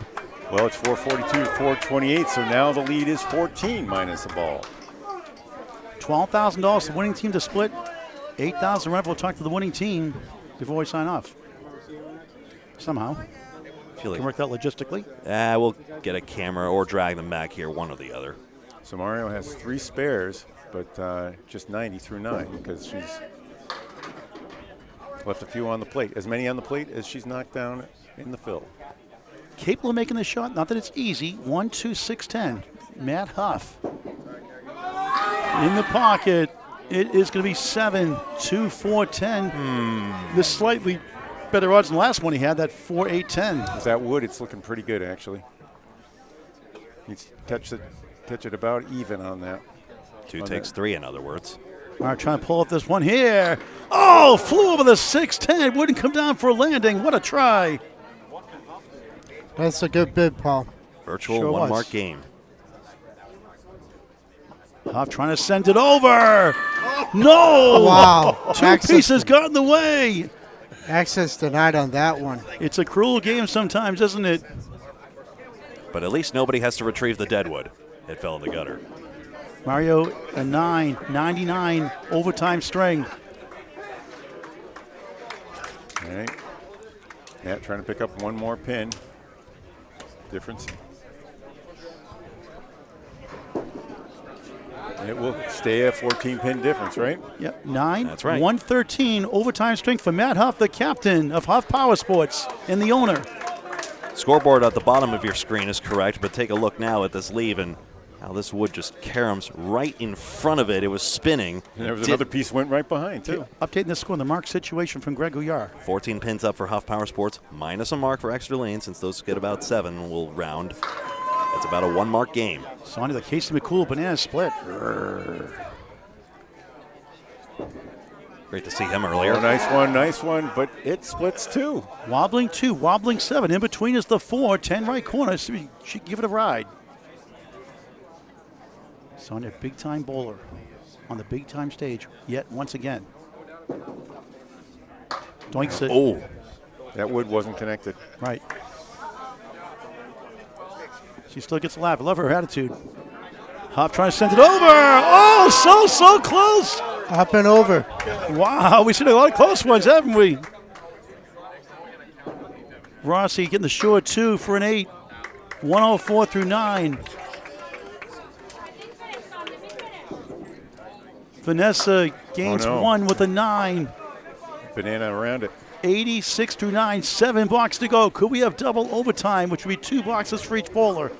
Well, it's 442 to 428, so now the lead is 14 minus a ball. $12,000 to the winning team to split. $8,000 rent. We'll talk to the winning team before we sign off. Somehow. Can work that logistically. We'll get a camera or drag them back here, one or the other. So Mario has 3 spares, but just 90 through 9 because she's left a few on the plate. As many on the plate as she's knocked down in the fill. Capable of making the shot. Not that it's easy. 1, 2, 6, 10. Matt Huff. In the pocket. It is going to be 7, 2, 4, 10. This slightly better odds than the last one he had, that 4, 8, 10. Is that wood? It's looking pretty good, actually. Needs to touch it about even on that. 2 takes 3, in other words. All right, trying to pull up this one here. Oh, flew over the 6-10. Wouldn't come down for a landing. What a try. That's a good bid, Paul. Virtual Sure one-mark was. game. Huff trying to send it over. No! Wow. 2 pieces got in the way. Access denied on that one. It's a cruel game sometimes, isn't it? But at least nobody has to retrieve the deadwood. It fell in the gutter. Mario, a 9, 99, overtime string. All right. Yeah, trying to pick up 1 more pin. Difference. It will stay a 14-pin difference, right? Yep, 9. That's right. 113 overtime string for Matt Huff, the captain of Huff Power Sports and the owner. Scoreboard at the bottom of your screen is correct, but take a look now at this leave and how this wood just caroms right in front of it. It was spinning. And there was another piece went right behind, too. Updating the score, the mark situation from Greg Gouillart. 14 pins up for Huff Power Sports, minus a mark for Exeter Lane, since those get about 7. We'll round. It's about a 1-mark game. Sonia, the Casey McCool banana split. Great to see him earlier. Oh, nice one, but it splits 2. Wobbling 2, wobbling 7. In between is the 4, 10 right corner. So she give it a ride. Sonia, big-time bowler on the big-time stage, yet once again. Doinks it. Oh, that wood wasn't connected. Right. She still gets a laugh. I love her attitude. Huff trying to send it over. Oh, so close. Up and over. Wow, we've seen a lot of close ones, haven't we? Rossi getting the short 2 for an 8. 104 through 9. Vanessa gains 1 with a 9. Banana around it. 86 through 9, 7 blocks to go. Could we have double overtime, which would be 2 boxes for each bowler?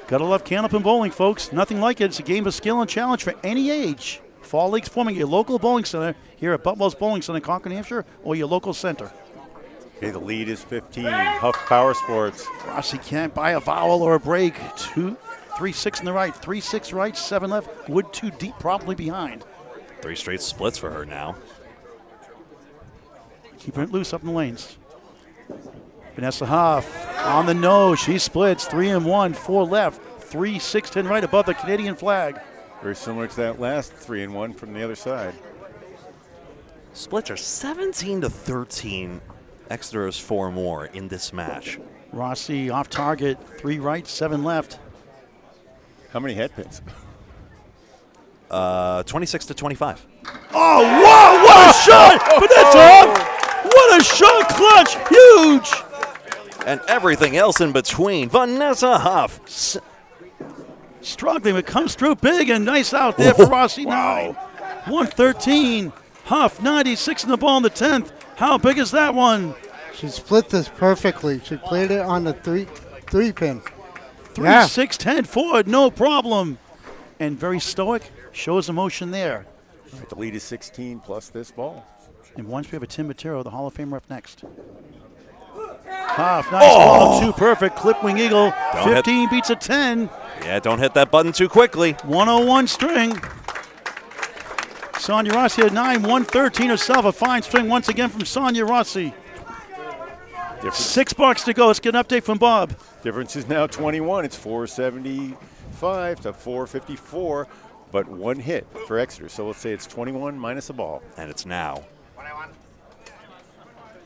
Gotta love Candlepin Bowling, folks. Nothing like it. It's a game of skill and challenge for any age. Fall leagues forming your local bowling center here at Boutwell's Bowling Center in Concord, New Hampshire, or your local center. Okay, the lead is 15. Huff Power Sports. Rossi can't buy a vowel or a break. 3-6 in the right, 3-6 right, 7 left. Wood 2 deep, probably behind. 3 straight splits for her now. Keeping it loose up in the lanes. Vanessa Huff on the nose. She splits 3-1, 4 left, 3-6, 10 right above the Canadian flag. Very similar to that last 3-1 from the other side. Splits are 17-13. Exeter has 4 more in this match. Rossi off target, 3 right, 7 left. How many head pins? 26-25. Oh, wow, what a shot! Vanessa Huff! What a shot, clutch, huge! And everything else in between. Vanessa Huff. Struggling, but comes through big and nice out there for Rossi. Wow. 113. Huff, 96 in the ball in the 10th. How big is that one? She split this perfectly. She played it on the three pin. 3, 6, 10 forward, no problem. And very stoic, shows emotion there. Right, the lead is 16 plus this ball. And once we have a Tim Matero, the Hall of Famer, up next. Huff, nice ball, 2 perfect, clip wing eagle. 15 beats a 10. Yeah, don't hit that button too quickly. 101 string. Sonia Rossi at 9, 113 herself. A fine string once again from Sonia Rossi. $6 to go. Let's get an update from Bob. Difference is now 21. It's 475 to 454, but 1 hit for Exeter. So let's say it's 21 minus a ball. And it's now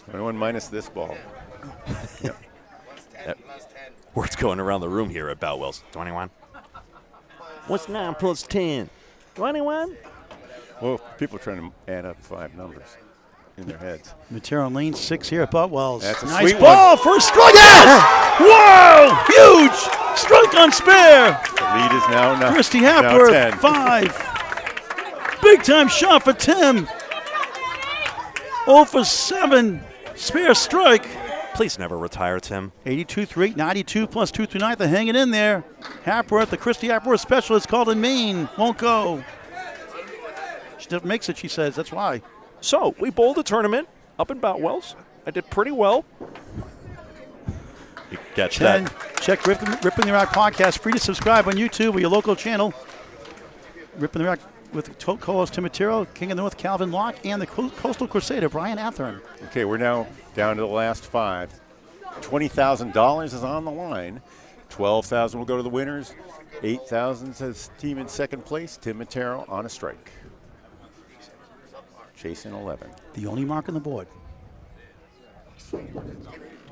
21 minus this ball. Yep. Word's going around the room here at Boutwell's. 21. What's 9 plus 10? 21? Well, people are trying to add up 5 numbers in their heads. Matero in lane 6 here at Boutwell's. That's a nice sweet ball one. for a strike. Yes! Whoa! Huge! Strike on spare. The lead is now Christy now Hapworth, 10. 5. Big time shot for Tim. 0 for 7. Spare strike. Please never retire, Tim. 82-3, 92 plus 2 through 9th. They're hanging in there. Hapworth, the Christy Hapworth specialist, called in Maine. Won't go. She makes it, she says. That's why. So, we bowled a tournament up in Boutwell's. I did pretty well. You catch that. Check Ripping the Rock podcast. Free to subscribe on YouTube or your local channel. Ripping the Rock with co-host Tim Matero, King of the North Calvin Locke, and the Coastal Crusader Brian Athearn. Okay, we're now down to the last 5. $20,000 is on the line. $12,000 will go to the winners. $8,000 says team in second place. Tim Matero on a strike. Chasing 11. The only mark on the board.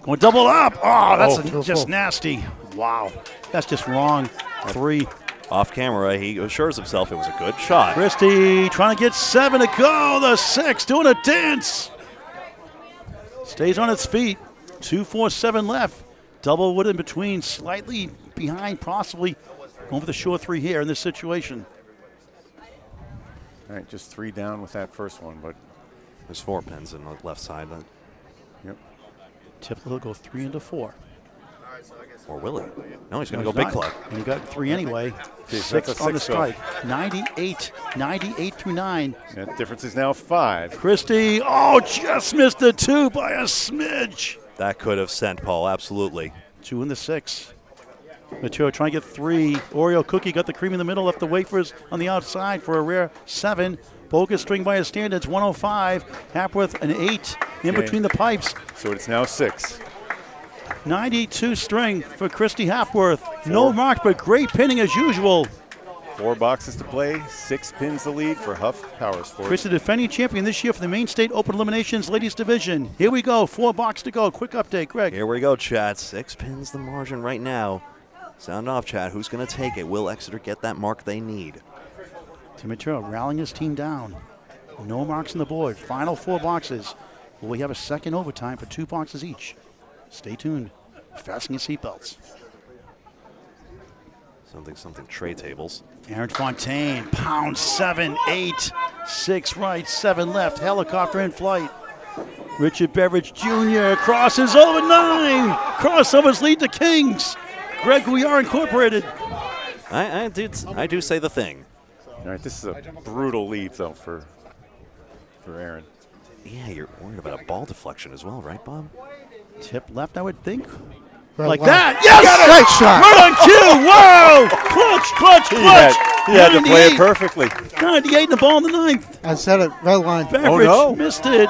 Going double up. Oh, that's just nasty. Wow. That's just wrong. 3. Off camera, he assures himself it was a good shot. Christie trying to get 7 to go. The 6 doing a dance. Stays on its feet. 2-4-7 left. Double wood in between. Slightly behind, possibly. Going for the short 3 here in this situation. All right, just 3 down with that first one, but there's 4 pins in the left side. Yep. Typically he'll go 3 into 4. Or will he? No, he's going to go big club. And he got 3 anyway. 6 on the strike. 98 through 9. That difference is now 5. Christie, just missed the 2 by a smidge. That could have sent Paul, absolutely. 2 in the 6. Matero trying to get 3. Oreo Cookie got the cream in the middle, left the wafers on the outside for a rare 7. Bogus string by his standards, 105. Hapworth an 8 in between the pipes. So it's now 6. 92 string for Christy Hapworth. 4. No mark, but great pinning as usual. 4 boxes to play, 6 pins the lead for Huff Power Sports. Christy, defending champion this year for the Maine State Open Eliminations Ladies Division. Here we go, 4 boxes to go. Quick update, Greg. Here we go, chat. 6 pins the margin right now. Sound off, chat. Who's going to take it? Will Exeter get that mark they need? Tim Matero rallying his team down. No marks on the board. Final 4 boxes. Will we have a second overtime for 2 boxes each? Stay tuned. Fasten your seatbelts. Something tray tables. Aaron Fontaine, pound 7, 8, 6 right, 7 left. Helicopter in flight. Richard Beveridge Jr. crosses over 9. Crossovers lead to Kings. Greg Gouillart Incorporated. I do say the thing. All right, this is a brutal lead, though, for Aaron. Yeah, you're worried about a ball deflection as well, right, Bob? Tip left, I would think. Well, Like wow. that. Yes! Great shot. Right on cue. Wow! Clutch. He had to play it perfectly. 98 and the ball in the ninth. I said it, red line. Beveridge missed it.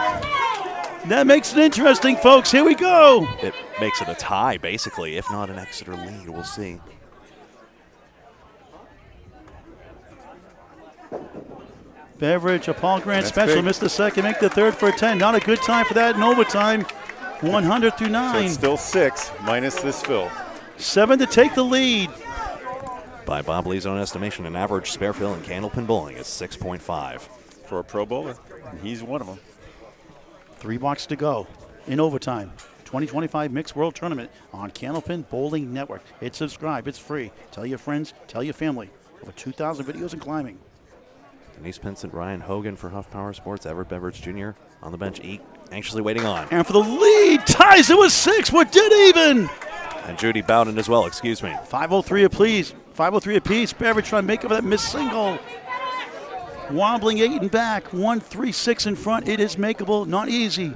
That makes it interesting, folks. Here we go. It makes it a tie, basically, if not an Exeter lead. We'll see. Beveridge, a Paul Grant That's special. big. Missed the second, make the third for a 10. Not a good time for that in overtime. 100 through So 9. it's still 6 minus this fill. 7 to take the lead. By Bob Lee's own estimation, an average spare fill in Candlepin Bowling is 6.5. For a Pro Bowler, and he's one of them. 3 blocks to go in overtime. 2025 Mixed World Tournament on Candlepin Bowling Network. Hit subscribe. It's free. Tell your friends. Tell your family. Over 2,000 videos and climbing. Denise Pinsent, Ryan Hogan for Huff Power Sports, Everett Beveridge Jr. on the bench, anxiously waiting on. And for the lead, ties it with 6. We're dead even. And Judy Bowden as well, excuse me. 503 apiece. 503 apiece. Beveridge trying to make up for that missed single. Wobbling 8 and back. 1-3-6 in front. It is makeable. Not easy.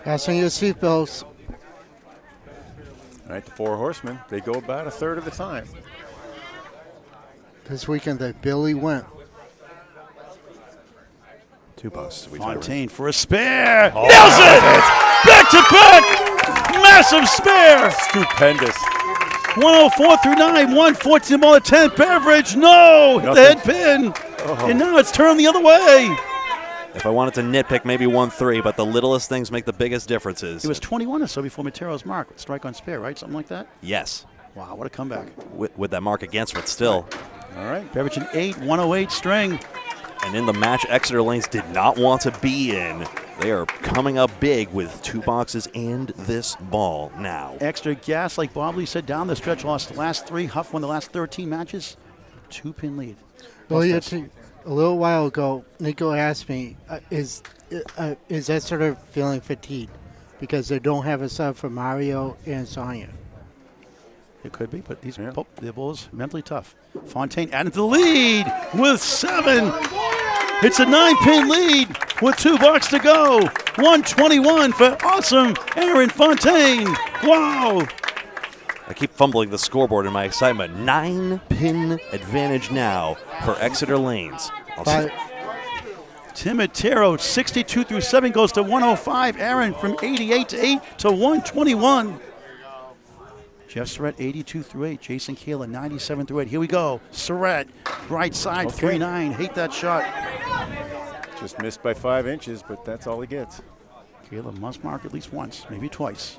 Passing your seatbelts. All right, the 4 horsemen, they go about a third of the time. This weekend they barely went. $2. Fontaine for a spare. Oh, Nails it! Back to back! Massive spare! Stupendous. 104 through 9, 114 ball at 10. Beveridge, no! Hit the head pin. Oh. And now it's turned the other way. If I wanted to nitpick, maybe 1-3, but the littlest things make the biggest differences. It was 21 or so before Matero's mark. Strike on spare, right? Something like that? Yes. Wow, what a comeback. With that mark against, but still. All right, Beveridge an 8, 108 string. And in the match Exeter Lanes did not want to be in. They are coming up big with 2 boxes and this ball now. Extra gas, like Bob Lee said, down the stretch, lost the last 3. Huff won the last 13 matches. 2-pin lead. Well, a little while ago, Nico asked me, is Exeter feeling fatigued because they don't have a sub for Mario and Sonia? It could be, but these the Bulls mentally tough. Fontaine added to the lead with 7. It's a 9-pin lead with 2 blocks to go. 121 for awesome Aaron Fontaine. Wow. I keep fumbling the scoreboard in my excitement. 9-pin advantage now for Exeter Lanes. Tim Matero, 62 through 7 goes to 105. Aaron from 88 to 8 to 121. Jeff Surratt, 82 through 8. Jason Kayla, 97 through 8. Here we go. Surratt, right side, 3-9. Hate that shot. Just missed by 5 inches, but that's all he gets. Kayla must mark at least once, maybe twice.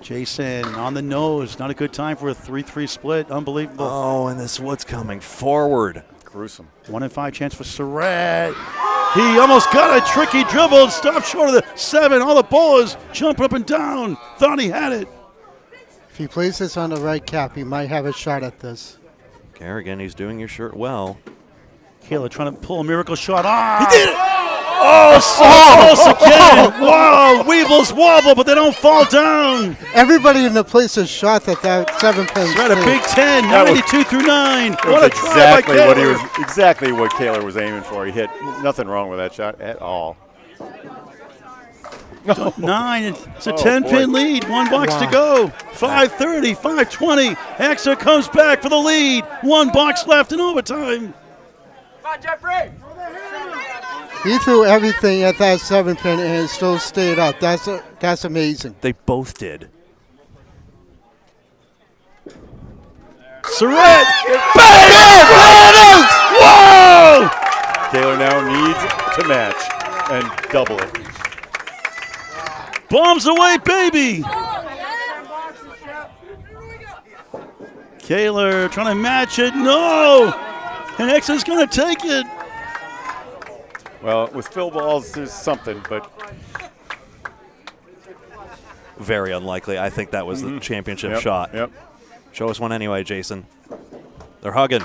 Jason on the nose. Not a good time for a 3-3 split. Unbelievable. Oh, and this wood's coming forward. Gruesome. 1 in 5 chance for Surratt. He almost got a tricky dribble. Stopped short of the 7. All the bowlers jumping up and down. Thought he had it. If he plays this on the right cap, he might have a shot at this. Kerrigan, he's doing your shirt well. Kayla trying to pull a miracle shot. Ah! He did it! Oh, so close again. Wow, Weebles wobble, but they don't fall down. Everybody in the place is shot at that 7-pin. Right, a Big 10, 92 through 9. What a try by exactly Kayla. exactly what Kaler was aiming for. He hit nothing wrong with that shot at all. 9, it's a 10-pin lead, 1 box to go. 5:30, 5:20. Exeter comes back for the lead. 1 box left in overtime. Come on, Jeffrey! He threw everything at that 7-pin and it still stayed up. That's amazing. They both did. Surratt! Bang! Whoa! Kaler now needs to match and double it. Bombs away, baby! Kaler trying to match it. No! And Exeter's going to take it. Well, with Phil balls, there's something, but Very unlikely. I think that was the championship shot. Yep. Show us one anyway, Jason. They're hugging.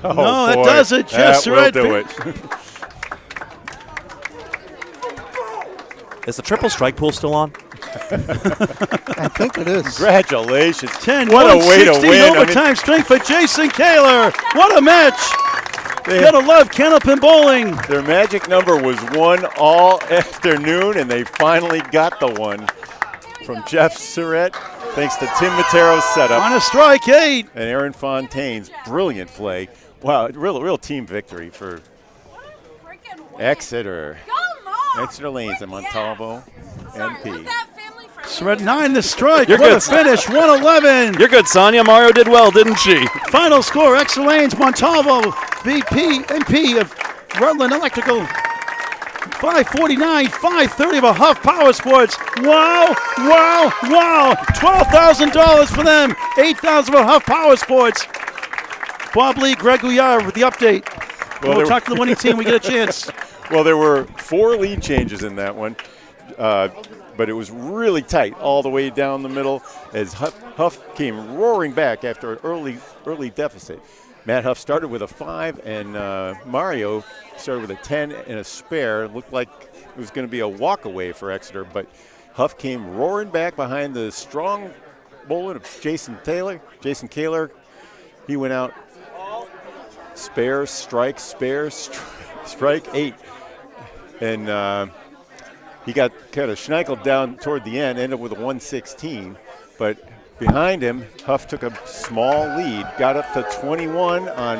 Oh, no, that boy. does it. Just will right. do it. Is the triple strike pool still on? I think it is. Congratulations. 10, what a way to win. overtime strength for Jason Kaler. What a match. Gotta love Candlepin Bowling. Their magic number was 1 all afternoon, and they finally got the one from Jeff Surratt, thanks to Tim Matero's setup. On a strike, 8. And Aaron Fontaine's brilliant play. Wow, real team victory for Exeter. Exeter Lanes and Montalvo MP. Surratt 9 the strike. You're What good. a finish, 111. You're good, Sonia. Mario did well, didn't she? Final score, Exeter Lanes, Montalvo, VP, MP of Rutland Electrical. 549, 530 of a Huff Power Sports. Wow, wow, wow. $12,000 for them. 8,000 for Huff Power Sports. Bob Lee, Greg Gouillart with the update. We'll talk to the winning team when we get a chance. Well, there were 4 lead changes in that one, but it was really tight all the way down the middle as Huff came roaring back after an early deficit. Matt Huff started with a 5, and Mario started with a 10 and a spare. It looked like it was going to be a walk away for Exeter, but Huff came roaring back behind the strong bowling of Jason Kaler. He went out spare, strike, spare, strike, 8. And he got kind of schnickled down toward the end, ended up with a 116. But behind him, Huff took a small lead, got up to 21 on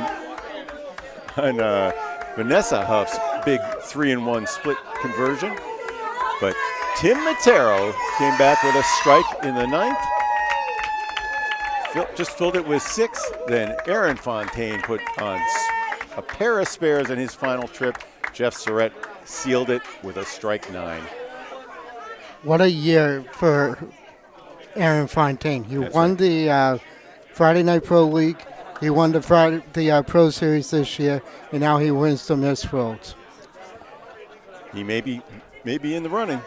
Vanessa Huff's big 3-1 split conversion. But Tim Matero came back with a strike in the 9th. Just filled it with 6. Then Aaron Fontaine put on a pair of spares in his final trip. Jeff Surratt sealed it with a strike 9. What a year for Aaron Fontaine. He won the Friday Night Pro League. He won the Pro Series this year, and now he wins the Miss Worlds. He may be in the running.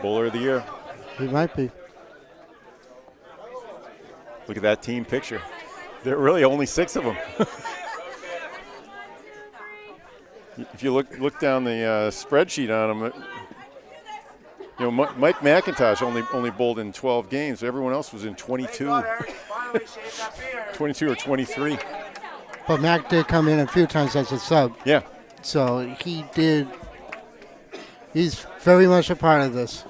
Bowler of the year. He might be. Look at that team picture. There are really only 6 of them. If you look down the spreadsheet on them, Mike McIntosh only bowled in 12 games. Everyone else was in 22. 22 or 23. But Mac did come in a few times as a sub. Yeah. So he's very much a part of this.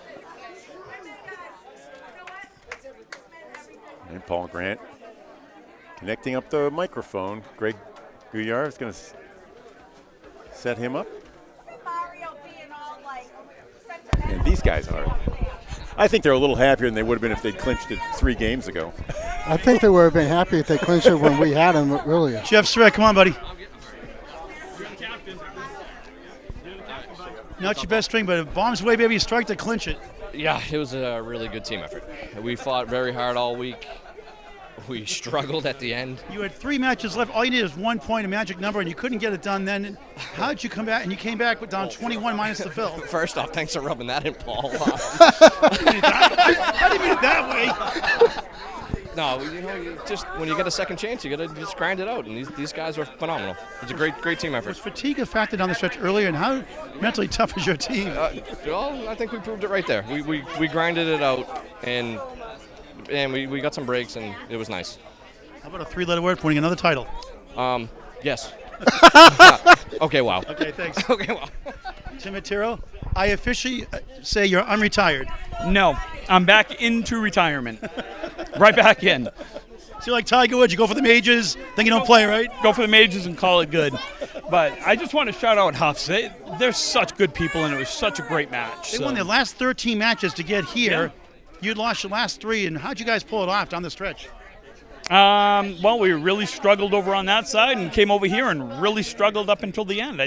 And Paul Grant connecting up the microphone. Greg Gouillart is going to set him up. And these guys are. I think they're a little happier than they would have been if they'd clinched it 3 games ago. I think they would have been happy if they clinched it when we had him earlier. Jeff Surratt, come on, buddy. Not your best string, but if bombs away, baby, strike to clinch it. Yeah, it was a really good team effort. We fought very hard all week. We struggled at the end. You had 3 matches left. All you needed was 1 point, a magic number, and you couldn't get it done then. How did you come back? And you came back with down 21 minus the fill. First off, thanks for rubbing that in, Paul. I didn't mean it that way. No, you just when you get a second chance, you got to just grind it out. And these guys are phenomenal. It's a great team effort. Was fatigue a factor down the stretch earlier, and how mentally tough is your team? Well, I think we proved it right there. We grinded it out, and we got some breaks, and it was nice. How about a 3-letter word winning another title? Yes. Okay, wow. Okay, thanks. Okay, wow. Tim Matero, I officially say you're unretired. No, I'm back into retirement. Right back in. So you're like Tiger Woods, you go for the majors, then you don't play, right? Go for the majors and call it good. But I just want to shout out Huffs. They're such good people, and it was such a great match. They won their last 13 matches to get here. Yeah. You'd lost your last 3, and how'd you guys pull it off down the stretch? Well, we really struggled over on that side and came over here and really struggled up until the end.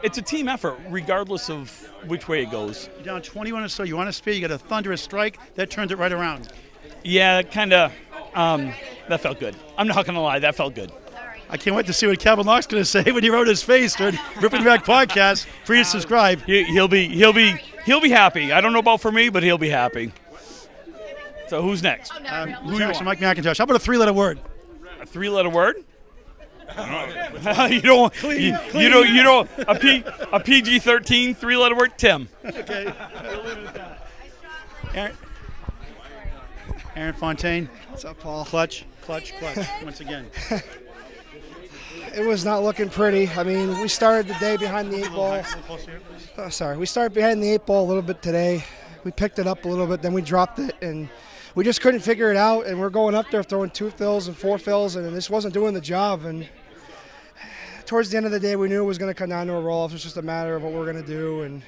It's a team effort regardless of which way it goes. You're down 21 or so. You want to spear, you got a thunderous strike. That turns it right around. Yeah, kind of. That felt good. I'm not going to lie. That felt good. I can't wait to see what Calvin Locke's going to say when he wrote his face during Ripping Rack Podcast. Free to subscribe. He'll be happy. I don't know about for me, but he'll be happy. So who's next? Who's next? Mike McIntosh. How about a 3-letter word? A 3-letter word? You don't a PG-13 3-letter word? Tim. Okay. Aaron Fontaine. What's up, Paul? Clutch once again. it was not looking pretty. I mean, we started the day behind the 8 ball. We started behind the 8 ball a little bit today. We picked it up a little bit, then we dropped it, and we just couldn't figure it out. And we're going up there throwing 2 fills and 4 fills, and this wasn't doing the job. And towards the end of the day, we knew it was going to come down to a roll-off. It was just a matter of what we're going to do. And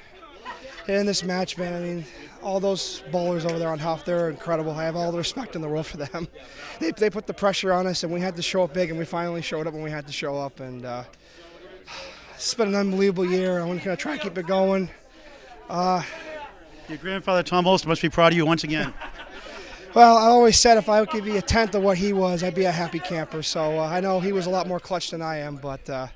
in this match, man, I mean, all those bowlers over there on half, they're incredible. I have all the respect in the world for them. They put the pressure on us, and we had to show up big, and we finally showed up when we had to show up. And it's been an unbelievable year. I'm going to try to keep it going. Your grandfather, Tom Holster, must be proud of you once again. Well, I always said if I could be a tenth of what he was, I'd be a happy camper. So I know he was a lot more clutch than I am, but a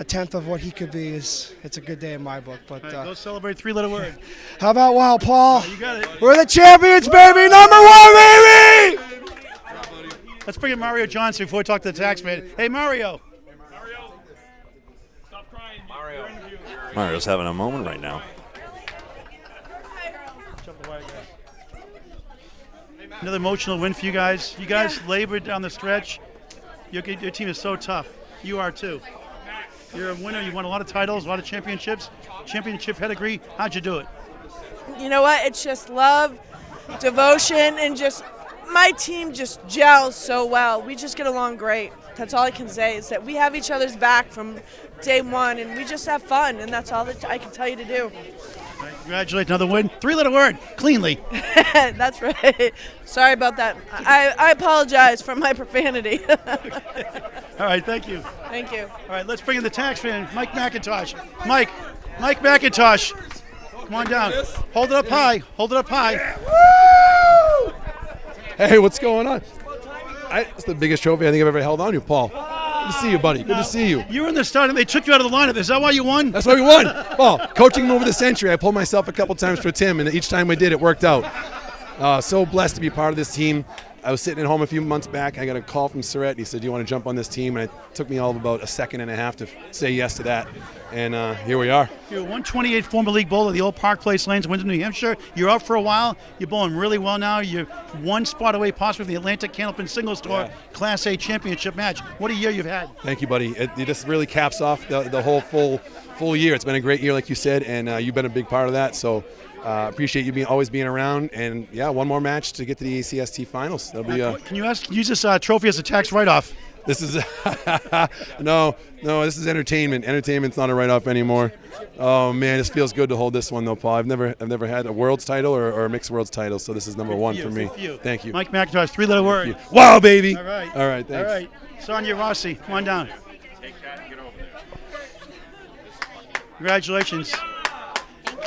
tenth of what he could be it's a good day in my book. But right, go celebrate 3-letter word. How about wow, Paul? You got it. We're the champions, baby. #1, baby. Let's bring in Mario Johnson before we talk to the taxman. Hey, Mario. Stop crying. Mario's having a moment right now. Another emotional win for you guys. You guys labored down the stretch. Your team is so tough. You are too. You're a winner. You won a lot of titles, a lot of championships, championship pedigree. How'd you do it? You know what? It's just love, devotion, and just my team just gels so well. We just get along great. That's all I can say is that we have each other's back from day one, and we just have fun, and that's all that I can tell you to do. Right, congratulations, another win. 3-letter word, cleanly. That's right. Sorry about that. I apologize for my profanity. All right, thank you. Thank you. All right, let's bring in the tax fan, Mike McIntosh. Mike McIntosh. Come on down. Hold it up high. Hold it up high. Woo! Hey, what's going on? It's the biggest trophy I think I've ever held on you, Paul. Good to see you, buddy. Good to see you. You were in the start and they took you out of the lineup. Is that why you won? That's why we won. Well, coaching move of the century. I pulled myself a couple times for Tim, and each time we did, it worked out. So blessed to be part of this team. I was sitting at home a few months back. I got a call from Surratt. He said, "Do you want to jump on this team?" And it took me all of about a second and a half to say yes to that. And here we are. You're a 128 former league bowler, the old Park Place Lanes, Windsor, New Hampshire. You're out for a while. You're bowling really well now. You're one spot away possibly from the Atlantic Candlepin Singles Tour Class A championship match. What a year you've had. Thank you, buddy. It just really caps off the whole full year. It's been a great year, like you said, and you've been a big part of that. So appreciate you always being around. And, yeah, one more match to get to the ACST finals. That'll be. Can you use this trophy as a tax write-off? This is no. This is entertainment. Entertainment's not a write-off anymore. Oh man, this feels good to hold this one though, Paul. I've never had a world's title or a mixed world's title, so this is #1 for me. Thank you. Mike McIntosh, 3-letter word. Wow, baby. All right. All right. Thanks. All right. Sonia Rossi, come on down. Congratulations.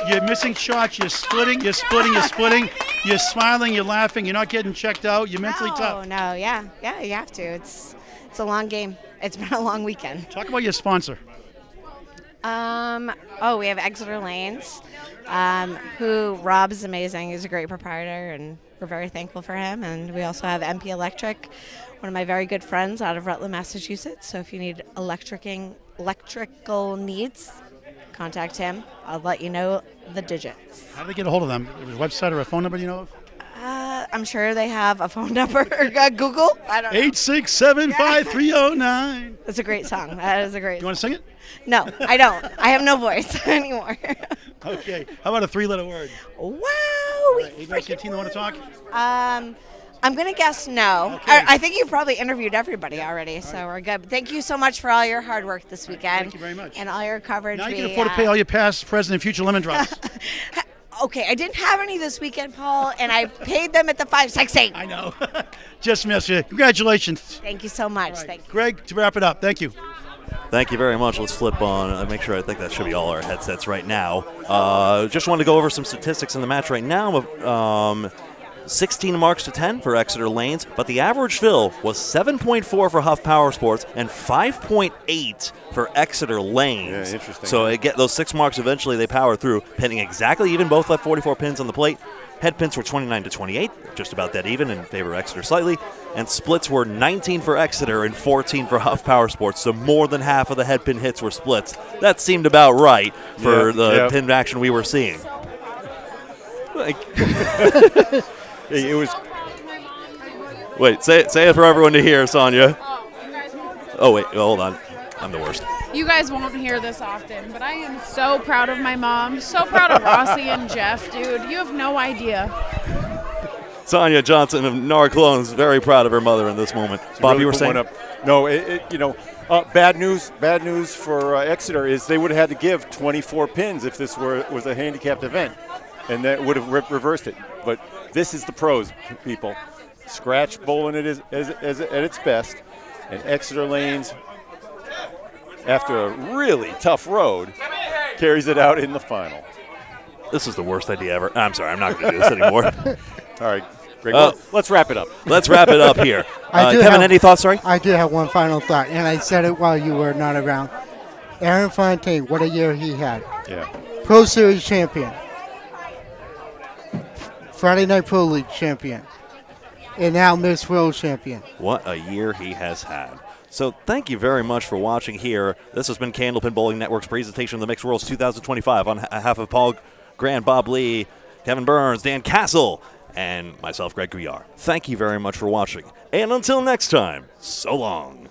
You're missing shots. You're splitting. You're smiling. You're laughing. You're not getting checked out. You're mentally tough. No, yeah, you have to. It's a long game. It's been a long weekend. Talk about your sponsor. We have Exeter Lanes, who Rob is amazing. He's a great proprietor, and we're very thankful for him. And we also have MP Electric, one of my very good friends out of Rutland, Massachusetts. So if you need electrical needs, contact him. I'll let you know the digits. How do they get a hold of them? A website or a phone number, do you know of? I'm sure they have a phone number. Google? I don't know. 867-5309. That's a great song. That is a great You want to sing it? No, I don't. I have no voice anymore. Okay. How about a 3-letter word? Wow. Anybody on your team that want to talk? I'm going to guess no. Okay. I think you've probably interviewed everybody already, so we're good. But thank you so much for all your hard work this weekend. Thank you very much. And all your coverage. Now you can afford to pay all your past, present, and future lemon drops. Okay, I didn't have any this weekend, Paul, and I paid them at the 568. I know. Just missed you. Congratulations. Thank you so much. Thank you. Greg, to wrap it up, thank you. Thank you very much. Let's flip on. Make sure I think that should be all our headsets right now. Just wanted to go over some statistics in the match right now. 16 marks to 10 for Exeter Lanes, but the average fill was 7.4 for Huff Power Sports and 5.8 for Exeter Lanes. Yeah, interesting. So get those 6 marks eventually they power through, pinning exactly even. Both left 44 pins on the plate. Head pins were 29 to 28, just about that even in favor of Exeter slightly. And splits were 19 for Exeter and 14 for Huff Power Sports. So more than half of the head pin hits were splits. That seemed about right for the pin action we were seeing. It was. Wait, say it for everyone to hear, Sonia. Oh, wait, hold on. I'm the worst. You guys won't hear this often, but I am so proud of my mom. So proud of Rossi and Jeff, dude. You have no idea. Sonia Johnson of Nara Cologne is very proud of her mother in this moment. Bob, you were saying? No, bad news for Exeter is they would have had to give 24 pins if this was a handicapped event, and that would have reversed it. But this is the pros, people. Scratch bowling at its best, and Exeter Lanes, after a really tough road, carries it out in the final. This is the worst idea ever. I'm sorry, I'm not going to do this anymore. All right, Greg, well, let's wrap it up. Let's wrap it up here. Kevin, any thoughts? Sorry? I do have one final thought, and I said it while you were not around. Aaron Fontaine, what a year he had. Yeah. Pro Series champion. Friday Night Pro League champion. And now Miss World champion. What a year he has had. So thank you very much for watching here. This has been Candlepin Bowling Network's presentation of the Mixed Worlds 2025 on behalf of Paul Grant, Bob Lee, Kevin Burns, Dan Castle, and myself, Greg Gouillart. Thank you very much for watching. And until next time, so long.